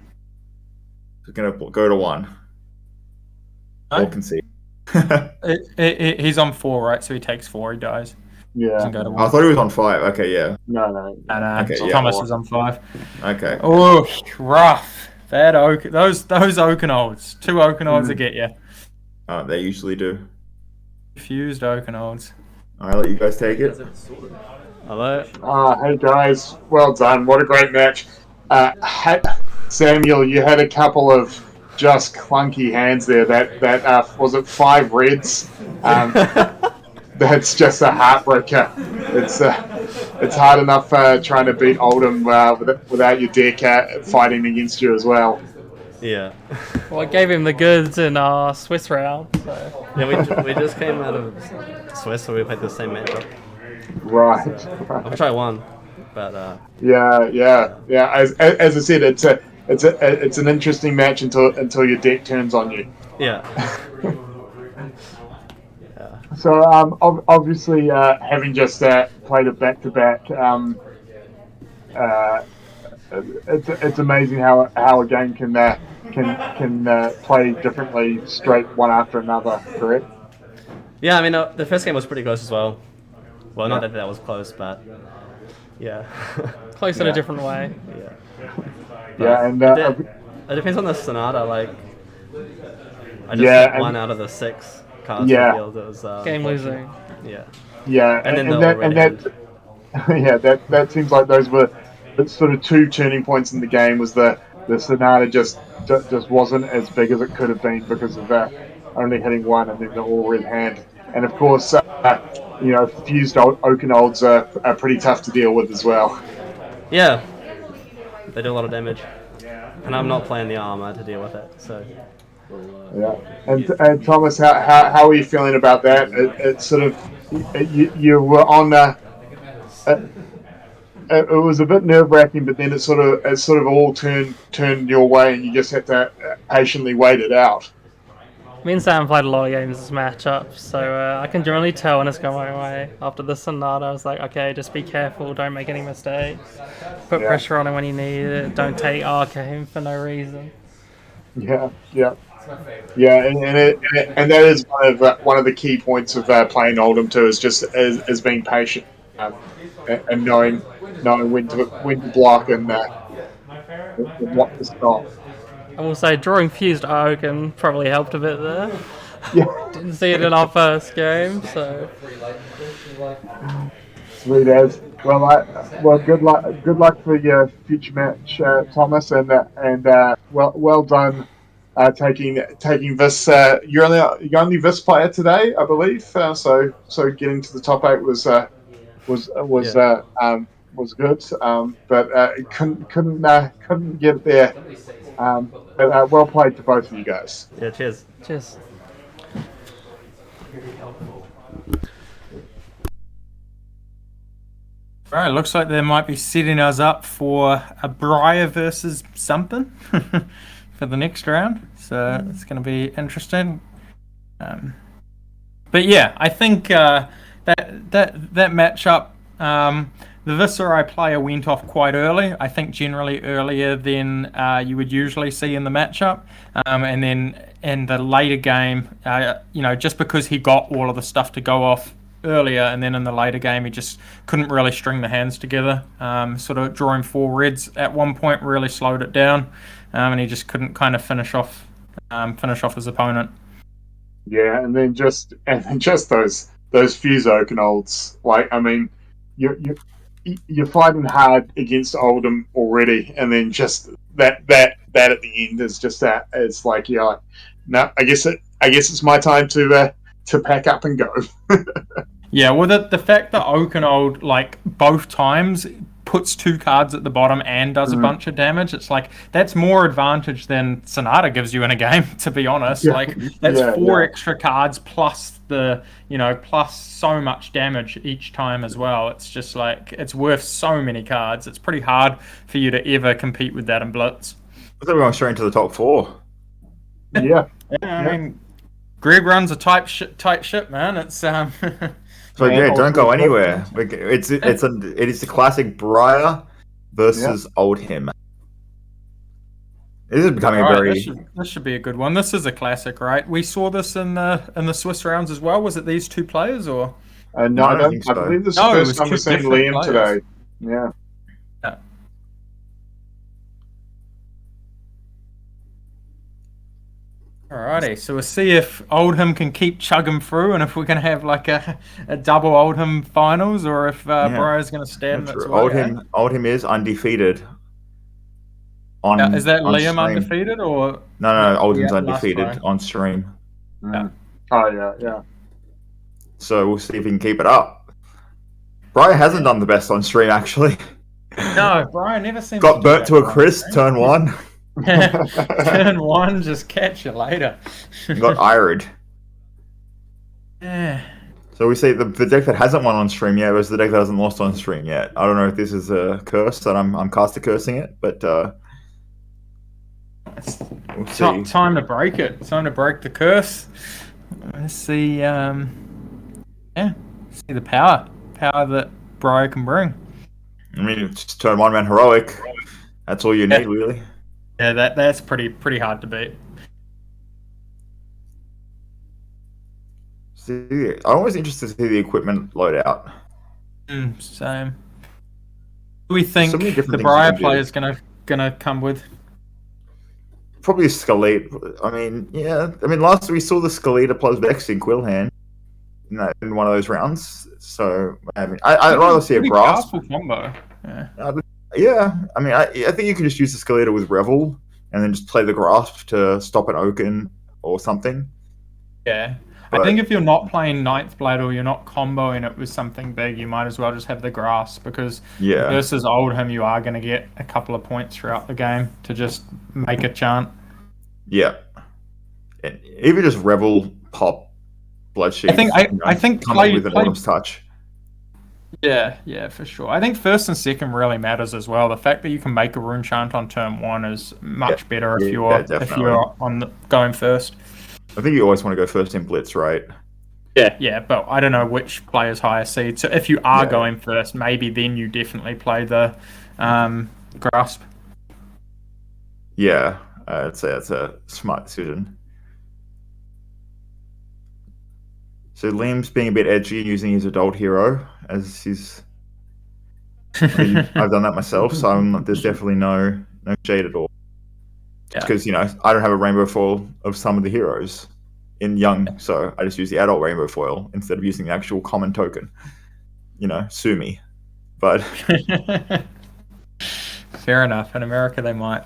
Speaker 1: to go to 1. All concede.
Speaker 3: He's on 4, right? So he takes 4, he dies.
Speaker 4: Yeah.
Speaker 3: Doesn't go to 1.
Speaker 1: I thought he was on 5. Okay, yeah.
Speaker 4: No.
Speaker 1: Okay,
Speaker 3: so
Speaker 1: yeah.
Speaker 3: Thomas is on 5.
Speaker 1: Okay.
Speaker 3: Oh, rough. That those Oakenolds. 2 Oakenolds to get you.
Speaker 1: They usually do.
Speaker 3: Fused Oakenolds.
Speaker 1: I'll let you guys take it.
Speaker 11: Hello.
Speaker 4: Hey guys, well done. What a great match. Samuel, you had a couple of just clunky hands there. That was it 5 reds? That's just a heartbreaker. It's hard enough trying to beat Oldham without your deck fighting against you as well.
Speaker 11: Yeah.
Speaker 7: Well, I gave him the goods in our Swiss round. So.
Speaker 11: Yeah, we just came out of Swiss, so we played the same matchup.
Speaker 4: Right.
Speaker 11: Which I won, but
Speaker 4: Yeah. As I said, it's an interesting match until your deck turns on you.
Speaker 11: Yeah.
Speaker 4: So obviously, having just played it back to back, it's amazing how a game can play differently straight one after another. Correct?
Speaker 11: Yeah, I mean the first game was pretty close as well. Well, not that was close, but yeah,
Speaker 7: close in a different way.
Speaker 11: Yeah,
Speaker 4: and
Speaker 11: it depends on the Sonata. Like, I just hit 1 out of the 6 cards revealed. It was
Speaker 7: game losing.
Speaker 4: Yeah,
Speaker 11: and then
Speaker 4: that seems like those were sort of 2 turning points in the game. Was the Sonata just wasn't as big as it could have been because of only hitting 1 and then the all red hand, and of course fused Oakenolds are pretty tough to deal with as well.
Speaker 11: Yeah, they do a lot of damage, and I'm not playing the armor to deal with it. So
Speaker 4: yeah, and Thomas, how are you feeling about that? It sort of you were on it was a bit nerve-wracking, but then it sort of all turned your way, and you just had to patiently wait it out.
Speaker 7: Me and Sam played a lot of games this matchup, so I can generally tell when it's going my way. After the Sonata, I was like, okay, just be careful, don't make any mistakes. Put pressure on him when you need it, don't take Arcane for no reason.
Speaker 4: Yeah, and that is one of the key points of playing Oldham too, is just as being patient and knowing when to block and what to stop.
Speaker 7: I will say drawing fused Oaken probably helped a bit there.
Speaker 4: Yeah.
Speaker 7: Didn't see it in our first game, so.
Speaker 4: Sweet as. Well, good luck for your future match, Thomas, and well done taking this. You're only this player today, I believe. So getting to the top 8 was good, but couldn't get there. But well played to both of you guys.
Speaker 11: Yeah, cheers.
Speaker 3: Right, looks like they might be setting us up for a Briar versus something for the next round. So it's going to be interesting. But yeah, I think that matchup, the Viserai player went off quite early. I think generally earlier than you would usually see in the matchup. And then in the later game, just because he got all of the stuff to go off earlier, and then in the later game he just couldn't really string the hands together. Sort of drawing 4 reds at one point really slowed it down, and he just couldn't kind of finish off his opponent.
Speaker 4: Yeah, and then just those fuse Oakenolds. Like, I mean, you're fighting hard against Oldham already, and then just that at the end is just that. It's like you're like, no, I guess it's my time to pack up and go.
Speaker 3: Yeah, well, the fact that Oakenold, like, both times puts 2 cards at the bottom and does a bunch of damage, it's like, that's more advantage than Sonata gives you in a game, to be honest.
Speaker 4: Yeah.
Speaker 3: Like, that's 4 extra cards plus plus so much damage each time as well. It's just like, it's worth so many cards. It's pretty hard for you to ever compete with that in Blitz.
Speaker 1: I thought we were going straight into the top 4.
Speaker 3: I mean, Greg runs a tight ship, man. It's
Speaker 1: So don't go anywhere. It is the classic Briar versus Oldhim. This is becoming
Speaker 3: This should be a good one. This is a classic, right? We saw this in the Swiss rounds as well. Was it these two players or?
Speaker 4: No, I don't think so. I believe this is the first time we've seen Liam today. Yeah.
Speaker 3: Alrighty, so we'll see if Oldhim can keep chugging through, and if we're going to have like a double Oldhim finals, or if Briar's going to stand.
Speaker 1: Oldhim is undefeated.
Speaker 3: Is that Liam
Speaker 1: stream.
Speaker 3: undefeated or?
Speaker 1: No, Oldham's undefeated on stream.
Speaker 4: Yeah. Oh yeah.
Speaker 1: So we'll see if he can keep it up. Briar hasn't done the best on stream actually.
Speaker 3: No, Briar never seems.
Speaker 1: Got burnt to a crisp turn 1.
Speaker 3: Turn 1, just catch you later.
Speaker 1: Got ired.
Speaker 3: Yeah.
Speaker 1: So we see the deck that hasn't won on stream yet was the deck that hasn't lost on stream yet. I don't know if this is a curse that I'm caster cursing it, but we'll see.
Speaker 3: Time to break it. Time to break the curse. Let's see. See the power that Briar can bring.
Speaker 1: I mean, it's just turn 1 man heroic. That's all you need, really.
Speaker 3: Yeah, that's pretty hard to beat.
Speaker 1: See, I'm always interested to see the equipment loadout.
Speaker 3: Same. What do we think the Briar player is gonna come with?
Speaker 1: Probably a Skelete. I mean, last we saw the Skeleta plus Vex in Quillhand in one of those rounds. So I mean, I'd rather see a Grasp.
Speaker 3: Combo.
Speaker 1: Yeah. I mean, I think you can just use the Skeleta with Revel and then just play the Grasp to stop an Oaken or something.
Speaker 3: Yeah. But I think if you're not playing Ninth Blade or you're not comboing it with something big, you might as well just have the Grasp, because versus Oldhim, you are going to get a couple of points throughout the game to just make a chant.
Speaker 1: Yeah. And even just Revel, pop, Bloodsheet.
Speaker 3: I think
Speaker 1: play with an Autumn's Touch.
Speaker 3: Yeah, for sure. I think first and second really matters as well. The fact that you can make a rune chant on turn 1 is much better if you're going first.
Speaker 1: I think you always want to go first in Blitz, right?
Speaker 3: Yeah, but I don't know which player's higher seed. So if you are going first, maybe then you definitely play the Grasp.
Speaker 1: Yeah, I'd say that's a smart decision. So Liam's being a bit edgy, using his adult hero as his. I've done that myself, so there's definitely no shade at all. Because I don't have a rainbow foil of some of the heroes in young, so I just use the adult rainbow foil instead of using the actual common token. Sue me, but
Speaker 3: fair enough. In America, they might.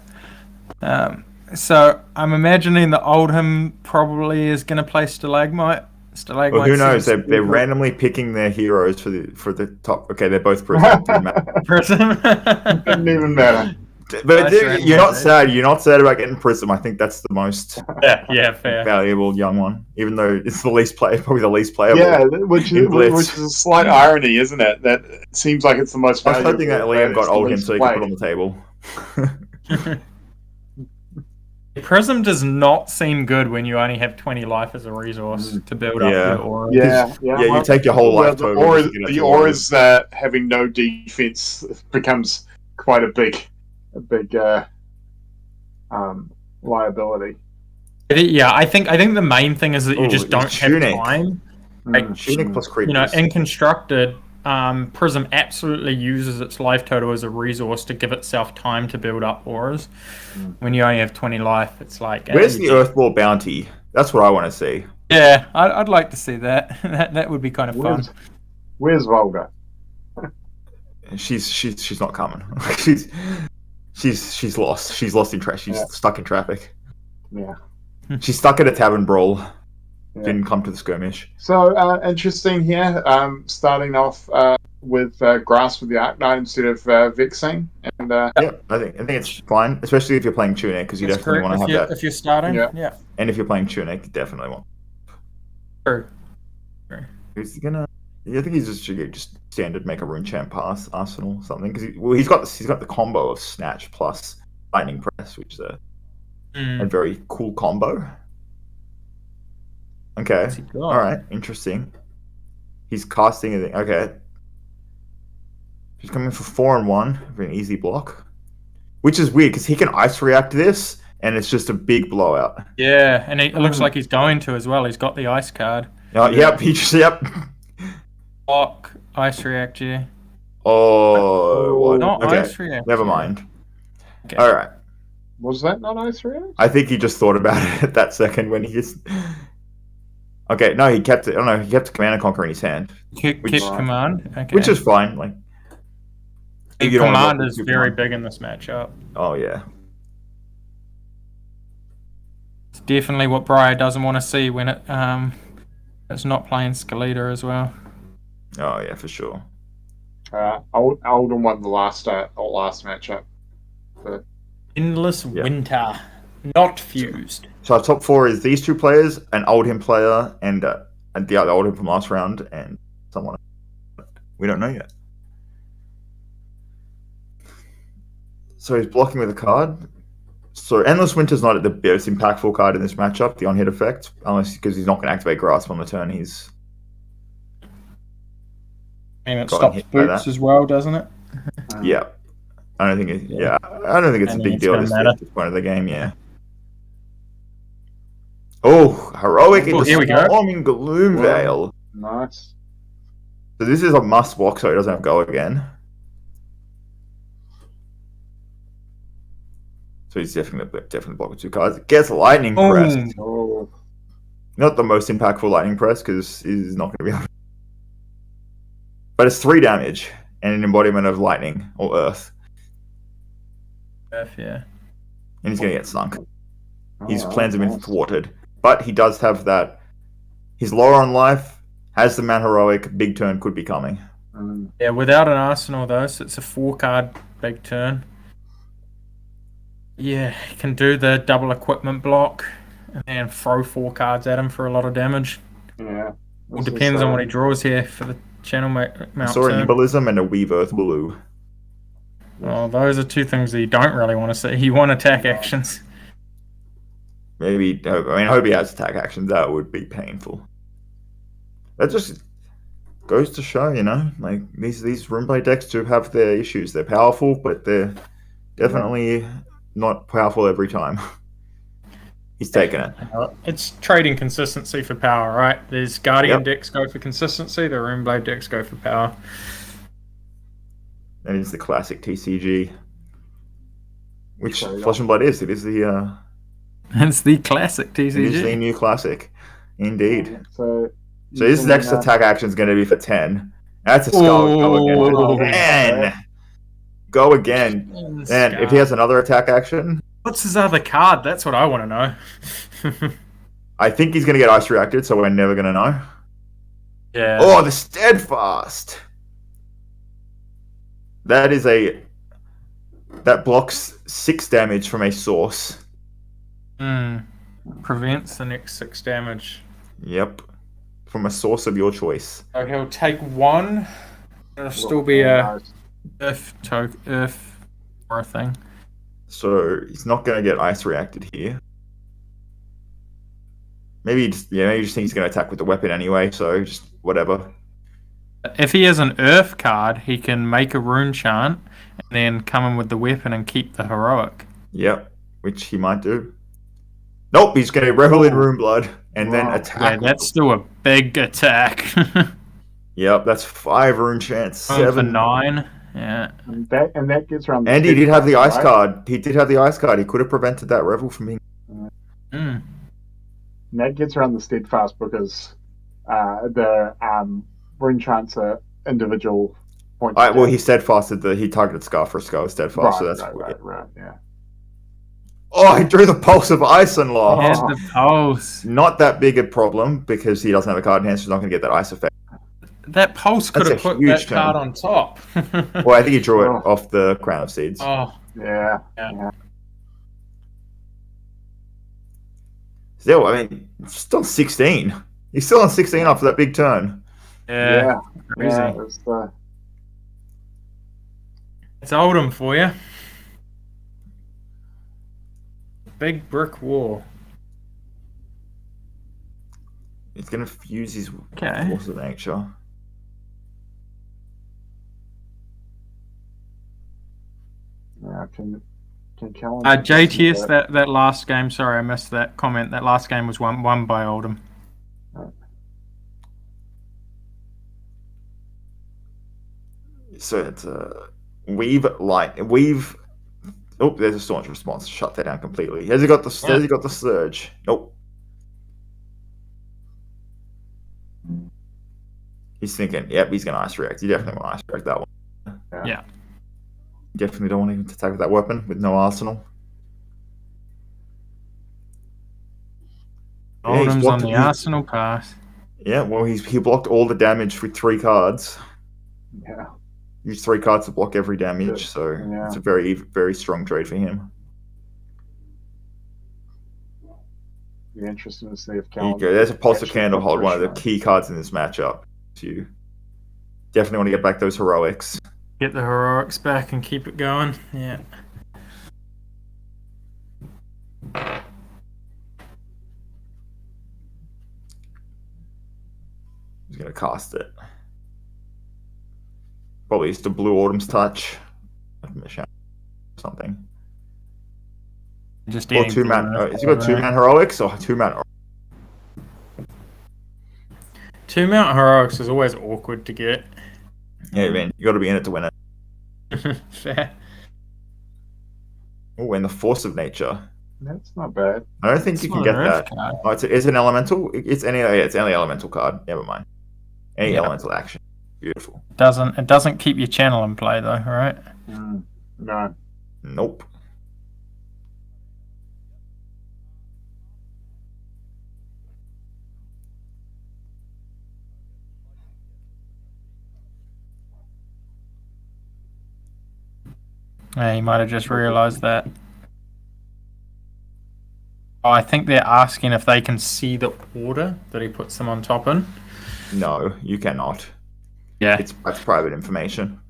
Speaker 3: So I'm imagining the Oldhim probably is going to play Stalagmite.
Speaker 1: Well, who knows? They're randomly picking their heroes for the top. Okay, they're both Prism.
Speaker 3: Prism
Speaker 4: doesn't even matter.
Speaker 1: But you're not sad. You're not sad about getting Prism. I think that's the most
Speaker 3: fair.
Speaker 1: valuable young one, even though it's the least probably the least playable.
Speaker 4: Yeah, which is a slight irony, isn't it? That it seems like it's the most valuable.
Speaker 1: I was hoping that Liam got Oldhim so he could put on the table.
Speaker 3: Prism does not seem good when you only have 20 life as a resource to build up your aura.
Speaker 4: Yeah.
Speaker 1: You take your whole life total.
Speaker 4: The auras having no defense becomes quite a big liability.
Speaker 3: I think the main thing is that you just don't have time.
Speaker 1: Tunic plus creatures.
Speaker 3: In constructed, Prism absolutely uses its life total as a resource to give itself time to build up auras. When you only have 20 life, it's like...
Speaker 1: Where's the Earthball bounty? That's what I want to see.
Speaker 3: Yeah, I'd like to see that. That would be kind of fun.
Speaker 4: Where's Volga?
Speaker 1: She's not coming. She's lost. She's lost in traffic. She's stuck in traffic.
Speaker 4: Yeah.
Speaker 1: She's stuck at a tavern brawl. Yeah. Didn't come to the skirmish.
Speaker 4: So interesting here. Starting off with Grasp with the Arc Knight instead of Vexing, and
Speaker 1: I think it's fine, especially if you're playing Tunic, because you definitely want to have that.
Speaker 3: If you're starting,
Speaker 1: and if you're playing Tunic, you definitely want.
Speaker 3: True.
Speaker 1: Who's gonna? I think he's just standard make a rune champ pass Arsenal something, because he's got the combo of Snatch plus Lightning Press, which is A very cool combo. Okay. All right. Interesting. He's casting it. Okay. He's coming for 4 and 1 for an easy block, which is weird because he can ice react this, and it's just a big blowout.
Speaker 3: Yeah, and it looks like he's going to as well. He's got the ice card.
Speaker 1: Yep. He just
Speaker 3: Block, ice react, yeah.
Speaker 1: Oh,
Speaker 3: not
Speaker 1: okay.
Speaker 3: ice react.
Speaker 1: Never mind. Okay. All right.
Speaker 4: Was that not ice react?
Speaker 1: I think he just thought about it at that second when he just. Okay, no, he kept it. Oh no, he kept the Command and Conquer in his hand.
Speaker 3: Kept command, okay.
Speaker 1: Which is fine. Like,
Speaker 3: command is very big in this matchup.
Speaker 1: Oh yeah.
Speaker 3: It's definitely what Briar doesn't want to see when it's not playing Skeleta as well.
Speaker 1: Oh yeah, for sure.
Speaker 4: Alden won the last matchup. But...
Speaker 3: Endless Winter, not fused.
Speaker 1: So our top 4 is these 2 players, an Oldhim player, and the other Oldhim from last round, and someone we don't know yet. So he's blocking with a card. So Endless Winter's not the most impactful card in this matchup, the on-hit effect, unless because he's not going to activate Grasp on the turn. He's
Speaker 3: and it stops boots as well, doesn't it?
Speaker 1: Yeah. I don't think it's a big deal at this point of the game, yeah. Oh, heroic into Storming Gloomveil.
Speaker 4: Nice.
Speaker 1: So this is a must block so he doesn't have go again. So he's definitely block with 2 cards. Gets Lightning Press.
Speaker 4: Oh.
Speaker 1: Not the most impactful Lightning Press because he's not going to be able to. But it's 3 damage and an embodiment of lightning or earth.
Speaker 3: Earth, yeah.
Speaker 1: And he's going to get sunk. His plans have been thwarted. But he does have that. He's lower on life, has the man heroic, big turn could be coming.
Speaker 3: Yeah, without an arsenal though, so it's a 4-card big turn. Yeah, he can do the double equipment block and then throw 4 cards at him for a lot of damage.
Speaker 4: Yeah.
Speaker 3: It depends on what he draws here for the channel mount.
Speaker 1: I saw an Embolism and a Weave Earth Blue.
Speaker 3: Well, those are 2 things that you don't really want to see. You want attack actions.
Speaker 1: Maybe, I hope he has attack actions. That would be painful. That just goes to show, like these Runeblade decks do have their issues. They're powerful, but they're definitely not powerful every time. He's taking it.
Speaker 3: It's trading consistency for power, right? There's Guardian decks go for consistency, the Runeblade decks go for power.
Speaker 1: That is the classic TCG. Which Flesh and Blood is. It is the...
Speaker 3: It's the classic TCG.
Speaker 1: It is the new classic. Indeed. So his next attack action is going to be for 10. That's a skull. Go again. 10! Go again. And if he has another attack action...
Speaker 3: What's his other card? That's what I want to know.
Speaker 1: I think he's going to get ice reacted, so we're never going to know.
Speaker 3: Yeah.
Speaker 1: Oh, the Steadfast! That is that blocks 6 damage from a source.
Speaker 3: Prevents the next 6 damage.
Speaker 1: Yep. From a source of your choice.
Speaker 3: So he'll take 1. It'll still be a Earth or a thing.
Speaker 1: So he's not going to get ice reacted here. Maybe he just thinks he's going to attack with the weapon anyway, so just whatever.
Speaker 3: If he has an Earth card, he can make a rune chant and then come in with the weapon and keep the heroic.
Speaker 1: Yep, which he might do. Nope, he's going to revel in Rune Blood and then attack.
Speaker 3: Yeah, that's still a big attack.
Speaker 1: Yep, that's 5 rune chants. 7
Speaker 3: for 9. Yeah.
Speaker 4: And that gets around.
Speaker 1: And he did have the ice card. He did have the ice card. He could have prevented that revel from being.
Speaker 4: And that gets around the Steadfast because the rune chants are individual points.
Speaker 1: Well, he steadfasted he targeted Scar for Scar steadfast.
Speaker 4: Right,
Speaker 1: so that's
Speaker 4: right, yeah.
Speaker 1: Oh, he drew the Pulse of Ice and lost.
Speaker 3: He had the Pulse.
Speaker 1: Not that big a problem because he doesn't have a card in hand, so he's not going to get that ice effect.
Speaker 3: That Pulse could have put that card on top.
Speaker 1: Well, I think he drew it off the Crown of Seeds.
Speaker 3: Oh,
Speaker 4: yeah.
Speaker 1: Still, I mean, still 16. He's still on 16 after that big turn.
Speaker 3: Yeah. Crazy.
Speaker 4: It's
Speaker 3: Oldhim for you. big brick wall.
Speaker 1: He's going to use his
Speaker 3: Okay.
Speaker 1: force of nature.
Speaker 4: Yeah, can Callum...
Speaker 3: JTS, that last game, sorry, I missed that comment. That last game was won by Oldham.
Speaker 1: So it's weave. Oh, there's a staunch response. Shut that down completely. Has he got the surge? Nope. He's thinking, yep, he's gonna ice react. You definitely want to ice react that one.
Speaker 3: Yeah.
Speaker 1: Definitely don't want him to attack with that weapon with no arsenal.
Speaker 3: Oldham's on the arsenal pass.
Speaker 1: Yeah, well, he blocked all the damage with 3 cards.
Speaker 4: Yeah.
Speaker 1: Used 3 cards to block every damage, so it's a very, very strong trade for him.
Speaker 4: Be interesting to see if Callum...
Speaker 1: There you go. There's a Pulsar Candlehold, one of the key cards in this matchup. So you definitely want to get back those heroics.
Speaker 3: Get the heroics back and keep it going. Yeah.
Speaker 1: He's going to cast it. Probably used the Blue Autumn's Touch. Something.
Speaker 3: Just
Speaker 1: or 2-man. Has he got 2-man heroics or 2-man?
Speaker 3: 2-man heroics is always awkward to get.
Speaker 1: Yeah, man, you got to be in it to win it.
Speaker 3: Fair.
Speaker 1: Oh, and the Force of Nature.
Speaker 4: That's not bad.
Speaker 1: I don't think you can get that. Oh, it's an elemental. It's any elemental card. Never mind. Any elemental action. Beautiful.
Speaker 3: It doesn't keep your channel in play though, right?
Speaker 4: No.
Speaker 1: Nope.
Speaker 3: Yeah, he might have just realised that. Oh, I think they're asking if they can see the order that he puts them on top in.
Speaker 1: No, you cannot.
Speaker 3: Yeah.
Speaker 1: That's private information.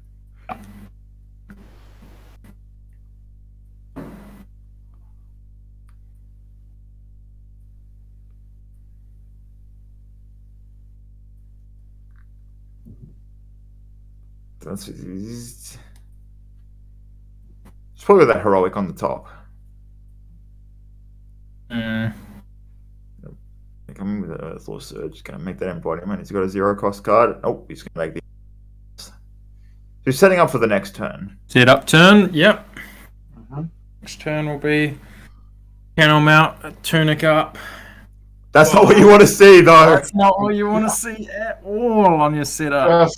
Speaker 1: It's probably that heroic on the top. Coming with a Earthlaw Surge, going to make that embodiment. He's got a 0-cost card. Oh, he's going to make the. So he's setting up for the next turn.
Speaker 3: Set up turn, yep. Next turn will be Canal Mount, Tunic up.
Speaker 1: That's not what you want to see, though.
Speaker 3: That's not what you want to see at all on your setup.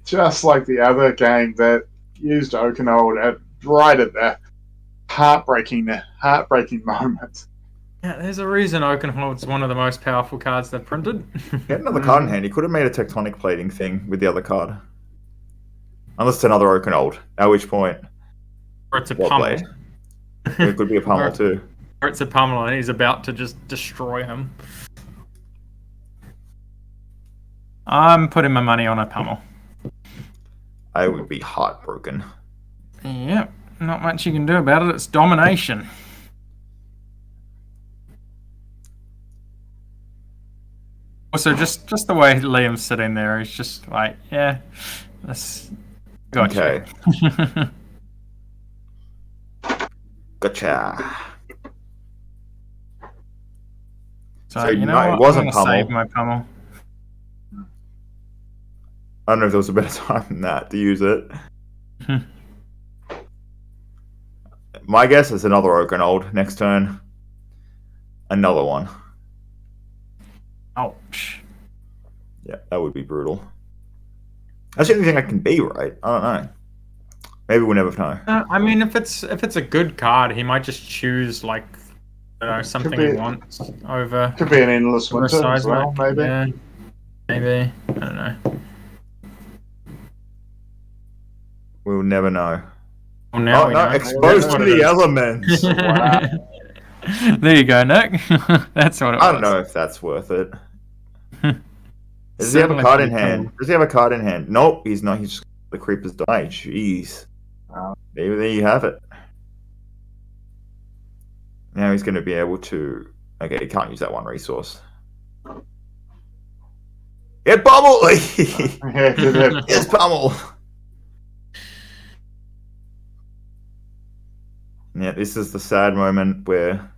Speaker 4: Just like the other game that used Oakenold right at the heartbreaking moment.
Speaker 3: Yeah, there's a reason Oakenhold's one of the most powerful cards they've printed.
Speaker 1: Get another card in hand. He could have made a tectonic plating thing with the other card. Unless it's another Oakenold, at which point...
Speaker 3: Or it's a pummel.
Speaker 1: It could be a pummel too.
Speaker 3: Or it's a pummel and he's about to just destroy him. I'm putting my money on a pummel.
Speaker 1: I would be heartbroken.
Speaker 3: Yep, not much you can do about it. It's domination. Also, just the way Liam's sitting there, he's just like, yeah, that's gotcha.
Speaker 1: Okay. Gotcha.
Speaker 3: So you know
Speaker 1: no,
Speaker 3: what?
Speaker 1: it wasn't
Speaker 3: I'm gonna
Speaker 1: pummel.
Speaker 3: save my pummel.
Speaker 1: I don't know if there was a better time than that to use it. My guess is another Oakenold next turn. Another one.
Speaker 3: Ouch.
Speaker 1: Yeah, that would be brutal. That's the only thing I can be, right? I don't know. Maybe we'll never know.
Speaker 3: I mean, if it's a good card, he might just choose like something he wants over.
Speaker 4: Could be an endless winter as well, maybe.
Speaker 3: Yeah, maybe. I don't know.
Speaker 1: We'll never know.
Speaker 3: Well, now we know.
Speaker 1: Exposed to the elements.
Speaker 4: Wow.
Speaker 3: There you go, Nick. That's what it was.
Speaker 1: I don't know if that's worth it. Does he have a card in hand? Does he have a card in hand? Nope, he's not. He's just the Creeper's Die. Jeez. Maybe there you have it. Now he's going to be able to... Okay, he can't use that one resource. Get pummel! Yes, pummel! Yeah, this is the sad moment where...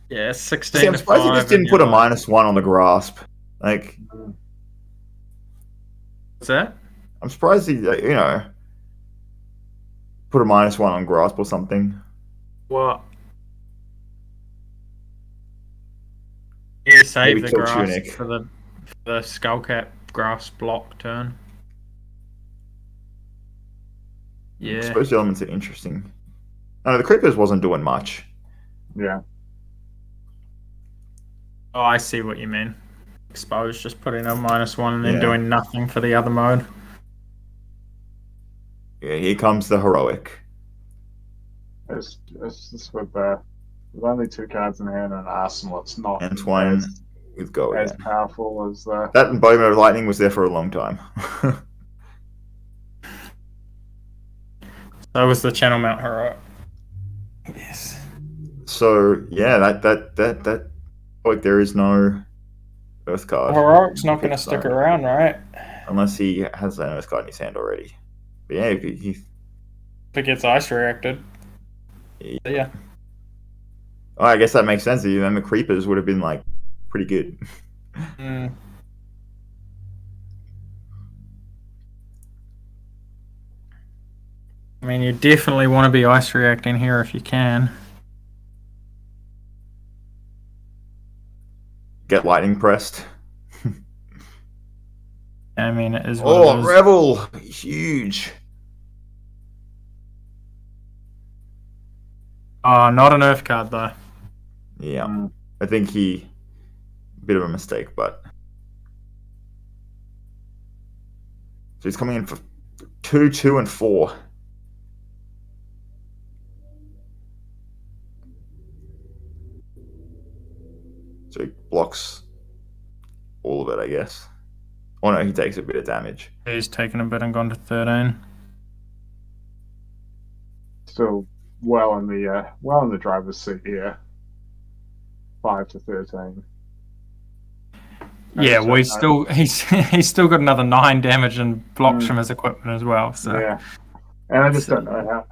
Speaker 3: Yeah, 16
Speaker 1: See, I'm surprised he just didn't put a -1 on the grasp. Like...
Speaker 3: What's that?
Speaker 1: I'm surprised he, put a -1 on grasp or something.
Speaker 3: What? You save
Speaker 1: Maybe
Speaker 3: the
Speaker 1: kill
Speaker 3: grasp
Speaker 1: Tunic.
Speaker 3: for the skullcap grasp block turn. Yeah.
Speaker 1: Exposed elements are interesting. No, the Creepers wasn't doing much.
Speaker 4: Yeah.
Speaker 3: Oh, I see what you mean. Exposed, just putting a -1 and then
Speaker 1: Yeah.
Speaker 3: doing nothing for the other mode.
Speaker 1: Yeah, here comes the heroic.
Speaker 4: It's just with only 2 cards in hand and an arsenal. It's not
Speaker 1: Antoine with go
Speaker 4: as
Speaker 1: again.
Speaker 4: powerful as the.
Speaker 1: That embodiment of lightning was there for a long time.
Speaker 3: So was the channel mount heroic. Yes.
Speaker 1: So yeah, that like there is no Earth card.
Speaker 3: Heroic's not going to stick around, right?
Speaker 1: Unless he has an Earth card in his hand already. But yeah, he
Speaker 3: If it gets ice reacted. Yeah.
Speaker 1: Oh, I guess that makes sense. Then the Creepers would have been like pretty good.
Speaker 3: Mm. I mean, you definitely want to be ice reacting here if you can.
Speaker 1: Get lightning pressed.
Speaker 3: I mean, it is what it is.
Speaker 1: Revel! Huge.
Speaker 3: Oh, not an Earth card, though.
Speaker 1: Yeah. I think bit of a mistake, but... So he's coming in for 2, 2, and 4. So he blocks all of it, I guess. Oh no, he takes a bit of damage.
Speaker 3: He's taken a bit and gone to 13.
Speaker 4: Still well in the driver's seat here. 5 to 13.
Speaker 3: Yeah, well, he's still got another 9 damage and blocks from his equipment as well. So
Speaker 4: yeah, and I just don't know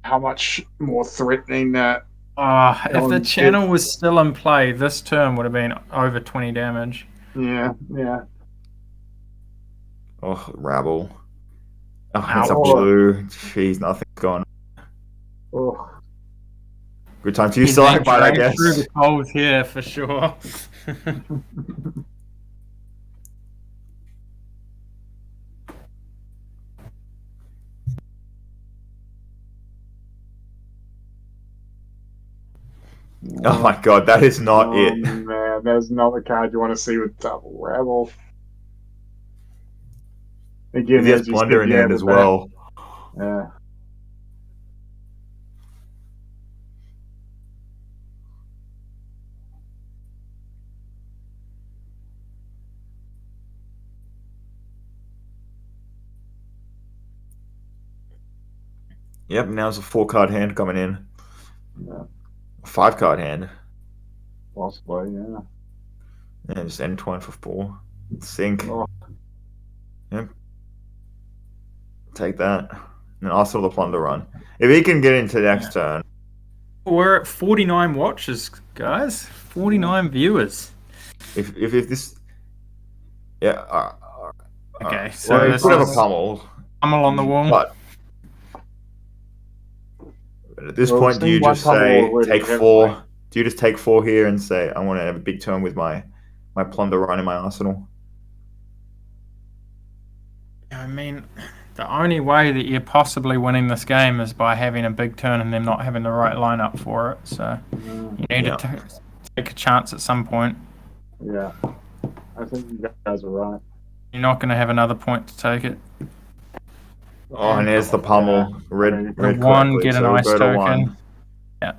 Speaker 4: how much more threatening that.
Speaker 3: If the channel was still in play, this turn would have been over 20 damage.
Speaker 4: Yeah.
Speaker 1: Oh, rabble. Oh, it's a blue. Jeez, nothing's gone.
Speaker 4: Oh.
Speaker 1: Good time to use Silent Bite, I guess.
Speaker 3: Through the holes here for sure.
Speaker 1: Oh my god, that is not it.
Speaker 4: Man, that's not the card you want to see with double rabble. Again,
Speaker 1: He has Plunder in hand as well.
Speaker 4: Yeah.
Speaker 1: Yep, now's a 4-card hand coming in.
Speaker 4: Yeah.
Speaker 1: A 5-card hand.
Speaker 4: Possibly, yeah.
Speaker 1: Yeah, just Entwine for 4. Sink.
Speaker 4: Oh.
Speaker 1: Yep. Take that. And Arsenal the Plunder run. If he can get into the next turn.
Speaker 3: We're at 49 watches, guys. 49 viewers.
Speaker 1: If this... Yeah,
Speaker 3: Okay, so
Speaker 1: well,
Speaker 3: this
Speaker 1: could have
Speaker 3: is
Speaker 1: a pummel.
Speaker 3: Pummel on the wall.
Speaker 1: But at this point, do you just say, take 4? Do you just take 4 here and say, I want to have a big turn with my Plunder run in my arsenal?
Speaker 3: I mean, the only way that you're possibly winning this game is by having a big turn and then not having the right lineup for it. So you need to take a chance at some point.
Speaker 4: Yeah, I think you guys are right.
Speaker 3: You're not going to have another point to take it.
Speaker 1: Oh, and there's the pummel. Red
Speaker 3: one, get an ice token.
Speaker 1: 1.
Speaker 3: Yeah.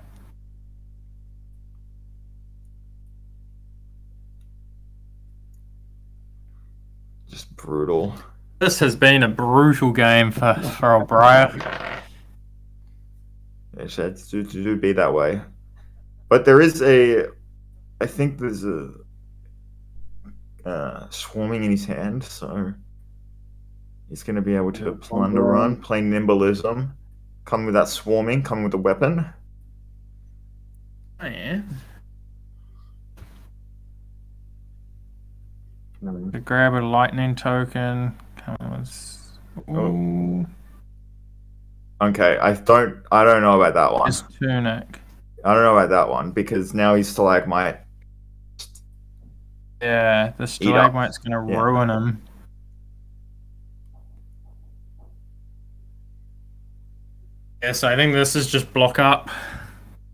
Speaker 1: Just brutal.
Speaker 3: This has been a brutal game for O'Brien.
Speaker 1: It's to be that way. But there is I think there's a swarming in his hand, so he's going to be able to plunder run, play nimbleism, come with that swarming, come with a weapon.
Speaker 3: Oh, yeah. To grab a lightning token. Ooh.
Speaker 1: Okay, I don't know about that one.
Speaker 3: His tunic.
Speaker 1: I don't know about that one because now he's stalagmite.
Speaker 3: Yeah, the stalagmite's going to ruin him. Yeah, so I think this is just block up.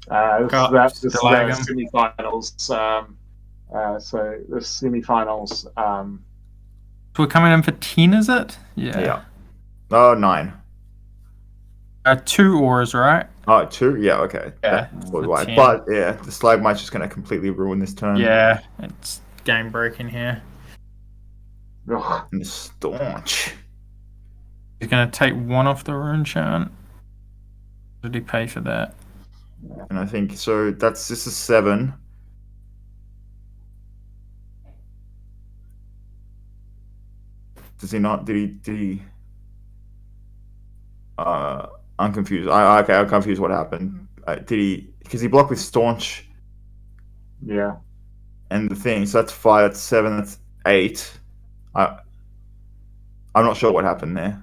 Speaker 4: This is the semi-finals. So the semi-finals.
Speaker 3: We're coming in for 10, is it?
Speaker 1: Yeah. Oh, 9.
Speaker 3: 2 auras, right?
Speaker 1: Oh, 2? Yeah, okay.
Speaker 3: Yeah.
Speaker 1: But yeah, the stalagmite's just going to completely ruin this turn.
Speaker 3: Yeah, it's game breaking here.
Speaker 1: And staunch.
Speaker 3: He's going to take 1 off the rune chant. Did he pay for that?
Speaker 1: And I think so. This is 7. Does he not? Did he? I'm confused. Okay, I'm confused. What happened? Did he? Because he blocked with staunch.
Speaker 4: Yeah.
Speaker 1: And the thing. So that's 5. That's 7. That's 8. I'm not sure what happened there.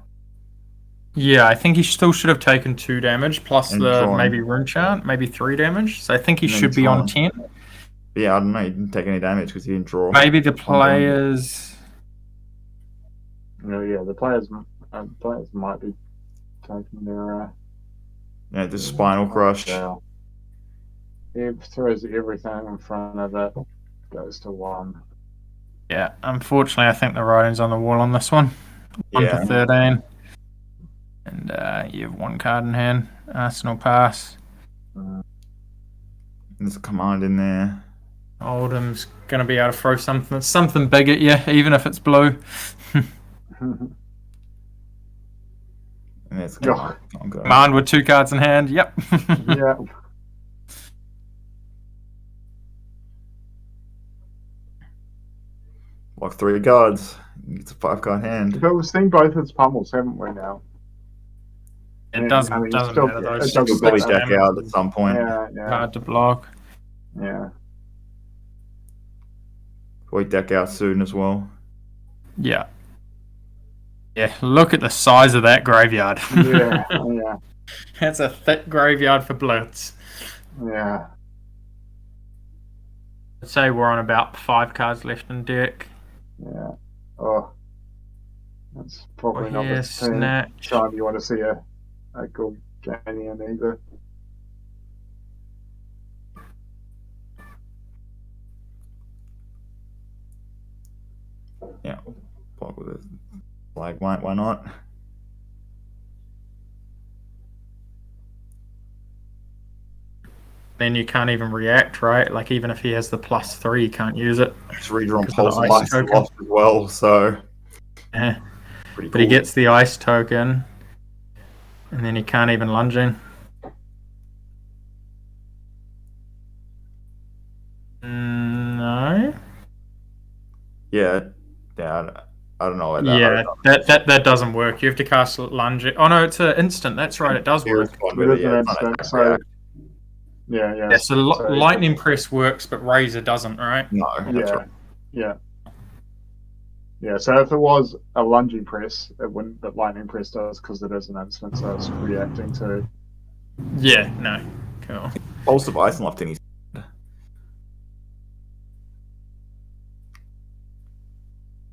Speaker 3: Yeah, I think he still should have taken 2 damage plus maybe rune chant, maybe 3 damage. So I think he should be on 10.
Speaker 1: Yeah, I don't know. He didn't take any damage because he didn't draw.
Speaker 3: Maybe the players.
Speaker 4: No, yeah, the players might be taking their.
Speaker 1: Yeah, the spinal crush.
Speaker 4: He throws everything in front of it, goes to 1.
Speaker 3: Yeah, unfortunately, I think the writing's on the wall on this one. 1 to 13. And you have 1 card in hand. Arsenal pass.
Speaker 1: There's a command in there.
Speaker 3: Oldham's going to be able to throw something big at you, even if it's blue.
Speaker 1: And there's a
Speaker 3: command with 2 cards in hand. Yep.
Speaker 4: Yeah.
Speaker 1: Block 3 cards. It's a 5-card hand.
Speaker 4: But we've seen both its pummels, haven't we now?
Speaker 3: It doesn't matter. Those
Speaker 1: will probably deck out at some point.
Speaker 4: Yeah.
Speaker 3: Hard to block.
Speaker 4: Yeah.
Speaker 1: Probably deck out soon as well.
Speaker 3: Yeah. Yeah, look at the size of that graveyard.
Speaker 4: Yeah.
Speaker 3: That's a thick graveyard for Blitz.
Speaker 4: Yeah.
Speaker 3: I'd say we're on about 5 cards left in deck.
Speaker 4: Yeah. Oh. That's probably not
Speaker 3: the
Speaker 4: time you want to see a Gorganian either.
Speaker 1: Yeah. Block with a flag white, why not?
Speaker 3: Then you can't even react, right? Like, even if he has the +3, you can't use it.
Speaker 1: It's redrawn Pulse Ice lost as well, so.
Speaker 3: Yeah.
Speaker 1: Pretty
Speaker 3: but
Speaker 1: cool.
Speaker 3: he gets the ice token, and then he can't even lunge in. No.
Speaker 1: Yeah. I don't know about that.
Speaker 3: Yeah, that doesn't work. You have to cast lunge. Oh no, it's an instant. That's right. It does work.
Speaker 4: Yeah.
Speaker 3: So lightning press works, but razor doesn't, right?
Speaker 1: No. That's right.
Speaker 4: Yeah. So if it was a lunging press, it wouldn't. But lightning press does because it is an instant, so it's reacting to.
Speaker 3: Yeah. No. Cool.
Speaker 1: Pulse of Ice left in his.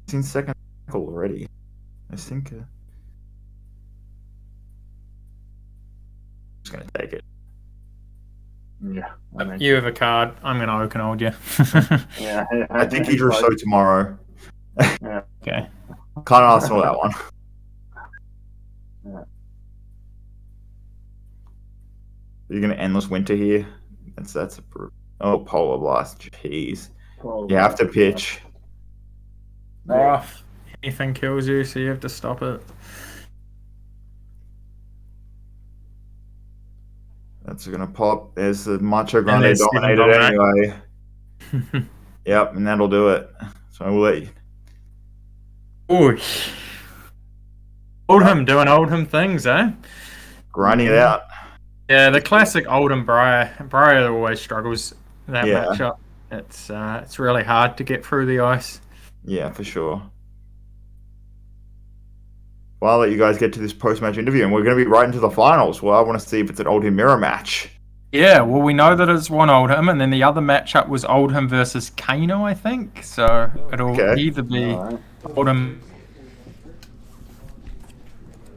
Speaker 1: He's in second already. I think. Just gonna take it.
Speaker 4: Yeah.
Speaker 3: You have a card. I'm gonna Oakenhold you.
Speaker 4: Yeah.
Speaker 1: I think he drew so tomorrow.
Speaker 4: Yeah.
Speaker 3: Okay.
Speaker 1: Can't ask for that one.
Speaker 4: Yeah.
Speaker 1: You're gonna endless winter here. That's Polar Blast. Jeez. You have to pitch.
Speaker 3: Rough. Anything kills you, so you have to stop it.
Speaker 1: That's going to pop. There's the Macho
Speaker 3: And
Speaker 1: Grande
Speaker 3: there's Stephen
Speaker 1: dominated
Speaker 3: Dominic.
Speaker 1: anyway. Yep, and that'll do it. So we'll let you.
Speaker 3: Ooh. Oldham doing Oldham things, eh?
Speaker 1: Grinding it out.
Speaker 3: Yeah, the classic Oldham Briar. Briar always struggles that
Speaker 1: Yeah.
Speaker 3: matchup. It's really hard to get through the ice.
Speaker 1: Yeah, for sure. Well, I'll let you guys get to this post-match interview, and we're going to be right into the finals. Well, I want to see if it's an Oldham mirror match.
Speaker 3: Yeah, well, we know that it's one Oldham, and then the other matchup was Oldham versus Kano, I think. So it'll either be Oldham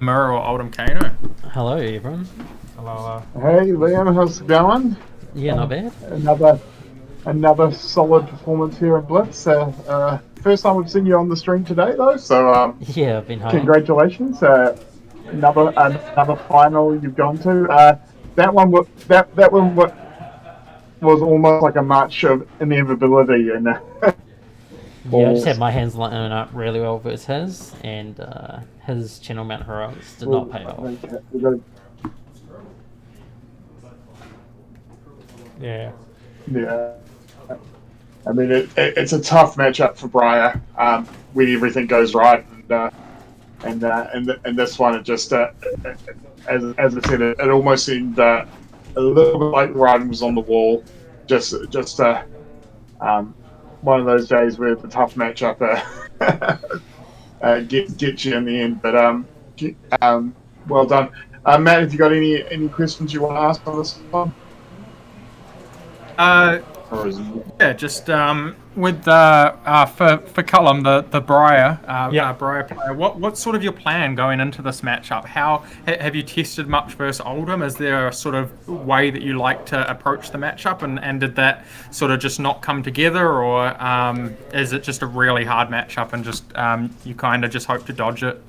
Speaker 3: Mirror or Oldham Kano.
Speaker 6: Hello, everyone.
Speaker 12: Hello.
Speaker 4: Hey Liam, how's it going?
Speaker 6: Yeah, not bad.
Speaker 4: Another solid performance here in Blitz. First time we've seen you on the stream today, though. So
Speaker 6: yeah, I've been home.
Speaker 4: Congratulations. Another final you've gone to. That one was almost like a match of inevitability, and
Speaker 6: yeah, I just had my hands lining up really well versus his, and his channel mount heroics did not pay off.
Speaker 12: Yeah.
Speaker 4: Yeah. I mean, it's a tough matchup for Briar when everything goes right, and this one, it just as I said, it almost seemed a little bit like the writing was on the wall. Just one of those days where the tough matchup gets you in the end. But well done, Matt. Have you got any questions you want to ask on this one?
Speaker 3: Yeah, just with for Cullum, the Briar Briar player. What's sort of your plan going into this matchup? How have you tested much versus Oldham? Is there a sort of way that you like to approach the matchup, and did that sort of just not come together, or is it just a really hard matchup and just you kind of just hope to dodge it?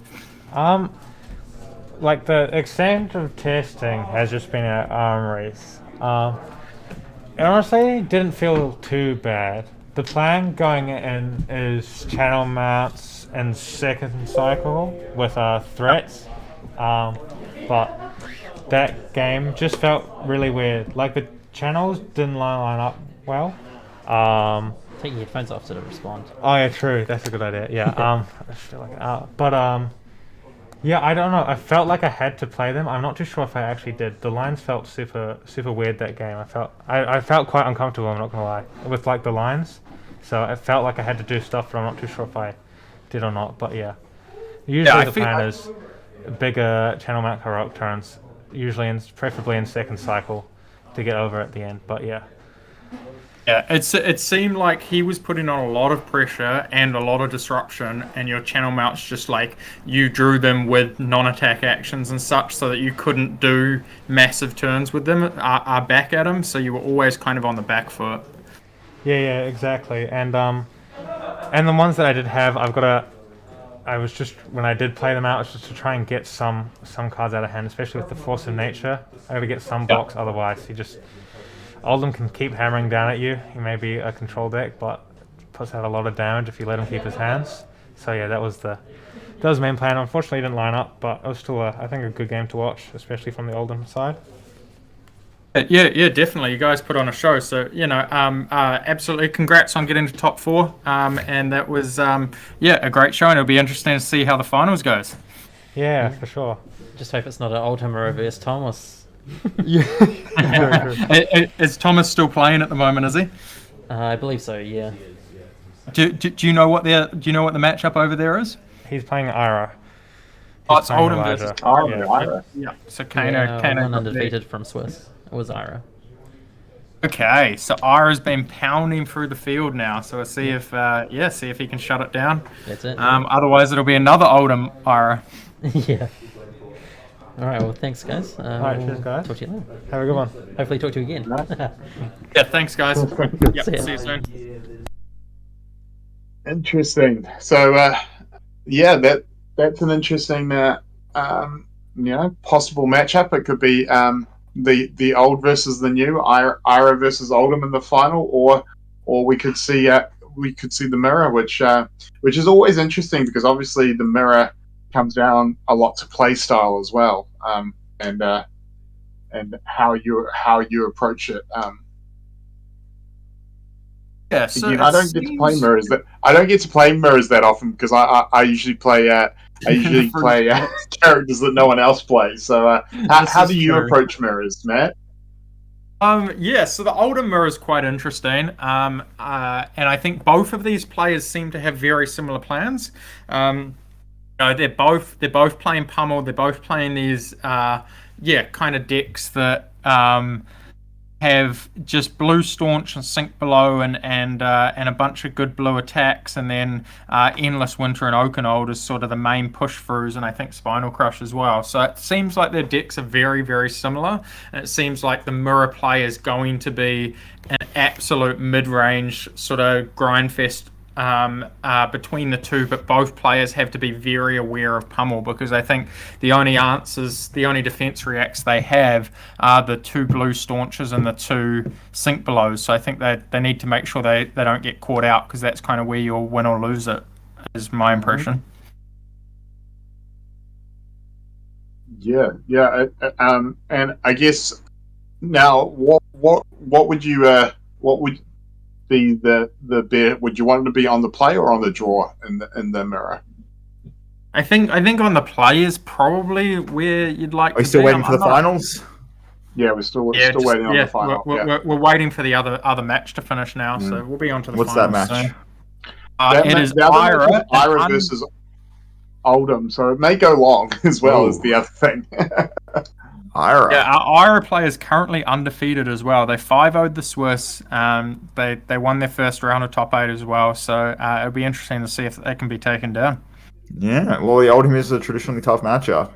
Speaker 12: Like the extent of testing has just been an arm race. It honestly didn't feel too bad. The plan going in is channel mounts and second cycle with threats, but that game just felt really weird. Like the channels didn't line up well.
Speaker 6: Take your headphones off so to respond.
Speaker 12: Oh yeah, true. That's a good idea. Yeah. Yeah, I don't know. I felt like I had to play them. I'm not too sure if I actually did. The lines felt super weird that game. I felt quite uncomfortable, I'm not gonna lie, with like the lines. So it felt like I had to do stuff, but I'm not too sure if I did or not. But yeah, usually the plan is bigger channel mount heroic turns, preferably in second cycle, to get over at the end. But yeah.
Speaker 3: Yeah, it seemed like he was putting on a lot of pressure and a lot of disruption, and your channel mounts just like you drew them with non-attack actions and such, so that you couldn't do massive turns with them are back at him, so you were always kind of on the back foot.
Speaker 12: Yeah, exactly. And the ones that I did have, when I did play them out, it was just to try and get some cards out of hand, especially with the Force of Nature. I gotta get some blocks, otherwise Oldham can keep hammering down at you. He may be a control deck, but puts out a lot of damage if you let him keep his hands. So yeah, that was the main plan. Unfortunately, it didn't line up, but it was still I think a good game to watch, especially from the Oldham side.
Speaker 3: Yeah, definitely. You guys put on a show, so absolutely. Congrats on getting to top 4. And that was a great show, and it'll be interesting to see how the finals goes.
Speaker 12: Yeah, for sure.
Speaker 6: Just hope it's not an Oldham versus Thomas.
Speaker 3: Yeah. Is Thomas still playing at the moment? Is he?
Speaker 6: I believe so. Yeah.
Speaker 3: Do you know what the matchup over there is?
Speaker 12: He's playing Ira.
Speaker 3: It's Oldham versus
Speaker 4: Ira.
Speaker 3: Yeah. So Kano
Speaker 6: one undefeated from Swiss. It was Ira.
Speaker 3: Okay, so Ira's been pounding through the field now. So we'll see if he can shut it down.
Speaker 6: That's it.
Speaker 3: Otherwise, it'll be another Oldham Ira.
Speaker 6: Yeah. All right, well, thanks, guys.
Speaker 12: All right, cheers, guys.
Speaker 6: Talk to you later.
Speaker 12: Have a good one.
Speaker 6: Hopefully talk to you again.
Speaker 3: Yeah, thanks, guys. Yep, see you soon.
Speaker 4: Interesting. So, that's an interesting, possible matchup. It could be the old versus the new, Ira versus Oldham in the final, or we could see the mirror, which is always interesting because obviously the mirror comes down a lot to play style as well, and how you approach it.
Speaker 3: Yeah, so
Speaker 4: I don't get to play mirrors that often because I usually play characters that no one else plays. So how do you approach mirrors, Matt?
Speaker 3: Yeah, so the Oldham mirror is quite interesting, and I think both of these players seem to have very similar plans. They're both playing Pummel. They're both playing these kind of decks that have just blue staunch and sink below and a bunch of good blue attacks, and then endless winter and Oakenold is sort of the main push throughs, and I think Spinal Crush as well. So it seems like their decks are very, very similar, and it seems like the mirror play is going to be an absolute mid-range sort of grindfest between the two, but both players have to be very aware of Pummel, because I think the only defense reacts they have are the 2 blue staunches and the 2 sink belows. So I think they need to make sure they don't get caught out, because that's kind of where you'll win or lose it, is my impression.
Speaker 4: Yeah. And I guess now, what would you be the bear? Would you want it to be on the play or on the draw in the mirror?
Speaker 3: I think on the play is probably where you'd like.
Speaker 1: Are you still waiting for the finals?
Speaker 4: Yeah, we're still waiting on the final.
Speaker 3: We're waiting for the other match to finish now, so we'll be on to the
Speaker 1: What's
Speaker 3: finals.
Speaker 1: What's that
Speaker 3: It
Speaker 1: match?
Speaker 3: is Ira
Speaker 4: versus Oldham, so it may go long as well as the other thing.
Speaker 1: Ira.
Speaker 3: Yeah, our Ira player is currently undefeated as well. They 5-0'd the Swiss. They won their first round of top 8 as well. So it'll be interesting to see if they can be taken down.
Speaker 1: Yeah, well, the Oldham is a traditionally tough matchup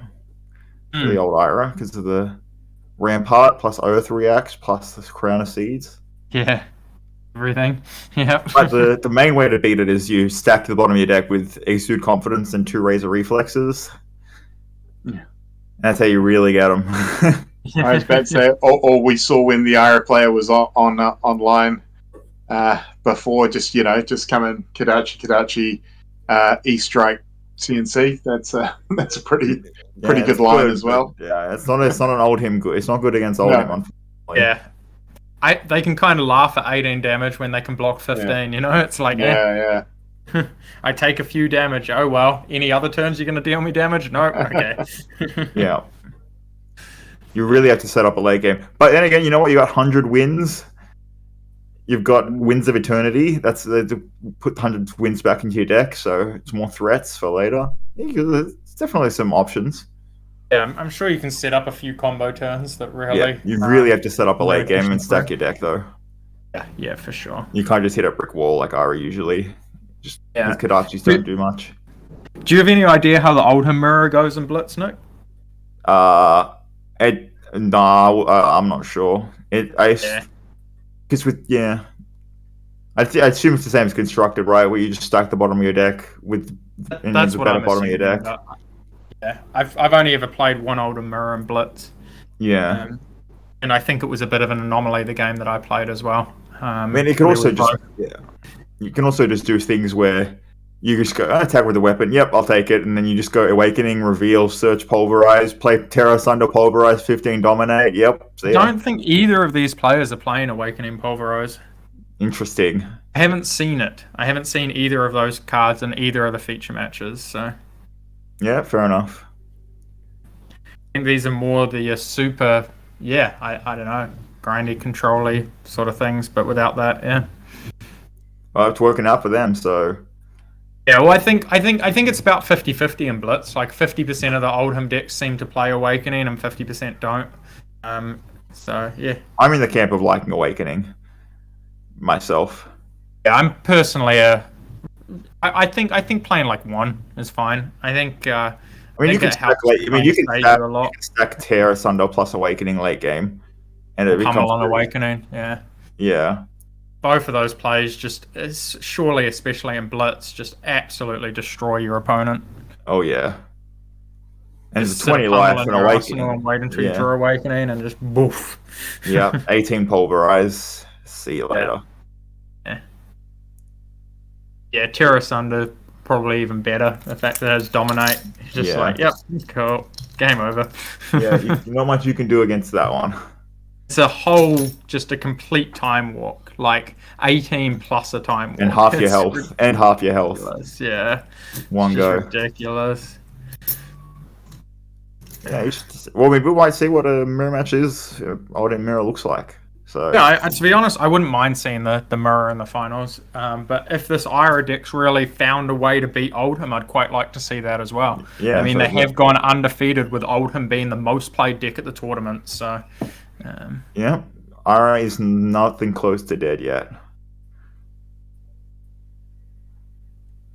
Speaker 1: for the old Ira because of the Rampart plus Earth Reacts plus the Crown of Seeds.
Speaker 3: Yeah, everything. Yeah.
Speaker 1: But the main way to beat it is you stack to the bottom of your deck with Exude Confidence and 2 Razor Reflexes.
Speaker 4: Yeah.
Speaker 1: That's how you really get them.
Speaker 4: I was about to say, or we saw when the Ira player was online before, just coming Kadachi, E-Strike, CNC. That's a pretty good line as well.
Speaker 1: Yeah, it's not an Oldham good. It's not good against Oldham.
Speaker 3: No. Yeah. They can kind of laugh at 18 damage when they can block 15.
Speaker 4: Yeah.
Speaker 3: It's like
Speaker 4: yeah.
Speaker 3: I take a few damage. Oh well. Any other turns you're going to deal me damage? No. Okay.
Speaker 1: Yeah. You really have to set up a late game. But then again, you know what? You got 100 wins. You've got Winds of Eternity. That's to put 100 wins back into your deck, so it's more threats for later. There's definitely some options.
Speaker 3: Yeah, I'm sure you can set up a few combo turns that really.
Speaker 1: Yeah, you really have to set up a late game and stack your deck, though.
Speaker 3: Yeah, for sure.
Speaker 1: You can't just hit a brick wall like Ira usually. With Kadachis don't do much.
Speaker 3: Do you have any idea how the Oldham mirror goes in Blitz, Nick?
Speaker 1: I'm not sure. I assume it's the same as Constructed, right? Where you just stack the bottom of your deck with
Speaker 3: that's what I'm
Speaker 1: bottom of your deck.
Speaker 3: Yeah, I've only ever played one Oldham mirror in Blitz.
Speaker 1: Yeah.
Speaker 3: And I think it was a bit of an anomaly, the game that I played as well.
Speaker 1: I mean, it can also just you can also just do things where you just go attack with a weapon. Yep, I'll take it, and then you just go Awakening, Reveal, Search, Pulverize, play Terra Sunder, Pulverize, 15 Dominate. Yep.
Speaker 3: I don't think either of these players are playing Awakening, Pulverize.
Speaker 1: Interesting.
Speaker 3: I haven't seen it. I haven't seen either of those cards in either of the feature matches. So.
Speaker 1: Yeah, fair enough.
Speaker 3: I think these are more the super. Yeah, I don't know, grindy, control-y sort of things, but without that, yeah.
Speaker 1: Well, it's working out for them, so.
Speaker 3: Yeah, well, I think it's about 50-50 in Blitz. Like 50% of the Oldham decks seem to play Awakening, and 50% don't. So yeah.
Speaker 1: I'm in the camp of liking Awakening myself.
Speaker 3: Yeah, I'm personally I think playing like one is fine. I think.
Speaker 1: You can stack Terra Sunder plus Awakening late game, and it becomes
Speaker 3: Pummel on Awakening. Yeah.
Speaker 1: Yeah.
Speaker 3: Both of those plays just surely, especially in Blitz, just absolutely destroy your opponent.
Speaker 1: Oh yeah. And it's 20 life and Awakening.
Speaker 3: And wait until you draw Awakening and just boof.
Speaker 1: Yeah. 18 Pulverize. See you later.
Speaker 3: Yeah, Terra Sunder probably even better. The fact that it has Dominate. It's just like, yep, cool. game over.
Speaker 1: Yeah, not much you can do against that one.
Speaker 3: It's just a complete time walk, like 18 plus a time walk.
Speaker 1: And half your health. And half your health.
Speaker 3: Yeah.
Speaker 1: One
Speaker 3: it's
Speaker 1: go.
Speaker 3: Ridiculous.
Speaker 1: Yeah, well, we might see what a mirror match is, what a mirror looks like. So
Speaker 3: yeah, to be honest, I wouldn't mind seeing the mirror in the finals. But if this Ira deck's really found a way to beat Oldhim, I'd quite like to see that as well.
Speaker 1: Yeah,
Speaker 3: I mean, they have gone undefeated with Oldhim being the most played deck at the tournament. So
Speaker 1: yeah, Ira is nothing close to dead yet.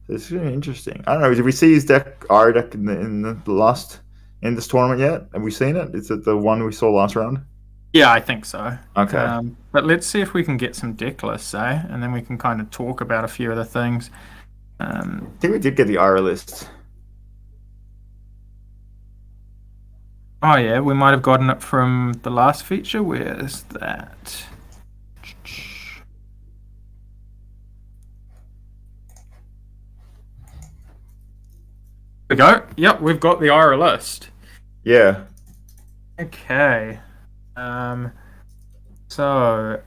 Speaker 1: It's really interesting. I don't know. Did we see his deck, Ira deck, in this tournament yet? Have we seen it? Is it the one we saw last round?
Speaker 3: Yeah, I think so.
Speaker 1: Okay.
Speaker 3: But let's see if we can get some deck lists, and then we can kind of talk about a few of the things.
Speaker 1: I think we did get the Ira list.
Speaker 3: Oh yeah, we might have gotten it from the last feature. Where is that? There we go. Yep, we've got the Ira list.
Speaker 1: Yeah.
Speaker 3: Okay. So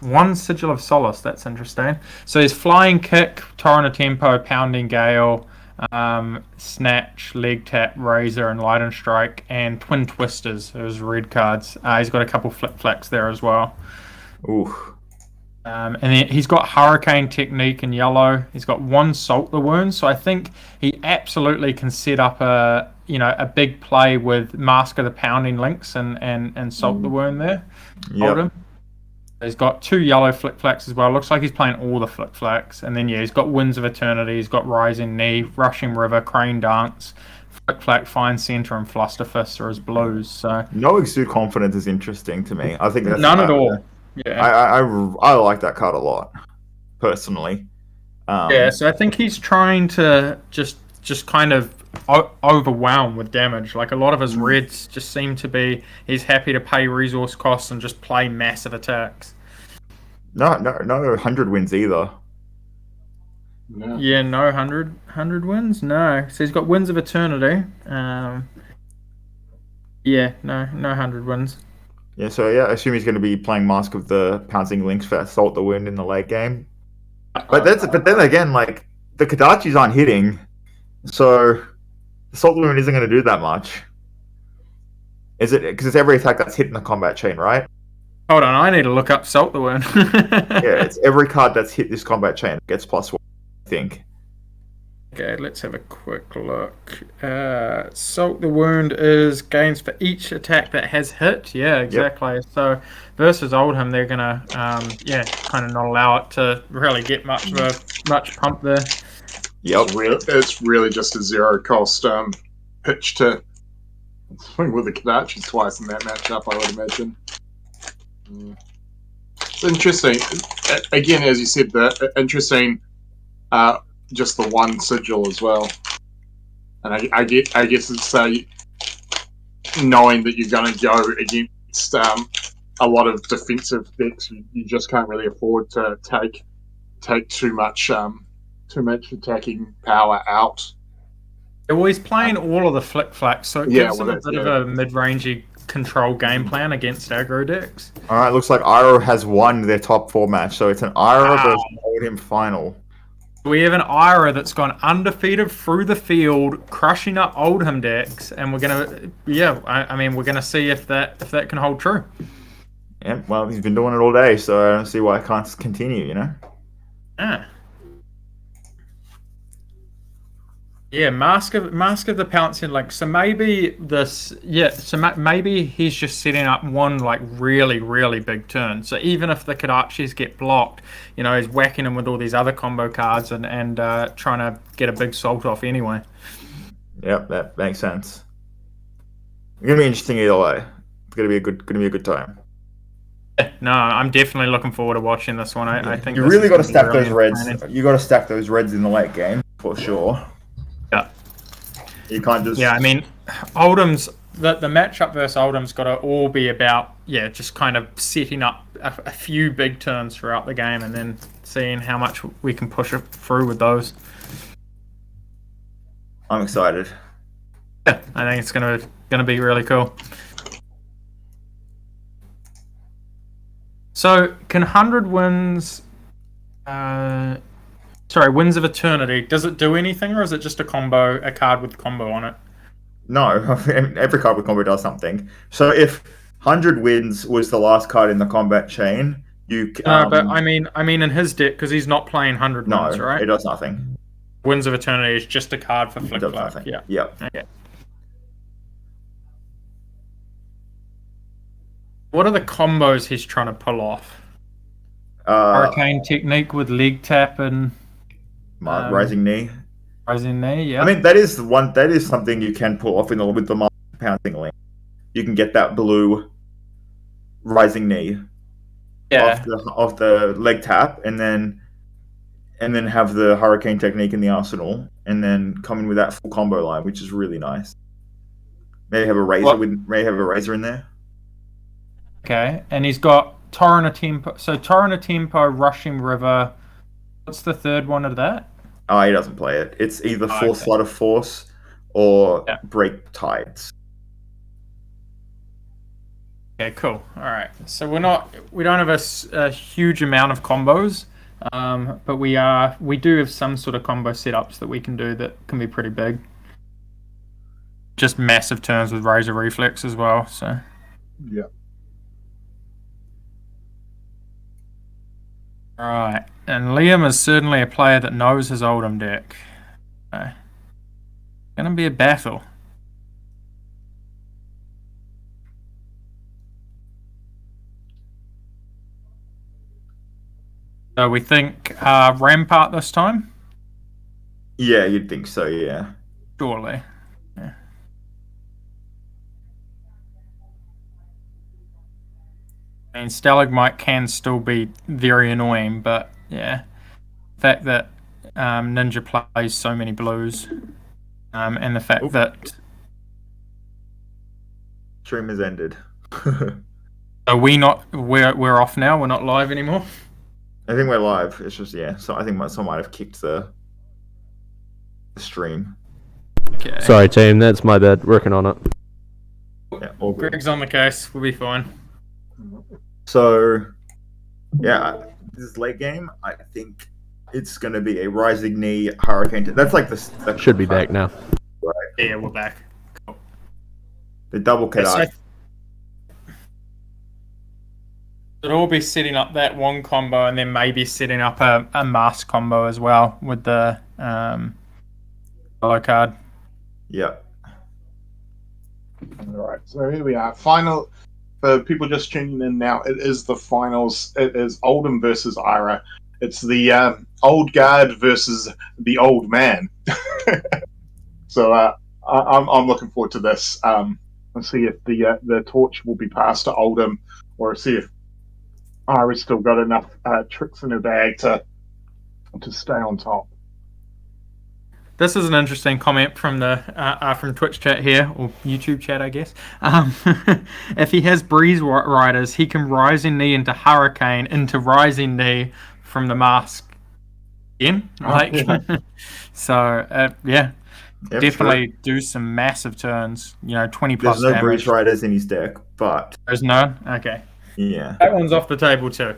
Speaker 3: one Sigil of Solace, that's interesting. So there's Flying Kick, Torrent of Tempo, Pounding Gale, Snatch, Leg Tap, Razor, and Light and Strike, and Twin Twisters, those red cards. He's got a couple Flip Flacks there as well.
Speaker 1: Ooh.
Speaker 3: And then he's got Hurricane Technique in yellow. He's got one Salt the Wound, so I think he absolutely can set up a big play with Mask of the Pounding Links and Salt the Wound there. Hold him. He's got two yellow Flick Flacks as well. Looks like he's playing all the Flick Flacks. And then he's got Winds of Eternity. He's got Rising Knee, Rushing River, Crane Dance, Flick Flack, Fine Center, and Fluster Fist are his blues. So
Speaker 1: no Exude Confidence is interesting to me. I think that's
Speaker 3: none at all. Yeah,
Speaker 1: I like that card a lot, personally.
Speaker 3: So I think he's trying to just kind of overwhelm with damage. Like a lot of his reds just seem to be, he's happy to pay resource costs and just play massive attacks.
Speaker 1: No 100 wins either.
Speaker 4: No.
Speaker 3: Yeah, no 100 wins. No, so he's got Winds of Eternity. Yeah, no 100 wins.
Speaker 1: Yeah, so yeah, I assume he's going to be playing Mask of the Pouncing Links for Salt the Wind in the late game. But then again, like the Kodachis aren't hitting, so the Salt the Wind isn't going to do that much. Is it? Because it's every attack that's hit in the combat chain, right?
Speaker 3: Hold on, I need to look up Salt the Wind.
Speaker 1: Yeah, it's every card that's hit this combat chain gets +1, I think.
Speaker 3: Okay, let's have a quick look. Salt the Wound is gains for each attack that has hit. Yeah, exactly. Yep. So versus Oldhim, they're gonna kind of not allow it to really get much pump there.
Speaker 1: Yep.
Speaker 4: It's really just a zero cost pitch to swing with the Kodachis twice in that matchup, I would imagine. It's interesting. Again, as you said, interesting. Just the one Sigil as well, and I guess it's knowing that you're going to go against a lot of defensive decks. You just can't really afford to take too much attacking power out.
Speaker 3: Well, he's playing all of the Flick Flacks, so it gives him a bit of a mid-rangey control game plan against aggro decks.
Speaker 1: All right, looks like Ira has won their top 4 match, so it's an Ira versus Oldhim final.
Speaker 3: We have an Ira that's gone undefeated through the field, crushing up Oldhim decks, and we're gonna, we're gonna see if that can hold true.
Speaker 1: Yeah, well, he's been doing it all day, so I don't see why I can't continue.
Speaker 3: Yeah. Yeah, Mask of the Pouncing Link. So maybe maybe he's just setting up one like really, really big turn. So even if the Kodachis get blocked, he's whacking them with all these other combo cards and trying to get a big salt off anyway.
Speaker 1: Yep, that makes sense. It's gonna be interesting either way. It's gonna be a good time.
Speaker 3: No, I'm definitely looking forward to watching this one. I think
Speaker 1: you really got to stack those reds. You got to stack those reds in the late game for sure.
Speaker 3: Yeah.
Speaker 1: You can't just...
Speaker 3: Yeah, I mean, Oldham's... The matchup versus Oldham's got to all be about, just kind of setting up a few big turns throughout the game and then seeing how much we can push it through with those.
Speaker 1: I'm excited.
Speaker 3: Yeah, I think it's going to Gonna be really cool. So, can 100 wins... Winds of Eternity, does it do anything, or is it just a card with combo on it?
Speaker 1: No, every card with combo does something. So if 100 wins was the last card in the combat chain, you...
Speaker 3: No, but I mean in his deck, because he's not playing 100 wins,
Speaker 1: No,
Speaker 3: right?
Speaker 1: it does nothing.
Speaker 3: Winds of Eternity is just a card for
Speaker 1: It
Speaker 3: Flick
Speaker 1: does
Speaker 3: Flack.
Speaker 1: nothing.
Speaker 3: Yeah.
Speaker 1: Yep.
Speaker 3: Okay. What are the combos he's trying to pull off? Hurricane Technique with leg tap and
Speaker 1: Rising Knee.
Speaker 3: Rising Knee, yeah.
Speaker 1: I mean, that is something you can pull off with the pouncing link. You can get that blue Rising Knee off the leg tap, and then have the Hurricane Technique in the arsenal, and then come in with that full combo line, which is really nice. Maybe have a razor in there.
Speaker 3: Okay, and he's got Torrent Tempo. So Torrent Tempo, Rushing River. What's the third one of that?
Speaker 1: Oh, he doesn't play it. It's either Force Flood of Force or Break Tides.
Speaker 3: Okay, cool. All right. So we don't have a huge amount of combos, but we do have some sort of combo setups that we can do that can be pretty big. Just massive turns with Razor Reflex as well. So
Speaker 4: yeah.
Speaker 3: Right, and Liam is certainly a player that knows his Oldham deck. Gonna be a battle. So we think Rampart this time?
Speaker 1: Yeah, you'd think so, yeah.
Speaker 3: Surely. Yeah. I mean, Stalagmite can still be very annoying, but yeah, the fact that Ninja plays so many blues, and the fact that
Speaker 1: stream has ended.
Speaker 3: Are we're off now? We're not live anymore.
Speaker 1: I think we're live. It's just So I think someone might have kicked the stream.
Speaker 3: Okay.
Speaker 11: Sorry, team. That's my bad. Working on it.
Speaker 1: Yeah, all good.
Speaker 3: Greg's on the case. We'll be fine.
Speaker 1: So, yeah, this late game, I think it's going to be a Rising Knee Hurricane. That's like the
Speaker 11: should be back now.
Speaker 1: Right.
Speaker 3: Yeah, we're back. Cool.
Speaker 1: The double Kadai.
Speaker 3: It'll all be setting up that one combo, and then maybe setting up a mask combo as well with the yellow card.
Speaker 1: Yeah.
Speaker 4: All right, so here we are. Final. For people just tuning in now, it is the finals. It is Oldham versus Ira. It's the old guard versus the old man. So I'm looking forward to this. Let's see if the torch will be passed to Oldham, or see if Ira's still got enough tricks in her bag to stay on top.
Speaker 3: This is an interesting comment from the from Twitch chat here, or YouTube chat, I guess. If he has Breeze Riders, he can Rising Knee into Hurricane into Rising Knee from the mask. Again, So definitely do some massive turns. 20 plus.
Speaker 1: There's no
Speaker 3: damage.
Speaker 1: Breeze Riders in his deck, but
Speaker 3: There's none. Okay.
Speaker 1: Yeah.
Speaker 3: That one's off the table too.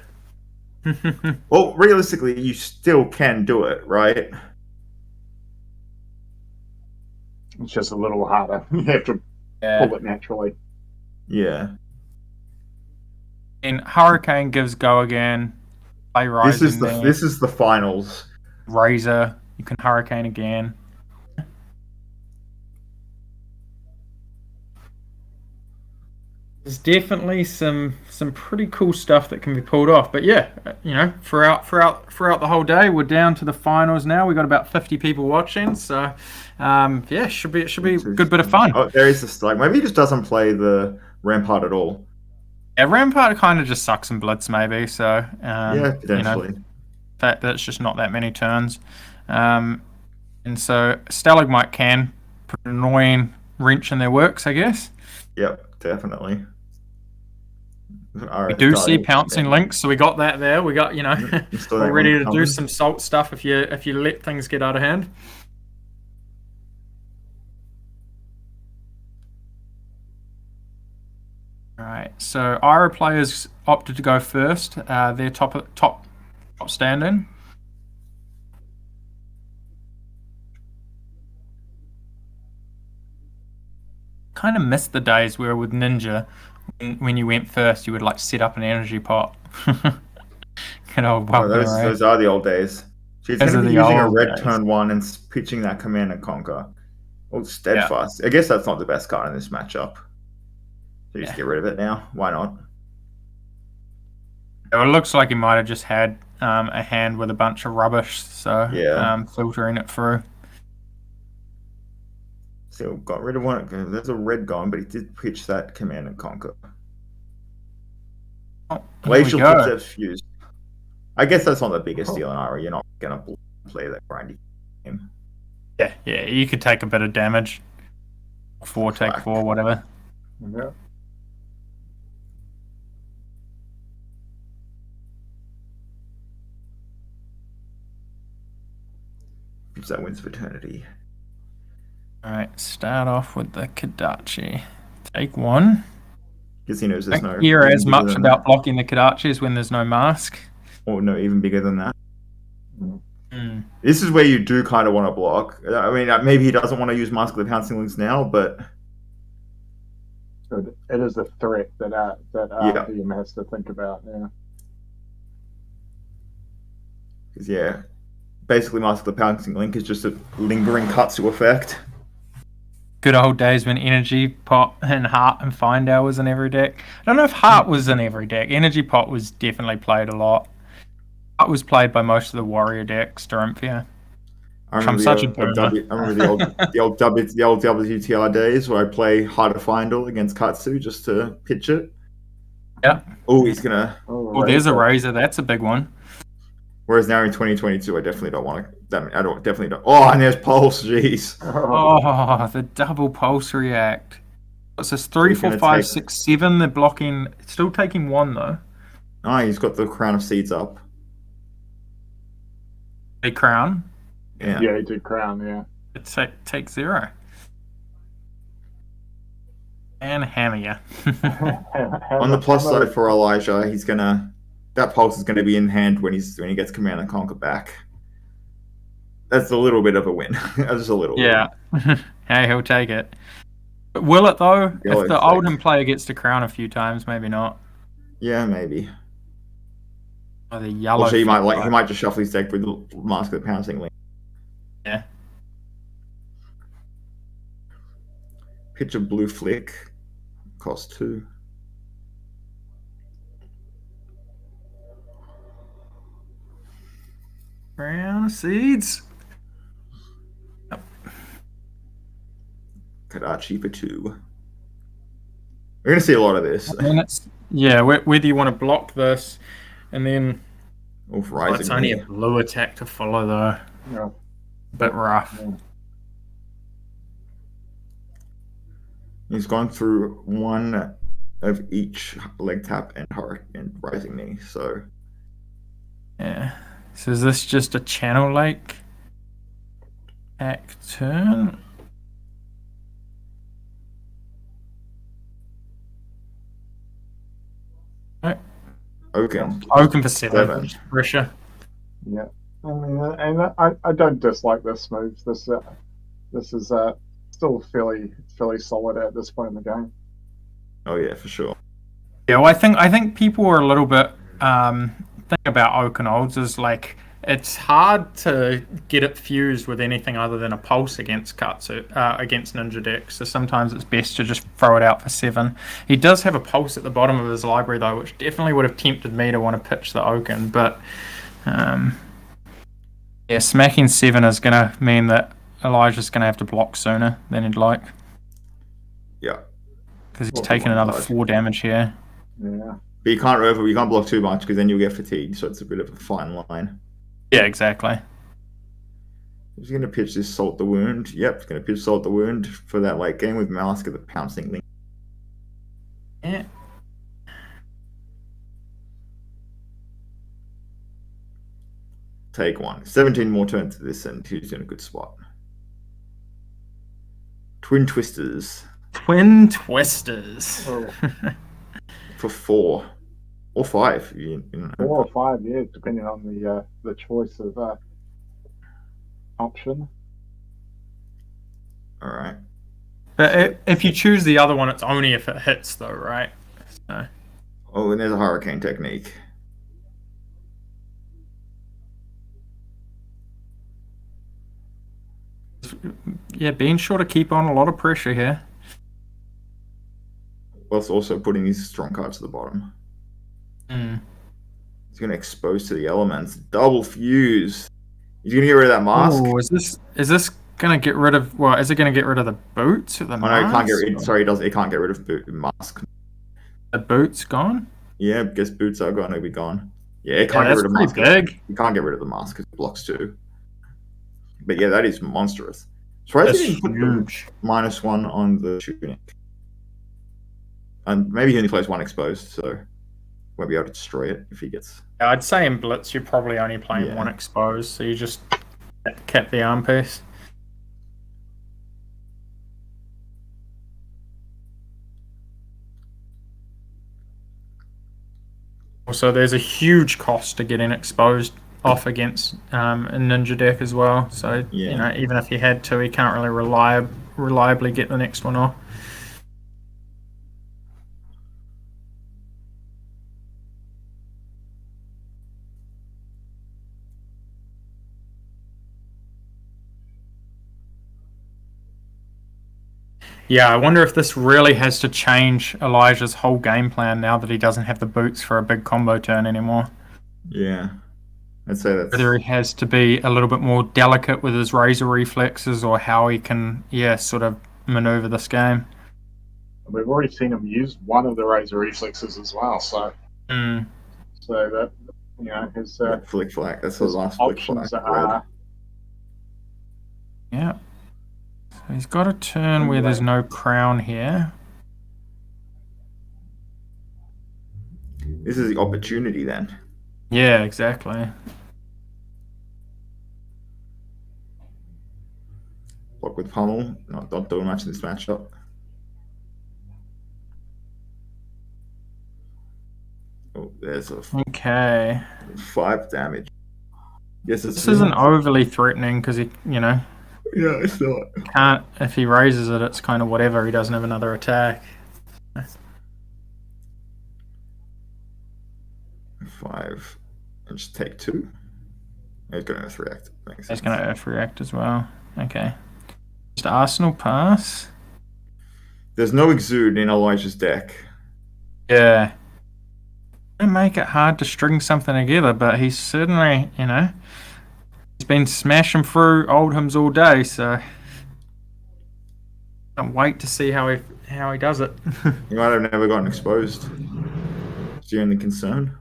Speaker 1: Well, realistically, you still can do it, right?
Speaker 4: It's just a little harder. You have to pull it naturally.
Speaker 1: Yeah.
Speaker 3: And Hurricane gives go again. Play Rising Knee.
Speaker 1: This is the finals.
Speaker 3: Razor, you can Hurricane again. There's definitely some pretty cool stuff that can be pulled off. But yeah, throughout the whole day, we're down to the finals now. We've got about 50 people watching, so should be a good bit of fun.
Speaker 1: Oh, there is this maybe he just doesn't play the Rampart at all.
Speaker 3: Yeah, Rampart kind of just sucks in Blitz, maybe. So
Speaker 1: potentially.
Speaker 3: That's just not that many turns, and so Stalagmite can put an annoying wrench in their works, I guess.
Speaker 1: Yep, definitely.
Speaker 3: We do see pouncing links, so we got that there. We got we're ready to do some salt stuff if you let things get out of hand. All right, so Ira players opted to go first. They're top standing. Kind of missed the days where with Ninja, when you went first, you would like set up an energy pot. Good old
Speaker 1: those are the old days. She's going to be using a red turn 1 and pitching that Command and Conquer. Oh, Steadfast. Yeah. I guess that's not the best card in this matchup. So just get rid of it now. Why not?
Speaker 3: It looks like he might have just had a hand with a bunch of rubbish, so filtering it through.
Speaker 1: So got rid of one. There's a red gone, but he did pitch that Command and Conquer. Glacial pitch that fuse. I guess that's not the biggest deal in Ira. You're not going to play that grindy game.
Speaker 3: Yeah, you could take a bit of damage. 4, take 4, whatever.
Speaker 4: Yeah.
Speaker 1: That wins for eternity.
Speaker 3: Alright, start off with the Kodachi. Take 1.
Speaker 1: Because he knows there's no...
Speaker 3: Hear as much about blocking the Kodachi as when there's no mask.
Speaker 1: Or no, even bigger than that. This is where you do kind of want to block. I mean, maybe he doesn't want to use Mask of the Pouncing Links now, but...
Speaker 4: It is a threat that DM has to think about,
Speaker 1: Because, basically Mask of the Pouncing Link is just a lingering Katsu effect.
Speaker 3: Good old days when Energy Pot and Heart and Findale was in every deck. I don't know if Heart was in every deck. Energy Pot was definitely played a lot. Heart was played by most of the Warrior decks, Dorinthia. I'm such a boomer.
Speaker 1: I remember the old WTR days where I play Heart of Findale against Katsu just to pitch it.
Speaker 3: Yeah.
Speaker 1: Oh, he's gonna...
Speaker 3: Oh, there's a Razor. That's a big one.
Speaker 1: Whereas now in 2022, I definitely don't want to. Definitely don't. Oh, and there's Pulse. Jeez.
Speaker 3: Oh, the double Pulse react. What's this? 3, 4, 5, 6, 7. They're blocking. Still taking 1 though.
Speaker 1: Oh, he's got the Crown of Seeds up.
Speaker 3: Big Crown.
Speaker 4: Yeah, he did Crown. Yeah.
Speaker 3: It's take 0. And hammer you.
Speaker 1: On the plus side for Elijah, he's gonna. That Pulse is going to be in hand when he gets Command and Conquer back. That's a little bit of a win. Just a little.
Speaker 3: Yeah. Hey, he'll take it. But will it though? If the Oldham player gets to Crown a few times, maybe not.
Speaker 1: Yeah, maybe.
Speaker 3: Or the yellow.
Speaker 1: Also, he might just shuffle his deck with Mask of the Pouncing Link.
Speaker 3: Yeah.
Speaker 1: Pitch a blue flick. Cost 2.
Speaker 3: Crown of Seeds. Yep.
Speaker 1: Kodachi for 2. We're going to see a lot of this.
Speaker 3: Whether you want to block this, and then... it's only a blue attack to follow, though.
Speaker 4: Yeah.
Speaker 3: Bit rough.
Speaker 4: Yeah.
Speaker 1: He's gone through 1 of each leg tap and heart and rising knee, so...
Speaker 3: Yeah. So is this just a Channel Lake attack turn? No. Open for 7. Pressure.
Speaker 4: Yeah. I mean, and I don't dislike this move. This is still fairly solid at this point in the game.
Speaker 1: Oh yeah, for sure.
Speaker 3: Yeah, well, I think people were a little bit thing about Oakenolds is like it's hard to get it fused with anything other than a Pulse against Katsu against Ninja decks. So sometimes it's best to just throw it out for 7. He does have a Pulse at the bottom of his library though, which definitely would have tempted me to want to pitch the Oaken, but smacking 7 is going to mean that Elijah's going to have to block sooner than he'd like.
Speaker 1: Yeah.
Speaker 3: Because he's taking another 4 damage here.
Speaker 4: Yeah.
Speaker 1: But you can't block too much because then you'll get fatigued, so it's a bit of a fine line.
Speaker 3: Yeah, exactly.
Speaker 1: He's going to pitch this Salt the Wound. Yep, he's going to pitch Salt the Wound for that late game with Mask of the Pouncing Link.
Speaker 3: Yeah.
Speaker 1: Take 1. 17 more turns to this, and he's in a good spot. Twin Twisters.
Speaker 3: Twin Twisters.
Speaker 4: Oh.
Speaker 1: for 4 or 5. You know.
Speaker 4: 4 or 5, yeah, depending on the choice of option.
Speaker 1: All right.
Speaker 3: But if you choose the other one, it's only if it hits, though, right? So.
Speaker 1: Oh, and there's a hurricane technique.
Speaker 3: Yeah, being sure to keep on a lot of pressure here.
Speaker 1: Whilst also putting these strong cards to the bottom.
Speaker 3: Mm.
Speaker 1: He's going to expose to the elements. Double fuse. He's going to get rid of that mask.
Speaker 3: Oh, is this going to get rid of? Well, is it going to get rid of the boots or the mask?
Speaker 1: No, it can't get rid. Sorry, it can't get rid of mask.
Speaker 3: The boots gone?
Speaker 1: Yeah, I guess boots are going to be gone. Yeah, it can't get rid of mask.
Speaker 3: Big.
Speaker 1: You can't get rid of the mask because it blocks 2. But yeah, that is monstrous. Surprised he didn't put the -1 on the tunic. And maybe he only plays 1 exposed, so won't be able to destroy it if he gets.
Speaker 3: Yeah, I'd say in Blitz you're probably only playing 1 exposed, so you just kept the arm piece. Also, there's a huge cost to getting exposed off against a ninja deck as well. So you know, even if he had to, he can't really reliably get the next one off. Yeah, I wonder if this really has to change Elijah's whole game plan now that he doesn't have the boots for a big combo turn anymore.
Speaker 1: Yeah. I'd say that's...
Speaker 3: Whether he has to be a little bit more delicate with his razor reflexes or how he can, sort of maneuver this game.
Speaker 4: We've already seen him use one of the razor reflexes as well, so so that, you know, his
Speaker 1: flick flag. That's the last flick flag.
Speaker 3: Yeah. So he's got a turn where there's no crown here.
Speaker 1: This is the opportunity then.
Speaker 3: Yeah, exactly.
Speaker 1: Block with pummel. Not doing much in this matchup. Oh, there's a 5 damage. Yes,
Speaker 3: this isn't overly threatening because he,
Speaker 1: Yeah, it's not.
Speaker 3: Can't. If he raises it, it's kind of whatever. He doesn't have another attack.
Speaker 1: 5. And just take 2. He's going to Earth React.
Speaker 3: He's going to Earth React as well. Okay. Just Arsenal pass.
Speaker 1: There's no Exude in Elijah's deck.
Speaker 3: Yeah. It'll make it hard to string something together, but he's certainly, he's been smashing through Oldham's all day, so can't wait to see how he does it.
Speaker 1: He might have never gotten exposed. Is the only concern?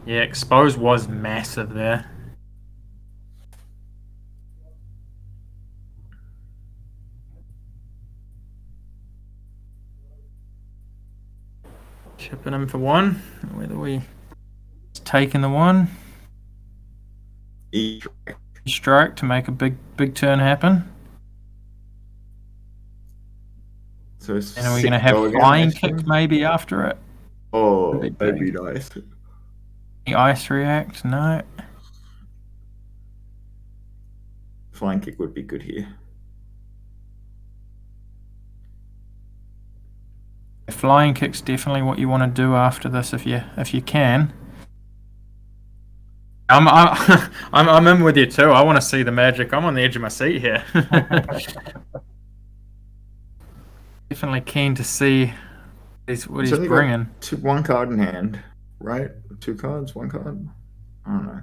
Speaker 3: Yeah, exposed was massive there. Chipping him for 1. Whether we taking the 1. Strike to make a big turn happen.
Speaker 1: So
Speaker 3: and are we going to have flying kick maybe after it?
Speaker 1: Oh, that'd be nice.
Speaker 3: The ice react? No.
Speaker 1: Flying kick would be good here.
Speaker 3: Flying kick's definitely what you want to do after this if you can. I'm in with you too. I want to see the magic. I'm on the edge of my seat here. Definitely keen to see what he's bringing.
Speaker 1: 1 card in hand, right? 2 cards, 1 card. I don't know.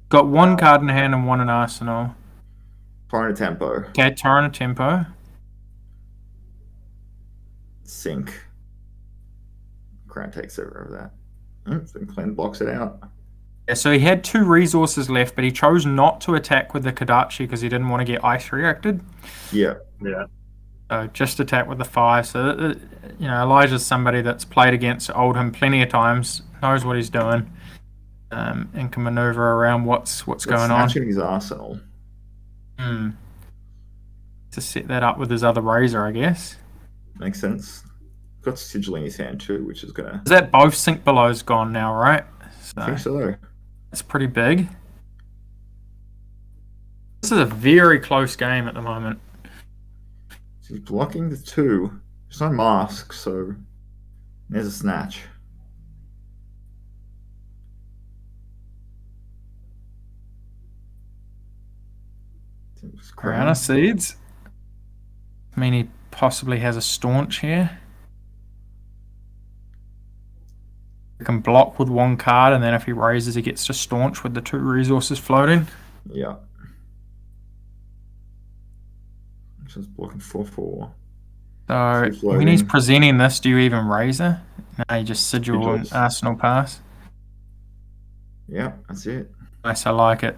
Speaker 3: Got 1 card in hand and 1 in arsenal.
Speaker 1: Torrent Tempo.
Speaker 3: Okay, Torrent Tempo.
Speaker 1: Sync. Crown takes over that. So Clint blocks it out.
Speaker 3: Yeah, so he had 2 resources left, but he chose not to attack with the Kodachi because he didn't want to get ice reacted.
Speaker 1: Yeah.
Speaker 3: So just attack with the 5. So Elijah's somebody that's played against Oldham plenty of times, knows what he's doing, and can maneuver around what's going on.
Speaker 1: Snatching his arsenal.
Speaker 3: To set that up with his other razor, I guess.
Speaker 1: Makes sense. Got Sigil in his hand too, which is gonna.
Speaker 3: Is that both Sink Below's gone now, right?
Speaker 1: I think so.
Speaker 3: It's pretty big. This is a very close game at the moment.
Speaker 1: He's blocking the 2. There's no mask, so there's a snatch.
Speaker 3: Crown of Seeds. I mean, he possibly has a Staunch here. He can block with 1 card, and then if he raises, he gets to Staunch with the 2 resources floating.
Speaker 1: Yeah. Just blocking 4/4.
Speaker 3: So when he's presenting this, do you even raise her? No, you just Sigil and Arsenal pass.
Speaker 1: Yeah, that's it.
Speaker 3: Nice, I like it.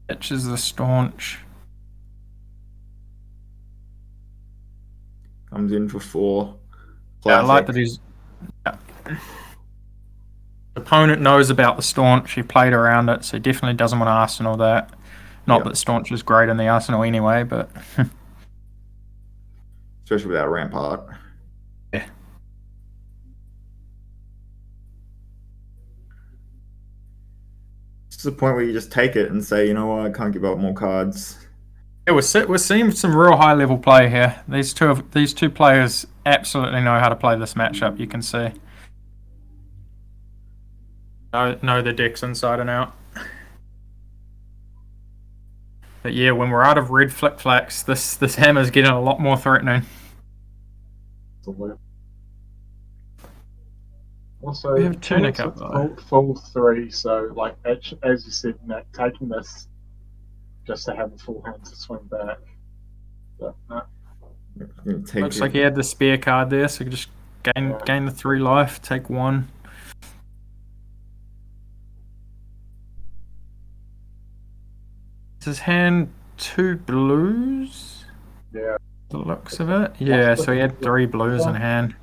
Speaker 3: Pitches the Staunch.
Speaker 1: Comes in for 4.
Speaker 3: Yeah, I like that he's. Yeah. The opponent knows about the Staunch. He played around it, so he definitely doesn't want to Arsenal that. Not that Staunch is great in the Arsenal anyway, but.
Speaker 1: Especially without Rampart.
Speaker 3: Yeah.
Speaker 1: It's the point where you just take it and say, you know what, I can't give up more cards.
Speaker 3: Yeah, we're seeing some real high level play here. These two players absolutely know how to play this matchup. You can see. Know the decks inside and out. But yeah, when we're out of red flick flacks, this hammer's getting a lot more threatening.
Speaker 4: Also,
Speaker 3: we have Tunic up though.
Speaker 4: Full 3, so like as you said, Nick, taking this just to have a full hand to swing back. But, no.
Speaker 3: Looks like he had the spare card there, so he could just gain the 3 life, take 1. Is his hand 2 blues?
Speaker 4: Yeah.
Speaker 3: The looks of it. Yeah, so he had 3 blues in hand.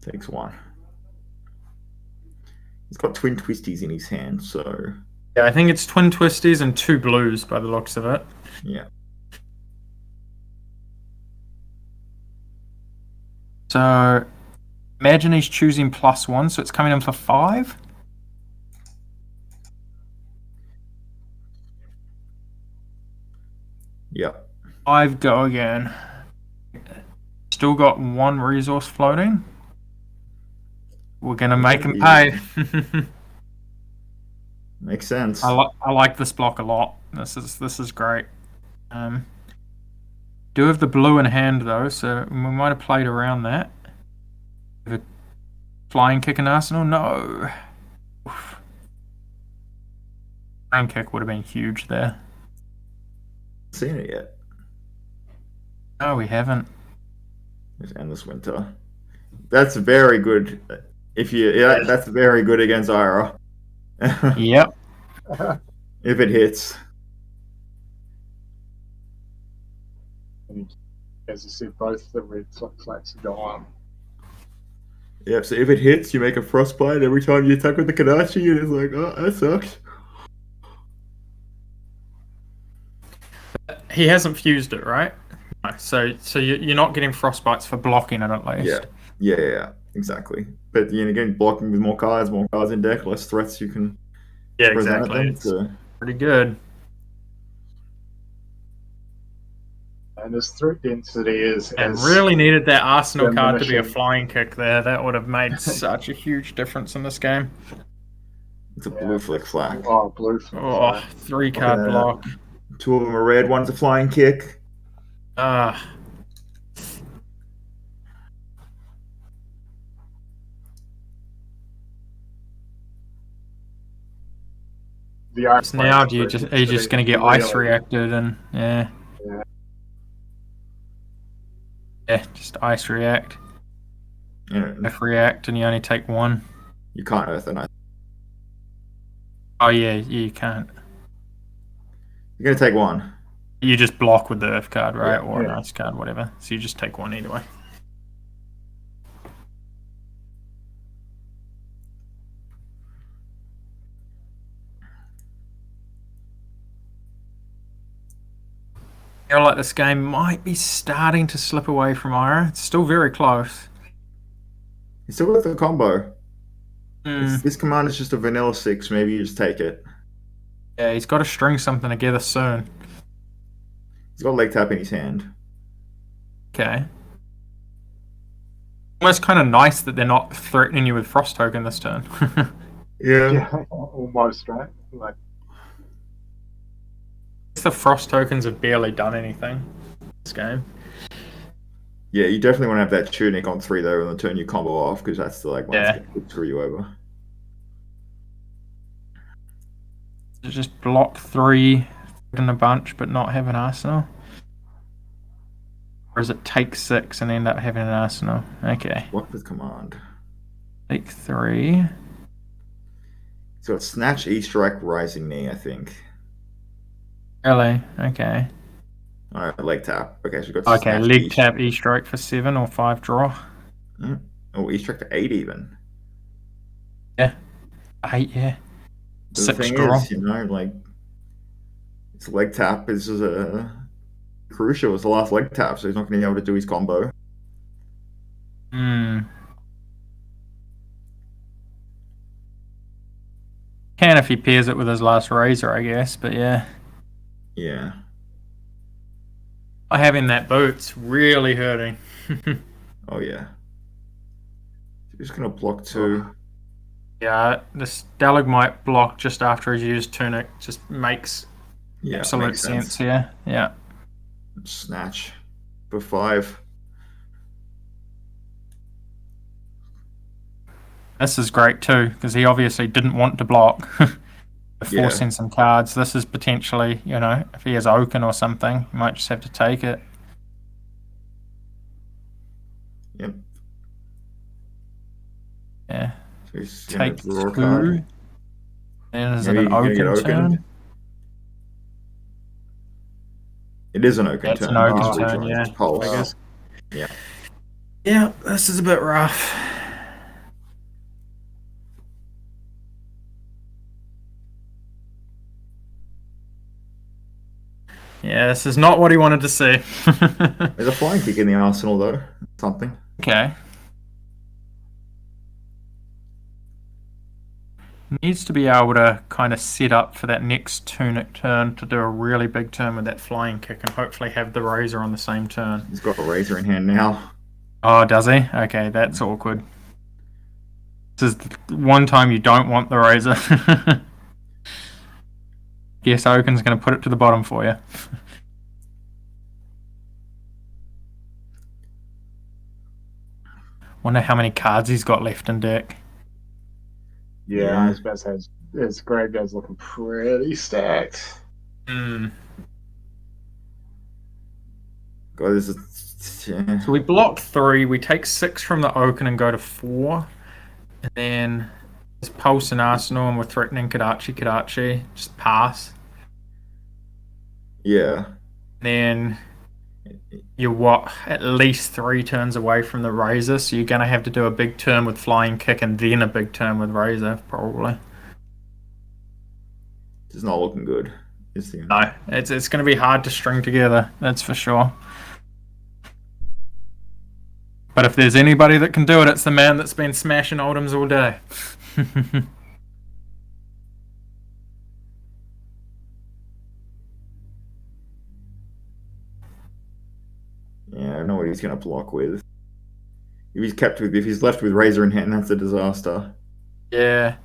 Speaker 1: Takes 1. He's got twin twisties in his hand, so...
Speaker 3: Yeah, I think it's twin twisties and 2 blues by the looks of it.
Speaker 1: Yeah.
Speaker 3: So, imagine he's choosing +1, so it's coming in for 5?
Speaker 1: Yeah.
Speaker 3: 5 go again. Still got 1 resource floating. We're gonna make him pay.
Speaker 1: Makes sense.
Speaker 3: I like this block a lot. This is great. Do have the blue in hand though, so we might have played around that. Have a flying kick in Arsenal? No. Oof. Flying kick would have been huge there.
Speaker 1: Seen it yet?
Speaker 3: No, we haven't.
Speaker 1: There's Endless Winter. That's very good. That's very good against Ira.
Speaker 3: Yep.
Speaker 1: If it hits.
Speaker 4: As you said, both the red flacks are gone.
Speaker 1: Yeah, so if it hits, you make a frostbite every time you attack with the Kadachi, and it's like, oh, that sucks.
Speaker 3: He hasn't fused it, right? So you're not getting frostbites for blocking it at least.
Speaker 1: Yeah, exactly. But you're getting blocking with more cards in deck, less threats you can.
Speaker 3: Yeah, exactly. It's pretty good.
Speaker 4: And his threat density is.
Speaker 3: And really needed that Arsenal card to be a flying kick there. That would have made such a huge difference in this game.
Speaker 1: It's a blue flick flag.
Speaker 4: Oh, blue flick.
Speaker 3: Oh, 3 card block.
Speaker 1: 2 of them are red. One's a flying kick.
Speaker 3: Now are you just going to get ice reacted and yeah, just ice react. If react and you only take 1.
Speaker 1: You can't earth an ice.
Speaker 3: Oh yeah, you can't.
Speaker 1: You're gonna take 1.
Speaker 3: You just block with the Earth card, right?
Speaker 4: Yeah,
Speaker 3: or
Speaker 4: yeah.
Speaker 3: an Ice card, whatever. So you just take one either way. I feel like this game might be starting to slip away from Ira. It's still very close.
Speaker 1: You still got the combo.
Speaker 3: Mm.
Speaker 1: This command is just a vanilla 6. Maybe you just take it.
Speaker 3: Yeah, he's got to string something together soon.
Speaker 1: He's got leg tap in his hand.
Speaker 3: Okay. Almost kind of nice that they're not threatening you with Frost Token this turn.
Speaker 1: Yeah.
Speaker 4: Almost, right? Like,
Speaker 3: The Frost Tokens have barely done anything this game.
Speaker 1: Yeah, you definitely want to have that tunic on 3 though, and then turn your combo off, because that's the one that's going to screw you over.
Speaker 3: Just block 3 in a bunch, but not have an arsenal. Or does it take 6 and end up having an arsenal? Okay.
Speaker 1: Block with command.
Speaker 3: Take 3.
Speaker 1: So it's Snatch, E-Strike, Rising Knee, I think.
Speaker 3: Really? Okay.
Speaker 1: Alright, leg tap. Okay, so we've got
Speaker 3: Okay,
Speaker 1: Snatch,
Speaker 3: leg
Speaker 1: E-Strike.
Speaker 3: tap E-Strike for 7 or 5 draw.
Speaker 1: Oh, E-Strike to 8 even.
Speaker 3: Yeah. 8, yeah.
Speaker 1: The
Speaker 3: 6
Speaker 1: thing
Speaker 3: draw.
Speaker 1: is, like, it's leg tap is crucial. It's the last leg tap, so he's not going to be able to do his combo.
Speaker 3: Hmm. Can if he pairs it with his last razor, I guess, but yeah.
Speaker 1: Yeah.
Speaker 3: Having that boot's really hurting.
Speaker 1: Oh, yeah. Just going to block 2.
Speaker 3: Yeah, this Stalagmite block just after he's used Tunic just makes absolute
Speaker 1: makes
Speaker 3: sense here. Yeah.
Speaker 1: Snatch for 5.
Speaker 3: This is great too, because he obviously didn't want to block. Forcing some cards. This is potentially, if he has Oaken or something, he might just have to take it.
Speaker 1: Yep.
Speaker 3: Yeah.
Speaker 1: So he's
Speaker 3: Take
Speaker 1: draw a
Speaker 3: 2.
Speaker 1: card.
Speaker 3: And is it
Speaker 1: Maybe
Speaker 3: an
Speaker 1: you can get
Speaker 3: Oaken turn?
Speaker 1: It is an Oaken
Speaker 3: It's
Speaker 1: turn.
Speaker 3: an Oaken
Speaker 1: Oh,
Speaker 3: turn, yeah.
Speaker 1: it's Pulse.
Speaker 3: Figures.
Speaker 1: Yeah.
Speaker 3: Yeah, this is a bit rough. Yeah, this is not what he wanted to see.
Speaker 1: There's a flying kick in the arsenal, though. Something.
Speaker 3: Okay. Needs to be able to kind of set up for that next Tunic turn to do a really big turn with that flying kick and hopefully have the Razor on the same turn.
Speaker 1: He's got a Razor in hand now.
Speaker 3: Oh, does he? Okay, that's awkward. This is the one time you don't want the Razor. Guess Oaken's going to put it to the bottom for you. Wonder how many cards he's got left in deck.
Speaker 4: yeah, his best has his graveyard's looking pretty stacked.
Speaker 3: Mm.
Speaker 1: God, this is. Yeah.
Speaker 3: So we block 3, we take 6 from the Oaken and go to 4. And then there's Pulse and Arsenal and we're threatening Kadachi. Just pass.
Speaker 1: Yeah.
Speaker 3: Then you're at least 3 turns away from the Razor, so you're going to have to do a big turn with Flying Kick and then a big turn with Razor, probably.
Speaker 1: It's not looking good.
Speaker 3: No, it's going to be hard to string together, that's for sure. But if there's anybody that can do it, it's the man that's been smashing Oldhams all day.
Speaker 1: Yeah, I don't know what he's going to block with. If he's left with Razor in hand, that's a disaster.
Speaker 3: Yeah.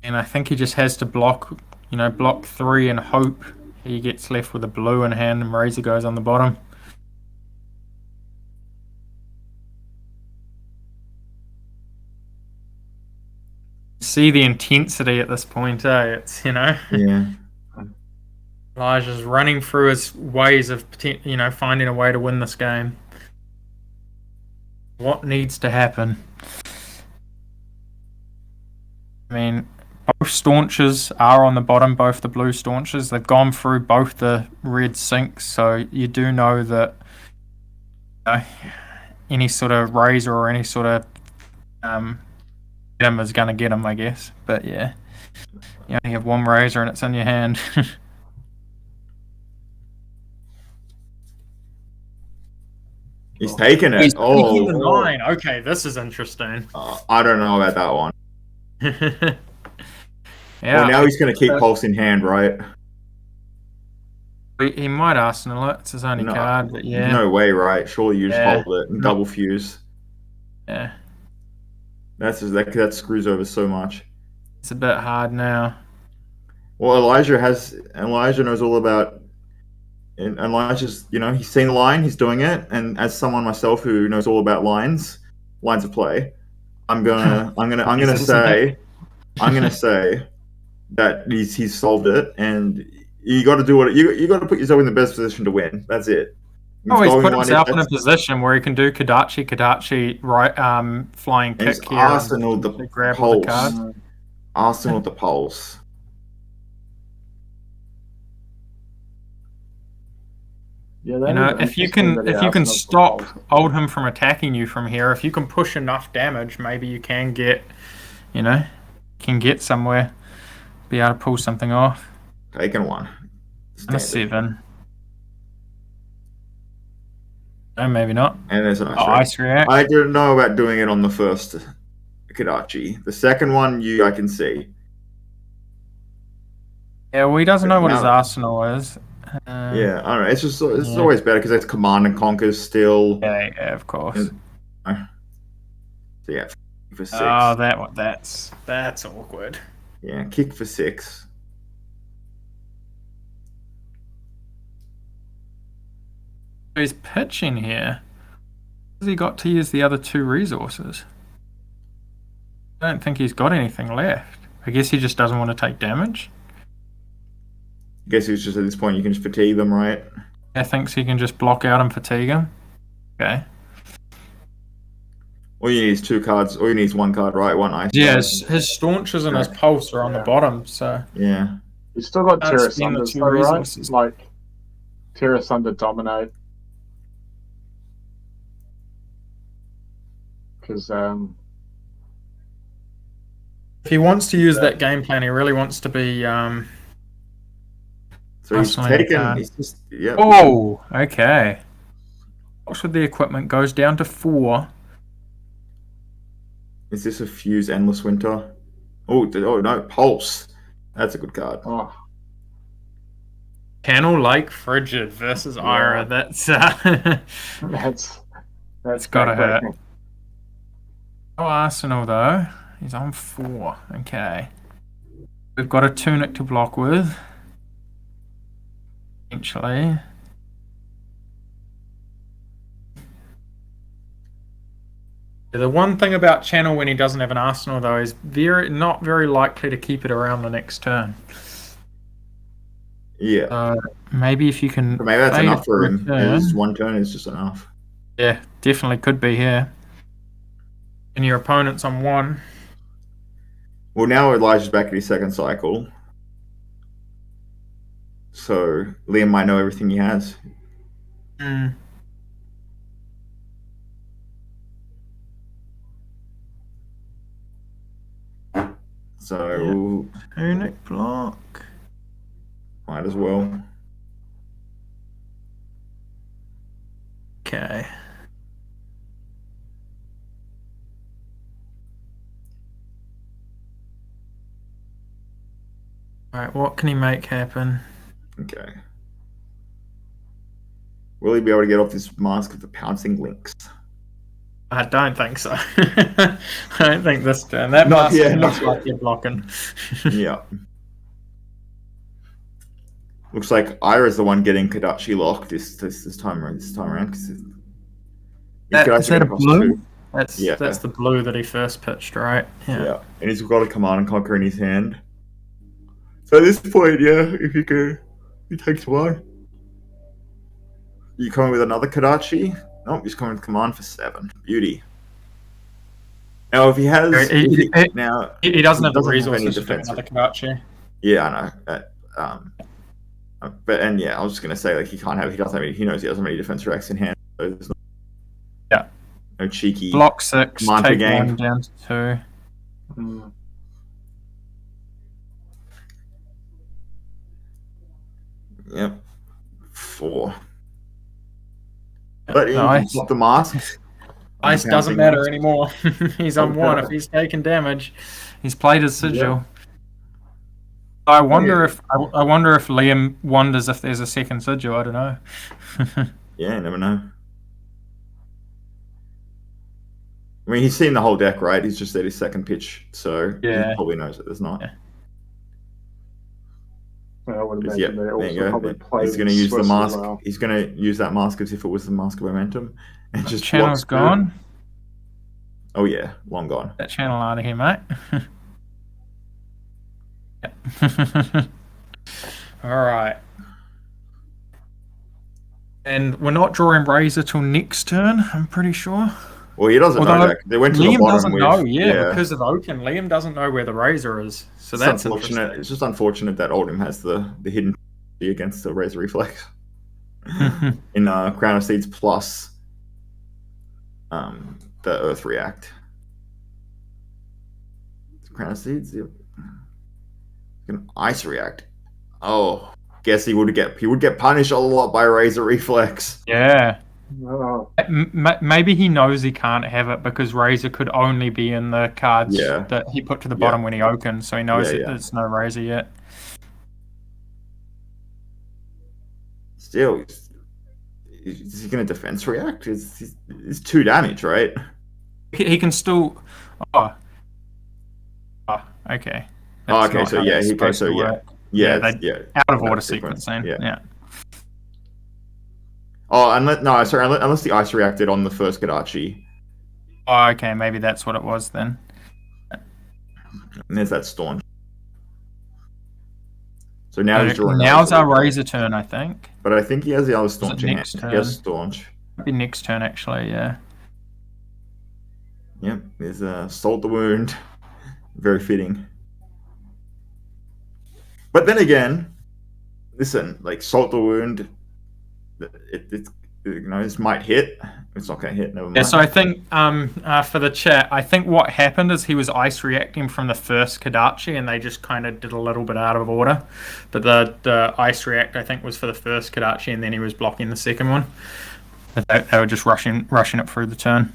Speaker 3: And I think he just has to block 3 and hope he gets left with a blue in hand and Razor goes on the bottom. See the intensity at this point, eh? It's,
Speaker 1: Yeah.
Speaker 3: Elijah's running through his ways of, finding a way to win this game. What needs to happen? I mean, Both staunches are on the bottom, both the blue staunches. They've gone through both the red sinks, so you do know that any sort of razor or any sort of item is going to get them, I guess. But yeah, you only have one razor and it's in your hand.
Speaker 1: He's taking it.
Speaker 3: He's taking the
Speaker 1: Oh.
Speaker 3: 9. Okay, this is interesting.
Speaker 1: I don't know about that one.
Speaker 3: Yeah.
Speaker 1: Well, now he's going to keep Pulse in hand, right?
Speaker 3: He might Arsenal it. It's his only card, but yeah.
Speaker 1: No way, right? Surely you just hold it and double fuse.
Speaker 3: Yeah.
Speaker 1: That screws over so much.
Speaker 3: It's a bit hard now.
Speaker 1: Well, Elijah knows all about. And Elijah's, he's seen the line, he's doing it, and as someone myself who knows all about lines of play, I'm gonna say that he's solved it, and you got to do what you got to put yourself in the best position to win. That's it.
Speaker 3: He's put himself in a position where he can do Kadachi, right? Flying kick here.
Speaker 1: Arsenal the pulse. Arsenal the pulse.
Speaker 4: Yeah,
Speaker 3: if you can stop Oldham from attacking you from here, if you can push enough damage, maybe you can get, somewhere, be able to pull something off.
Speaker 1: Taking one.
Speaker 3: And a 7. No, maybe not.
Speaker 1: And there's an
Speaker 3: ice react.
Speaker 1: I didn't know about doing it on the first Kadachi. The second one, I can see.
Speaker 3: Yeah, well, he doesn't know what his arsenal is.
Speaker 1: Yeah, I don't know. It's always better because it's command and conquer still.
Speaker 3: Yeah, of course.
Speaker 1: So yeah, for 6.
Speaker 3: Oh, that's awkward.
Speaker 1: Yeah, kick for 6.
Speaker 3: He's pitching here. Has he got to use the other 2 resources? I don't think he's got anything left. I guess he just doesn't want to take damage.
Speaker 1: I guess he's just at this point you can just fatigue them, right?
Speaker 3: I think he can just block out and fatigue him. Okay.
Speaker 1: All you need is 2 cards. All you need is 1 card, right? 1 ice.
Speaker 3: Yeah, his staunches and his pulse are on the bottom, so...
Speaker 1: Yeah.
Speaker 4: He's still got Terra Sunders, though, right? Like, Terra Sunder Dominate. Because,
Speaker 3: if he wants to use that game plan, he really wants to be,
Speaker 1: So he's taken. He's just, yeah.
Speaker 3: Oh, okay. What's with the equipment goes down to 4.
Speaker 1: Is this a Fuse Endless Winter? Oh no, Pulse. That's a good card.
Speaker 4: Oh.
Speaker 3: Channel Lake Frigid versus Ira. That's gotta hurt. Oh, Arsenal though. He's on 4. Okay. We've got a Tunic to block with. Eventually. The one thing about Channel when he doesn't have an Arsenal though is not very likely to keep it around the next turn.
Speaker 1: Yeah.
Speaker 3: Maybe if you can.
Speaker 1: But maybe that's enough for him. His 1 turn is just enough.
Speaker 3: Yeah, definitely could be here. And your opponent's on 1.
Speaker 1: Well, now Elijah's back at his 2nd cycle. So Liam might know everything he has. So
Speaker 3: Tunic block.
Speaker 1: Might as well.
Speaker 3: Okay. Alright, what can he make happen?
Speaker 1: Okay. Will he be able to get off this mask of the pouncing lynx?
Speaker 3: I don't think so. I don't think this turn. That mask looks like you're blocking.
Speaker 1: Yeah. Looks like Ira's the one getting Kadachi locked this time around. Is
Speaker 3: that a blue? That's the blue that he first pitched, right?
Speaker 1: Yeah. And he's got a Command and Conquer in his hand. So at this point, if you can, he takes 1. You coming with another Kadachi? Nope, he's coming with Command for 7. Beauty. Now, if he has,
Speaker 3: He doesn't have the
Speaker 1: have any
Speaker 3: resources to do
Speaker 1: defense.
Speaker 3: another Kadachi.
Speaker 1: Yeah, I know. But I was just gonna say, like, he doesn't have any, he knows he doesn't have any defense reacts in hand. So there's no cheeky
Speaker 3: Block 6,
Speaker 1: Manta
Speaker 3: take
Speaker 1: game.
Speaker 3: 1 down to 2.
Speaker 1: Yep. 4. But he
Speaker 3: Nice.
Speaker 1: can pop the mask.
Speaker 3: Ice doesn't matter anymore. He's on 1 if he's taking damage. He's played his sigil. I wonder if Liam wonders if there's a second sigil. I don't know.
Speaker 1: Yeah, you never know. I mean, he's seen the whole deck, right? He's just at his second pitch, so he probably knows that there's not.
Speaker 4: I would
Speaker 1: He's
Speaker 4: imagine they also probably play
Speaker 1: going to use the
Speaker 4: Swiss as
Speaker 1: mask.
Speaker 4: well.
Speaker 1: He's going to use that mask as if it was the mask of momentum, and just
Speaker 3: Channel's gone.
Speaker 1: Oh yeah, long gone.
Speaker 3: That channel out of here, mate. All right. And we're not drawing Razor till next turn, I'm pretty sure.
Speaker 1: Well, he doesn't know that. They went to
Speaker 3: Liam
Speaker 1: the bottom
Speaker 3: doesn't
Speaker 1: with,
Speaker 3: know, because of Oaken. Liam doesn't know where the Razor is. So that's
Speaker 1: unfortunate. It's just unfortunate that Oldham has the hidden against the Razor Reflex. In Crown of Seeds plus the Earth React. Crown of Seeds, yep. An Ice React. Oh, guess he would get punished a lot by Razor Reflex.
Speaker 3: Yeah.
Speaker 4: Oh.
Speaker 3: Maybe he knows he can't have it because Razor could only be in the cards that he put to the bottom when he opened, so he knows that there's no Razor yet.
Speaker 1: Still, is he going to defense react? It's 2 damage, right?
Speaker 3: He can still. Oh, okay.
Speaker 1: Okay, so yeah, he goes. So yeah,
Speaker 3: out of order sequencing. Yeah.
Speaker 1: Oh, unless the ice reacted on the first Kadachi.
Speaker 3: Oh, okay, maybe that's what it was then.
Speaker 1: And there's that Staunch. So now he's drawing.
Speaker 3: Now's our Razor turn, I think.
Speaker 1: But I think he has the other Staunch in hand.
Speaker 3: Next turn?
Speaker 1: He has Staunch.
Speaker 3: Might be next turn, actually, yeah.
Speaker 1: Yep, there's Salt the Wound. Very fitting. But then again, listen, like Salt the Wound, this might hit. It's not going to hit. Never mind.
Speaker 3: Yeah, so I think for the chat, I think what happened is he was ice reacting from the first Kadachi, and they just kind of did a little bit out of order. But the ice react, I think, was for the first Kadachi, and then he was blocking the second one. But they were just rushing it through the turn.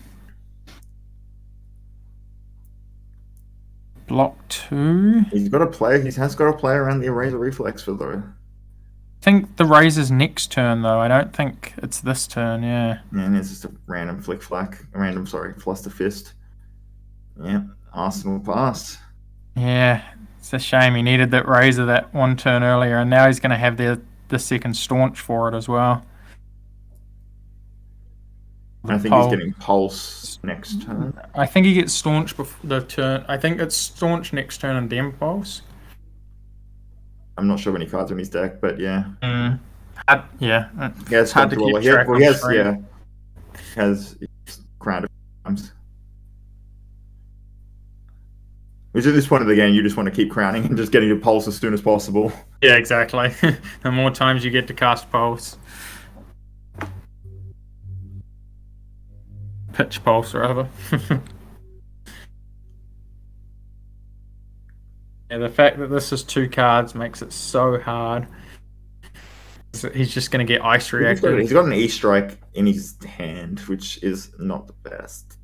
Speaker 3: Block 2.
Speaker 1: He's got to play. He has got to play around the Razor Reflex for though.
Speaker 3: I think the Razor's next turn though. I don't think it's this turn. Yeah.
Speaker 1: And it's just a random Fluster Fist. Yeah, Arsenal passed.
Speaker 3: Yeah, it's a shame he needed that Razor that one turn earlier, and now he's going to have the second Staunch for it as well.
Speaker 1: I think he's getting Pulse next turn.
Speaker 3: I think he gets Staunch before the turn. I think it's Staunch next turn and then Pulse.
Speaker 1: I'm not sure when he cards in his deck, but yeah.
Speaker 3: It's hard to keep track of.
Speaker 1: He has Crown of Times. Which at this point of the game, you just want to keep crowning and just getting your Pulse as soon as possible.
Speaker 3: Yeah, exactly. The more times you get to cast Pulse. Pitch Pulse, rather. Yeah, the fact that this is 2 cards makes it so hard. He's just going to get ice reacted.
Speaker 1: He's got an E-Strike in his hand, which is not the best.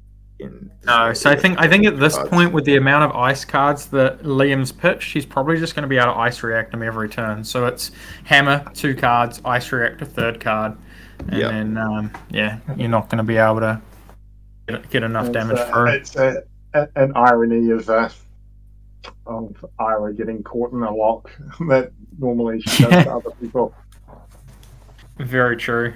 Speaker 3: No, so I think at this point, with the amount of ice cards that Liam's pitched, he's probably just going to be able to ice react them every turn. So it's hammer, 2 cards, ice react a 3rd card, and then you're not going to be able to get enough damage through.
Speaker 4: It's an irony of Ira getting caught in a lock that normally she does to other people.
Speaker 3: Very true.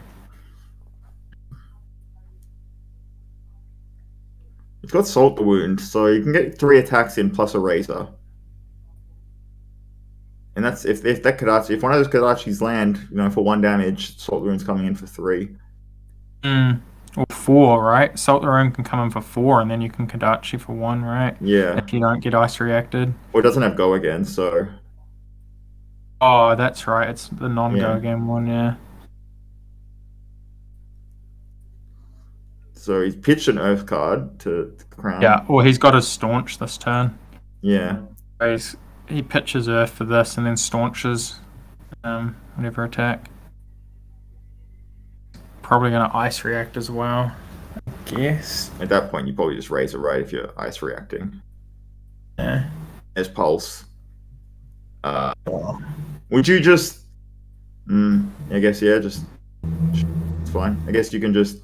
Speaker 1: He's got Salt the Wound, so you can get 3 attacks in plus a Razor. And that's if that Kadachi, if one of those Kadachis land, for 1 damage, Salt the Wound's coming in for 3.
Speaker 3: Or 4, right? Salt the Room can come in for 4, and then you can Kadachi for 1, right?
Speaker 1: Yeah.
Speaker 3: If you don't get ice reacted.
Speaker 1: Or it doesn't have go again, so.
Speaker 3: Oh, that's right. It's the non-go
Speaker 1: Yeah.
Speaker 3: again one, yeah.
Speaker 1: So he's pitched an Earth card to Crown.
Speaker 3: Yeah, or he's got his Staunch this turn.
Speaker 1: Yeah.
Speaker 3: He pitches Earth for this and then staunches whatever attack. Probably going to ice react as well, I guess.
Speaker 1: At that point, you probably just raise it right if you're ice reacting.
Speaker 3: Yeah.
Speaker 1: There's Pulse. Would you just... I guess, yeah, just... It's fine. I guess you can just...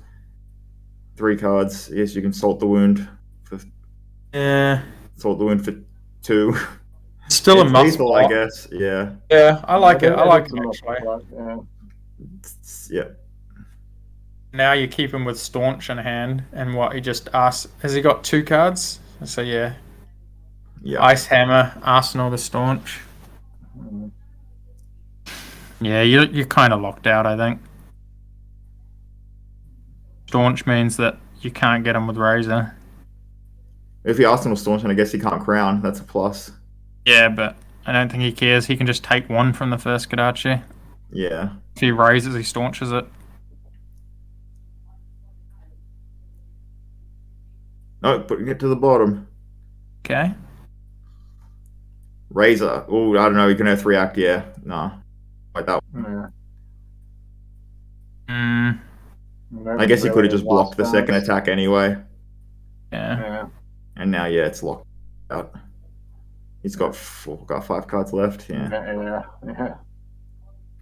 Speaker 1: 3 cards. I guess you can Salt the Wound for...
Speaker 3: Yeah.
Speaker 1: Salt the Wound for 2.
Speaker 3: Still a must.
Speaker 1: Lethal, I guess. Yeah.
Speaker 3: Yeah, I like it. I like it, actually.
Speaker 1: Yeah.
Speaker 3: Now you keep him with Staunch in hand, and what he just asks... Has he got 2 cards? So, yeah.
Speaker 1: Yeah.
Speaker 3: Ice Hammer, Arsenal the Staunch. Yeah, you're kind of locked out, I think. Staunch means that you can't get him with Razor.
Speaker 1: If he Arsenal Staunch, and I guess he can't Crown, that's a plus.
Speaker 3: Yeah, but I don't think he cares. He can just take 1 from the first Kadachi.
Speaker 1: Yeah.
Speaker 3: If he raises, he staunches it.
Speaker 1: No, putting it to the bottom.
Speaker 3: Okay.
Speaker 1: Razor. Oh, I don't know. You can Earth react. Yeah. No. Like that one.
Speaker 3: Yeah.
Speaker 1: I guess he could have just blocked the second attack anyway.
Speaker 3: Yeah.
Speaker 1: And now, yeah, it's locked out. He's got 5 cards left. Yeah.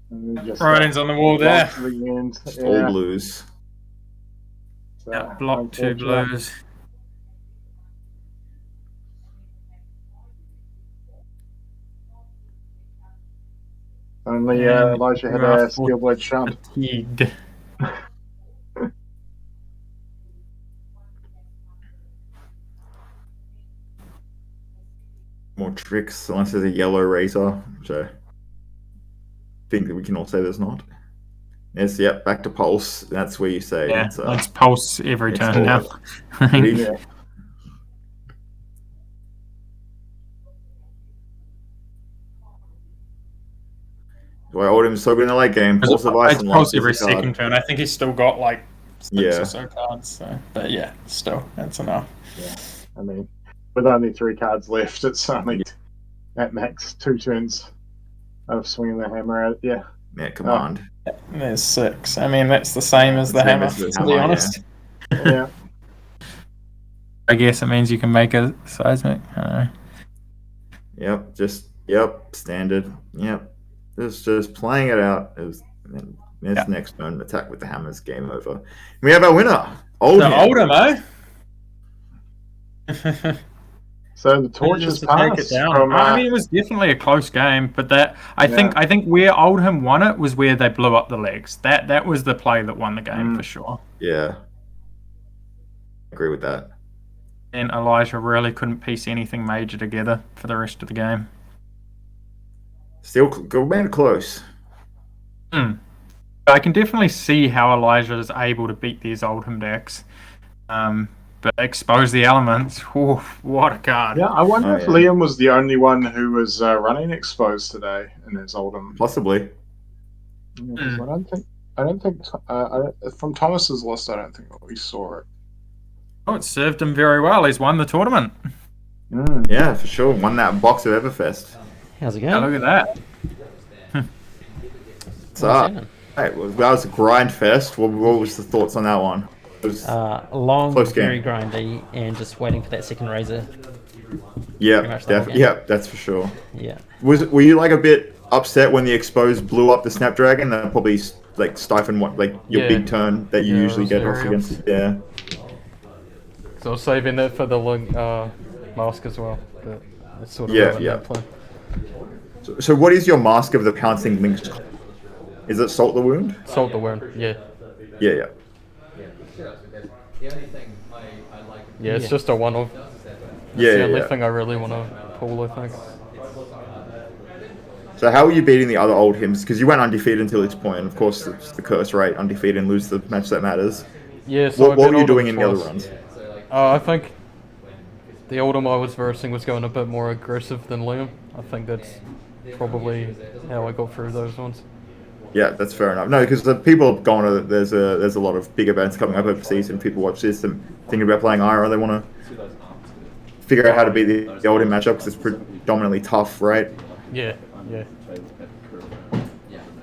Speaker 3: Writing's on the wall there.
Speaker 1: Just all blues.
Speaker 3: Yeah, block 2 blues.
Speaker 4: Only Elijah had a Steel Blade Shunt.
Speaker 3: Fatigued.
Speaker 1: More tricks, unless there's a yellow Razor, which I think that we can all say there's not. Yes, yep, back to Pulse. That's where you say
Speaker 3: it's Pulse every turn now.
Speaker 1: Yeah. Do I hold him so good in the late game? Pulse of Ice and
Speaker 3: Pulse every second turn. I think he's still got like 6 or so cards. So. But yeah, still, that's enough.
Speaker 4: Yeah, I mean, with only 3 cards left, it's only at max 2 turns of swinging the hammer at it. Yeah.
Speaker 1: Yeah, command.
Speaker 3: There's 6. I mean, that's the same as the hammer, to be honest.
Speaker 4: Yeah.
Speaker 3: I guess it means you can make a seismic. I don't know.
Speaker 1: Yep, standard. Yep. Just playing it out. Next turn, attack with the hammers, game over. We have our winner.
Speaker 3: Oldhim, eh?
Speaker 4: So the torches passed.
Speaker 3: I mean, it was definitely a close game, but I think where Oldhim won it was where they blew up the legs. That was the play that won the game for sure.
Speaker 1: Yeah, agree with that.
Speaker 3: And Elijah really couldn't piece anything major together for the rest of the game.
Speaker 1: Still man close.
Speaker 3: I can definitely see how Elijah is able to beat these Oldhim decks. But expose the elements. Ooh, what a card!
Speaker 4: Yeah, I wonder if Liam was the only one who was running exposed today in his Oldhim.
Speaker 1: Possibly.
Speaker 4: Yeah, I don't think. From Thomas's list, I don't think we saw it.
Speaker 3: Oh, it served him very well. He's won the tournament.
Speaker 1: Yeah, for sure. Won that box of Everfest.
Speaker 6: How's it going?
Speaker 3: Yeah, look at that.
Speaker 1: What's up? Hey, that was a grind fest. What was the thoughts on that one? It was
Speaker 6: long,
Speaker 1: close game.
Speaker 6: very grindy, and just waiting for that second Razor.
Speaker 1: Yeah, that's for sure.
Speaker 6: Yeah.
Speaker 1: Were you like a bit upset when the exposed blew up the Snapdragon? That probably like stifled your big turn that you usually get off against. Yeah.
Speaker 10: So saving it for the mask as well. It's sort of
Speaker 1: yeah. So what is your mask of the pouncing links? Is it Salt the Wound?
Speaker 10: Salt the Wound, yeah.
Speaker 1: Yeah.
Speaker 10: Yeah, it's just a one-off.
Speaker 1: Yeah,
Speaker 10: the only thing I really want to pull, I think.
Speaker 1: So how are you beating the other Oldhims? Because you went undefeated until this point. Of course, it's the curse rate, undefeated and lose the match that matters.
Speaker 13: Yeah. So
Speaker 1: what were you doing in the other runs?
Speaker 13: I think the Oldham I was versing was going a bit more aggressive than Liam. I think that's probably how I got through those ones.
Speaker 1: Yeah, that's fair enough. No, because the people have gone to there's a lot of big events coming up overseas, and people watch this and thinking about playing Ira. They want to figure out how to beat the Oldham matchup because it's predominantly tough, right?
Speaker 13: Yeah.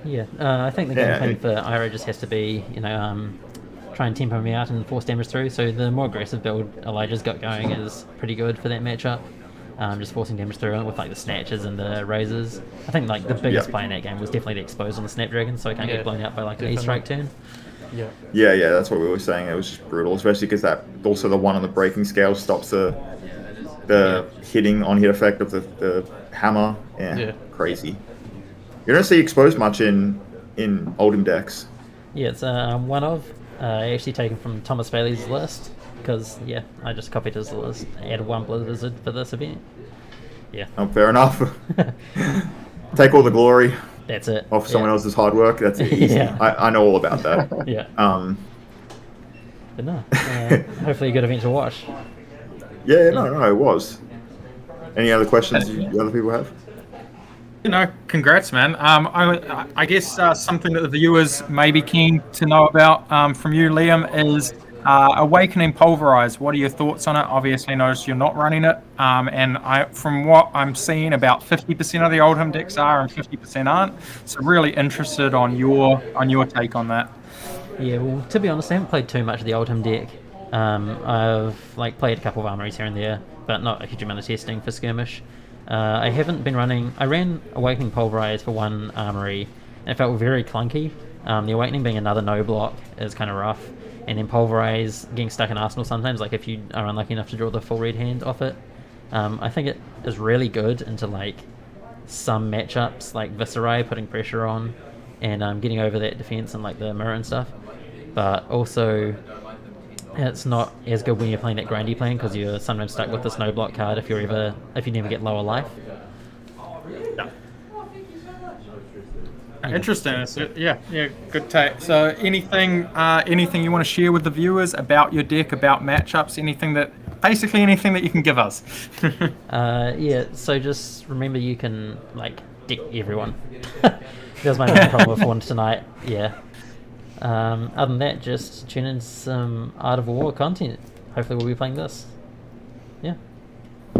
Speaker 14: Yeah, I think the game plan for Ira just has to be, try and tempo me out and force damage through. So the more aggressive build Elijah's got going is pretty good for that matchup. Just forcing damage through with like the snatches and the razors. I think like the biggest play in that game was definitely the expose on the Snapdragon, so I can't get blown out by like an E-strike turn.
Speaker 1: Yeah, that's what we were saying. It was just brutal, especially because that also the one on the breaking scale stops the hitting on hit effect of the hammer. Yeah, crazy. You don't see exposed much in Oldham decks.
Speaker 14: Yeah, it's one of actually taken from Thomas Bailey's list. Because, I just copied his list, added one Blizzard for this event. Yeah.
Speaker 1: Oh, fair enough. Take all the glory.
Speaker 14: That's it.
Speaker 1: Off someone else's hard work. That's easy.
Speaker 14: Yeah.
Speaker 1: I know all about that.
Speaker 14: Yeah. But no, hopefully a good event to watch.
Speaker 1: Yeah, no, it was. Any other questions you other people have?
Speaker 3: Congrats, man. I guess something that the viewers may be keen to know about from you, Liam, is Awakening Pulverize. What are your thoughts on it? Obviously, notice you're not running it, and from what I'm seeing, about 50% of the Oldham decks are and 50% aren't. So, really interested on your take on that.
Speaker 14: Yeah, well, to be honest, I haven't played too much of the Oldham deck. I've played a couple of armories here and there, but not a huge amount of testing for Skirmish. I haven't been running. I ran Awakening Pulverize for one armory, and it felt very clunky. The Awakening being another no block is kind of rough. And then Pulverize getting stuck in Arsenal sometimes, like if you are unlucky enough to draw the full red hand off it. I think it is really good into some matchups, like Viscerai putting pressure on and getting over that defense and the mirror and stuff. But also, it's not as good when you're playing that grindy plan because you're sometimes stuck with this no block card if you never get lower life.
Speaker 3: Interesting. So, yeah, good take. So, anything you want to share with the viewers about your deck, about matchups, anything that you can give us?
Speaker 14: So just remember you can deck everyone. That was my main problem with one tonight. Yeah. Other than that, just tune in some Art of War content. Hopefully, we'll be playing this. Yeah.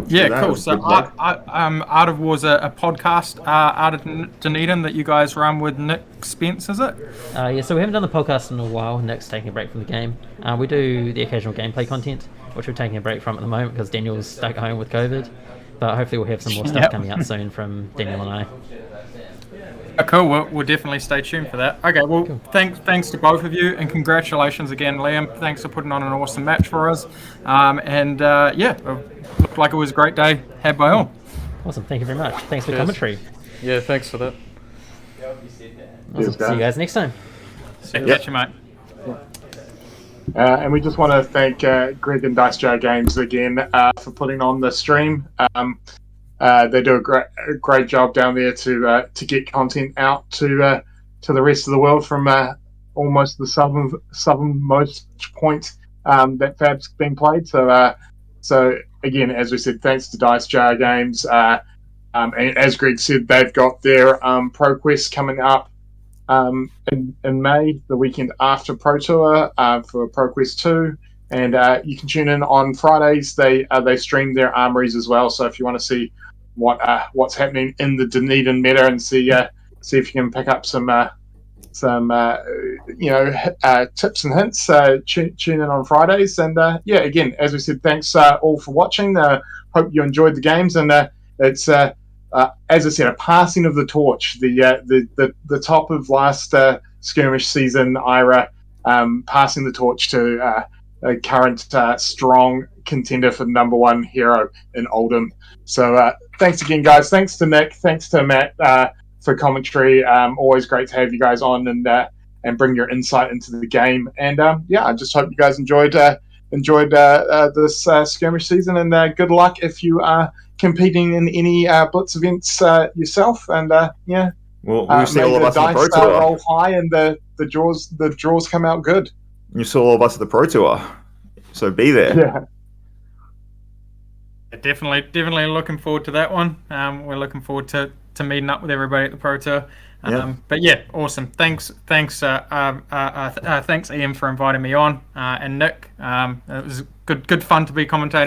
Speaker 3: Yeah, cool. So, Art of War's a podcast out of Dunedin that you guys run with Nick Spence, is it?
Speaker 14: So we haven't done the podcast in a while. Nick's taking a break from the game. We do the occasional gameplay content, which we're taking a break from at the moment because Daniel's stuck at home with COVID. But hopefully we'll have some more stuff coming out soon from Daniel and I.
Speaker 3: Cool. We'll definitely stay tuned for that. Okay. Well, cool. Thanks to both of you, and congratulations again, Liam. Thanks for putting on an awesome match for us. It looked like it was a great day had by all.
Speaker 14: Awesome. Thank you very much. Thanks for the commentary.
Speaker 13: Yeah. Thanks for that.
Speaker 14: Awesome. See you guys next time.
Speaker 3: Catch you, mate.
Speaker 4: And we just want to thank Greg and Dice Jar Games again for putting on the stream. They do a great job down there to get content out to the rest of the world from almost the southernmost point that Fab's being played. So again, as we said, thanks to Dice Jar Games. And as Greg said, they've got their ProQuest coming up in May, the weekend after Pro Tour for ProQuest 2. And you can tune in on Fridays. They stream their armories as well. So if you want to see what's happening in the Dunedin meta and see if you can pick up some tips and hints, tune in on Fridays. And again, as we said, thanks all for watching. Hope you enjoyed the games, and it's as I said, a passing of the torch. The top of last skirmish season, Ira passing the torch to a current strong contender for #1 hero in Oldham. So thanks again, guys. Thanks to Nick. Thanks to Matt for commentary. Always great to have you guys on and bring your insight into the game. And I just hope you guys enjoyed this skirmish season. And good luck if you are competing in any Blitz events yourself. And
Speaker 1: we'll see all of us on the Pro Tour.
Speaker 4: Roll high and the draws come out good.
Speaker 1: You saw all of us at the Pro Tour, so be there.
Speaker 4: Yeah.
Speaker 3: Definitely looking forward to that one. We're looking forward to meeting up with everybody at the Pro Tour. But yeah, awesome. Thanks, thanks Ian for inviting me on, and Nick. It was good fun to be commentating